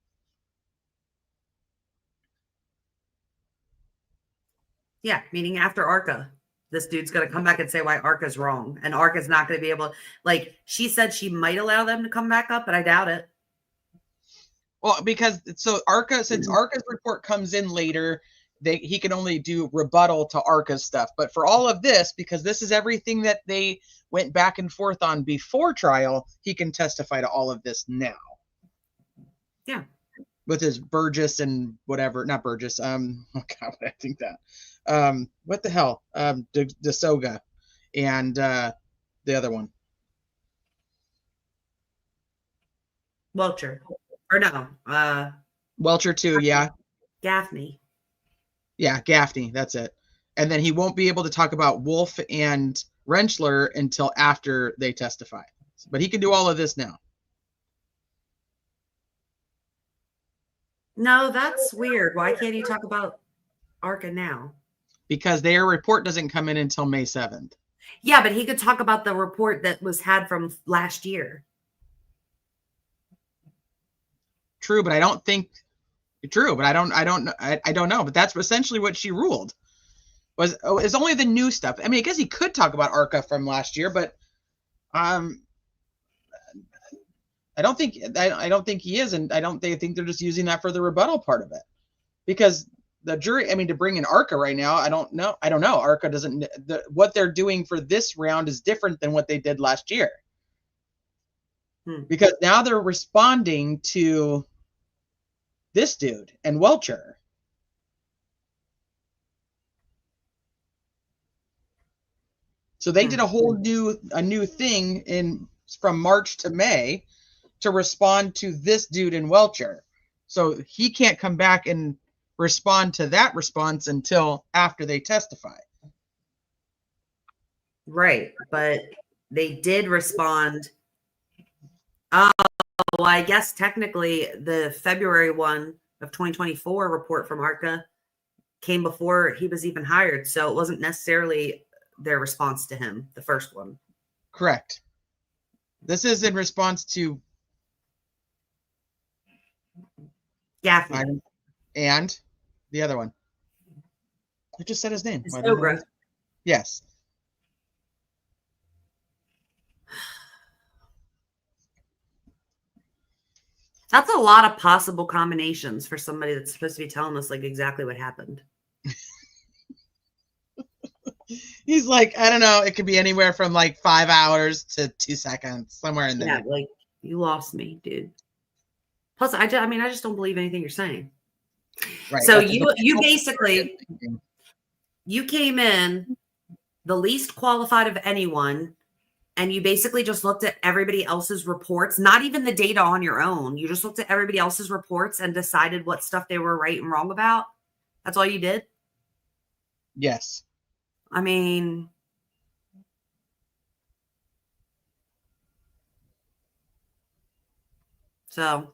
Yeah, meaning after ARCA. This dude's going to come back and say why ARCA's wrong. And ARCA's not going to be able to, like, she said she might allow them to come back up, but I doubt it. Well, because so ARCA, since ARCA's report comes in later, he can only do rebuttal to ARCA's stuff. But for all of this, because this is everything that they went back and forth on before trial, he can testify to all of this now. Yeah. With his Burgess and whatever, not Burgess. Oh God, I think that. What the hell? DeSoga and the other one. Welcher. Or no. Welcher too, yeah. Gaffney. Yeah, Gaffney, that's it. And then he won't be able to talk about Wolf and Rentschler until after they testify. But he can do all of this now. No, that's weird. Why can't he talk about ARCA now? Because their report doesn't come in until May 7th. Yeah, but he could talk about the report that was had from last year. True, but I don't think I don't know. But that's essentially what she ruled. It's only the new stuff. I mean, I guess he could talk about ARCA from last year, but I don't think he is, and they think they're just using that for the rebuttal part of it. Because the jury, I mean, to bring in ARCA right now, I don't know. ARCA doesn't. What they're doing for this round is different than what they did last year. Because now they're responding to this dude and Welcher. So they did a whole new thing from March to May to respond to this dude in Welcher. So he can't come back and respond to that response until after they testify. Right, but they did respond. Oh, well, I guess technically the February one of 2024 report from ARCA came before he was even hired. So it wasn't necessarily their response to him, the first one. Correct. This is in response to Gaffney. And the other one. I just said his name. Yes. That's a lot of possible combinations for somebody that's supposed to be telling us like exactly what happened. He's like, I don't know. It could be anywhere from like 5 hours to 2 seconds, somewhere in there. Yeah, like you lost me, dude. Plus, I just don't believe anything you're saying. Right. So that's you basically you came in the least qualified of anyone, and you basically just looked at everybody else's reports, not even the data on your own. You just looked at everybody else's reports and decided what stuff they were right and wrong about. That's all you did? Yes. I mean, so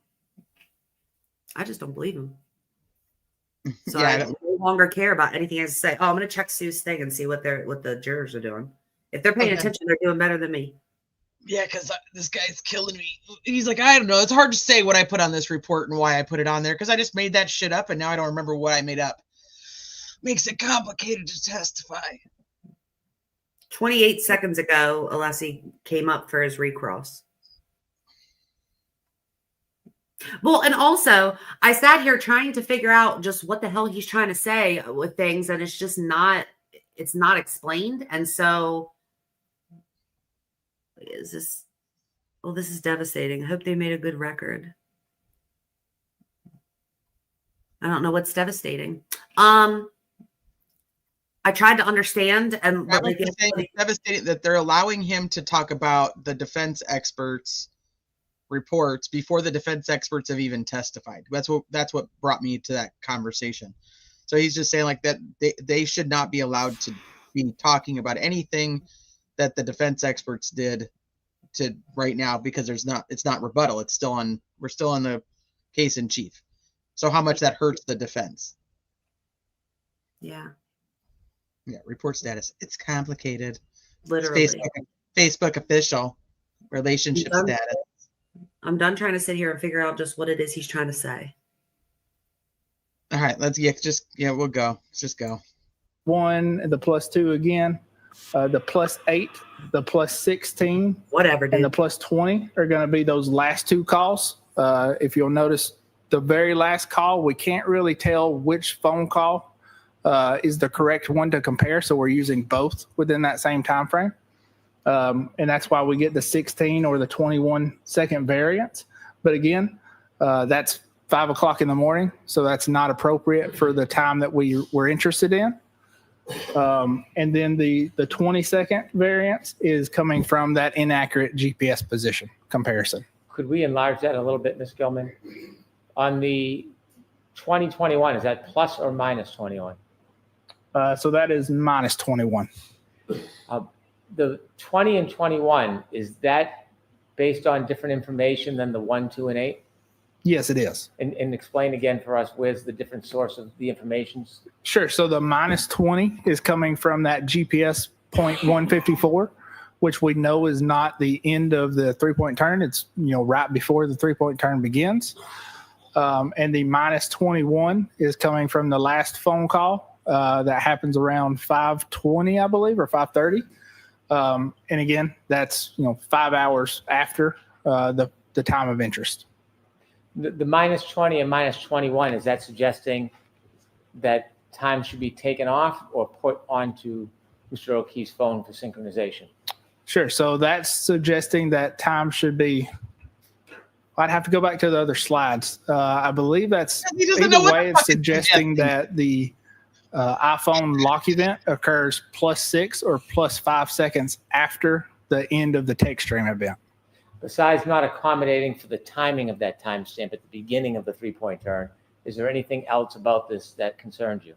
I just don't believe him. So Yeah, I no longer care about anything he has to say. Oh, I'm going to check Sue's thing and see what the jurors are doing. If they're paying attention, they're doing better than me. Yeah, because this guy's killing me. He's like, I don't know. It's hard to say what I put on this report and why I put it on there because I just made that shit up and now I don't remember what I made up. Makes it complicated to testify. 28 seconds ago, Alessi came up for his recross. Well, and also, I sat here trying to figure out just what the hell he's trying to say with things, and it's just not explained. And so, this is devastating. I hope they made a good record. I don't know what's devastating. I tried to understand, and it's devastating that they're allowing him to talk about the defense experts' reports before the defense experts have even testified. That's what brought me to that conversation. So he's just saying like that they should not be allowed to be talking about anything that the defense experts did to right now because it's not rebuttal. We're still on the case in chief. So how much that hurts the defense. Yeah. Yeah, report status. It's complicated. Literally. Facebook official relationship status. I'm done trying to sit here and figure out just what it is he's trying to say. All right, we'll go. Let's just go. 1, the +2 again, the +8, the +16, whatever, dude. And the +20 are going to be those last 2 calls. If you'll notice, the very last call, we can't really tell which phone call is the correct one to compare, so we're using both within that same time frame. And that's why we get the 16 or the 21 second variance. But again, that's 5 o'clock in the morning, so that's not appropriate for the time that we were interested in. And then the 20-second variance is coming from that inaccurate GPS position comparison. Could we enlarge that a little bit, Ms. Gilman? On the 2021, is that plus or minus 21? So that is minus 21. The 20 and 21, is that based on different information than the 1, 2, and 8? Yes, it is. And explain again for us, where's the different source of the information? Sure. So the minus 20 is coming from that GPS point 154, which we know is not the end of the 3-point turn. It's, right before the 3-point turn begins. And the minus 21 is coming from the last phone call that happens around 5:20, I believe, or 5:30. And again, that's 5 hours after the time of interest. The minus 20 and minus 21, is that suggesting that time should be taken off or put onto Mr. O'Keefe's phone for synchronization? Sure. So that's suggesting that time should be. I'd have to go back to the other slides. I believe that's either way it's suggesting that the iPhone lock event occurs +6 or +5 seconds after the end of the text stream event. Besides not accommodating for the timing of that timestamp at the beginning of the 3-point turn, is there anything else about this that concerns you?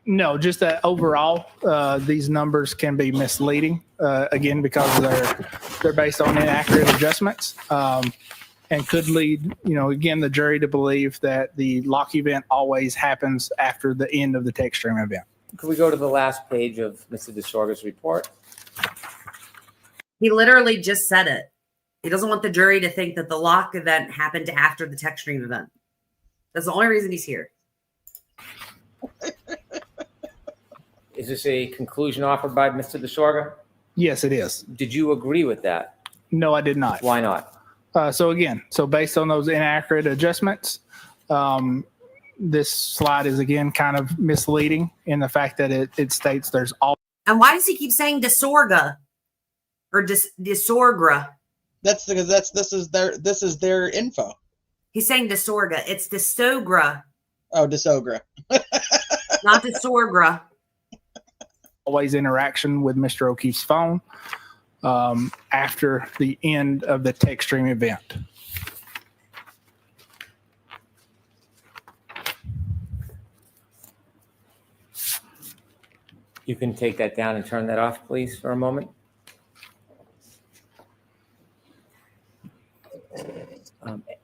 No, just that overall, these numbers can be misleading, again, because they're based on inaccurate adjustments, and could lead, again, the jury to believe that the lock event always happens after the end of the text stream event. Could we go to the last page of Mr. DeSorga's report? He literally just said it. He doesn't want the jury to think that the lock event happened after the text stream event. That's the only reason he's here. Is this a conclusion offered by Mr. DeSorga? Yes, it is. Did you agree with that? No, I did not. Why not? So based on those inaccurate adjustments, this slide is again kind of misleading in the fact that it states there's all. And why does he keep saying disorga or disorgra? That's because this is their info. He's saying disorga. It's distogra, Oh, disogra. not disorgra. Always interaction with Mr. O'Keefe's phone after the end of the text stream event. You can take that down and turn that off, please, for a moment.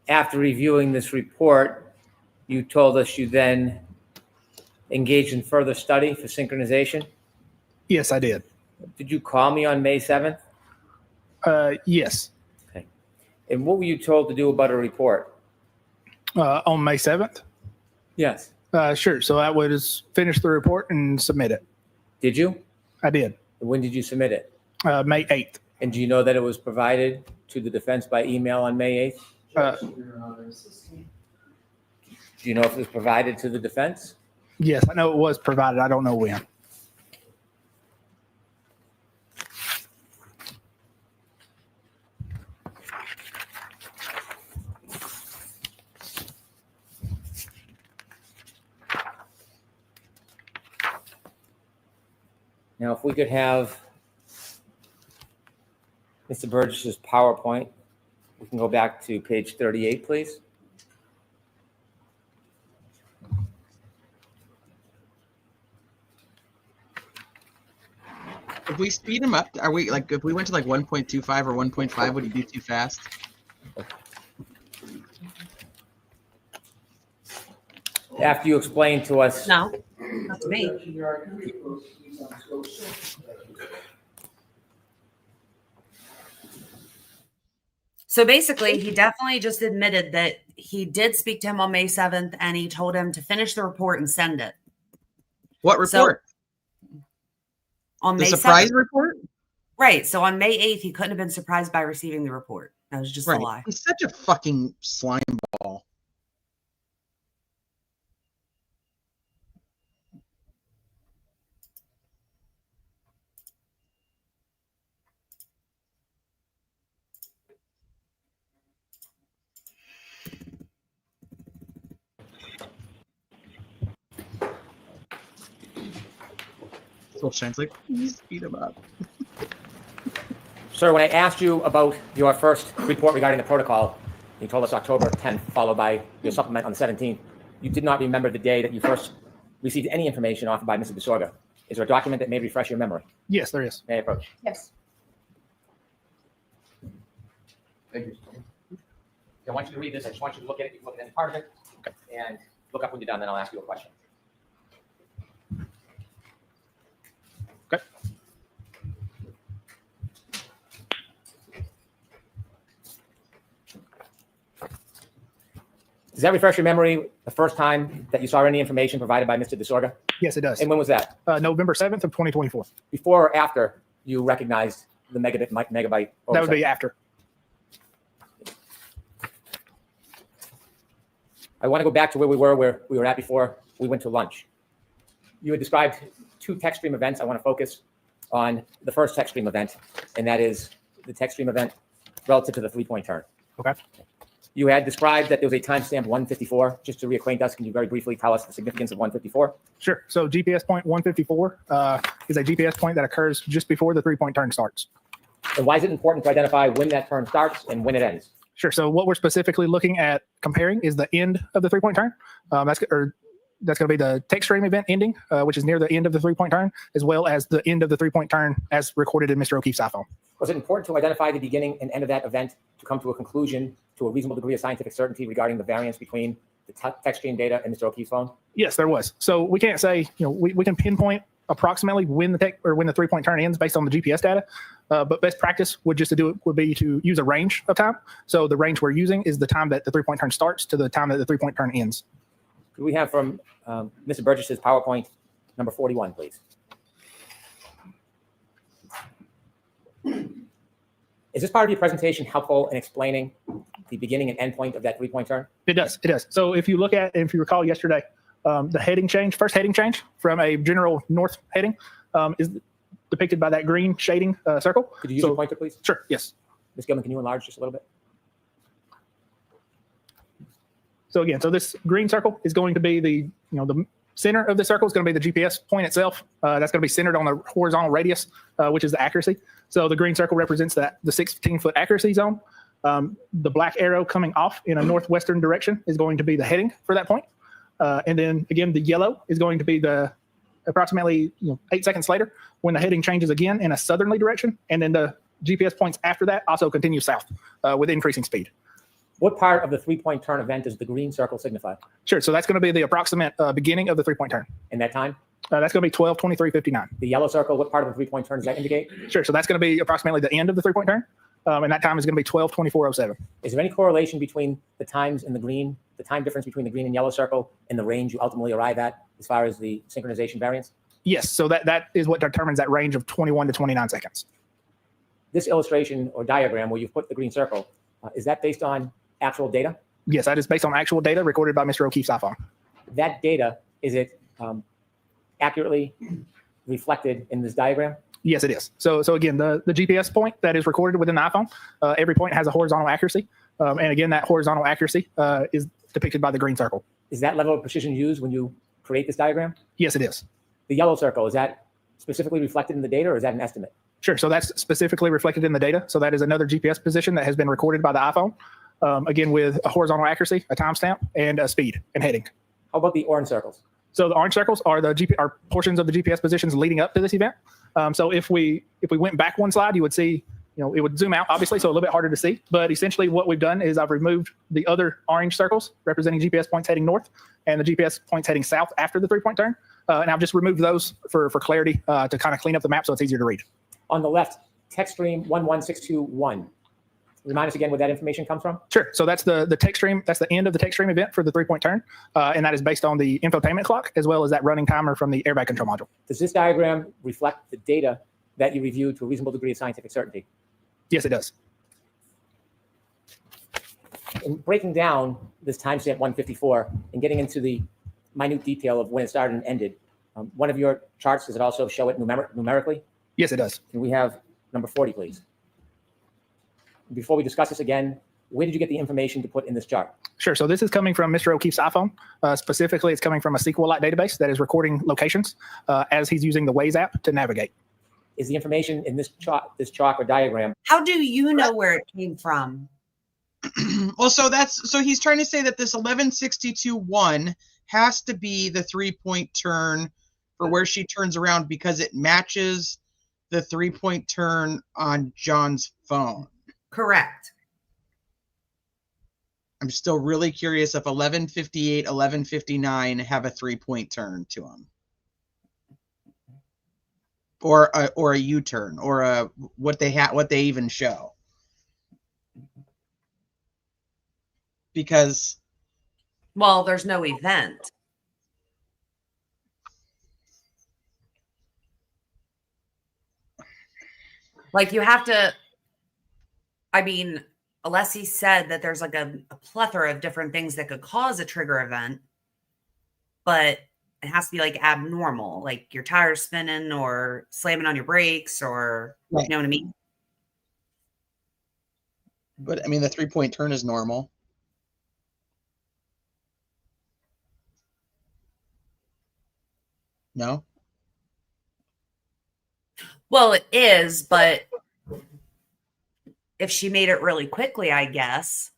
After reviewing this report, you told us you then engaged in further study for synchronization. Yes, I did. Did you call me on May 7th? Yes. Okay. And what were you told to do about a report? On May 7th? Yes. Sure. So I would finish the report and submit it. Did you? I did. When did you submit it? May 8th. And do you know that it was provided to the defense by email on May 8th? Do you know if it was provided to the defense? Yes, I know it was provided. I don't know when. Now, if we could have Mr. Burgess's PowerPoint, we can go back to page 38, please. If we speed him up, are we like if we went to like 1.25 or 1.5, would he be too fast? After you explain to us. No, not to me. So basically, he definitely just admitted that he did speak to him on May 7th and he told him to finish the report and send it. What report? So, on the May surprise 7th. report? Right. So on May 8th, he couldn't have been surprised by receiving the report. That was just a lie. He's such a fucking slime ball. Still shines like, please speed him up. Sir, when I asked you about your first report regarding the protocol, you told us October 10th, followed by your supplement on the 17th. You did not remember the day that you first received any information offered by Mr. DeSorga. Is there a document that may refresh your memory? Yes, there is. May I approach? Yes. Thank you. I want you to read this. I just want you to look at it. You can look at any part of it. Okay. And look up when you're done, then I'll ask you a question. Okay. Does that refresh your memory the first time that you saw any information provided by Mr. DeSorga? Yes, it does. And when was that? November 7th of 2024. Before or after you recognized the megabyte oversight? That would be after. I want to go back to where we were at before we went to lunch. You had described two text stream events. I want to focus on the first text stream event, and that is the text stream event relative to the 3-point turn. Okay. You had described that there was a timestamp 154. Just to reacquaint us, can you very briefly tell us the significance of 154? Sure. So GPS point 154 is a GPS point that occurs just before the 3-point turn starts. And why is it important to identify when that turn starts and when it ends? Sure. So what we're specifically looking at comparing is the end of the 3-point turn. That's going to be the text stream event ending, which is near the end of the 3-point turn, as well as the end of the 3-point turn as recorded in Mr. O'Keefe's iPhone. Was it important to identify the beginning and end of that event to come to a conclusion to a reasonable degree of scientific certainty regarding the variance between the text stream data and Mr. O'Keefe's phone? Yes, there was. So we can't say, we can pinpoint approximately when the 3-point turn ends based on the GPS data. But best practice would be to use a range of time. So the range we're using is the time that the 3-point turn starts to the time that the 3-point turn ends. Could we have from Mr. Burgess's PowerPoint number 41, please? Is this part of your presentation helpful in explaining the beginning and end point of that 3-point turn? It does. It does. So if you look at, if you recall yesterday, the heading change, first heading change from a general north heading is depicted by that green shading circle. Could you use your pointer, please? Sure. Yes. Ms. Gilman, can you enlarge just a little bit? So again, so this green circle is going to be the center of the circle is going to be the GPS point itself. That's going to be centered on the horizontal radius, which is the accuracy. So the green circle represents the 16-foot accuracy zone. The black arrow coming off in a northwestern direction is going to be the heading for that point. And then again, the yellow is going to be the approximately 8 seconds later when the heading changes again in a southerly direction. And then the GPS points after that also continue south with increasing speed. What part of the 3-point turn event does the green circle signify? Sure. So that's going to be the approximate beginning of the 3-point turn. And that time? That's going to be 12:23:59. The yellow circle, what part of the 3-point turn does that indicate? Sure. So that's going to be approximately the end of the 3-point turn. And that time is going to be 12:24:07. Is there any correlation between the times in the green, the time difference between the green and yellow circle and the range you ultimately arrive at as far as the synchronization variance? Yes. So that is what determines that range of 21 to 29 seconds. This illustration or diagram where you've put the green circle, is that based on actual data? Yes, that is based on actual data recorded by Mr. O'Keefe's iPhone. That data, is it accurately reflected in this diagram? Yes, it is. So again, the GPS point that is recorded within the iPhone, every point has a horizontal accuracy. And again, that horizontal accuracy is depicted by the green circle. Is that level of precision used when you create this diagram? Yes, it is. The yellow circle, is that specifically reflected in the data or is that an estimate? Sure. So that's specifically reflected in the data. So that is another GPS position that has been recorded by the iPhone. Again, with a horizontal accuracy, a timestamp, and a speed and heading. How about the orange circles? So the orange circles are are portions of the GPS positions leading up to this event. So if we went back one slide, you would see, it would zoom out, obviously, so a little bit harder to see. But essentially what we've done is I've removed the other orange circles representing GPS points heading north and the GPS points heading south after the 3-point turn. And I've just removed those for clarity to kind of clean up the map so it's easier to read. On the left, text stream 11621. Remind us again where that information comes from? Sure. So that's the text stream. That's the end of the text stream event for the 3-point turn. And that is based on the infotainment clock as well as that running timer from the airbag control module. Does this diagram reflect the data that you reviewed to a reasonable degree of scientific certainty? Yes, it does. In breaking down this timestamp 154 and getting into the minute detail of when it started and ended, one of your charts, does it also show it numerically? Yes, it does. Can we have number 40, please? Before we discuss this again, where did you get the information to put in this chart? Sure. So this is coming from Mr. O'Keefe's iPhone. Specifically, it's coming from a SQLite database that is recording locations as he's using the Waze app to navigate. Is the information in this chart or diagram? How do you know where it came from? Well, so he's trying to say that this 1162-1 has to be the 3-point turn for where she turns around because it matches the 3-point turn on John's phone. Correct. I'm still really curious if 1158, 1159 have a 3-point turn to them, or a U-turn, or what they even show. Because, well, there's no event. Like you have to. I mean, Alessi said that there's like a plethora of different things that could cause a trigger event, but it has to be like abnormal, like your tires spinning or slamming on your brakes or, right. You know what I mean? But I mean, the 3-point turn is normal. No? Well, it is, but if she made it really quickly, I guess,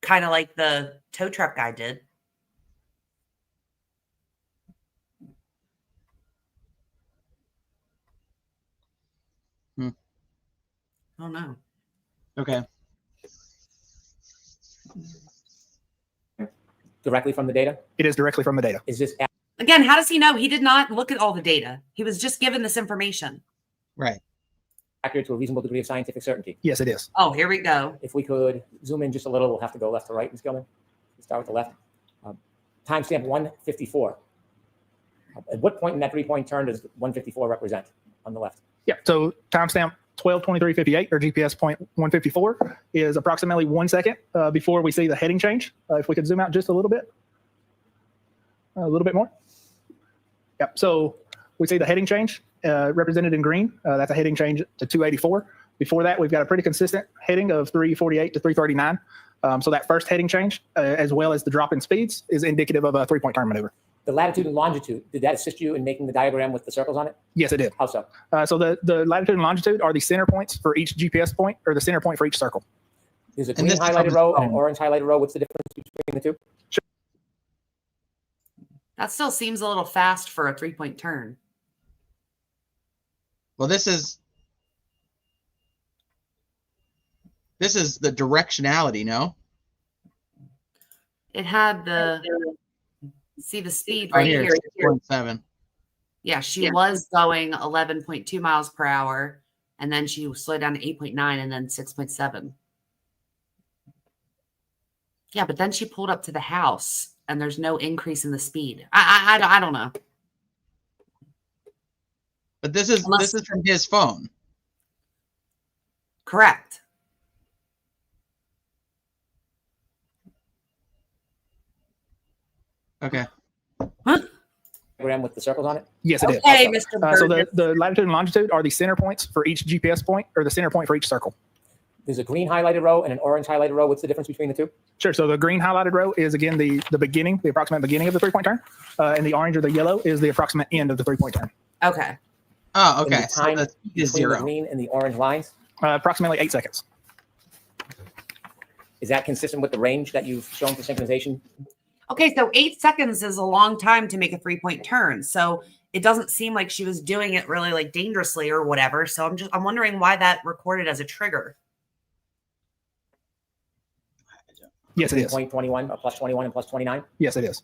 kind of like the tow truck guy did. Oh, no. Okay. Directly from the data? It is directly from the data. Is this again? How does he know? He did not look at all the data. He was just given this information. Right. Accurate to a reasonable degree of scientific certainty? Yes, it is. Oh, here we go. If we could zoom in just a little, we'll have to go left to right, Ms. Gilman. Let's start with the left. Timestamp 154. At what point in that 3-point turn does 154 represent on the left? Yeah. So timestamp 12:23:58 or GPS point 154 is approximately 1 second before we see the heading change. If we could zoom out just a little bit more. Yep. So we see the heading change represented in green. That's a heading change to 284. Before that, we've got a pretty consistent heading of 348 to 339. So that first heading change, as well as the drop in speeds, is indicative of a 3-point turn maneuver. The latitude and longitude, did that assist you in making the diagram with the circles on it? Yes, it did. How so? So the latitude and longitude are the center points for each GPS point, or the center point for each circle. There's a green highlighted row and an orange highlighted row. What's the difference between the two? Sure. That still seems a little fast for a 3-point turn. Well, this is the directionality, no? It had the see the speed Right right here, here. 6.7. Yeah, she was going 11.2 miles per hour, and then she slowed down to 8.9 and then 6.7. Yeah, but then she pulled up to the house, and there's no increase in the speed. I don't know. But this is from his phone. Correct. Okay. Diagram with the circles on it? Yes, it is. Okay, Mr. So the latitude and longitude are the center points for each GPS point, or the center point for each circle. There's a green highlighted row and an orange highlighted row. What's the difference between the two? Sure. So the green highlighted row is, again, the beginning, the approximate beginning of the 3-point turn. And the orange or the yellow is the approximate end of the 3-point turn. Okay. Oh, And okay. the So time the speed is between the 0. green and the orange lines, Approximately 8 seconds. is that consistent with the range that you've shown for synchronization? Okay, so 8 seconds is a long time to make a 3-point turn. So it doesn't seem like she was doing it really like dangerously or whatever. So I'm wondering why that recorded as a trigger. Yes, it is. Point 21, plus 21 and plus 29? Yes, it is.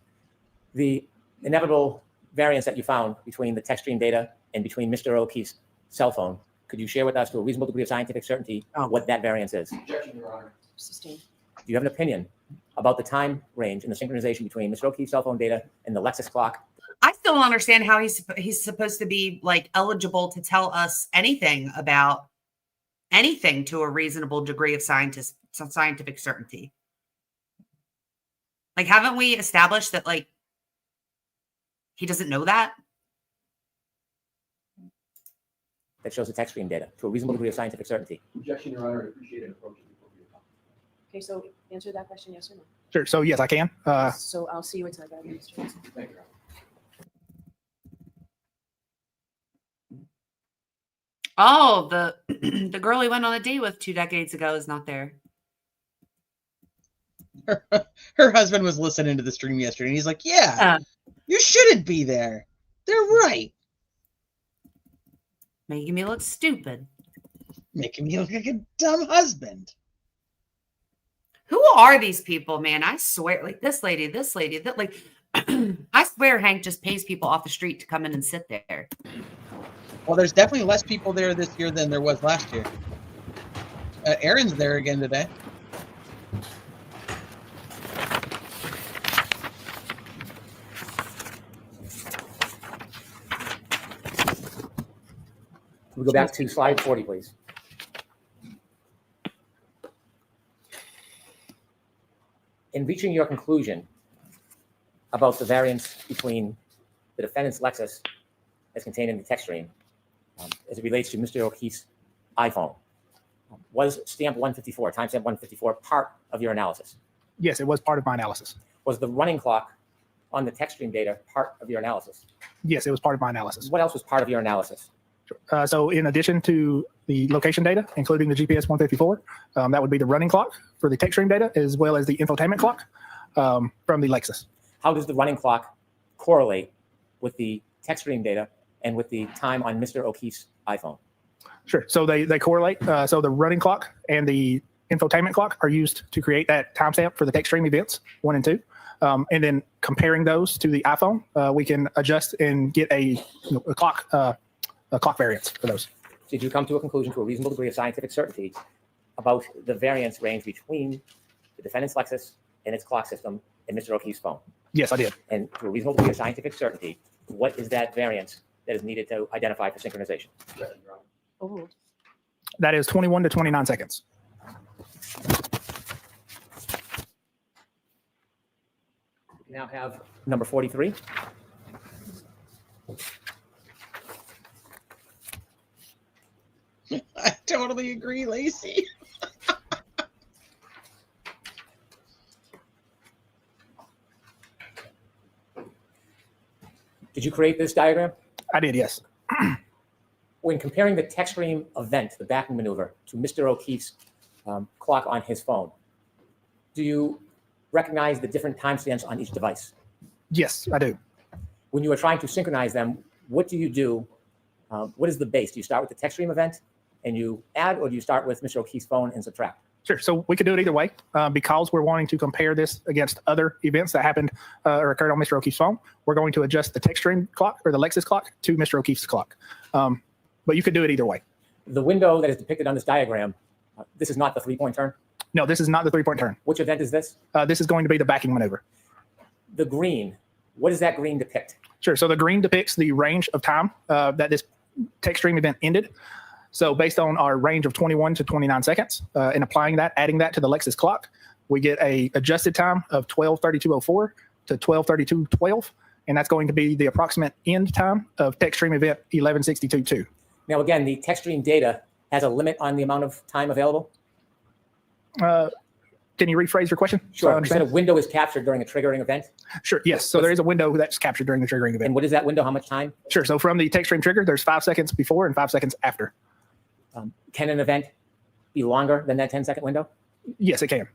The inevitable variance that you found between the text stream data and between Mr. O'Keefe's cell phone, could you share with us to a reasonable degree of scientific certainty what that variance is? Objection, Your Honor. Sustained. Do you have an opinion about the time range and the synchronization between Mr. O'Keefe's cell phone data and the Lexus clock? I still don't understand how he's supposed to be like eligible to tell us anything about anything to a reasonable degree of scientific certainty. Like, haven't we established that like he doesn't know that? That shows the text stream data to a reasonable degree of scientific certainty. Objection, Your Honor. I appreciate an approach. Okay, so answer that question, yes or no? Sure. So yes, I can. So I'll see you inside that, Mr. Johnson. Thank you, Your Honor. Oh, the girl he went on a date with 2 decades ago is not there. Her husband was listening to the stream yesterday, and he's like, yeah, you shouldn't be there. They're right. Making me look stupid. Making me look like a dumb husband. Who are these people, man? I swear, like this lady, that like, I swear Hank just pays people off the street to come in and sit there. Well, there's definitely less people there this year than there was last year. Aaron's there again today. Can we go back to slide 40, please? In reaching your conclusion about the variance between the defendant's Lexus as contained in the text stream as it relates to Mr. O'Keefe's iPhone, was stamp 154, timestamp 154, part of your analysis? Yes, it was part of my analysis. Was the running clock on the text stream data part of your analysis? Yes, it was part of my analysis. What else was part of your analysis? So in addition to the location data, including the GPS 154, that would be the running clock for the text stream data, as well as the infotainment clock from the Lexus. How does the running clock correlate with the text stream data and with the time on Mr. O'Keefe's iPhone? Sure. So they correlate. So the running clock and the infotainment clock are used to create that timestamp for the text stream events 1 and 2. And then comparing those to the iPhone, we can adjust and get a clock variance for those. Did you come to a conclusion to a reasonable degree of scientific certainty about the variance range between the defendant's Lexus and its clock system and Mr. O'Keefe's phone? Yes, I did. And to a reasonable degree of scientific certainty, what is that variance that is needed to identify for synchronization? Oh. That is 21 to 29 seconds. We now have number 43. I totally agree, Lacey. Did you create this diagram? I did, yes. When comparing the text stream event, the backing maneuver, to Mr. O'Keefe's clock on his phone, do you recognize the different timestamps on each device? Yes, I do. When you are trying to synchronize them, what do you do? What is the base? Do you start with the text stream event and you add, or do you start with Mr. O'Keefe's phone and subtract? Sure. So we could do it either way because we're wanting to compare this against other events that happened or occurred on Mr. O'Keefe's phone. We're going to adjust the text stream clock or the Lexus clock to Mr. O'Keefe's clock. But you could do it either way. The window that is depicted on this diagram, this is not the 3-point turn? No, this is not the 3-point turn. Which event is this? This is going to be the backing maneuver. The green, what does that green depict? Sure. So the green depicts the range of time that this text stream event ended. So based on our range of 21 to 29 seconds and applying that, adding that to the Lexus clock, we get a adjusted time of 12:32:04 to 12:32:12. And that's going to be the approximate end time of text stream event 11:62:2. Now, again, the text stream data has a limit on the amount of time available? Can you rephrase your question? Sure. You said a window is captured during a triggering event? Sure. Yes. So there is a window that's captured during the triggering event. And what is that window? How much time? Sure. So from the text stream trigger, there's 5 seconds before and 5 seconds after. Can an event be longer than that 10-second window? Yes, it can.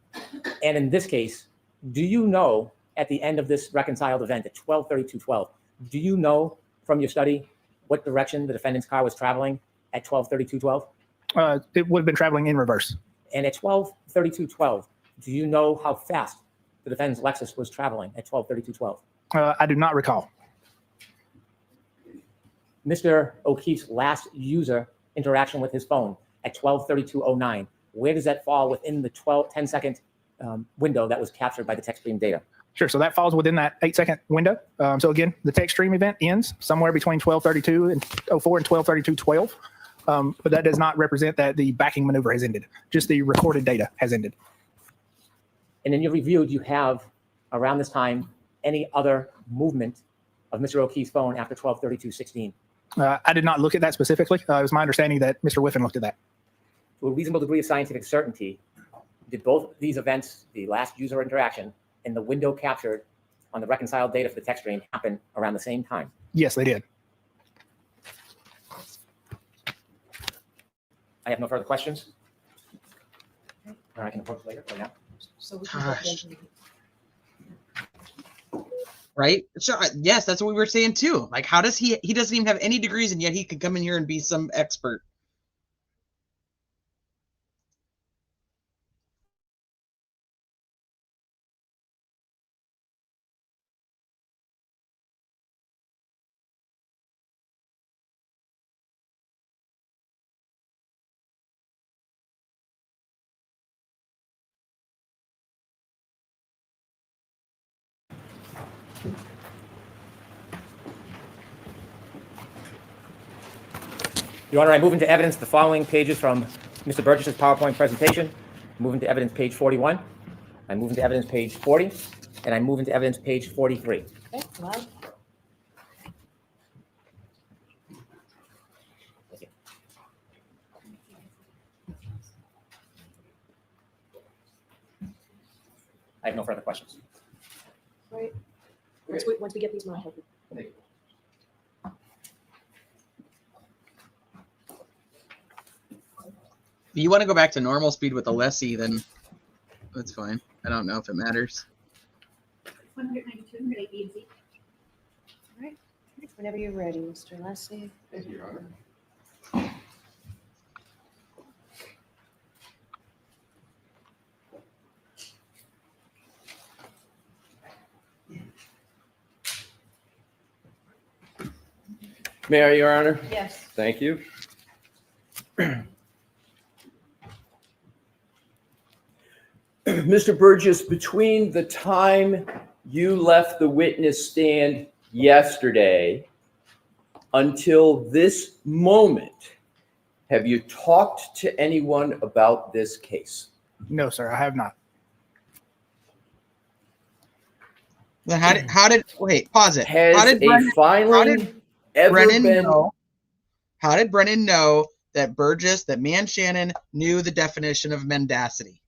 And in this case, do you know at the end of this reconciled event at 12:32:12, do you know from your study what direction the defendant's car was traveling at 12:32:12? It would have been traveling in reverse. And at 12:32:12, do you know how fast the defendant's Lexus was traveling at 12:32:12? I do not recall. Mr. O'Keefe's last user interaction with his phone at 12:32:09, where does that fall within the 10-second window that was captured by the text stream data? Sure. So that falls within that 8-second window. So again, the text stream event ends somewhere between 12:32 and 04 and 12:32:12. But that does not represent that the backing maneuver has ended. Just the recorded data has ended. And in your review, do you have around this time any other movement of Mr. O'Keefe's phone after 12:32:16? I did not look at that specifically. It was my understanding that Mr. Whiffen looked at that. To a reasonable degree of scientific certainty, did both these events, the last user interaction and the window captured on the reconciled data for the text stream, happen around the same time? Yes, they did. I have no further questions. Or I can approach later or now. So we Gosh. Right? Sure. Yes, that's what we were saying too. Like, how does he doesn't even have any degrees and yet he could come in here and be some expert. Your Honor, I move into evidence the following pages from Mr. Burgess's PowerPoint presentation. I move into evidence page 41. I move into evidence page 40. And I move into evidence page 43. Okay, loud. I have no further questions. Right. Once we get these mounted. If you want to go back to normal speed with the lessee, then that's fine. I don't know if it matters. 192, A, B, and C. All right. Whenever you're ready, Mr. Leslie. Thank you, Your Honor. May I, Your Honor? Yes. Thank you. Mr. Burgess, between the time you left the witness stand yesterday until this moment, Have you talked to anyone about this case? No, sir, I have not. Then how did wait, pause it. Has How did Brennan, filing ever Brennan been? know? How did Brennan know that Burgess, that man Shannon, knew the definition of mendacity?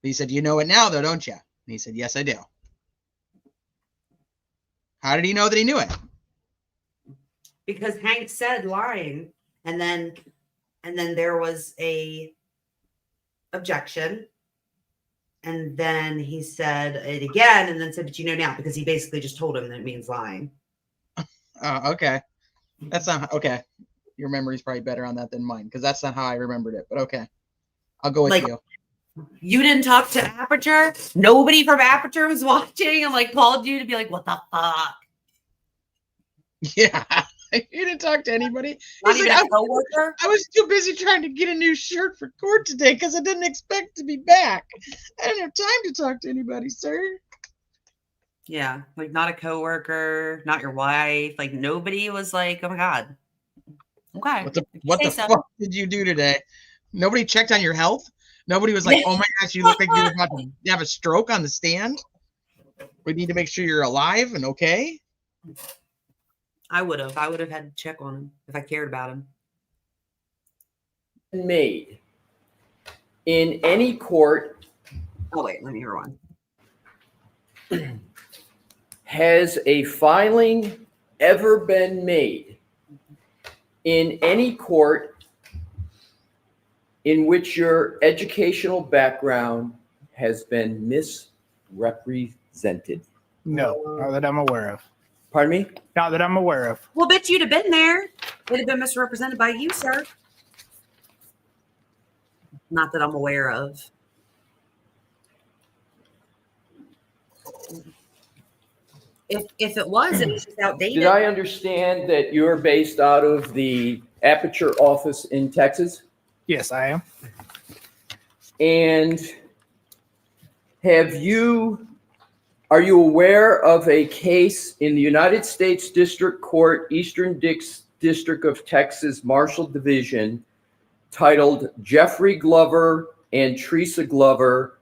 He said, "You know it now, though, don't you?" And he said, "Yes, I do." How did he know that he knew it? Because Hank said lying, and then there was a objection, and then he said it again, and then said, "But you know now," because he basically just told him that it means lying. Oh, okay. That's not okay. Your memory's probably better on that than mine, because that's not how I remembered it. But okay, I'll go with you. You didn't talk to Aperture? Nobody from Aperture was watching and like called you to be like, "What the fuck?" Yeah, you didn't talk to anybody. Not He's even like, a coworker? I was too busy trying to get a new shirt for court today because I didn't expect to be back. I didn't have time to talk to anybody, sir. Yeah, like not a coworker, not your wife. Like nobody was like, "Oh my god." Okay. What the fuck did you do today? Nobody checked on your health? Nobody was like, "Oh my gosh, you look like you're about to have a stroke on the stand. We need to make sure you're alive and okay." I would have had to check on him if I cared about him. Made in any court. Oh wait, let me hear one. Has a filing ever been made in any court in which your educational background has been misrepresented? No, not that I'm aware of. Pardon me? Not that I'm aware of. Well, bet you'd have been there. It'd have been misrepresented by you, sir. Not that I'm aware of. If it was just outdated. Did I understand that you're based out of the Aperture office in Texas? Yes, I am. And are you aware of a case in the United States District Court, Eastern District of Texas, Marshall Division, titled Jeffrey Glover and Teresa Glover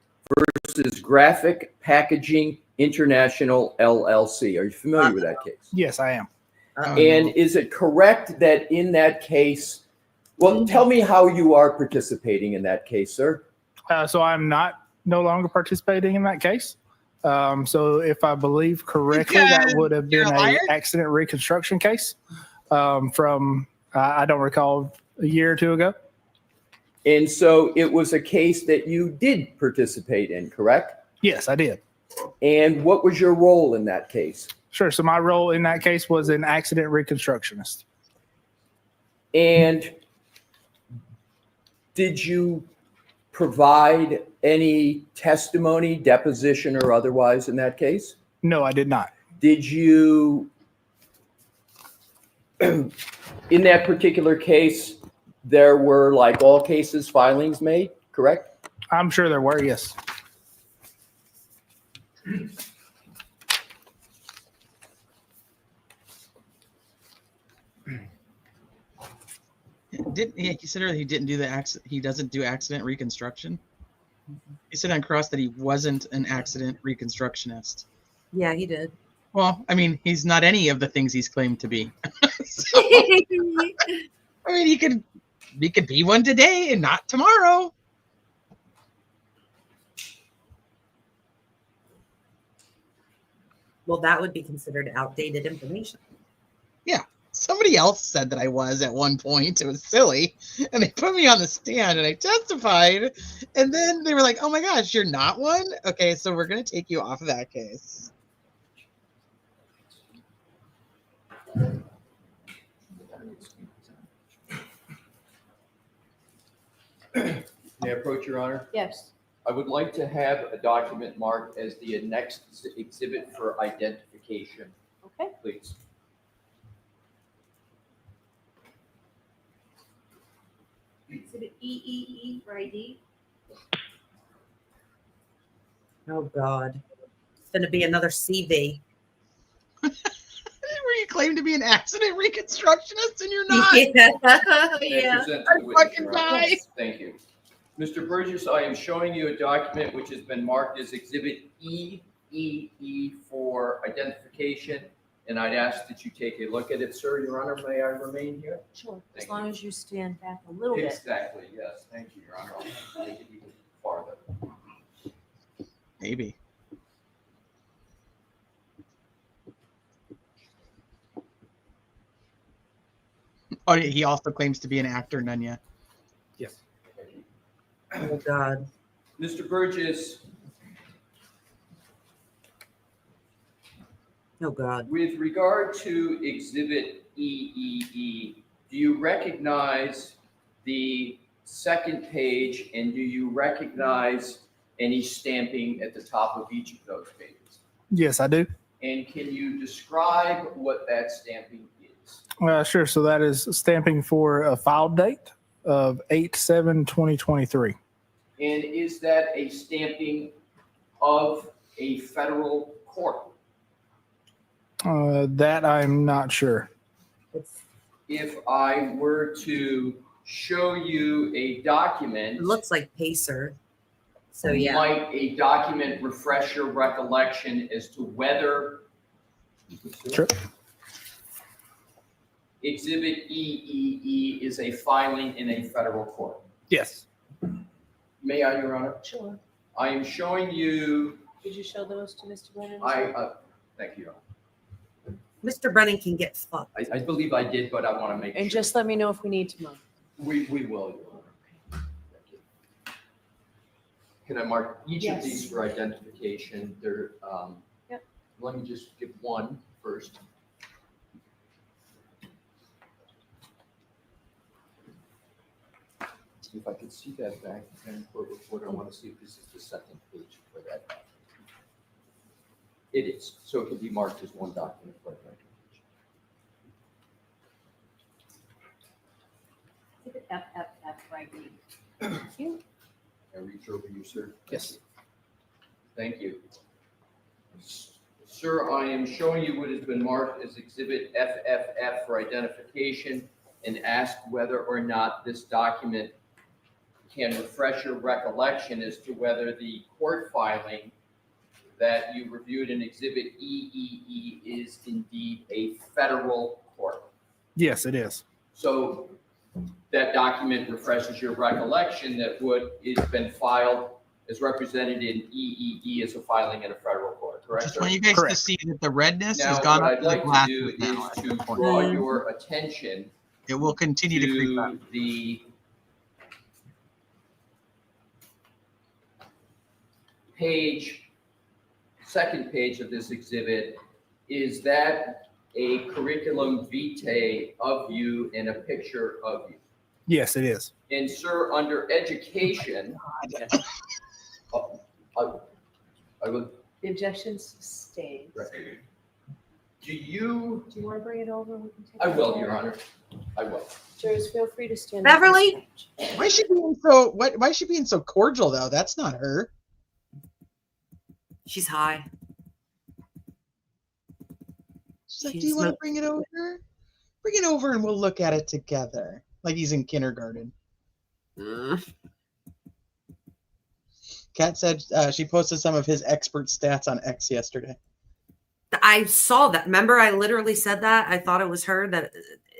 versus Graphic Packaging International, LLC? Are you familiar with that case? Yes, I am. And is it correct that in that case, well, tell me how you are participating in that case, sir. So I'm no longer participating in that case. So if I believe correctly, that would have been an accident reconstruction case from, I don't recall, a year or two ago. And so it was a case that you did participate in, correct? Yes, I did. And what was your role in that case? Sure. So my role in that case was an accident reconstructionist. And did you provide any testimony, deposition, or otherwise in that case? No, I did not. Did you, in that particular case, there were, like all cases, filings made, correct? I'm sure there were, yes. Didn't he consider that he didn't do the accident? He doesn't do accident reconstruction. He said on cross that he wasn't an accident reconstructionist. Yeah, he did. Well, I mean, he's not any of the things he's claimed to be. So, I mean, he could be one today and not tomorrow. Well, that would be considered outdated information. Yeah. Somebody else said that I was at one point. It was silly. And they put me on the stand and I testified. And then they were like, "Oh my gosh, you're not one? Okay, so we're going to take you off of that case." May I approach, Your Honor? Yes. I would like to have a document marked as the next exhibit for identification. Okay. Please. Exhibit EEE for ID. Oh God, it's gonna be another CV. Were you claim to be an accident reconstructionist and you're not. Yeah. I fucking die. Thank you. Mr. Burgess, I am showing you a document which has been marked as Exhibit EEE for identification, and I'd ask that you take a look at it, sir. Your Honor, may I remain here? Sure, as Thank long you. as you stand back a little bit. Exactly, yes. Thank you, Your Honor. I'll take it even farther. Maybe. Oh, yeah, he also claims to be an actor, Nunya. Yes. Oh God. Mr. Burgess, Oh God. with regard to Exhibit EEE, do you recognize the second page, and do you recognize any stamping at the top of each of those pages? Yes, I do. And can you describe what that stamping is? Sure. So that is stamping for a file date of 8/7/2023. And is that a stamping of a federal court? That I'm not sure. If I were to show you a document, It looks like Pacer. So yeah. might a document refresh your recollection as to whether Sure. Exhibit EEE is a filing in a federal court? Yes. May I, Your Honor? Sure. I am showing you, Did you show those to Mr. Brennan? thank you, Your Honor. Mr. Brennan can get fucked. I believe I did, but I want to make And sure. just let me know if we need to move. We will, Your Honor. Thank you. Can I mark each of Yes. these for identification? There, Yep. let me just give one first. If I could see that back and court report, I want to see if this is the second page for that document. It is, so it can be marked as one document for identification. FFF right here. Thank you. I reach over you, sir. Yes. Thank you. Sir, I am showing you what has been marked as Exhibit FFF for identification and ask whether or not this document can refresh your recollection as to whether the court filing that you reviewed in Exhibit EEE is indeed a federal court. Yes, it is. So that document refreshes your recollection that what has been filed is represented in EEE as a filing in a federal court, correct? Just sir? want you guys to Correct. see that the redness has Now, gone what up I'd to the like to glasses do now. is to draw your attention It will continue to creep up. to the second page of this exhibit. Is that a curriculum vitae of you and a picture of you? Yes, it is. And sir, under education, I would, The objections stayed. right. Do you, Do you want to bring it over? We can take I it will, over. Your Honor, I will. Jurors, feel free to stand. up and Beverly? stretch. Why is she being so why is she being so cordial though? That's not her. She's high. She's like, She's do you want to not- bring it over? Bring it over and we'll look at it together. Like he's in kindergarten. Kat said she posted some of his expert stats on X yesterday. I saw that. Remember, I literally said that. I thought it was her. That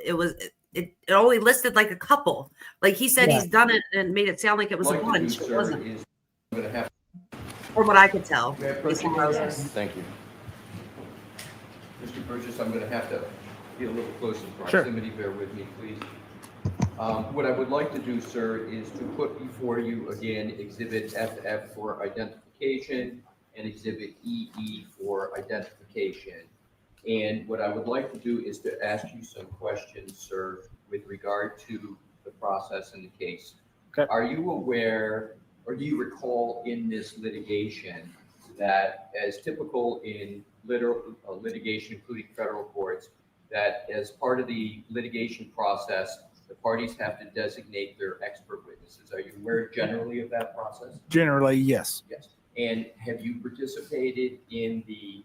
it was. It only listed like a couple. Like he said, Yeah. he's done it and made it sound like it was a What I'd like to bunch. do, It sir, wasn't. is I'm gonna have. From what I could tell. May I approach It's you? Moses. Thank you. Mr. Burgess, I'm going to have to get a little close in Sure. proximity. Bear with me, please. What I would like to do, sir, is to put before you again Exhibit FF for identification and Exhibit EE for identification. And what I would like to do is to ask you some questions, sir, with regard to the process in the case. Okay. Are you aware, or do you recall in this litigation that, as typical in litigation, including federal courts, that as part of the litigation process, the parties have to designate their expert witnesses? Are you aware generally of that process? Generally, yes. Yes. And have you participated in the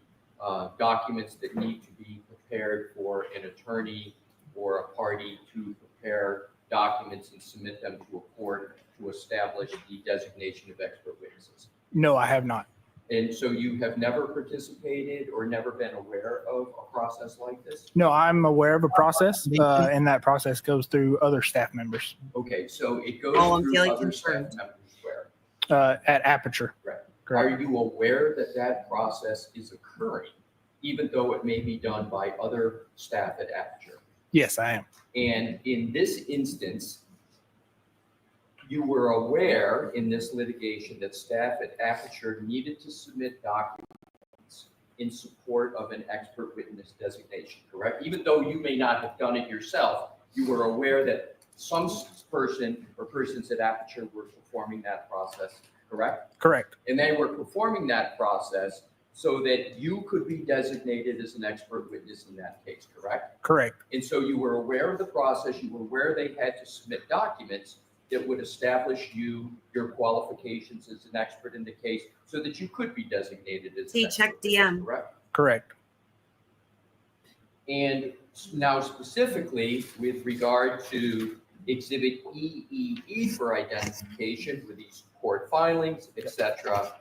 documents that need to be prepared for an attorney or a party to prepare documents and submit them to a court to establish the designation of expert witnesses? No, I have not. And so you have never participated or never been aware of a process like this? No, I'm aware of a process, and that process goes through other staff members. Okay, so it goes Oh, I'm through feeling other staff concerned. members where? At Aperture. Right. Correct. Are you aware that that process is occurring, even though it may be done by other staff at Aperture? Yes, I am. And in this instance, you were aware in this litigation that staff at Aperture needed to submit documents in support of an expert witness designation, correct? Even though you may not have done it yourself, you were aware that some person or persons at Aperture were performing that process, correct? Correct. And they were performing that process so that you could be designated as an expert witness in that case, correct? Correct. And so you were aware of the process, you were aware they had to submit documents that would establish your qualifications as an expert in the case so that you could be designated as an Check expert, DM. correct? Correct. And now specifically with regard to Exhibit EEE for identification with these court filings, etc.,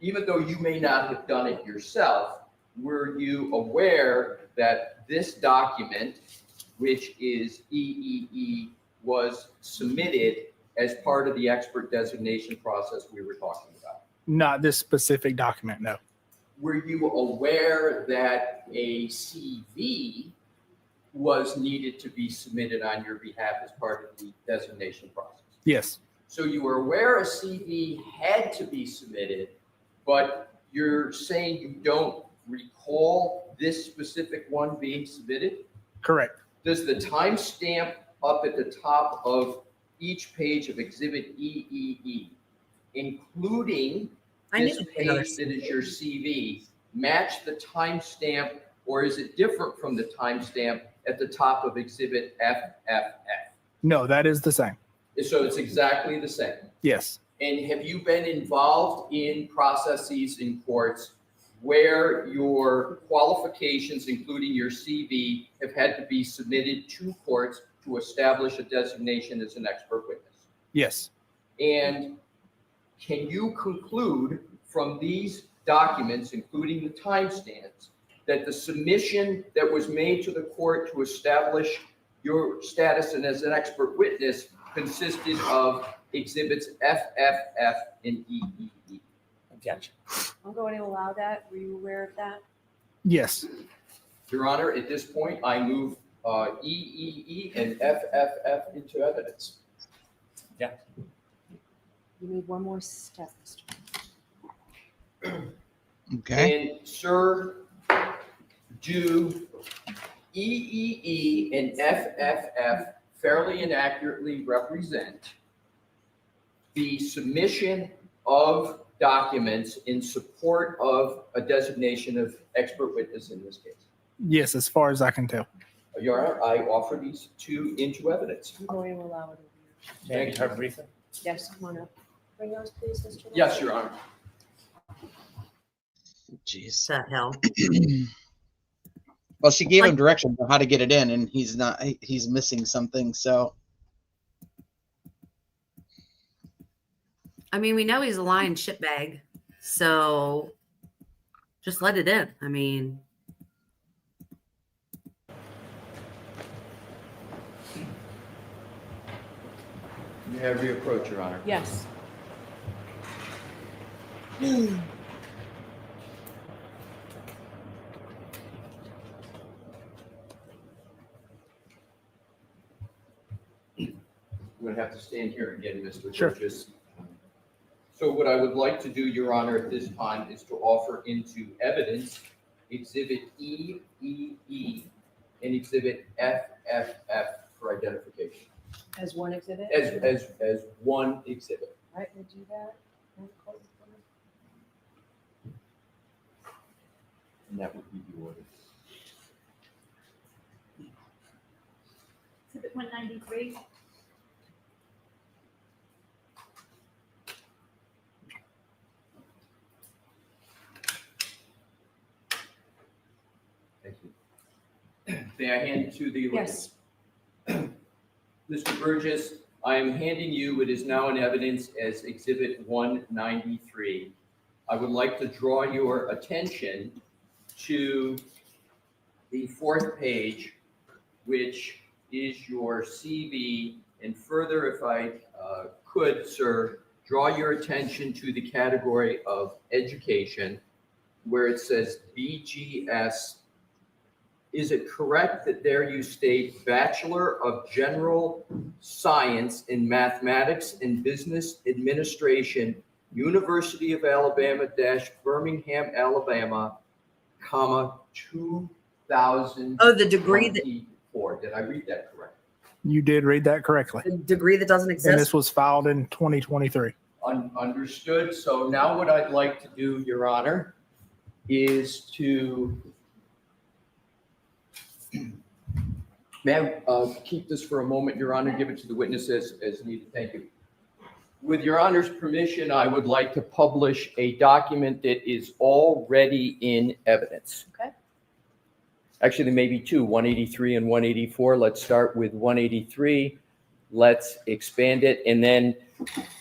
even though you may not have done it yourself, were you aware that this document, which is EEE, was submitted as part of the expert designation process we were talking about? Not this specific document, no. Were you aware that a CV was needed to be submitted on your behalf as part of the designation process? Yes. So you were aware a CV had to be submitted, but you're saying you don't recall this specific one being submitted? Correct. Does the timestamp up at the top of each page of Exhibit EEE, including this page that is your CV, match the timestamp, or is it different from the timestamp at the top of Exhibit FFF? No, that is the same. So it's exactly the same. Yes. And have you been involved in processes in courts where your qualifications, including your CV, have had to be submitted to courts to establish a designation as an expert witness? Yes. And can you conclude from these documents, including the timestamps, that the submission that was made to the court to establish your status and as an expert witness consisted of Exhibits FFF and EEE? Objection. I'm going to allow that. Were you aware of that? Yes. Your Honor, at this point, I move EEE and FFF into evidence. Yeah. You need one more step, Mr. Okay. And sir, do EEE and FFF fairly and accurately represent the submission of documents in support of a designation of expert witness in this case? Yes, as far as I can tell. Your Honor, I offer these two into evidence. I'm going to allow it. May I hear briefly? Yes, come on up. Bring those, please, Mr. Yes, Your Honor. Jeez. The hell? Well, she gave him directions on how to get it in, and he's missing something. So, I mean, we know he's a lying shitbag, so just let it in. I mean, You have reapproach, Your Honor. Yes. I'm going to have to stand here again, Mr. Sure. Burgess. So what I would like to do, Your Honor, at this time is to offer into evidence Exhibit EEE and Exhibit FFF for identification As one exhibit? as one exhibit. All right, we'll do that. And that would be the order. Exhibit 193. May I hand it to the Yes. Mr. Burgess, I am handing you, it is now in evidence as Exhibit 193. I would like to draw your attention to the fourth page, which is your CV. And further, if I could, sir, draw your attention to the category of education, where it says BGS. Is it correct that there you state Bachelor of General Science in Mathematics and Business Administration, University of Alabama - Birmingham, Alabama, comma, 2024? Oh, the degree that Did I read that correct? You did read that correctly. the degree that doesn't And exist. this was filed in 2023. Understood. So now what I'd like to do, Your Honor, is to keep this for a moment, Your Honor, give it to the witness as needed. Thank you. With Your Honor's permission, I would like to publish a document that is already in evidence. Okay. Actually, there may be two, 183 and 184. Let's start with 183. Let's expand it. And then,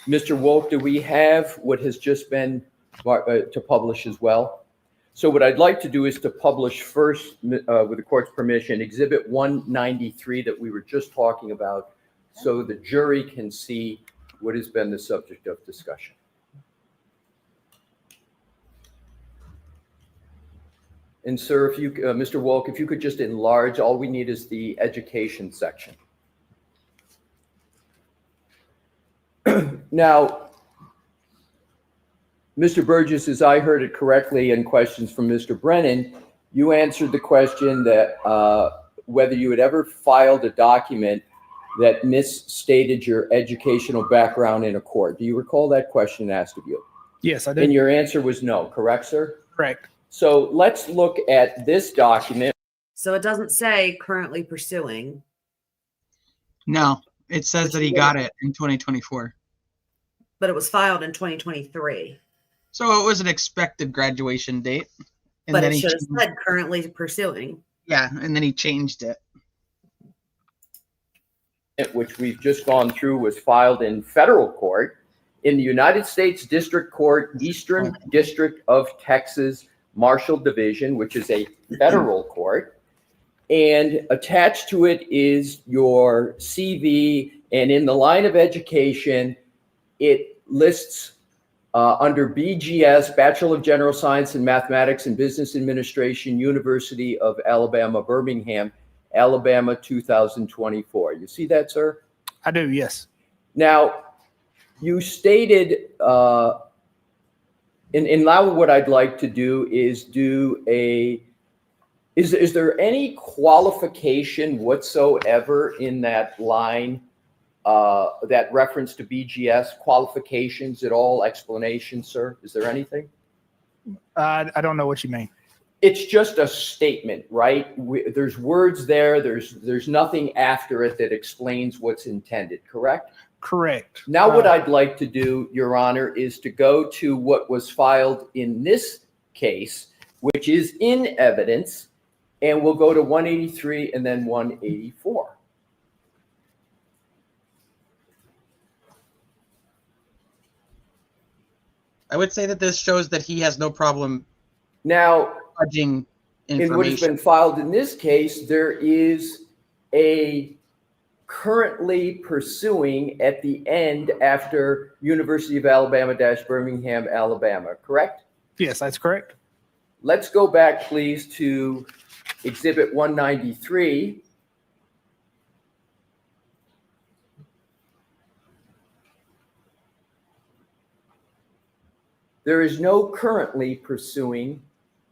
Mr. Wolf, do we have what has just been to publish as well? So what I'd like to do is to publish first, with the court's permission, Exhibit 193 that we were just talking about, so the jury can see what has been the subject of discussion. And sir, if you, Mr. Wolk, if you could just enlarge, all we need is the education section. Now, Mr. Burgess, as I heard it correctly in questions from Mr. Brennan, you answered the question that whether you had ever filed a document that misstated your educational background in a court. Do you recall that question asked of you? Yes, I did. And your answer was no, correct, sir? Correct. So let's look at this document. So it doesn't say currently pursuing. No, it says that he got it in 2024. But it was filed in 2023. So it was an expected graduation date. And But then it he should have changed- said currently pursuing. Yeah, and then he changed it. Which we've just gone through, was filed in federal court in the United States District Court, Eastern District of Texas, Marshall Division, which is a federal court. And attached to it is your CV. And in the line of education, it lists under BGS, Bachelor of General Science in Mathematics and Business Administration, University of Alabama, Birmingham, Alabama, 2024. You see that, sir? I do, yes. Now, you stated, and now what I'd like to do is do a, is there any qualification whatsoever in that line, that reference to BGS, qualifications at all, explanation, sir? Is there anything? I don't know what you mean. It's just a statement, right? There's words there. There's nothing after it that explains what's intended, correct? Correct. Now what I'd like to do, Your Honor, is to go to what was filed in this case, which is in evidence, and we'll go to 183 and then 184. I would say that this shows that he has no problem now fudging in what has information. been filed in this case. There is a currently pursuing at the end after University of Alabama - Birmingham, Alabama, correct? Yes, that's correct. Let's go back, please, to Exhibit 193. There is no currently pursuing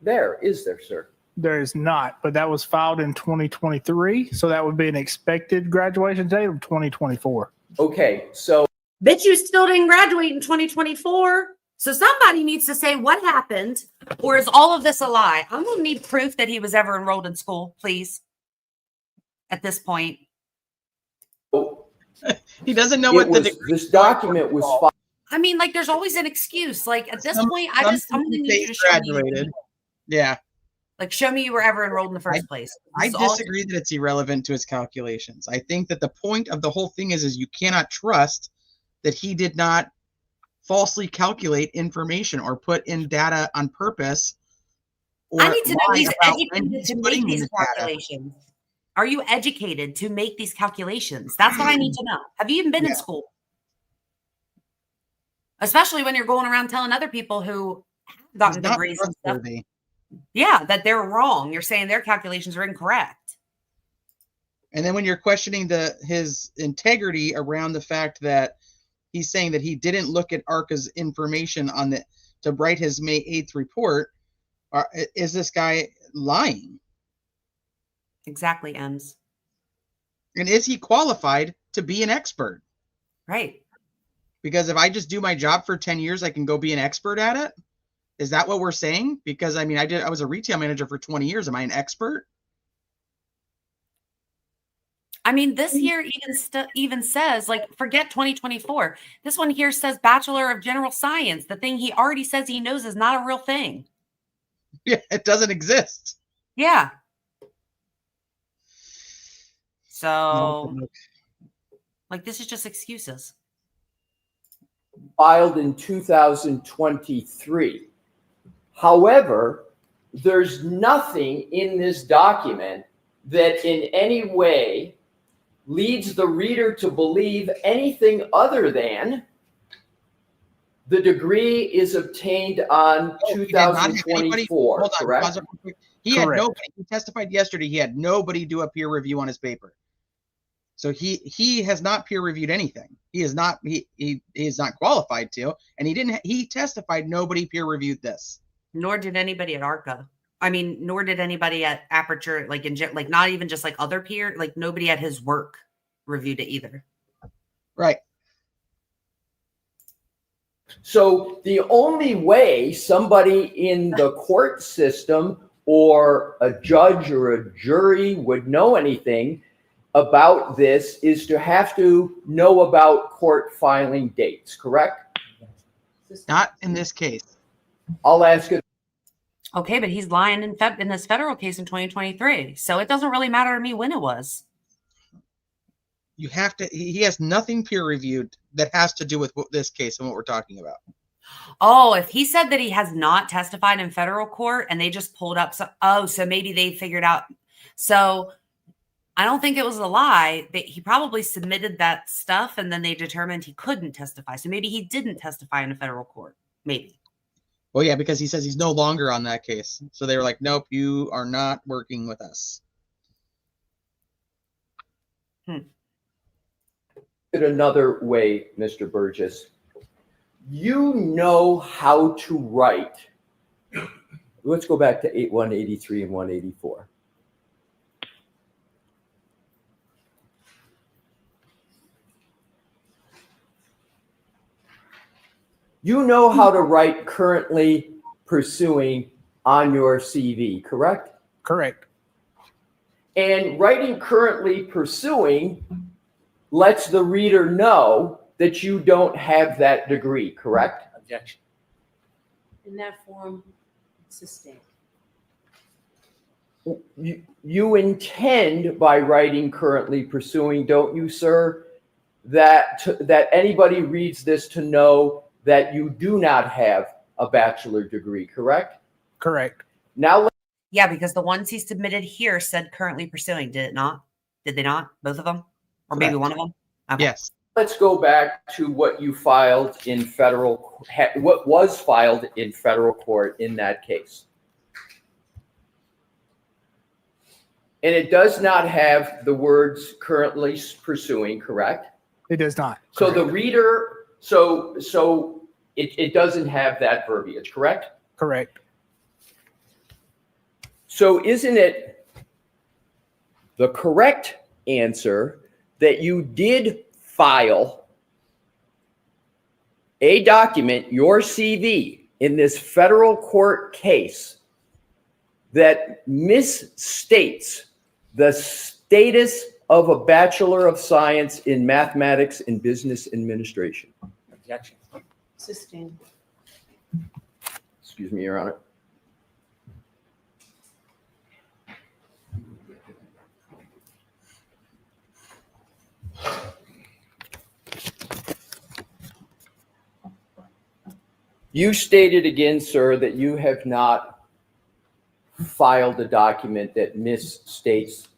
there, is there, sir? There is not, but that was filed in 2023, so that would be an expected graduation date of 2024. Okay, so Bet you still didn't graduate in 2024. So somebody needs to say what happened, or is all of this a lie? I'm gonna need proof that he was ever enrolled in school, please. At this point, He doesn't know what this document was filed. I mean, like, there's always an excuse. Like at this point, I'm gonna need you to show me. graduated. Yeah. Like, show me you were ever enrolled in the first place. I This is all- disagree that it's irrelevant to his calculations. I think that the point of the whole thing is you cannot trust that he did not falsely calculate information or put in data on purpose. Or I need to know lie he's about when educated he's to make putting in these the data. calculations. Are you educated to make these calculations? That's what I need to know. Have you even been in school? Especially when you're going around telling other people who have gotten He's not degrees and stuff. trustworthy. Yeah, that they're wrong. You're saying their calculations are incorrect. And then when you're questioning his integrity around the fact that he's saying that he didn't look at ARCA's information to write his May 8th report, is this guy lying? Exactly, Ems. And is he qualified to be an expert? Right. Because if I just do my job for 10 years, I can go be an expert at it? Is that what we're saying? Because I mean, I was a retail manager for 20 years. Am I an expert? I mean, this here even says, like, forget 2024. This one here says Bachelor of General Science. The thing he already says he knows is not a real thing. Yeah, it doesn't exist. Yeah. So, like, this is just excuses. Filed in 2023. However, there's nothing in this document that in any way leads the reader to believe anything other than the degree is obtained on 2024, Hold on, correct? pause it real quick. He had nobody. He testified yesterday. He had nobody do a peer review on his paper. So he has not peer reviewed anything. He is not qualified to, and he testified nobody peer reviewed this. Nor did anybody at ARCA. I mean, nor did anybody at Aperture, like not even just like other peer, like nobody at his work reviewed it either. Right. So the only way somebody in the court system or a judge or a jury would know anything about this is to have to know about court filing dates, correct? Not in this case. I'll ask it. Okay, but he's lying in this federal case in 2023. So it doesn't really matter to me when it was. You have to, he has nothing peer reviewed that has to do with this case and what we're talking about. Oh, if he said that he has not testified in federal court and they just pulled up so maybe they figured out. So I don't think it was a lie. He probably submitted that stuff and then they determined he couldn't testify. So maybe he didn't testify in a federal court. Maybe. Well, yeah, because he says he's no longer on that case. So they were like, nope, you are not working with us. Another way, Mr. Burgess. You know how to write. Let's go back to 183 and 184. You know how to write currently pursuing on your CV, correct? Correct. And writing currently pursuing lets the reader know that you don't have that degree, correct? Objection. In that form, sustained. You intend by writing currently pursuing, don't you, sir, that anybody reads this to know that you do not have a bachelor degree, correct? Correct. Now, Yeah, because the ones he submitted here said currently pursuing, did it not? Did they not? Both of them? Or maybe Correct. one of them? Okay. Yes. let's go back to what you filed in what was filed in federal court in that case. And it does not have the words currently pursuing, correct? It does not. So the reader, so it doesn't have that verbiage, correct? Correct. So isn't it the correct answer that you did file a document, your CV, in this federal court case that misstates the status of a Bachelor of Science in Mathematics and Business Administration? Objection. Sustained. Excuse me, Your Honor. You stated again, sir, that you have not filed a document that misstates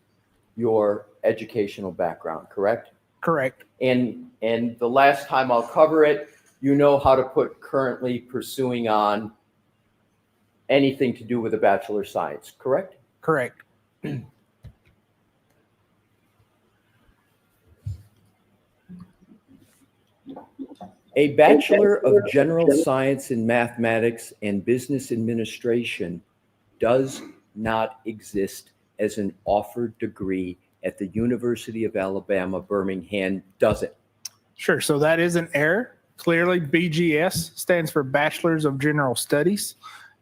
your educational background, correct? Correct. And the last time I'll cover it, you know how to put currently pursuing on anything to do with a Bachelor of Science, correct? Correct. A Bachelor of General Science in Mathematics and Business Administration does not exist as an offered degree at the University of Alabama, Birmingham, does it? Sure. So that is an error. Clearly, BGS stands for Bachelor's of General Studies,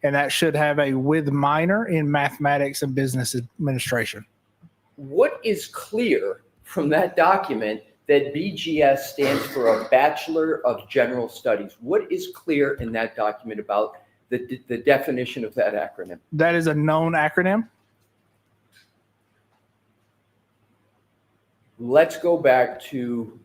and that should have a with minor in Mathematics and Business Administration. What is clear from that document that BGS stands for a Bachelor of General Studies? What is clear in that document about the definition of that acronym? That is a known acronym. Let's go back to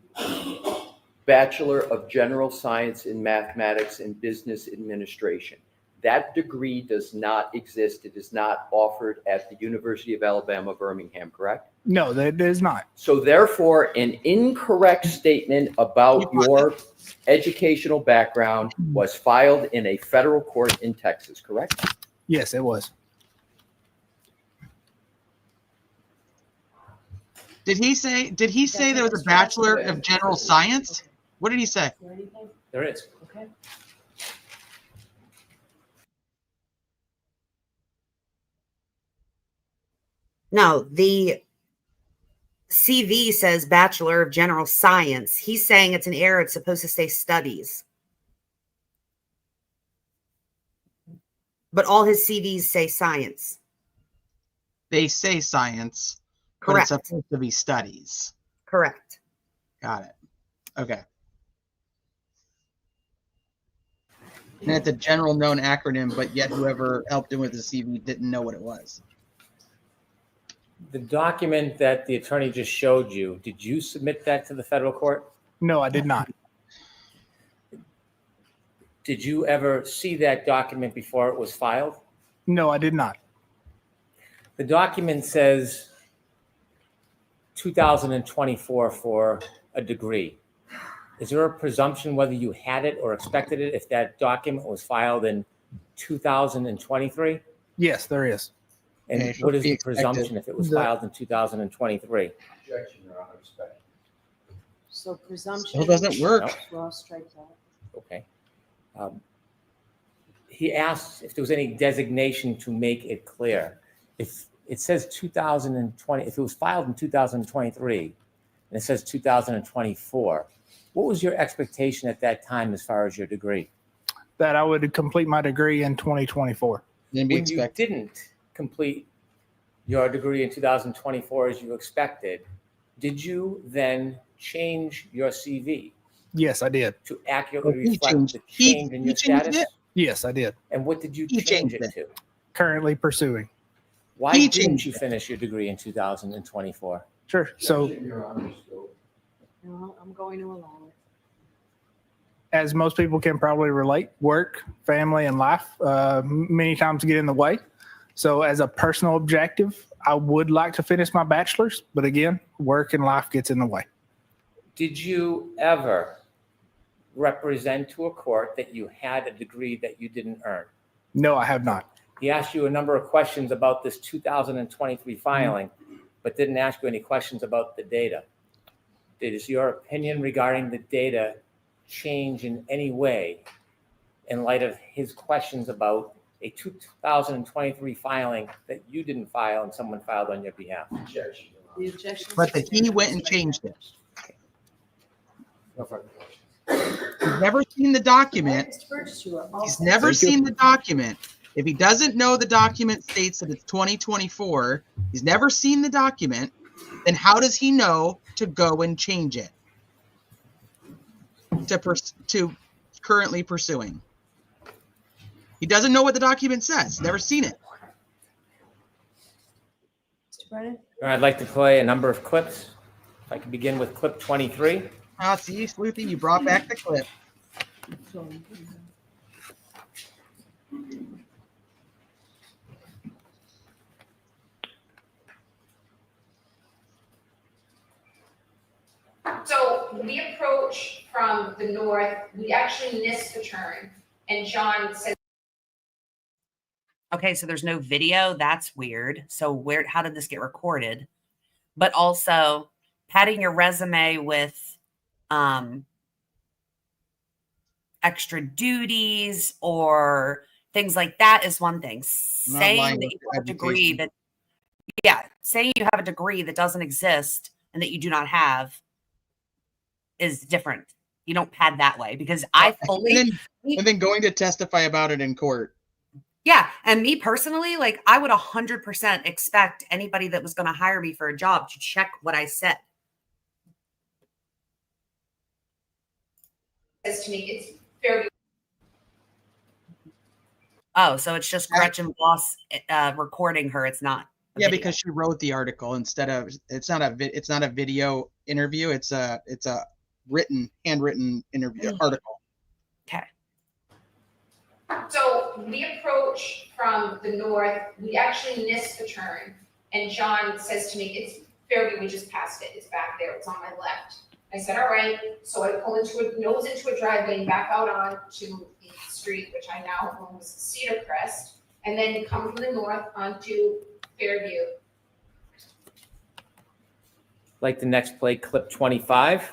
Bachelor of General Science in Mathematics and Business Administration. That degree does not exist. It is not offered at the University of Alabama, Birmingham, correct? No, that is not. So therefore, an incorrect statement about your educational background was filed in a federal court in Texas, correct? Yes, it was. Did he say there was a Bachelor of General Science? What did he say? There is. Okay. No, the CV says Bachelor of General Science. He's saying it's an error. It's supposed to say studies. But all his CVs say science. They say science, but Correct. it's supposed to be studies. Correct. Got it. Okay. And it's a general known acronym, but yet whoever helped him with the CV didn't know what it was. The document that the attorney just showed you, did you submit that to the federal court? No, I did not. Did you ever see that document before it was filed? No, I did not. The document says 2024 for a degree. Is there a presumption whether you had it or expected it if that document was filed in 2023? Yes, there is. And Yeah, what is the expected. presumption if it was filed in 2023? Objection, Your Honor, respect. So presumption. Still doesn't work. No? Well, strike that. Okay. He asked if there was any designation to make it clear. If it says 2020, if it was filed in 2023 and it says 2024, what was your expectation at that time as far as your degree? That I would complete my degree in 2024. Didn't be When you expected. didn't complete your degree in 2024 as you expected, did you then change your CV Yes, I did. to accurately Well, he reflect changed- the he- change in he your changed status? it. Yes, I did. And what did you He change changed it to? Currently pursuing. Why He didn't changed you it. finish your degree in 2024? Sure. So Objection, Your Honor, still. No, I'm going to allow it. as most people can probably relate, work, family, and life many times get in the way. So as a personal objective, I would like to finish my bachelor's, but again, work and life gets in the way. Did you ever represent to a court that you had a degree that you didn't earn? No, I have not. He asked you a number of questions about this 2023 filing, but didn't ask you any questions about the data. Is your opinion regarding the data change in any way in light of his questions about a 2023 filing that you didn't file and someone filed on your behalf? Objection, Your Honor. The objection. But that he went and changed it. No further questions. He's never seen the document. Mr. Burgess, you are all He's set. never seen the document. If he doesn't know the document states that it's 2024, he's never seen the document, then how does he know to go and change it to currently pursuing? He doesn't know what the document says. Never seen it. Mr. Brennan? I'd like to play a number of clips. If I could begin with clip 23. Ah, see, Sleuthie, you brought back the clip. So we approach from the north, we actually missed the turn, and John said. Okay, so there's no video. That's weird. So how did this get recorded? But also padding your resume with extra duties or things like that is one thing. Saying that you have a degree that, saying you have a degree that doesn't exist and that you do not have is different. You don't pad that way, because I fully and then going to testify about it in court. Yeah. And me personally, like, I would 100% expect anybody that was going to hire me for a job to check what I said. Says to me, it's very. Oh, so it's just Gretchen Voss recording her. It's not. Yeah, because she wrote the article instead of, it's not a video interview. It's a handwritten interview article. Okay. So we approach from the north, we actually missed the turn, and John says to me, it's fairly, we just passed it, it's back there, it's on my left. I said, all right, so I pull into a driveway and back out onto the street, which I now own as Cedar Crest, and then come from the north onto Fairview. Like the next play, clip 25.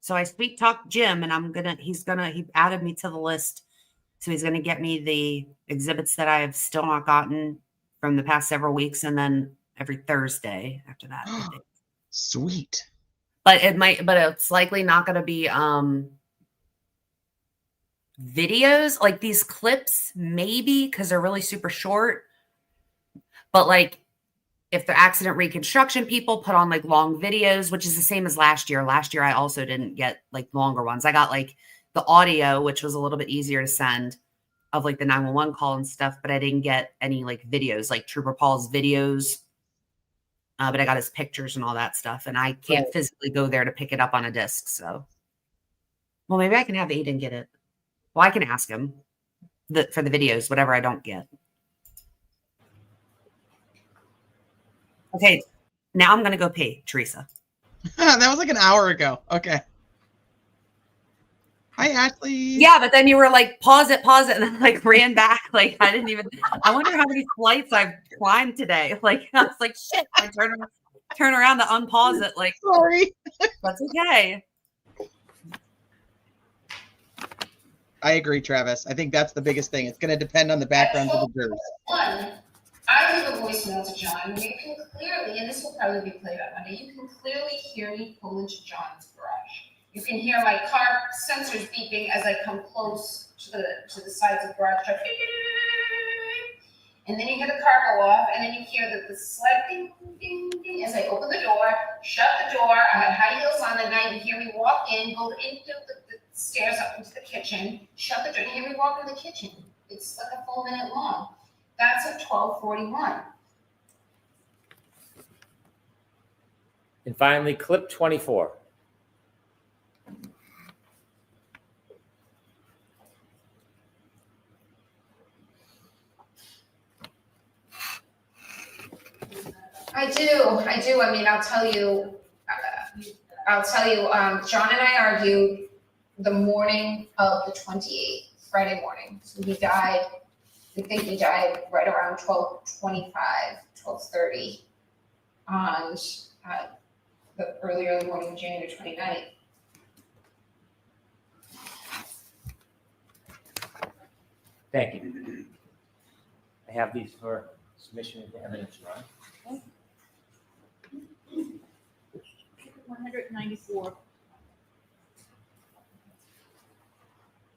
So I talk Jim, and he added me to the list. So he's going to get me the exhibits that I have still not gotten from the past several weeks. And then every Thursday after that. Sweet. But it's likely not going to be videos, like these clips, maybe, because they're really super short. But like, if the accident reconstruction people put on like long videos, which is the same as last year. Last year, I also didn't get like longer ones. I got like the audio, which was a little bit easier to send, of like the 911 call and stuff, but I didn't get any like videos, like Trooper Paul's videos. But I got his pictures and all that stuff, and I can't physically go there to pick it up on a disc. So, well, maybe I can have Aiden get it. Well, I can ask him for the videos, whatever I don't get. Okay, now I'm going to go pee, Teresa. That was like an hour ago. Okay. Hi, Ashley. Yeah, but then you were like, pause it, and then like ran back. Like, I wonder how many flights I've climbed today. Like, I was like, shit. I turn around to unpause it. Like, sorry. That's okay. I agree, Travis. I think that's the biggest thing. It's going to depend on the backgrounds of the jurors. One, I leave a voicemail to John where you can clearly, and this will probably be played on Monday, you can clearly hear me pull into John's garage. You can hear my car sensors beeping as I come close to the sides of the garage truck. And then you hear the car go off, and then you hear the slight ding, ding, ding as I open the door, shut the door. I had high heels on that night. You hear me walk in, go into the stairs up into the kitchen, shut the door. You hear me walk in the kitchen. It's like a full minute long. That's at 12:41. And finally, clip 24. I do. I mean, I'll tell you, John and I argued the morning of the 28th, Friday morning. So we think he died right around 12:25, 12:30 on the early morning of January 29th. Thank you. I have these for submission into evidence, Ron. 194.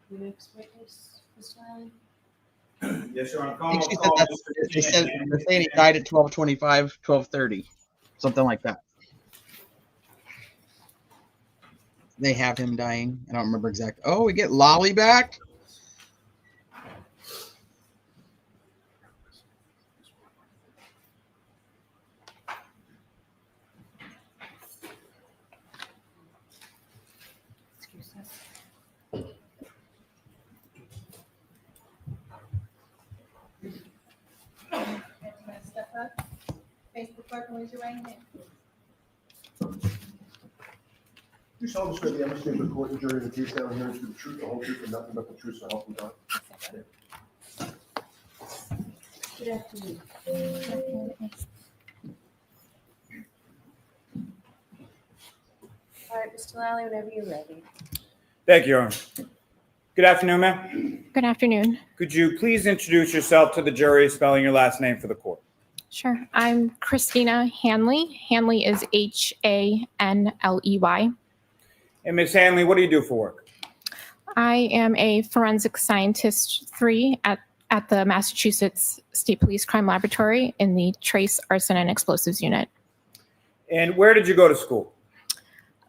The next witness this time. Yes, Your Honor. I think she said they're saying he died at 12:25, 12:30, something like that. They have him dying. I don't remember exactly. Oh, we get Lolly back. clerk and raise your right hand. You solemnly swear the evidence of the court and jury in the case now hearing to the truth, the whole truth, and nothing but the truth, so help you God. Good afternoon. All right, Mr. Lally, whenever you're ready. Thank you, Your Honor. Good afternoon, ma'am. Good afternoon. Could you please introduce yourself to the jury, spelling your last name for the court? Sure. I'm Christina Hanley. Hanley is Hanley. And Ms. Hanley, what do you do for work? I am a forensic scientist 3 at the Massachusetts State Police Crime Laboratory in the Trace Arson and Explosives Unit. And where did you go to school?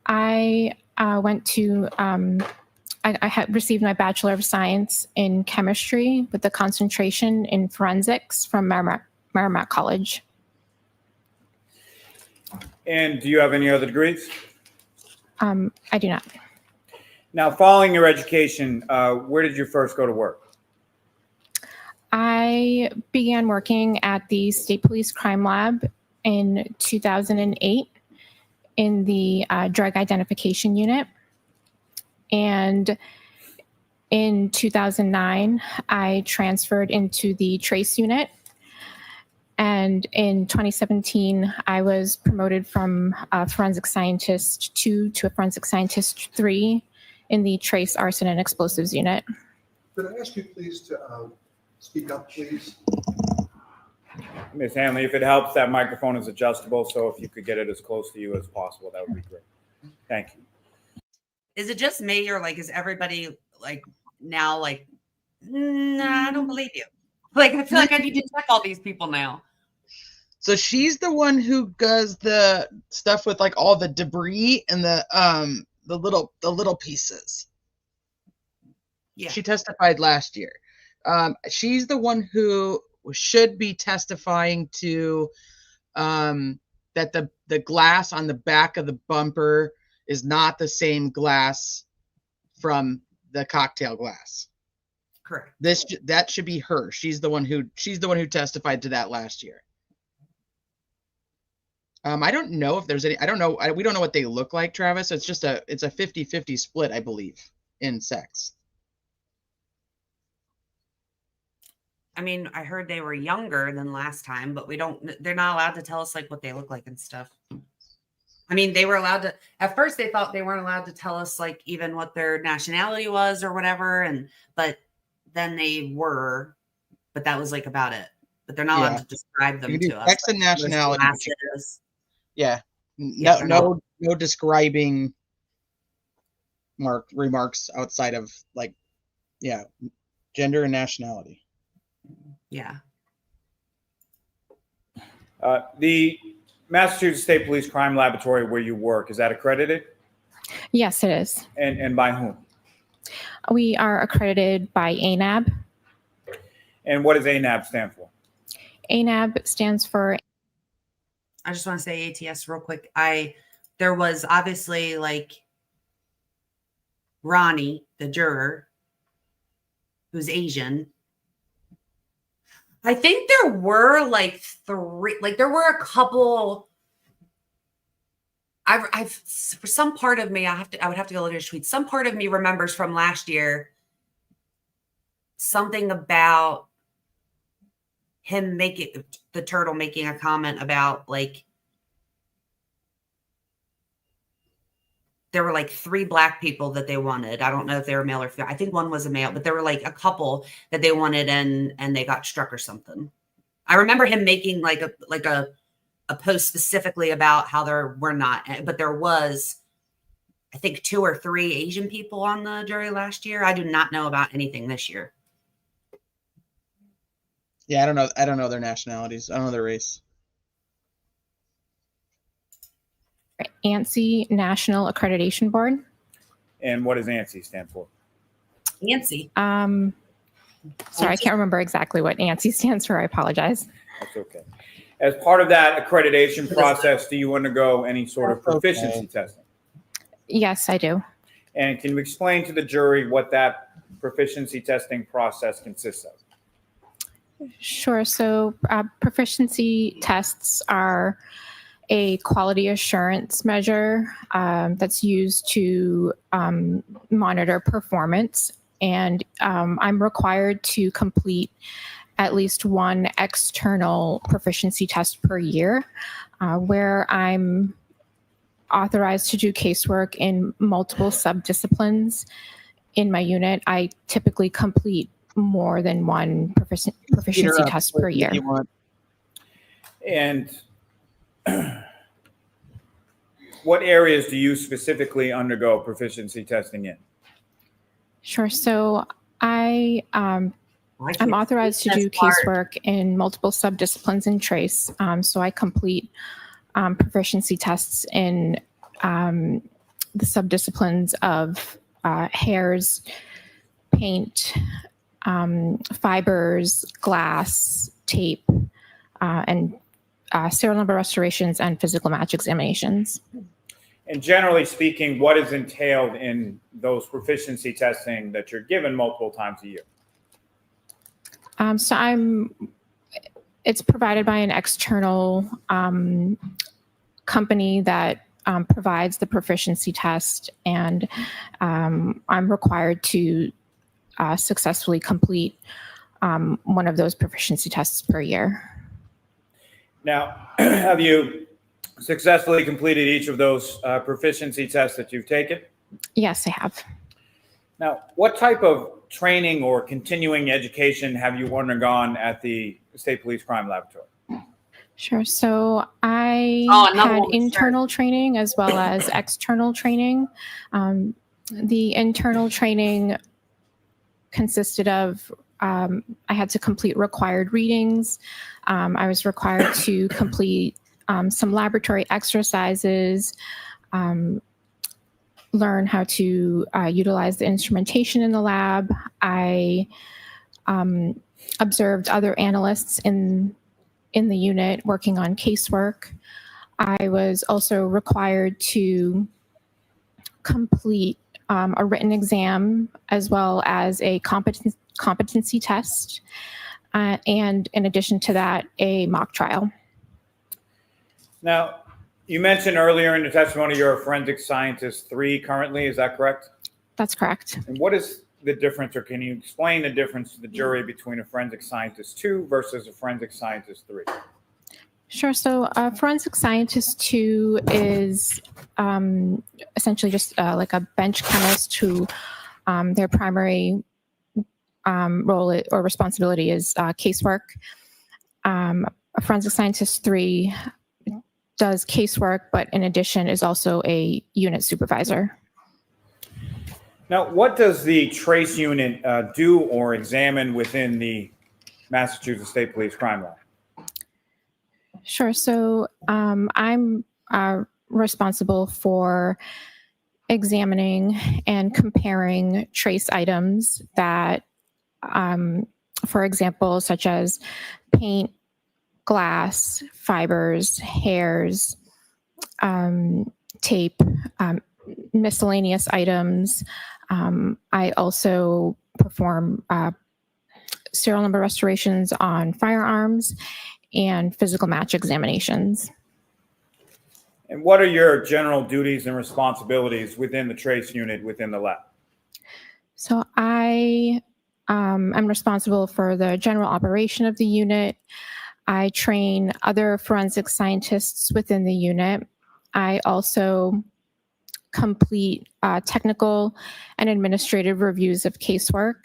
I went to, I had received my Bachelor of Science in Chemistry with a concentration in forensics from Merrimack College. And do you have any other degrees? I do not. Now, following your education, where did you first go to work? I began working at the State Police Crime Lab in 2008 in the Drug Identification Unit. And in 2009, I transferred into the Trace Unit. And in 2017, I was promoted from a Forensic Scientist 2 to a Forensic Scientist 3 in the Trace Arson and Explosives Unit. Could I ask you please to speak up, please? Ms. Hanley, if it helps, that microphone is adjustable, so if you could get it as close to you as possible, that would be great. Thank you. Is it just me, or like is everybody like now like, nah, I don't believe you? Like I feel like I need to check all these people now. So she's the one who does the stuff with like all the debris and the little pieces. Yeah. She testified last year. She's the one who should be testifying to that the glass on the back of the bumper is not the same glass from the cocktail glass. Correct. That should be her. She's the one who testified to that last year. I don't know if there's any. I don't know. We don't know what they look like, Travis. It's just a 50-50 split, I believe, in sex. I mean, I heard they were younger than last time, but they're not allowed to tell us like what they look like and stuff. I mean, they were allowed to, at first they thought they weren't allowed to tell us like even what their nationality was or whatever. But then they were, but that was like about it. But they're not allowed to describe them to us. Sex and nationality. Yeah. No describing remarks outside of like, yeah, gender and nationality. Yeah. The Massachusetts State Police Crime Laboratory where you work, is that accredited? Yes, it is. And by whom? We are accredited by ANAB. And what does ANAB stand for? ANAB stands for... I just want to say ATS real quick. There was obviously like Ronnie, the juror, who's Asian. I think there were like there were a couple. I've for some part of me, I would have to go look at his tweets. Some part of me remembers from last year something about him making the turtle making a comment about like there were like 3 black people that they wanted. I don't know if they were male or female. I think one was a male, but there were like a couple that they wanted and they got struck or something. I remember him making like a post specifically about how there were not, but there was, I think 2 or 3 Asian people on the jury last year. I do not know about anything this year. Yeah, I don't know their nationalities. I don't know their race. ANSI, National Accreditation Board. And what does ANSI stand for? ANSI. Sorry, I can't remember exactly what ANSI stands for. I apologize. That's okay. As part of that accreditation process, do you undergo any sort of proficiency testing? Yes, I do. And can you explain to the jury what that proficiency testing process consists of? Sure. So proficiency tests are a quality assurance measure that's used to monitor performance. And I'm required to complete at least one external proficiency test per year, where I'm authorized to do casework in multiple subdisciplines in my unit. I typically complete more than one proficiency test per year. And what areas do you specifically undergo proficiency testing in? Sure. So I'm authorized to do casework in multiple subdisciplines in trace. So I complete proficiency tests in the subdisciplines of hairs, paint, fibers, glass, tape, and serial number restorations and physical match examinations. And generally speaking, what is entailed in those proficiency testing that you're given multiple times a year? It's provided by an external company that provides the proficiency test, and I'm required to successfully complete one of those proficiency tests per year. Now, have you successfully completed each of those proficiency tests that you've taken? Yes, I have. Now, what type of training or continuing education have you undergone at the State Police Crime Laboratory? Sure. So I had internal training as well as external training. The internal training consisted of I had to complete required readings. I was required to complete some laboratory exercises, learn how to utilize the instrumentation in the lab. I observed other analysts in the unit working on casework. I was also required to complete a written exam as well as a competency test, and in addition to that, a mock trial. Now, you mentioned earlier in the testimony you're a forensic scientist 3 currently, is that correct? That's correct. And what is the difference, or can you explain the difference to the jury between a forensic scientist 2 versus a forensic scientist 3? Sure. So a forensic scientist 2 is essentially just like a bench chemist who their primary role or responsibility is casework. A forensic scientist 3 does casework, but in addition is also a unit supervisor. Now, what does the trace unit do or examine within the Massachusetts State Police Crime Lab? Sure. So I'm responsible for examining and comparing trace items that, for example, such as paint, glass, fibers, hairs, tape, miscellaneous items. I also perform serial number restorations on firearms and physical match examinations. And what are your general duties and responsibilities within the trace unit within the lab? So I am responsible for the general operation of the unit. I train other forensic scientists within the unit. I also complete technical and administrative reviews of casework.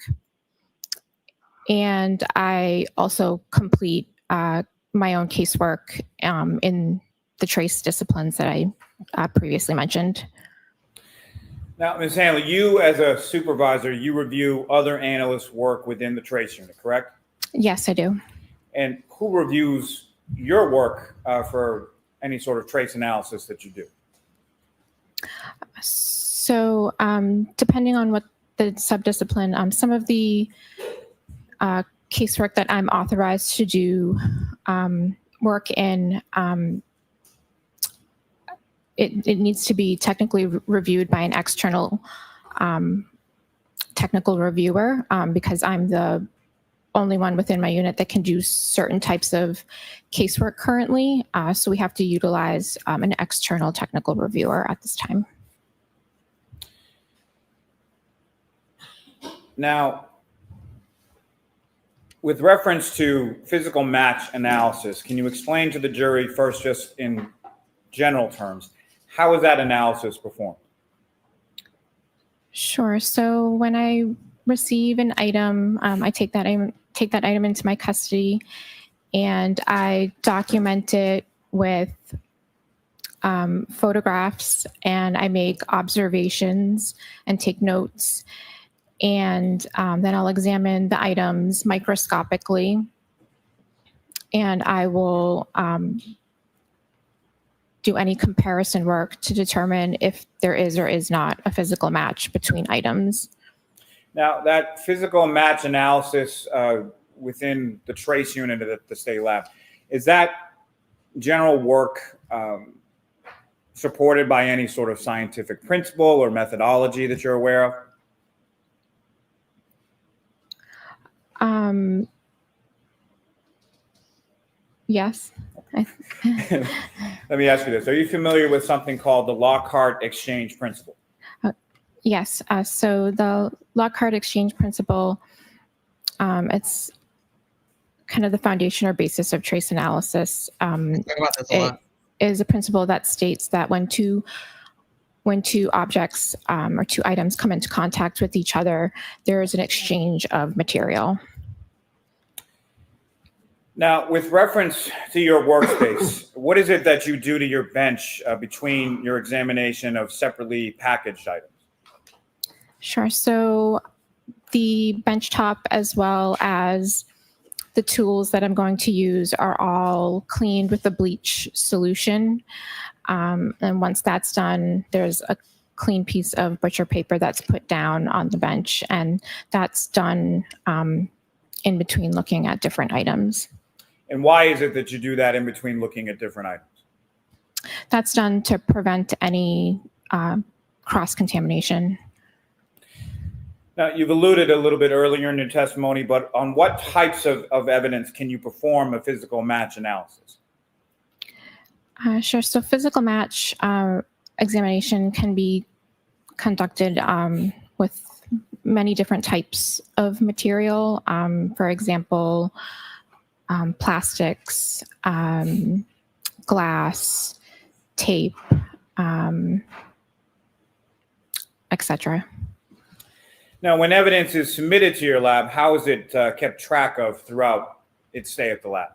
And I also complete my own casework in the trace disciplines that I previously mentioned. Now, Ms. Hanley, you as a supervisor, you review other analysts' work within the trace unit, correct? Yes, I do. And who reviews your work for any sort of trace analysis that you do? So depending on what the subdiscipline, some of the casework that I'm authorized to do work in, it needs to be technically reviewed by an external technical reviewer because I'm the only one within my unit that can do certain types of casework currently. So we have to utilize an external technical reviewer at this time. Now, with reference to physical match analysis, can you explain to the jury first, just in general terms, how is that analysis performed? Sure. So when I receive an item, I take that item into my custody, and I document it with photographs, and I make observations and take notes. And then I'll examine the items microscopically, and I will do any comparison work to determine if there is or is not a physical match between items. Now, that physical match analysis within the trace unit at the state lab, is that general work supported by any sort of scientific principle or methodology that you're aware of? Yes. Let me ask you this. Are you familiar with something called the Lockhart exchange principle? Yes. So the Lockhart exchange principle, it's kind of the foundation or basis of trace analysis. Talk about this a lot. It is a principle that states that when two objects or two items come into contact with each other, there is an exchange of material. Now, with reference to your workspace, what is it that you do to your bench between your examination of separately packaged items? Sure. So the benchtop, as well as the tools that I'm going to use, are all cleaned with a bleach solution. And once that's done, there's a clean piece of butcher paper that's put down on the bench, and that's done in between looking at different items. And why is it that you do that in between looking at different items? That's done to prevent any cross-contamination. Now, you've alluded a little bit earlier in your testimony, but on what types of evidence can you perform a physical match analysis? Sure. So physical match examination can be conducted with many different types of material. For example, plastics, glass, tape, etc. Now, when evidence is submitted to your lab, how is it kept track of throughout its stay at the lab?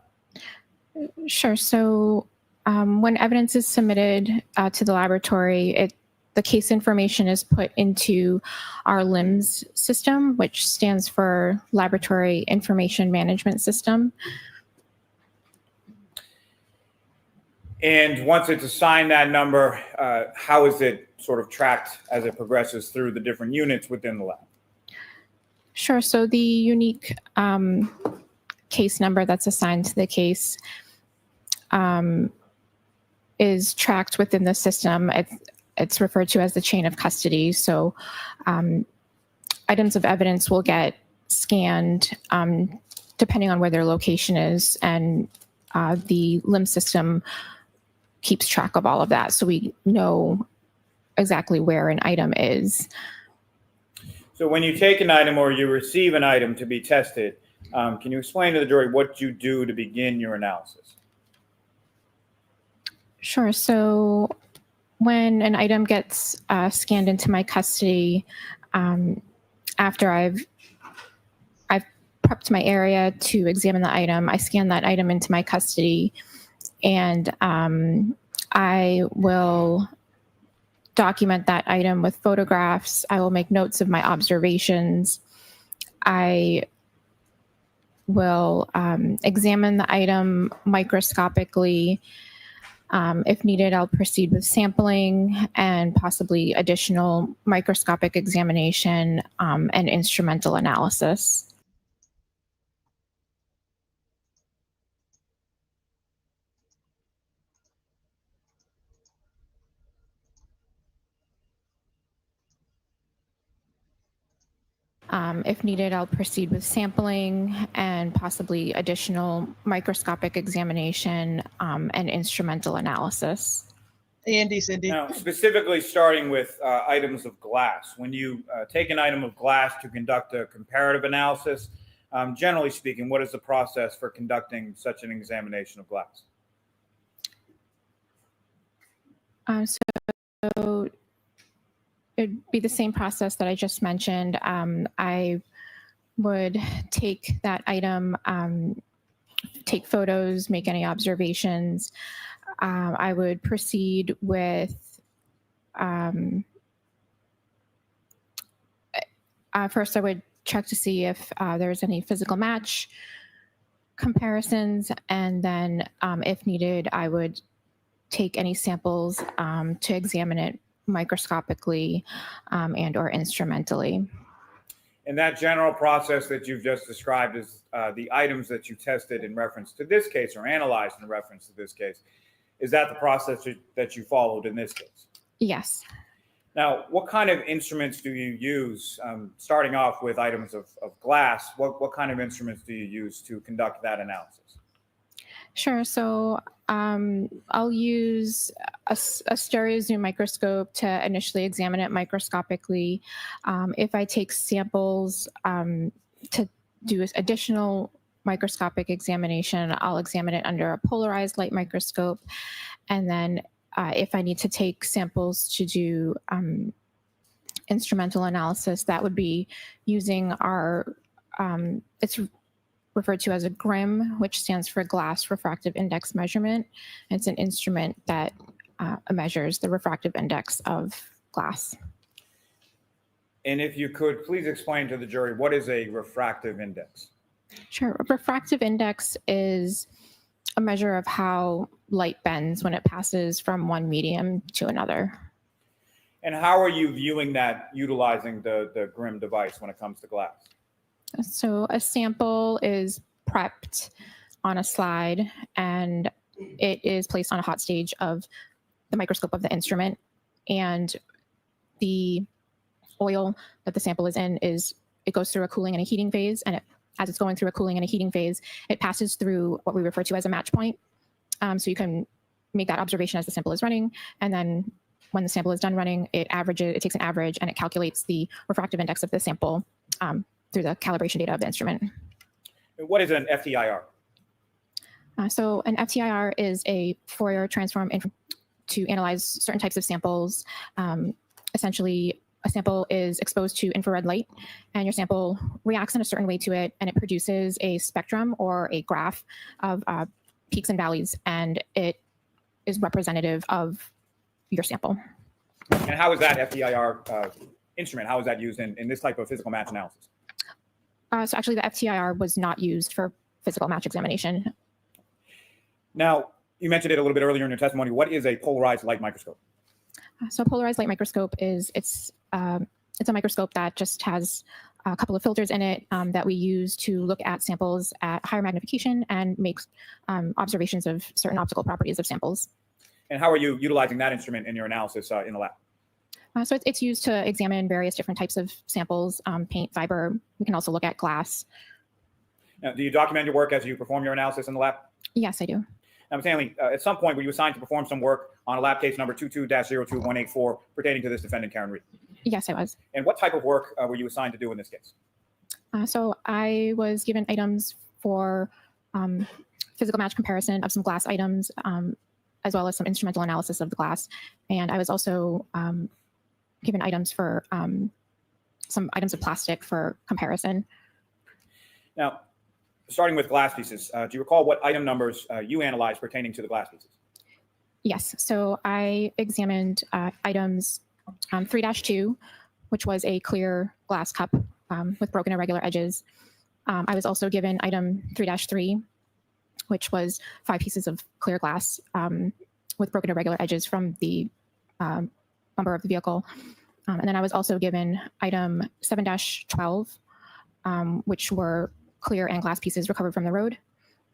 Sure. So when evidence is submitted to the laboratory, the case information is put into our LIMS system, which stands for Laboratory Information Management System. And once it's assigned that number, how is it sort of tracked as it progresses through the different units within the lab? Sure. So the unique case number that's assigned to the case is tracked within the system. It's referred to as the chain of custody. So items of evidence will get scanned depending on where their location is, and the LIMS system keeps track of all of that, so we know exactly where an item is. So when you take an item or you receive an item to be tested, can you explain to the jury what you do to begin your analysis? Sure. So when an item gets scanned into my custody, after I've prepped my area to examine the item, I scan that item into my custody, and I will document that item with photographs. I will make notes of my observations. I will examine the item microscopically. If needed, I'll proceed with sampling and possibly additional microscopic examination and instrumental analysis. If needed, I'll proceed with sampling and possibly additional microscopic examination and instrumental analysis. Andy, Cindy. Now, specifically starting with items of glass, when you take an item of glass to conduct a comparative analysis, generally speaking, what is the process for conducting such an examination of glass? So it'd be the same process that I just mentioned. I would take that item, take photos, make any observations. I would proceed with first I would check to see if there's any physical match comparisons, and then if needed, I would take any samples to examine it microscopically and or instrumentally. And that general process that you've just described is the items that you tested in reference to this case or analyzed in reference to this case. Is that the process that you followed in this case? Yes. Now, what kind of instruments do you use, starting off with items of glass, what kind of instruments do you use to conduct that analysis? Sure. So I'll use a stereo zoom microscope to initially examine it microscopically. If I take samples to do additional microscopic examination, I'll examine it under a polarized light microscope. And then if I need to take samples to do instrumental analysis, that would be using our, it's referred to as a GRIM, which stands for Glass Refractive Index Measurement. It's an instrument that measures the refractive index of glass. And if you could, please explain to the jury, what is a refractive index? Sure. A refractive index is a measure of how light bends when it passes from one medium to another. And how are you viewing that utilizing the GRIM device when it comes to glass? So a sample is prepped on a slide and it is placed on a hot stage of the microscope of the instrument, and the oil that the sample is in it goes through a cooling and a heating phase, and as it's going through a cooling and a heating phase, it passes through what we refer to as a match point. So you can make that observation as the sample is running, and then when the sample is done running, it takes an average and it calculates the refractive index of the sample through the calibration data of the instrument. What is an FTIR? So an FTIR is a Fourier transform to analyze certain types of samples. Essentially, a sample is exposed to infrared light, and your sample reacts in a certain way to it, and it produces a spectrum or a graph of peaks and valleys, and it is representative of your sample. And how is that FTIR instrument, how is that used in this type of physical match analysis? So actually, the FTIR was not used for physical match examination. Now, you mentioned it a little bit earlier in your testimony. What is a polarized light microscope? So a polarized light microscope it's a microscope that just has a couple of filters in it that we use to look at samples at higher magnification and make observations of certain optical properties of samples. And how are you utilizing that instrument in your analysis in the lab? So it's used to examine various different types of samples, paint, fiber. We can also look at glass. Now, do you document your work as you perform your analysis in the lab? Yes, I do. Now, Ms. Hanley, at some point were you assigned to perform some work on a lab case number 22-02184 pertaining to this defendant, Karen Reed? Yes, I was. And what type of work were you assigned to do in this case? So I was given items for physical match comparison of some glass items, as well as some instrumental analysis of the glass. And I was also given items for some items of plastic for comparison. Now, starting with glass pieces, do you recall what item numbers you analyzed pertaining to the glass pieces? Yes, so I examined items 3-2, which was a clear glass cup with broken irregular edges. I was also given item 3-3, which was 5 pieces of clear glass with broken irregular edges from the bumper of the vehicle. And then I was also given item 7-12, which were clear and glass pieces recovered from the road.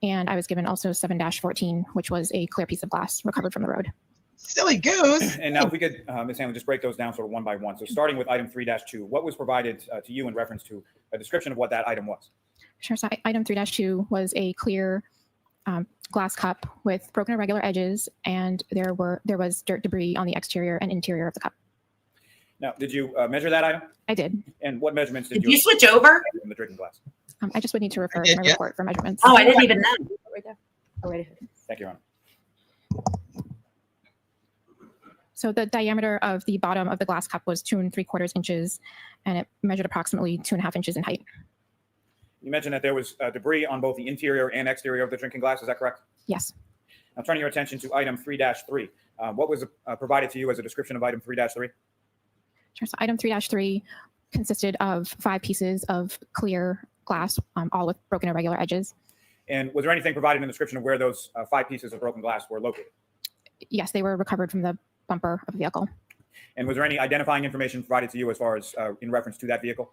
And I was given also 7-14, which was a clear piece of glass recovered from the road. Silly goose. And now if we could, Ms. Hanley, just break those down sort of one by one. So starting with item 3-2, what was provided to you in reference to a description of what that item was? Sure. So item 3-2 was a clear glass cup with broken irregular edges, and there was dirt debris on the exterior and interior of the cup. Now, did you measure that item? I did. And what measurements did you switch over? From the drinking glass. I just would need to refer to my report for measurements. Oh, I didn't even know. Right there. Oh, right ahead. Thank you, Your Honor. So the diameter of the bottom of the glass cup was 2 3/4 inches, and it measured approximately 2.5 inches in height. You mentioned that there was debris on both the interior and exterior of the drinking glass. Is that correct? Yes. Now, turning your attention to item 3-3, what was provided to you as a description of item 3-3? Sure. So item 3-3 consisted of 5 pieces of clear glass, all with broken irregular edges. And was there anything provided in the description of where those 5 pieces of broken glass were located? Yes, they were recovered from the bumper of the vehicle. And was there any identifying information provided to you as far as in reference to that vehicle?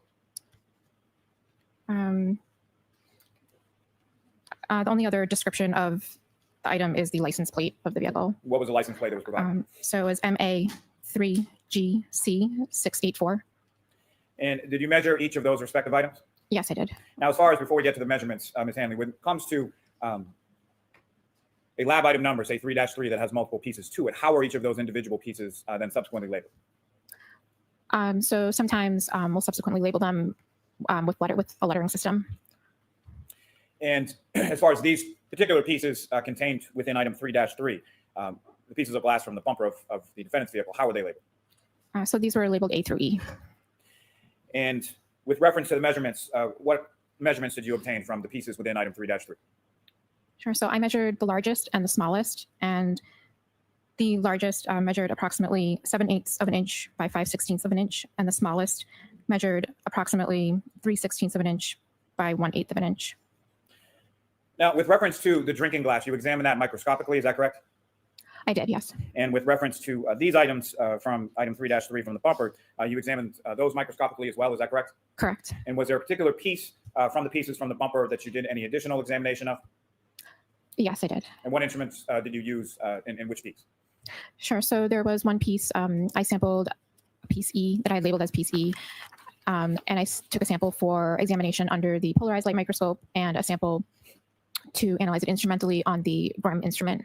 The only other description of the item is the license plate of the vehicle. What was the license plate that was provided? So it was MA3GC684. And did you measure each of those respective items? Yes, I did. Now, as far as before we get to the measurements, Ms. Hanley, when it comes to a lab item number, say 3-3, that has multiple pieces to it, how are each of those individual pieces then subsequently labeled? So sometimes we'll subsequently label them with a lettering system. And as far as these particular pieces contained within item 3-3, the pieces of glass from the bumper of the defendant's vehicle, how were they labeled? So these were labeled A through E. And with reference to the measurements, what measurements did you obtain from the pieces within item 3-3? Sure. So I measured the largest and the smallest, and the largest measured approximately 7/8 of an inch by 5/16 of an inch, and the smallest measured approximately 3/16 of an inch by 1/8 of an inch. Now, with reference to the drinking glass, you examined that microscopically, is that correct? I did, yes. And with reference to these items from item 3-3 from the bumper, you examined those microscopically as well, is that correct? Correct. And was there a particular piece from the pieces from the bumper that you did any additional examination of? Yes, I did. And what instruments did you use in which piece? Sure. So there was one piece, I sampled a piece E that I labeled as piece E, and I took a sample for examination under the polarized light microscope and a sample to analyze it instrumentally on the GRIM instrument.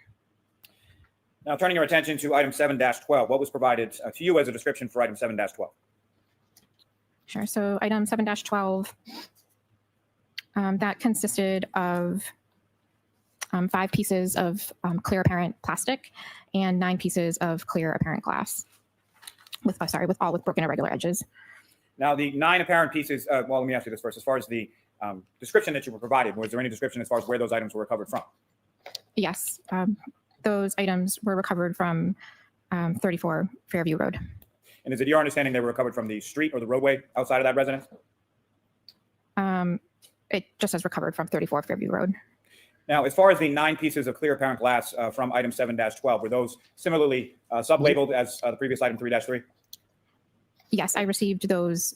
Now, turning your attention to item 7-12, what was provided to you as a description for item 7-12? Sure. So item 7-12, that consisted of 5 pieces of clear apparent plastic and 9 pieces of clear apparent glass with all with broken irregular edges. Now, the 9 apparent pieces, well, let me ask you this first. As far as the description that you were provided, was there any description as far as where those items were recovered from? Yes. Those items were recovered from 34 Fairview Road. And is it your understanding they were recovered from the street or the roadway outside of that residence? It just says recovered from 34 Fairview Road. Now, as far as the 9 pieces of clear apparent glass from item 7-12, were those similarly sub-labeled as the previous item 3-3? Yes, I received those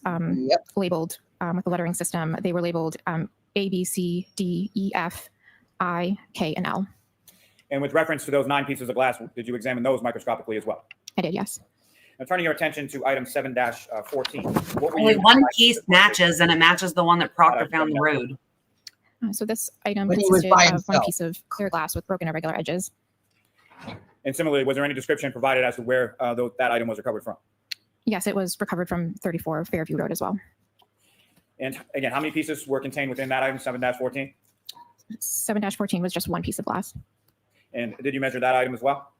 labeled with the lettering system. They were labeled A, B, C, D, E, F, I, K, and L. And with reference to those 9 pieces of glass, did you examine those microscopically as well? I did, yes. Now, turning your attention to item 7-14. What were Only you? one piece matches, and it matches the one that Proctor found in the road. So this item When he was consisted by of one himself. piece of clear glass with broken irregular edges. And similarly, was there any description provided as to where that item was recovered from? Yes, it was recovered from 34 Fairview Road as well. And again, how many pieces were contained within that item 7-14? 7-14 was just one piece of glass. And did you measure that item as well?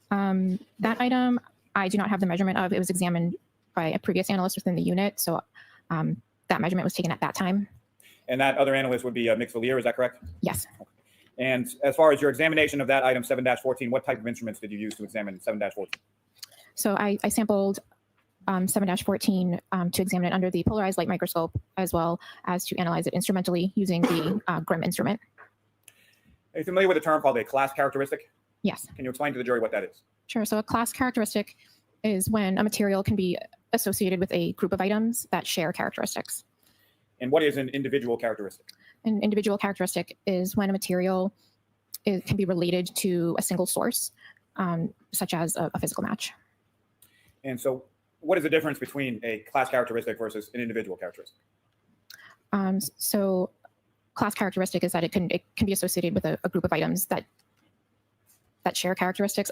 That item, I do not have the measurement of. It was examined by a previous analyst within the unit, so that measurement was taken at that time. And that other analyst would be Mick Valier, is that correct? Yes. And as far as your examination of that item 7-14, what type of instruments did you use to examine 7-14? So I sampled 7-14 to examine it under the polarized light microscope, as well as to analyze it instrumentally using the GRIM instrument. Are you familiar with a term called a class characteristic? Yes. Can you explain to the jury what that is? Sure. So a class characteristic is when a material can be associated with a group of items that share characteristics. And what is an individual characteristic? An individual characteristic is when a material it can be related to a single source, such as a physical match. And so what is the difference between a class characteristic versus an individual characteristic? So class characteristic is that it can be associated with a group of items that share characteristics,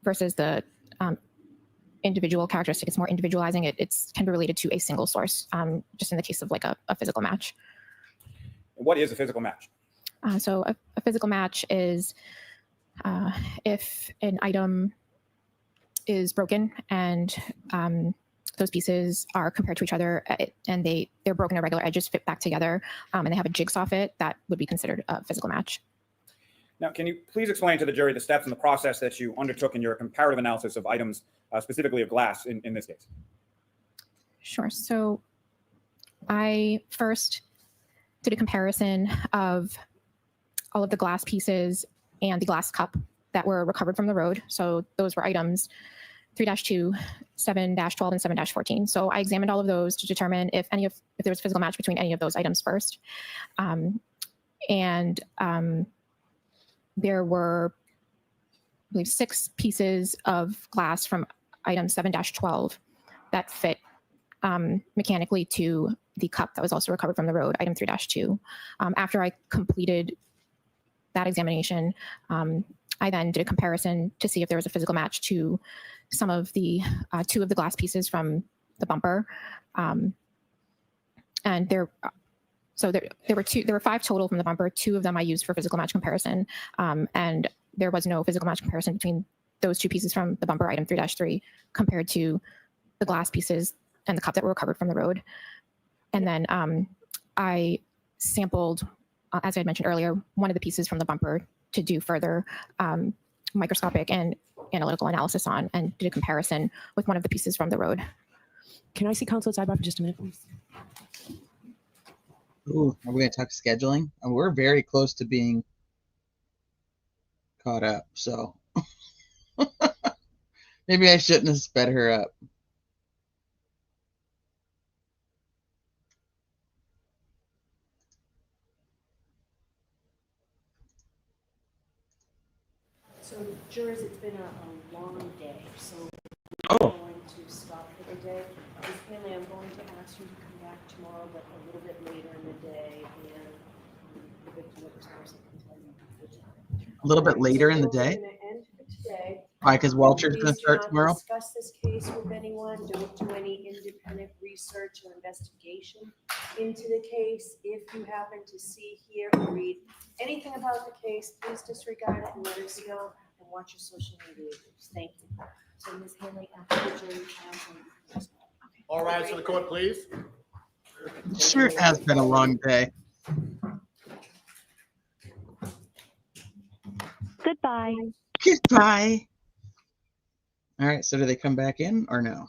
versus the individual characteristic. It's more individualizing. It can be related to a single source, just in the case of like a physical match. What is a physical match? So a physical match is if an item is broken and those pieces are compared to each other, and they're broken, their regular edges fit back together, and they have a jigsaw fit, that would be considered a physical match. Now, can you please explain to the jury the steps and the process that you undertook in your comparative analysis of items, specifically of glass in this case? Sure. So I first did a comparison of all of the glass pieces and the glass cup that were recovered from the road. So those were items 3-2, 7-12, and 7-14. So I examined all of those to determine if there was a physical match between any of those items first. There were, I believe, 6 pieces of glass from item 7-12 that fit mechanically to the cup that was also recovered from the road, item 3-2. After I completed that examination, I then did a comparison to see if there was a physical match to some of the 2 of the glass pieces from the bumper. And there were 5 total from the bumper. 2 of them I used for physical match comparison. And there was no physical match comparison between those 2 pieces from the bumper, item 3-3, compared to the glass pieces and the cup that were recovered from the road. And then I sampled, as I had mentioned earlier, one of the pieces from the bumper to do further microscopic and analytical analysis on, and did a comparison with one of the pieces from the road. Can I see counsel sidebar for just a minute, please? Ooh, are we going to talk scheduling? We're very close to being caught up, so maybe I shouldn't have sped her up. So jurors, it's been a long day, so Oh. I'm going to stop for the day. Ms. Hanley, I'm going to ask you to come back tomorrow, but a little bit later in the day, and the victim witness person can tell you the time. A little bit later in the day? We're going to end for today. Why? Because Welcher's going to Please do start not tomorrow? discuss this case with anyone. Don't do any independent research or investigation into the case. If you happen to see, hear, or read anything about the case, please disregard it and let us know, and watch your social media use. Thank you. So Ms. Hanley, after the jury counsel. All rise to the court, please. Sure has been a long day. Goodbye. Goodbye. All right, so do they come back in or no?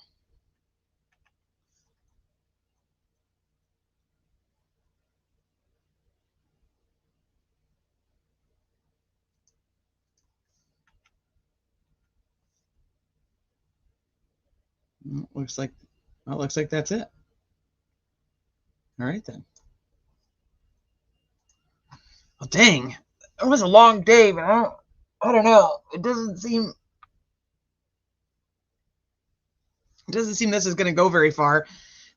Looks like that's it. All right then. Well, dang, it was a long day, but I don't know. It doesn't seem this is going to go very far.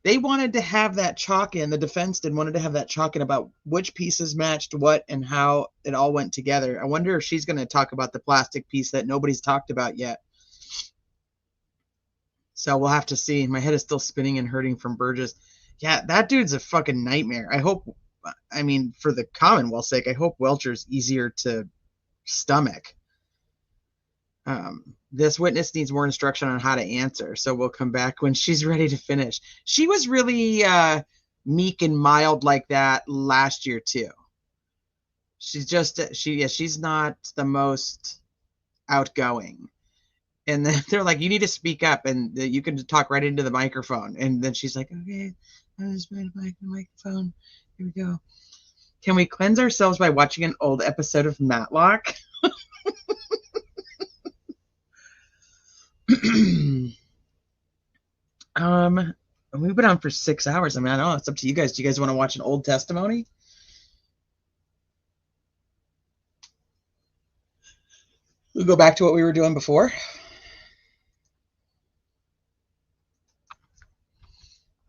They wanted to have that chalk in. The defense wanted to have that chalk in about which pieces matched what and how it all went together. I wonder if she's going to talk about the plastic piece that nobody's talked about yet. So we'll have to see. My head is still spinning and hurting from Burgess. Yeah, that dude's a fucking nightmare. I mean, for the Commonwealth's sake, I hope Welcher's easier to stomach. This witness needs more instruction on how to answer, so we'll come back when she's ready to finish. She was really meek and mild like that last year too. She's not the most outgoing. And then they're like, you need to speak up, and you can talk right into the microphone. And then she's like, okay, I'll just put the microphone. Here we go. Can we cleanse ourselves by watching an old episode of Matlock? We've been on for 6 hours. I mean, I don't know. It's up to you guys. Do you guys want to watch an old testimony? We'll go back to what we were doing before.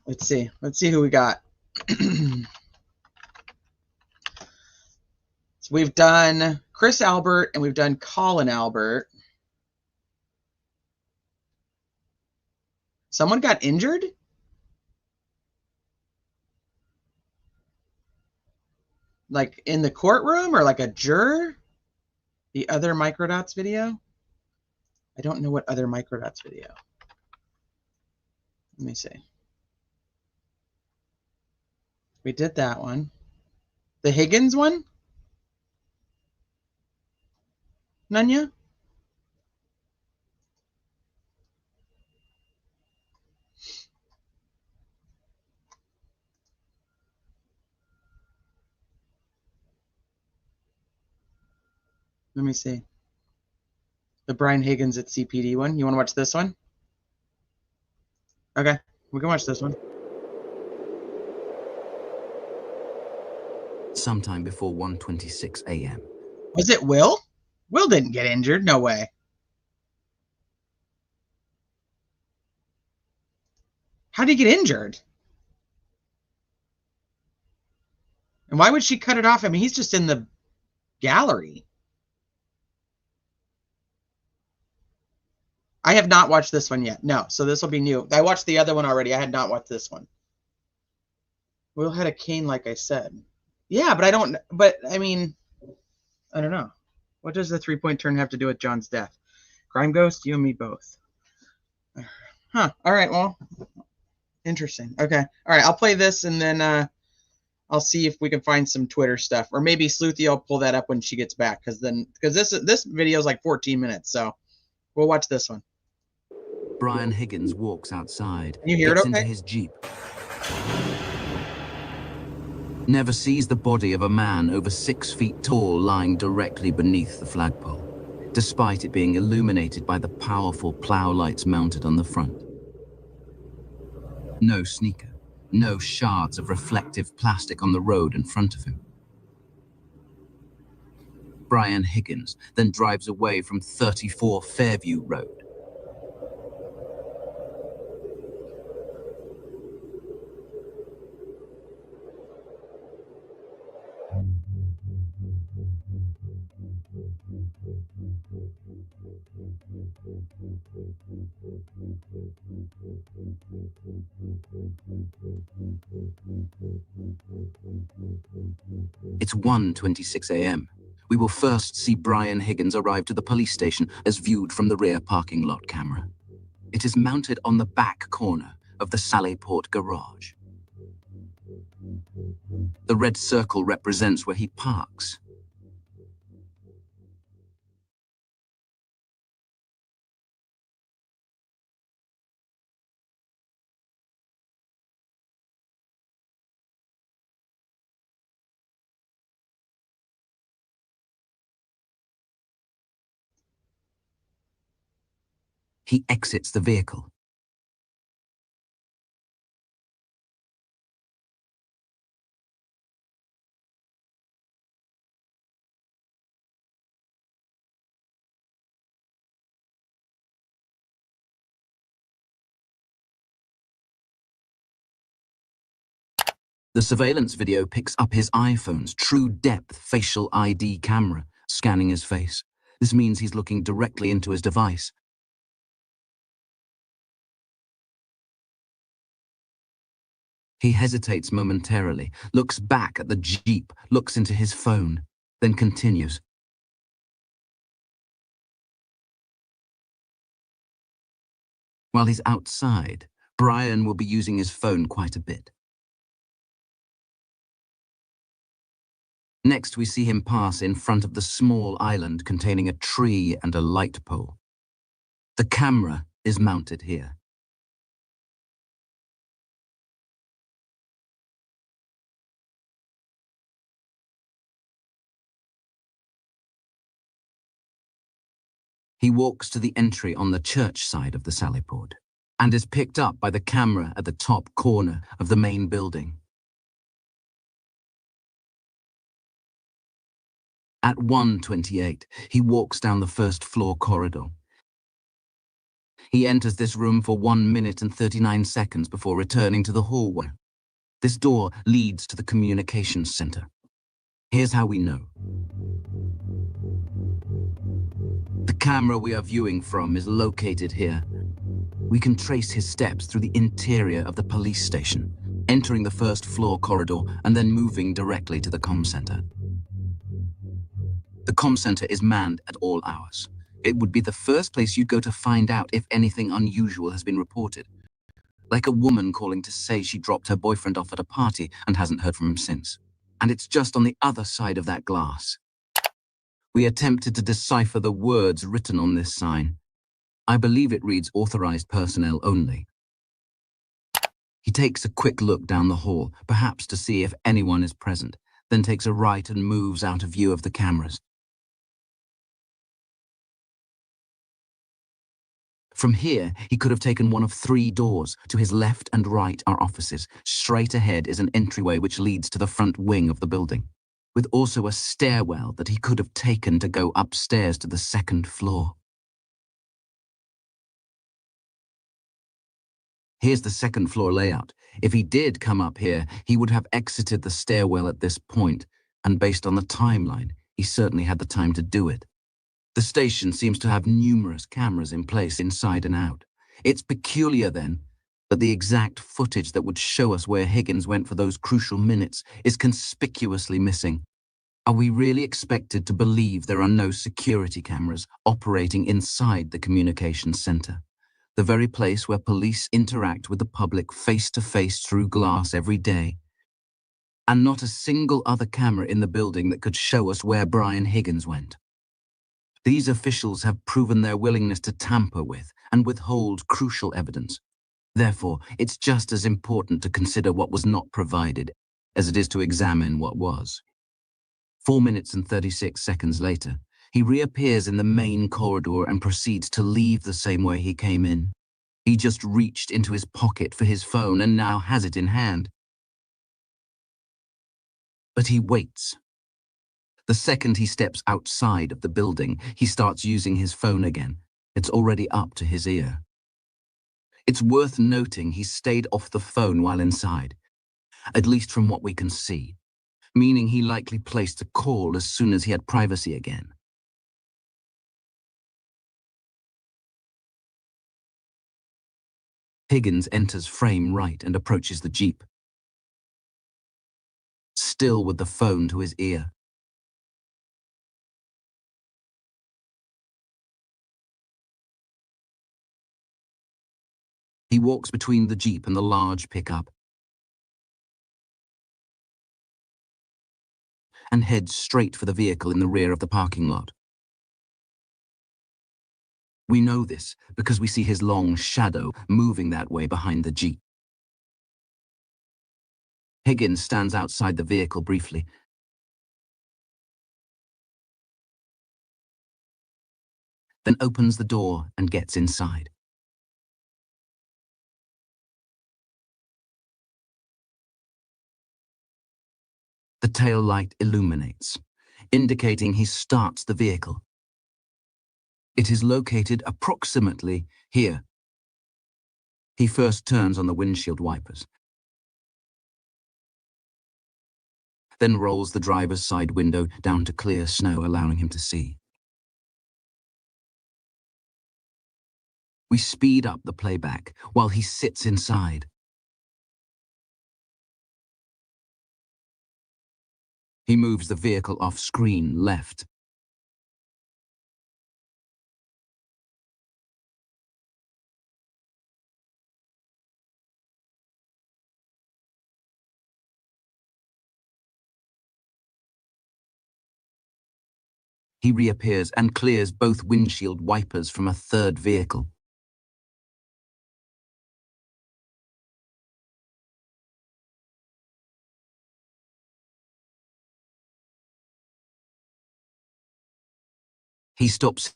Let's see who we got. So we've done Chris Albert and we've done Colin Albert. Someone got injured? Like in the courtroom or like a juror? The other Microdots video? I don't know what other Microdots video. Let me see. We did that one. The Higgins one? Nanya? Let me see. The Brian Higgins at CPD one. You want to watch this one? Okay, we can watch this one. Sometime before 1:26 a.m. Was it Will? Will didn't get injured. No way. How did he get injured? And why would she cut it off? I mean, he's just in the gallery. I have not watched this one yet. No, so this will be new. I watched the other one already. I had not watched this one. Will had a cane, like I said. Yeah, but I don't. But I mean, I don't know. What does the 3-point turn have to do with John's death? Crime Ghost, you and me both. Huh. All right. Well, interesting. Okay. All right. I'll play this and then I'll see if we can find some Twitter stuff, or maybe Sleuthie will pull that up when she gets back, because this video is like 14 minutes, so we'll watch this one. Brian Higgins walks outside, Can you hear it gets okay? into his Jeep. Never sees the body of a man over 6 feet tall lying directly beneath the flagpole, despite it being illuminated by the powerful plow lights mounted on the front. No sneaker, no shards of reflective plastic on the road in front of him. Brian Higgins then drives away from 34 Fairview Road. It's 1:26 a.m. We will first see Brian Higgins arrive to the police station as viewed from the rear parking lot camera. It is mounted on the back corner of the Sallyport garage. The red circle represents where he parks. He exits the vehicle. The surveillance video picks up his iPhone's true depth facial ID camera, scanning his face. This means he's looking directly into his device. He hesitates momentarily, looks back at the Jeep, looks into his phone, then continues. While he's outside, Brian will be using his phone quite a bit. Next, we see him pass in front of the small island containing a tree and a light pole. The camera is mounted here. He walks to the entry on the church side of the Sallyport and is picked up by the camera at the top corner of the main building. At 1:28, he walks down the first floor corridor. He enters this room for 1 minute and 39 seconds before returning to the hallway. This door leads to the communications center. Here's how we know. The camera we are viewing from is located here. We can trace his steps through the interior of the police station, entering the first floor corridor and then moving directly to the comm center. The comm center is manned at all hours. It would be the first place you'd go to find out if anything unusual has been reported. Like a woman calling to say she dropped her boyfriend off at a party and hasn't heard from him since. And it's just on the other side of that glass. We attempted to decipher the words written on this sign. I believe it reads authorized personnel only. He takes a quick look down the hall, perhaps to see if anyone is present, then takes a right and moves out of view of the cameras. From here, he could have taken one of 3 doors. To his left and right are offices. Straight ahead is an entryway which leads to the front wing of the building, with also a stairwell that he could have taken to go upstairs to the 2nd floor. Here's the 2nd floor layout. If he did come up here, he would have exited the stairwell at this point, and based on the timeline, he certainly had the time to do it. The station seems to have numerous cameras in place inside and out. It's peculiar, then, that the exact footage that would show us where Higgins went for those crucial minutes is conspicuously missing. Are we really expected to believe there are no security cameras operating inside the communications center, the very place where police interact with the public face-to-face through glass every day, and not a single other camera in the building that could show us where Brian Higgins went? These officials have proven their willingness to tamper with and withhold crucial evidence. Therefore, it's just as important to consider what was not provided as it is to examine what was. 4 minutes and 36 seconds later, he reappears in the main corridor and proceeds to leave the same way he came in. He just reached into his pocket for his phone and now has it in hand. But he waits. The second he steps outside of the building, he starts using his phone again. It's already up to his ear. It's worth noting he stayed off the phone while inside, at least from what we can see, meaning he likely placed a call as soon as he had privacy again. Higgins enters frame right and approaches the Jeep, still with the phone to his ear. He walks between the Jeep and the large pickup and heads straight for the vehicle in the rear of the parking lot. We know this because we see his long shadow moving that way behind the Jeep. Higgins stands outside the vehicle briefly, then opens the door and gets inside. The tail light illuminates, indicating he starts the vehicle. It is located approximately here. He first turns on the windshield wipers, then rolls the driver's side window down to clear snow, allowing him to see. We speed up the playback while he sits inside. He moves the vehicle off screen left. He reappears and clears both windshield wipers from a third vehicle. He stops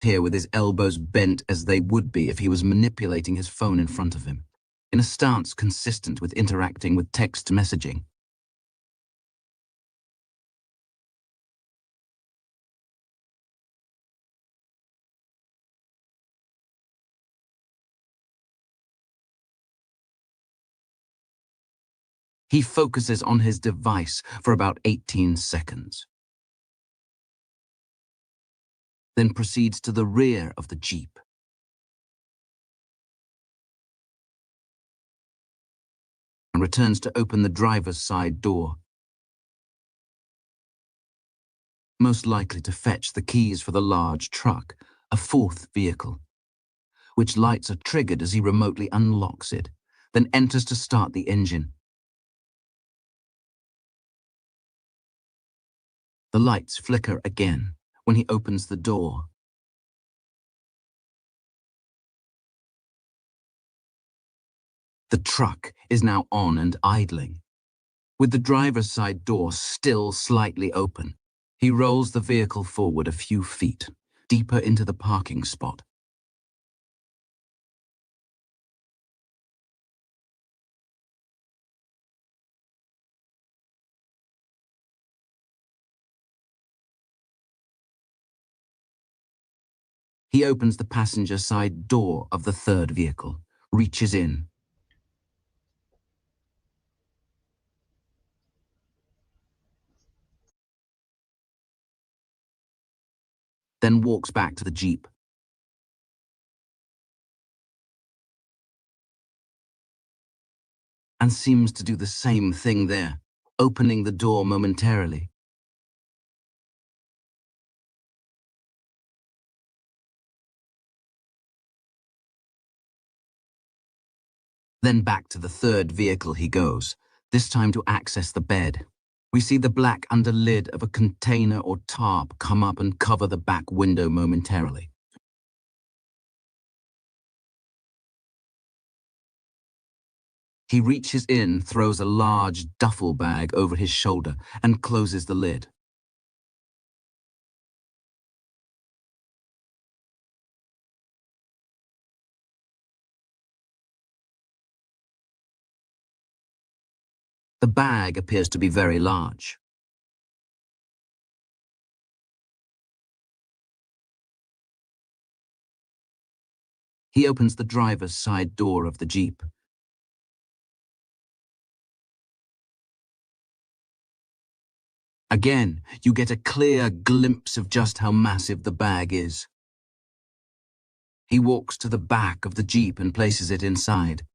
here with his elbows bent as they would be if he was manipulating his phone in front of him, in a stance consistent with interacting with text messaging. He focuses on his device for about 18 seconds. Then proceeds to the rear of the Jeep. And returns to open the driver's side door, most likely to fetch the keys for the large truck, a fourth vehicle, which lights are triggered as he remotely unlocks it, then enters to start the engine. The lights flicker again when he opens the door. The truck is now on and idling, with the driver's side door still slightly open. He rolls the vehicle forward a few feet, deeper into the parking spot. He opens the passenger side door of the third vehicle, reaches in. Then walks back to the Jeep. And seems to do the same thing there, opening the door momentarily. Then back to the third vehicle he goes, this time to access the bed. We see the black underlid of a container or tarp come up and cover the back window momentarily. He reaches in, throws a large duffel bag over his shoulder, and closes the lid. The bag appears to be very large. He opens the driver's side door of the Jeep. Again, you get a clear glimpse of just how massive the bag is. He walks to the back of the Jeep and places it inside.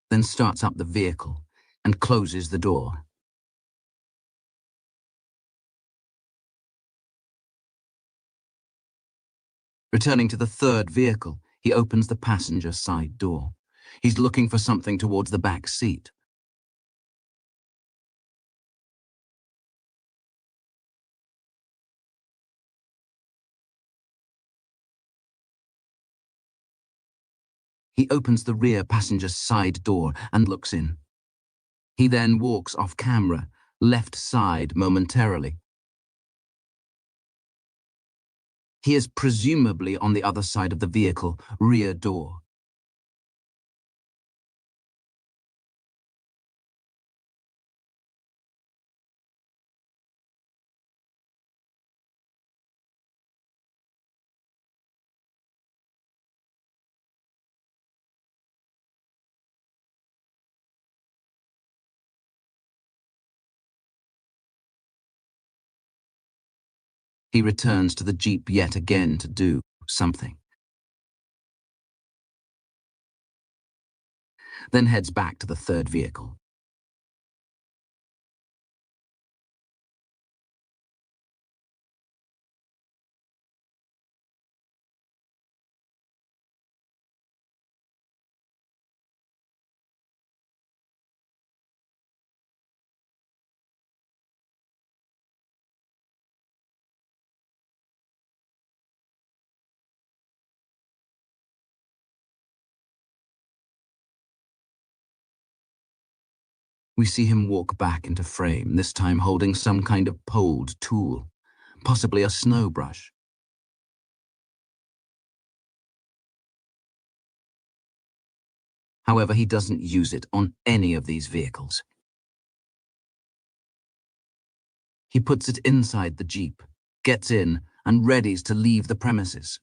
Then starts up the vehicle and closes the door. Returning to the third vehicle, he opens the passenger side door. He's looking for something towards the back seat. He opens the rear passenger side door and looks in. He then walks off camera, left side momentarily. He is presumably on the other side of the vehicle, rear door. He returns to the Jeep yet again to do something. Then heads back to the third vehicle. We see him walk back into frame, this time holding some kind of poled tool, possibly a snow brush. However, he doesn't use it on any of these vehicles. He puts it inside the Jeep, gets in, and readies to leave the premises.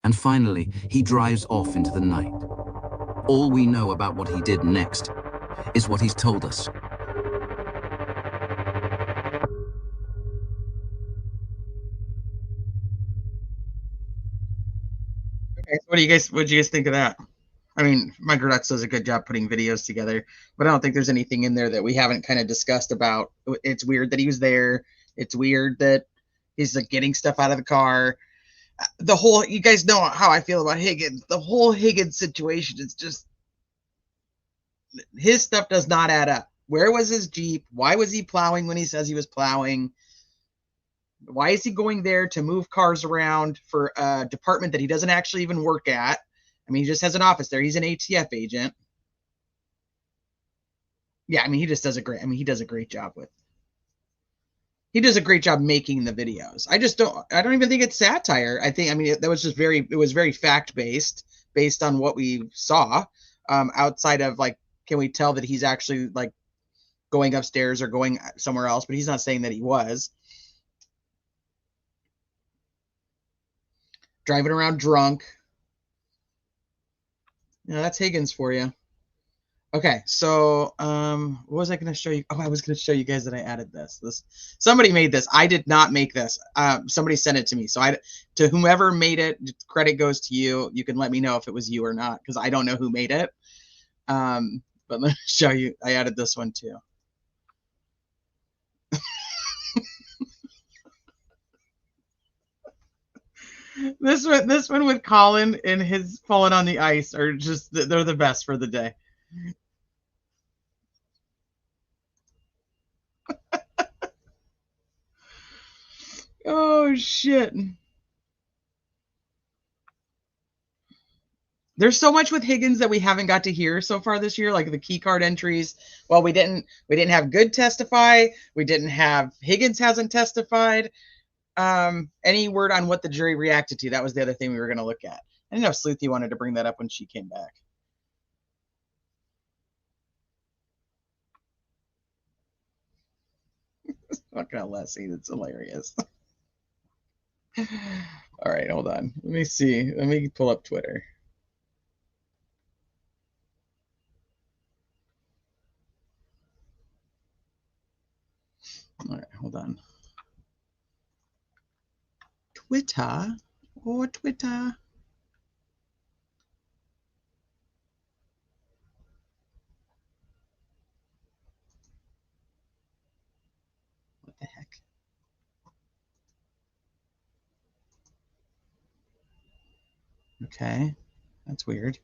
And finally, he drives off into the night. All we know about what he did next is what he's told us. Okay, what do you guys think of that? I mean, Mike Ruddatz does a good job putting videos together, but I don't think there's anything in there that we haven't kind of discussed about. It's weird that he was there. It's weird that he's like getting stuff out of the car. The whole, you guys know how I feel about Higgins. The whole Higgins situation is just, his stuff does not add up. Where was his Jeep? Why was he plowing when he says he was plowing? Why is he going there to move cars around for a department that he doesn't actually even work at? I mean, he just has an office there. He's an ATF agent. Yeah, I mean, he just does a great, I mean, he does a great job with, he does a great job making the videos. I don't even think it's satire. I mean, that was just it was very fact-based, based on what we saw. Outside of like, can we tell that he's actually like going upstairs or going somewhere else? But he's not saying that he was. Driving around drunk. Yeah, that's Higgins for you. Okay, so what was I going to show you? Oh, I was going to show you guys that I added this. Somebody made this. I did not make this. Somebody sent it to me. So to whomever made it, credit goes to you. You can let me know if it was you or not, because I don't know who made it. But let me show you. I added this one too. This one with Colin and his falling on the ice are just, they're the best for the day. Oh shit. There's so much with Higgins that we haven't got to hear so far this year, like the key card entries. Well, we didn't have Good testify. We didn't have Higgins hasn't testified. Any word on what the jury reacted to? That was the other thing we were going to look at. I didn't know if Sleuthie wanted to bring that up when she came back. Fucking Leslie, that's hilarious. All right, hold on. Let me see. Let me pull up Twitter. All right, hold on. Twitter. Oh, Twitter. What the heck? Okay, that's weird.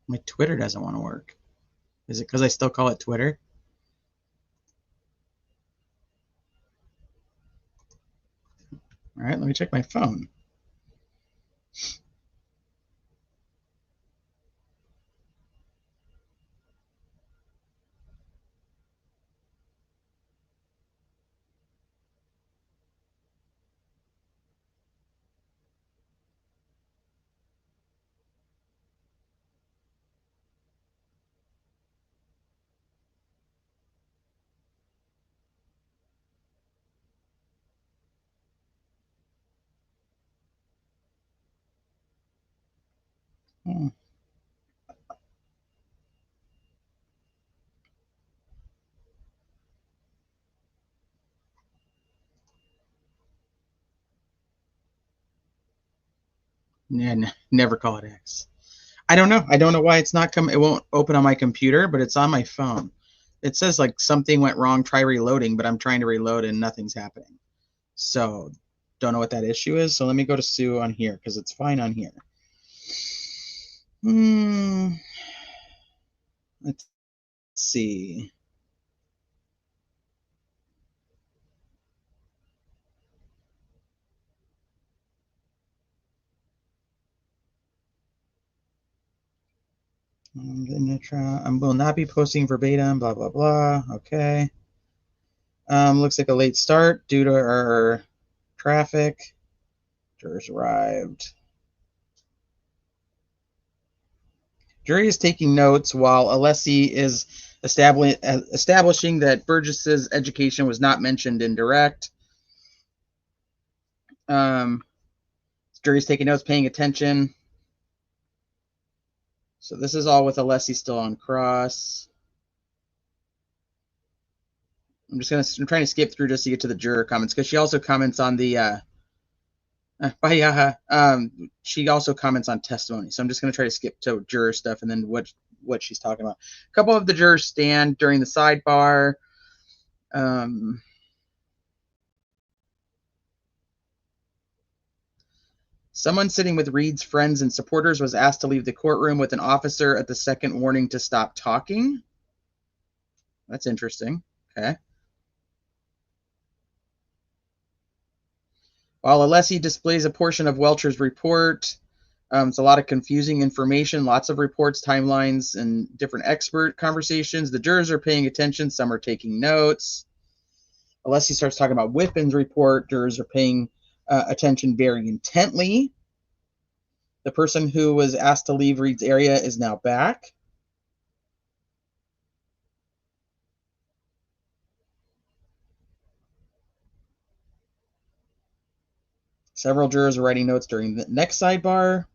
My Twitter doesn't want to work. Is it because I still call it Twitter? All right, let me check my phone. Hmm. Never call it X. I don't know. I don't know why it's not coming. It won't open on my computer, but it's on my phone. It says like something went wrong. Try reloading, but I'm trying to reload and nothing's happening. So don't know what that issue is. So let me go to Sue on here because it's fine on here. Let's see. I will not be posting verbatim, blah, blah, blah. Okay. Looks like a late start due to our traffic. Jurors arrived. Jury is taking notes while Alessi is establishing that Burgess's education was not mentioned in direct. Jury's taking notes, paying attention. So this is all with Alessi still on cross. I'm trying to skip through just to get to the juror comments because she also comments on the she also comments on testimony. So I'm just going to try to skip to juror stuff and then what she's talking about. A couple of the jurors stand during the sidebar. Someone sitting with Reed's friends and supporters was asked to leave the courtroom with an officer at the second warning to stop talking. That's interesting. Okay. While Alessi displays a portion of Welcher's report, it's a lot of confusing information, lots of reports, timelines, and different expert conversations. The jurors are paying attention. Some are taking notes. Alessi starts talking about Whitman's report. Jurors are paying attention very intently. The person who was asked to leave Reed's area is now back. Several jurors are writing notes during the next sidebar.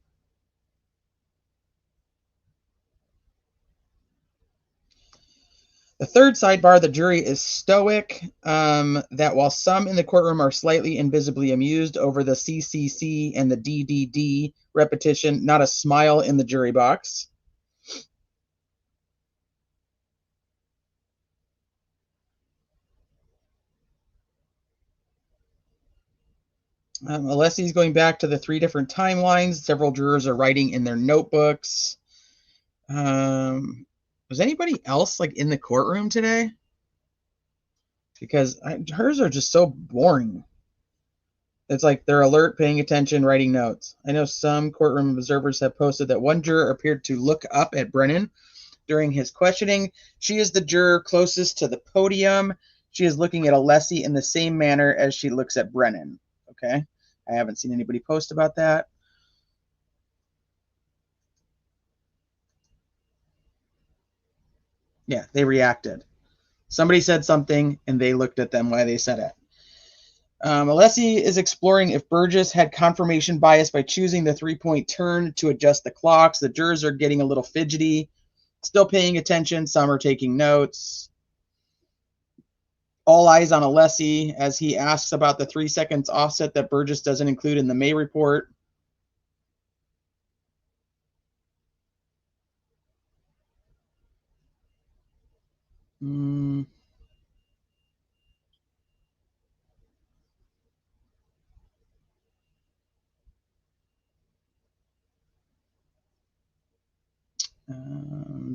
The third sidebar, the jury is stoic, that while some in the courtroom are slightly invisibly amused over the CCC and the DDD repetition, not a smile in the jury box. Alessi's going back to the 3 different timelines. Several jurors are writing in their notebooks. Was anybody else like in the courtroom today? Because hers are just so boring. It's like they're alert, paying attention, writing notes. I know some courtroom observers have posted that one juror appeared to look up at Brennan during his questioning. She is the juror closest to the podium. She is looking at Alessi in the same manner as she looks at Brennan. Okay. I haven't seen anybody post about that. Yeah, they reacted. Somebody said something, and they looked at them while they said it. Alessi is exploring if Burgess had confirmation bias by choosing the 3-point turn to adjust the clocks. The jurors are getting a little fidgety, still paying attention. Some are taking notes. All eyes on Alessi as he asks about the 3 seconds offset that Burgess doesn't include in the May report.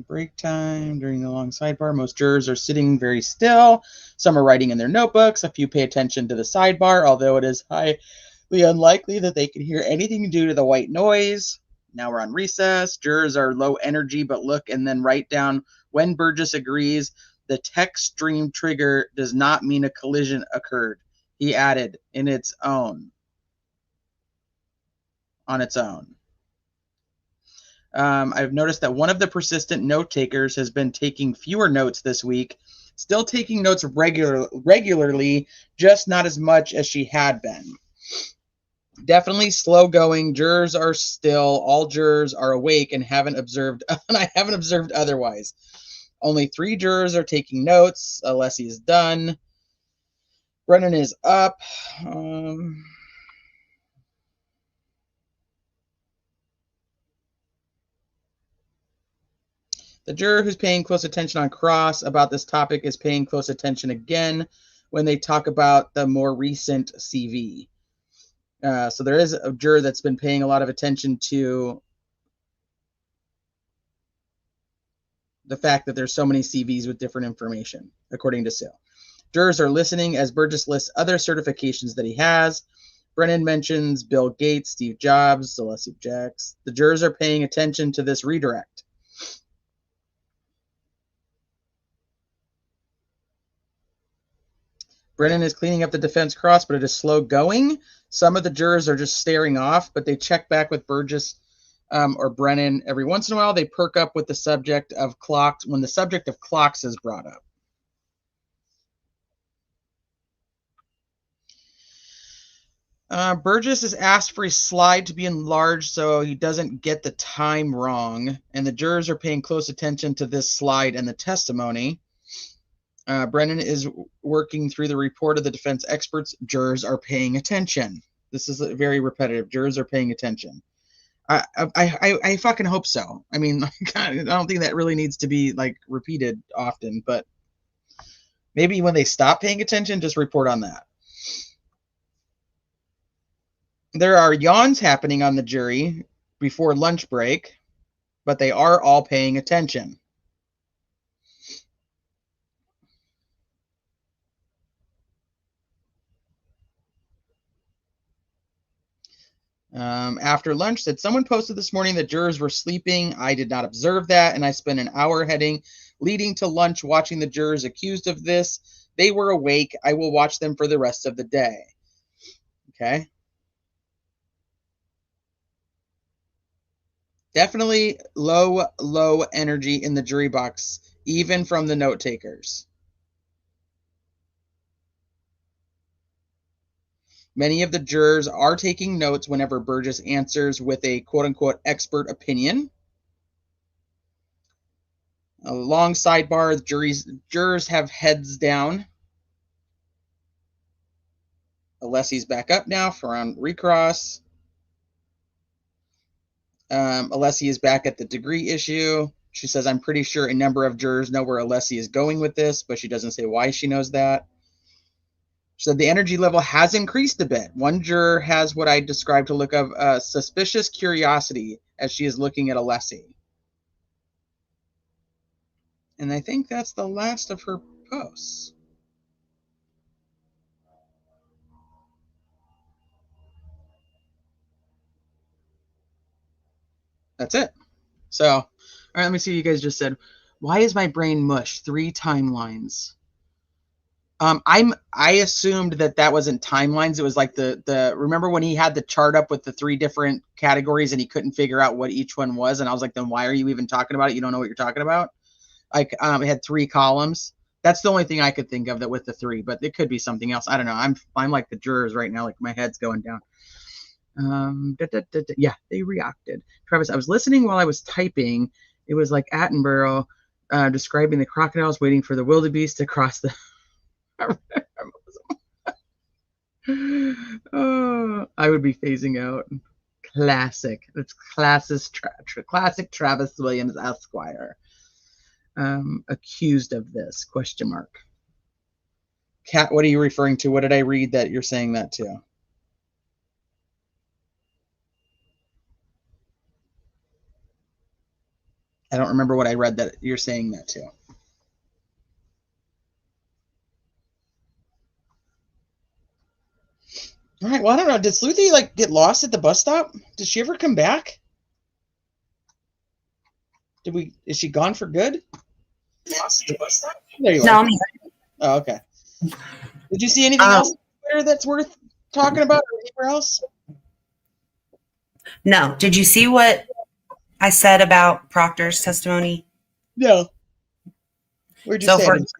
Break time during the long sidebar. Most jurors are sitting very still. Some are writing in their notebooks. A few pay attention to the sidebar, although it is highly unlikely that they can hear anything due to the white noise. Now we're on recess. Jurors are low energy, but look and then write down when Burgess agrees. The text stream trigger does not mean a collision occurred. He added, on its own. I've noticed that one of the persistent note takers has been taking fewer notes this week, still taking notes regularly, just not as much as she had been. Definitely slow going. Jurors are still. All jurors are awake and haven't observed, and I haven't observed otherwise. Only 3 jurors are taking notes. Alessi is done. Brennan is up. The juror who's paying close attention on cross about this topic is paying close attention again when they talk about the more recent CV. So there is a juror that's been paying a lot of attention to the fact that there's so many CVs with different information, according to Sue. Jurors are listening as Burgess lists other certifications that he has. Brennan mentions Bill Gates, Steve Jobs, Celeste objects. The jurors are paying attention to this redirect. Brennan is cleaning up the defense cross, but it is slow going. Some of the jurors are just staring off, but they check back with Burgess or Brennan every once in a while. They perk up with the subject of clocks when the subject of clocks is brought up. Burgess is asked for his slide to be enlarged so he doesn't get the time wrong, and the jurors are paying close attention to this slide and the testimony. Brennan is working through the report of the defense experts. Jurors are paying attention. This is very repetitive. Jurors are paying attention. I fucking hope so. I mean, I don't think that really needs to be like repeated often, but maybe when they stop paying attention, just report on that. There are yawns happening on the jury before lunch break, but they are all paying attention. After lunch, said someone posted this morning that jurors were sleeping. I did not observe that, and I spent an hour leading to lunch watching the jurors accused of this. They were awake. I will watch them for the rest of the day. Okay. Definitely low energy in the jury box, even from the note takers. Many of the jurors are taking notes whenever Burgess answers with a quote-unquote expert opinion. A long sidebar, jurors have heads down. Alessi's back up now for on recross. Alessi is back at the degree issue. She says, I'm pretty sure a number of jurors know where Alessi is going with this, but she doesn't say why she knows that. She said the energy level has increased a bit. One juror has what I described to look of suspicious curiosity as she is looking at Alessi. And I think that's the last of her posts. That's it. So, all right, let me see what you guys just said. Why is my brain mush? 3 timelines. I assumed that wasn't timelines. It was like the remember when he had the chart up with the 3 different categories and he couldn't figure out what each one was, and I was like, then why are you even talking about it? You don't know what you're talking about. Like it had 3 columns. That's the only thing I could think of that with the 3, but it could be something else. I don't know. I'm like the jurors right now. Like my head's going down. Yeah, they reacted. Travis, I was listening while I was typing. It was like Attenborough describing the crocodiles waiting for the wildebeest to cross the. Oh, I would be phasing out. Classic. It's classic Travis Williams Esquire. Accused of this? Question mark. Kat, what are you referring to? What did I read that you're saying that to? I don't remember what I read that you're saying that to. All right. Well, I don't know. Did Sleuthie like get lost at the bus stop? Did she ever come back? Is she gone for good? Lost at the bus stop? There you are. No. Oh, okay. Did you see anything else on Twitter that's worth talking about or anywhere else? No. Did you see what I said about Proctor's testimony? No. Where'd you say it?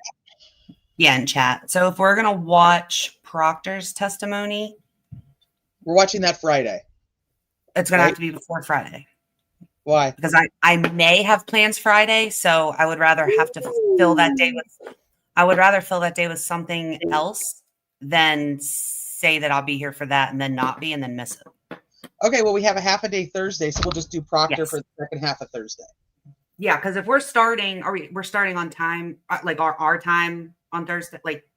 Yeah, in chat. So if we're gonna watch Proctor's testimony, we're watching that Friday. It's gonna have to be before Friday. Why? Because I may have plans Friday, so I would rather have to fill that day with. I would rather fill that day with something else than say that I'll be here for that and then not be and then miss it. Okay, well, we have a half a day Thursday, so we'll just do Proctor for the second half of Thursday. Yeah, because if we're starting, we're starting on time, like our time on Thursday, like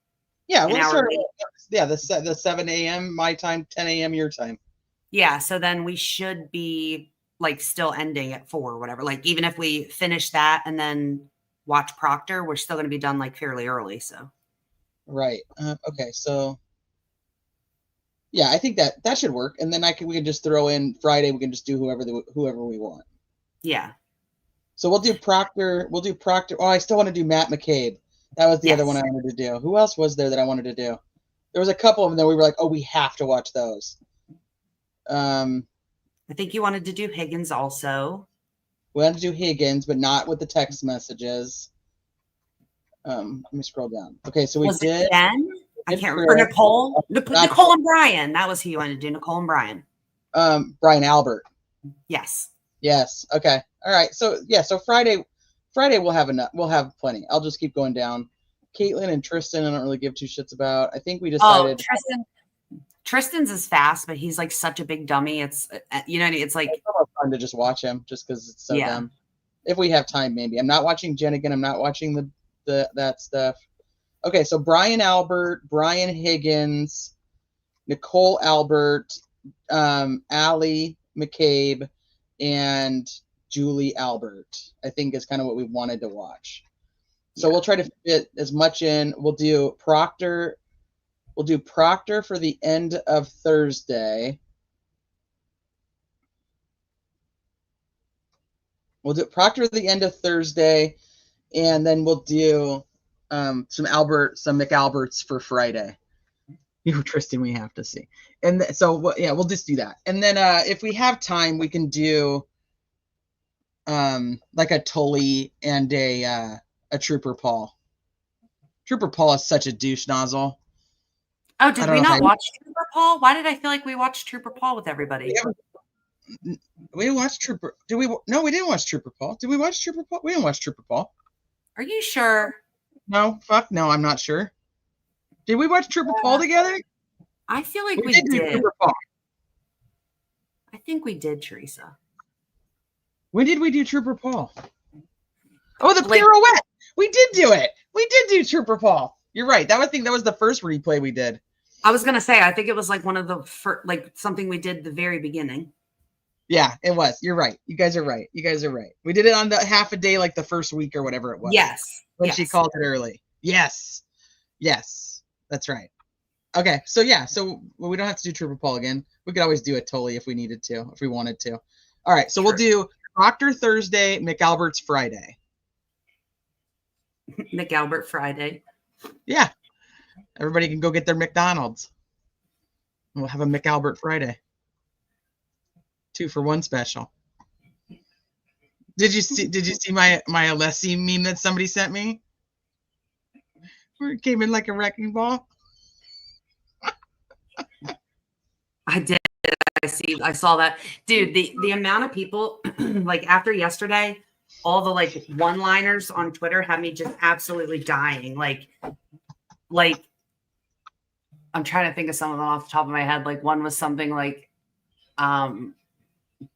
Yeah, an we'll hour start. late. Yeah, the 7 a.m. my time, 10 a.m. your time. Yeah, so then we should be like still ending at 4 or whatever. Like even if we finish that and then watch Proctor, we're still going to be done like fairly early. So Right. Okay. So yeah, I think that should work. And then we can just throw in Friday. We can just do whoever we want. yeah. So we'll do Proctor. We'll do Proctor. Oh, I still want to do Matt McCabe. That was the other one I wanted to do. Who else was there that I wanted to do? There was a couple of them that we were like, oh, we have to watch those. I think you wanted to do Higgins also. We wanted to do Higgins, but not with the text messages. Let me scroll down. Okay, so we Was did. it Jen? I can't remember. Nicole. Nicole and Brian. That was who you wanted to do. Nicole and Brian. Brian Albert. Yes. Yes. Okay. All right. So yeah. So Friday we'll have enough. We'll have plenty. I'll just keep going down. Caitlin and Tristan, I don't really give two shits about. I think we decided. Oh, Tristan's is fast, but he's like such a big dummy. It's it's like it's more fun to just watch him just because it's so dumb. If we have time, maybe. I'm not watching Jen again. I'm not watching that stuff. Okay, so Brian Albert, Brian Higgins, Nicole Albert, Allie McCabe, and Julie Albert, I think is kind of what we wanted to watch. So we'll try to fit as much in. We'll do Proctor. We'll do Proctor for the end of Thursday. We'll do Proctor at the end of Thursday, and then we'll do some McAlberts for Friday. Tristan, we have to see. And so yeah, we'll just do that. And then if we have time, we can do like a Tully and a Trooper Paul. Trooper Paul is such a douche nozzle. Oh, did we not watch Trooper Paul? Why did I feel like we watched Trooper Paul with everybody? We watched Trooper. Did we? No, we didn't watch Trooper Paul. Did we watch Trooper Paul? We didn't watch Trooper Paul. Are you sure? No, fuck no, I'm not sure. Did we watch Trooper Paul together? I feel like we did. did. Trooper Paul. I think we did, Teresa. When did we do Trooper Paul? Oh, the pirouette. We did do it. We did do Trooper Paul. You're right. That was the first replay we did. I was gonna say, I think it was like one of the first, like something we did the very beginning. Yeah, it was. You're right. You guys are right. We did it on the half a day, like the first week or whatever it was. Yes. When she called it early. Yes. That's right. Okay. So yeah. So we don't have to do Trooper Paul again. We could always do a Tully if we needed to, if we wanted to. All right. So we'll do Proctor Thursday, McAlbert's Friday. McAlbert Friday. Yeah. Everybody can go get their McDonald's. We'll have a McAlbert Friday. 2-for-1 special. Did you see my Alessi meme that somebody sent me? Where it came in like a wrecking ball? I did. I saw that. Dude, the amount of people like after yesterday, all the like one-liners on Twitter had me just absolutely dying. Like I'm trying to think of some of them off the top of my head. Like one was something like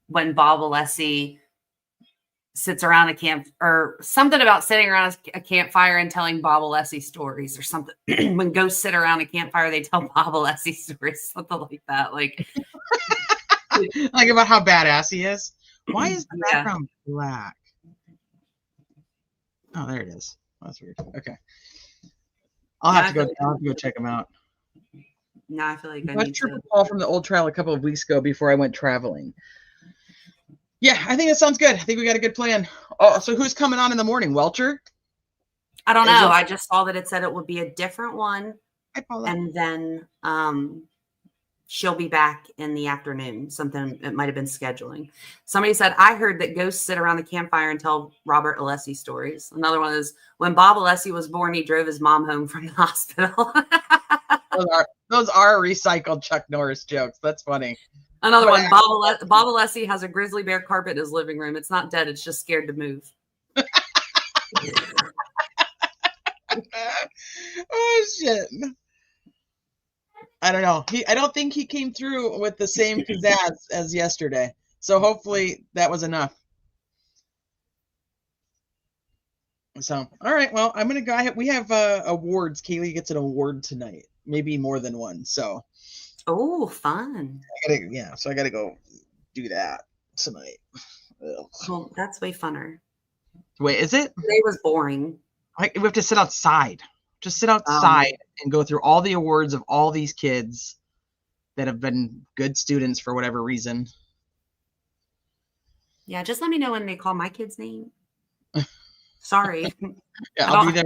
when Bob Alessi sits around a camp, or something about sitting around a campfire and telling Bob Alessi stories or something. When ghosts sit around a campfire, they tell Bob Alessi stories, something like that. Like, like about how badass he is. Why is the background black? Oh, there it is. That's weird. Okay. I'll have to go check them out. No, I feel like I watched Trooper Paul from the old trial a couple of weeks ago before I went traveling. Yeah, I think that sounds good. I think we got a good plan. Oh, so who's coming on in the morning? Welcher? I don't know. I just saw that it said it would be a different one. Hi, Paula. And then she'll be back in the afternoon. Something, it might have been scheduling. Somebody said, I heard that ghosts sit around the campfire and tell Robert Alessi stories. Another one is, when Bob Alessi was born, he drove his mom home from the hospital. Those are recycled Chuck Norris jokes. That's funny. Another one, Bob Alessi has a grizzly bear carpet in his living room. It's not dead. It's just scared to move. Oh, shit. I don't know. I don't think he came through with the same pizzazz as yesterday. So hopefully that was enough. So, all right. Well, I'm gonna go. We have awards. Kaylee gets an award tonight, maybe more than one. So, oh, fun. So I gotta go do that tonight. Well, that's way funner. Wait, is it? Today was boring. We have to sit outside. Just sit outside and go through all the awards of all these kids that have been good students for whatever reason. Yeah, just let me know when they call my kid's name. Sorry. Yeah, I'll be there.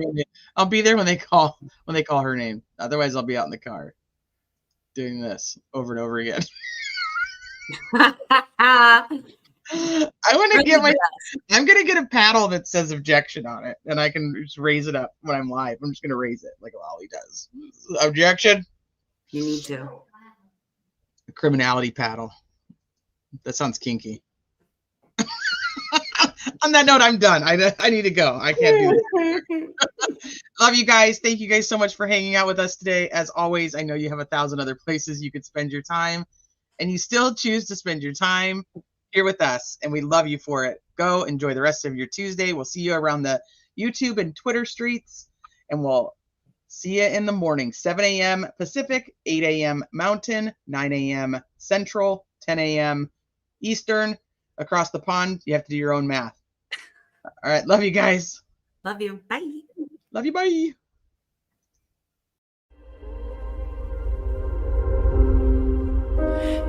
I'll be there when they call her name. Otherwise, I'll be out in the car doing this over and over again. I'm gonna get a paddle that says objection on it, and I can just raise it up when I'm live. I'm just gonna raise it like Ollie does. Objection. You need to. A criminality paddle. That sounds kinky. On that note, I'm done. I need to go. I can't do this. Love you guys. Thank you guys so much for hanging out with us today. As always, I know you have 1,000 other places you could spend your time, and you still choose to spend your time here with us, and we love you for it. Go enjoy the rest of your Tuesday. We'll see you around the YouTube and Twitter streets, and we'll see you in the morning, 7 a.m. Pacific, 8 a.m. Mountain, 9 a.m. Central, 10 a.m. Eastern. Across the pond, you have to do your own math. All right. Love you guys. Love you. Bye. Love you. Bye.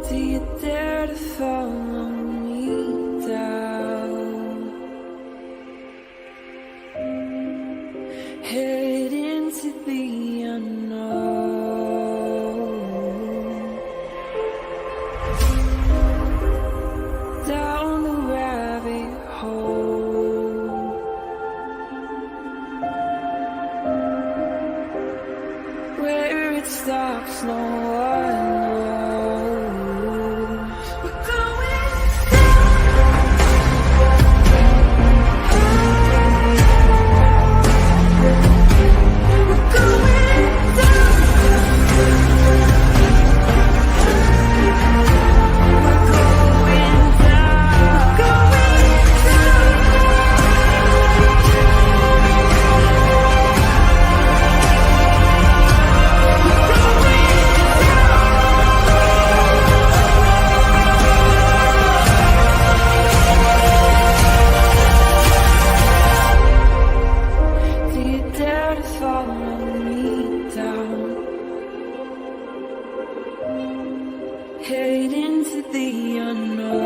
Do you dare to follow me down? Head into the unknown. Down the rabbit hole. Where it stops, no one knows. We're going Do you dare to follow me down? Head into the unknown.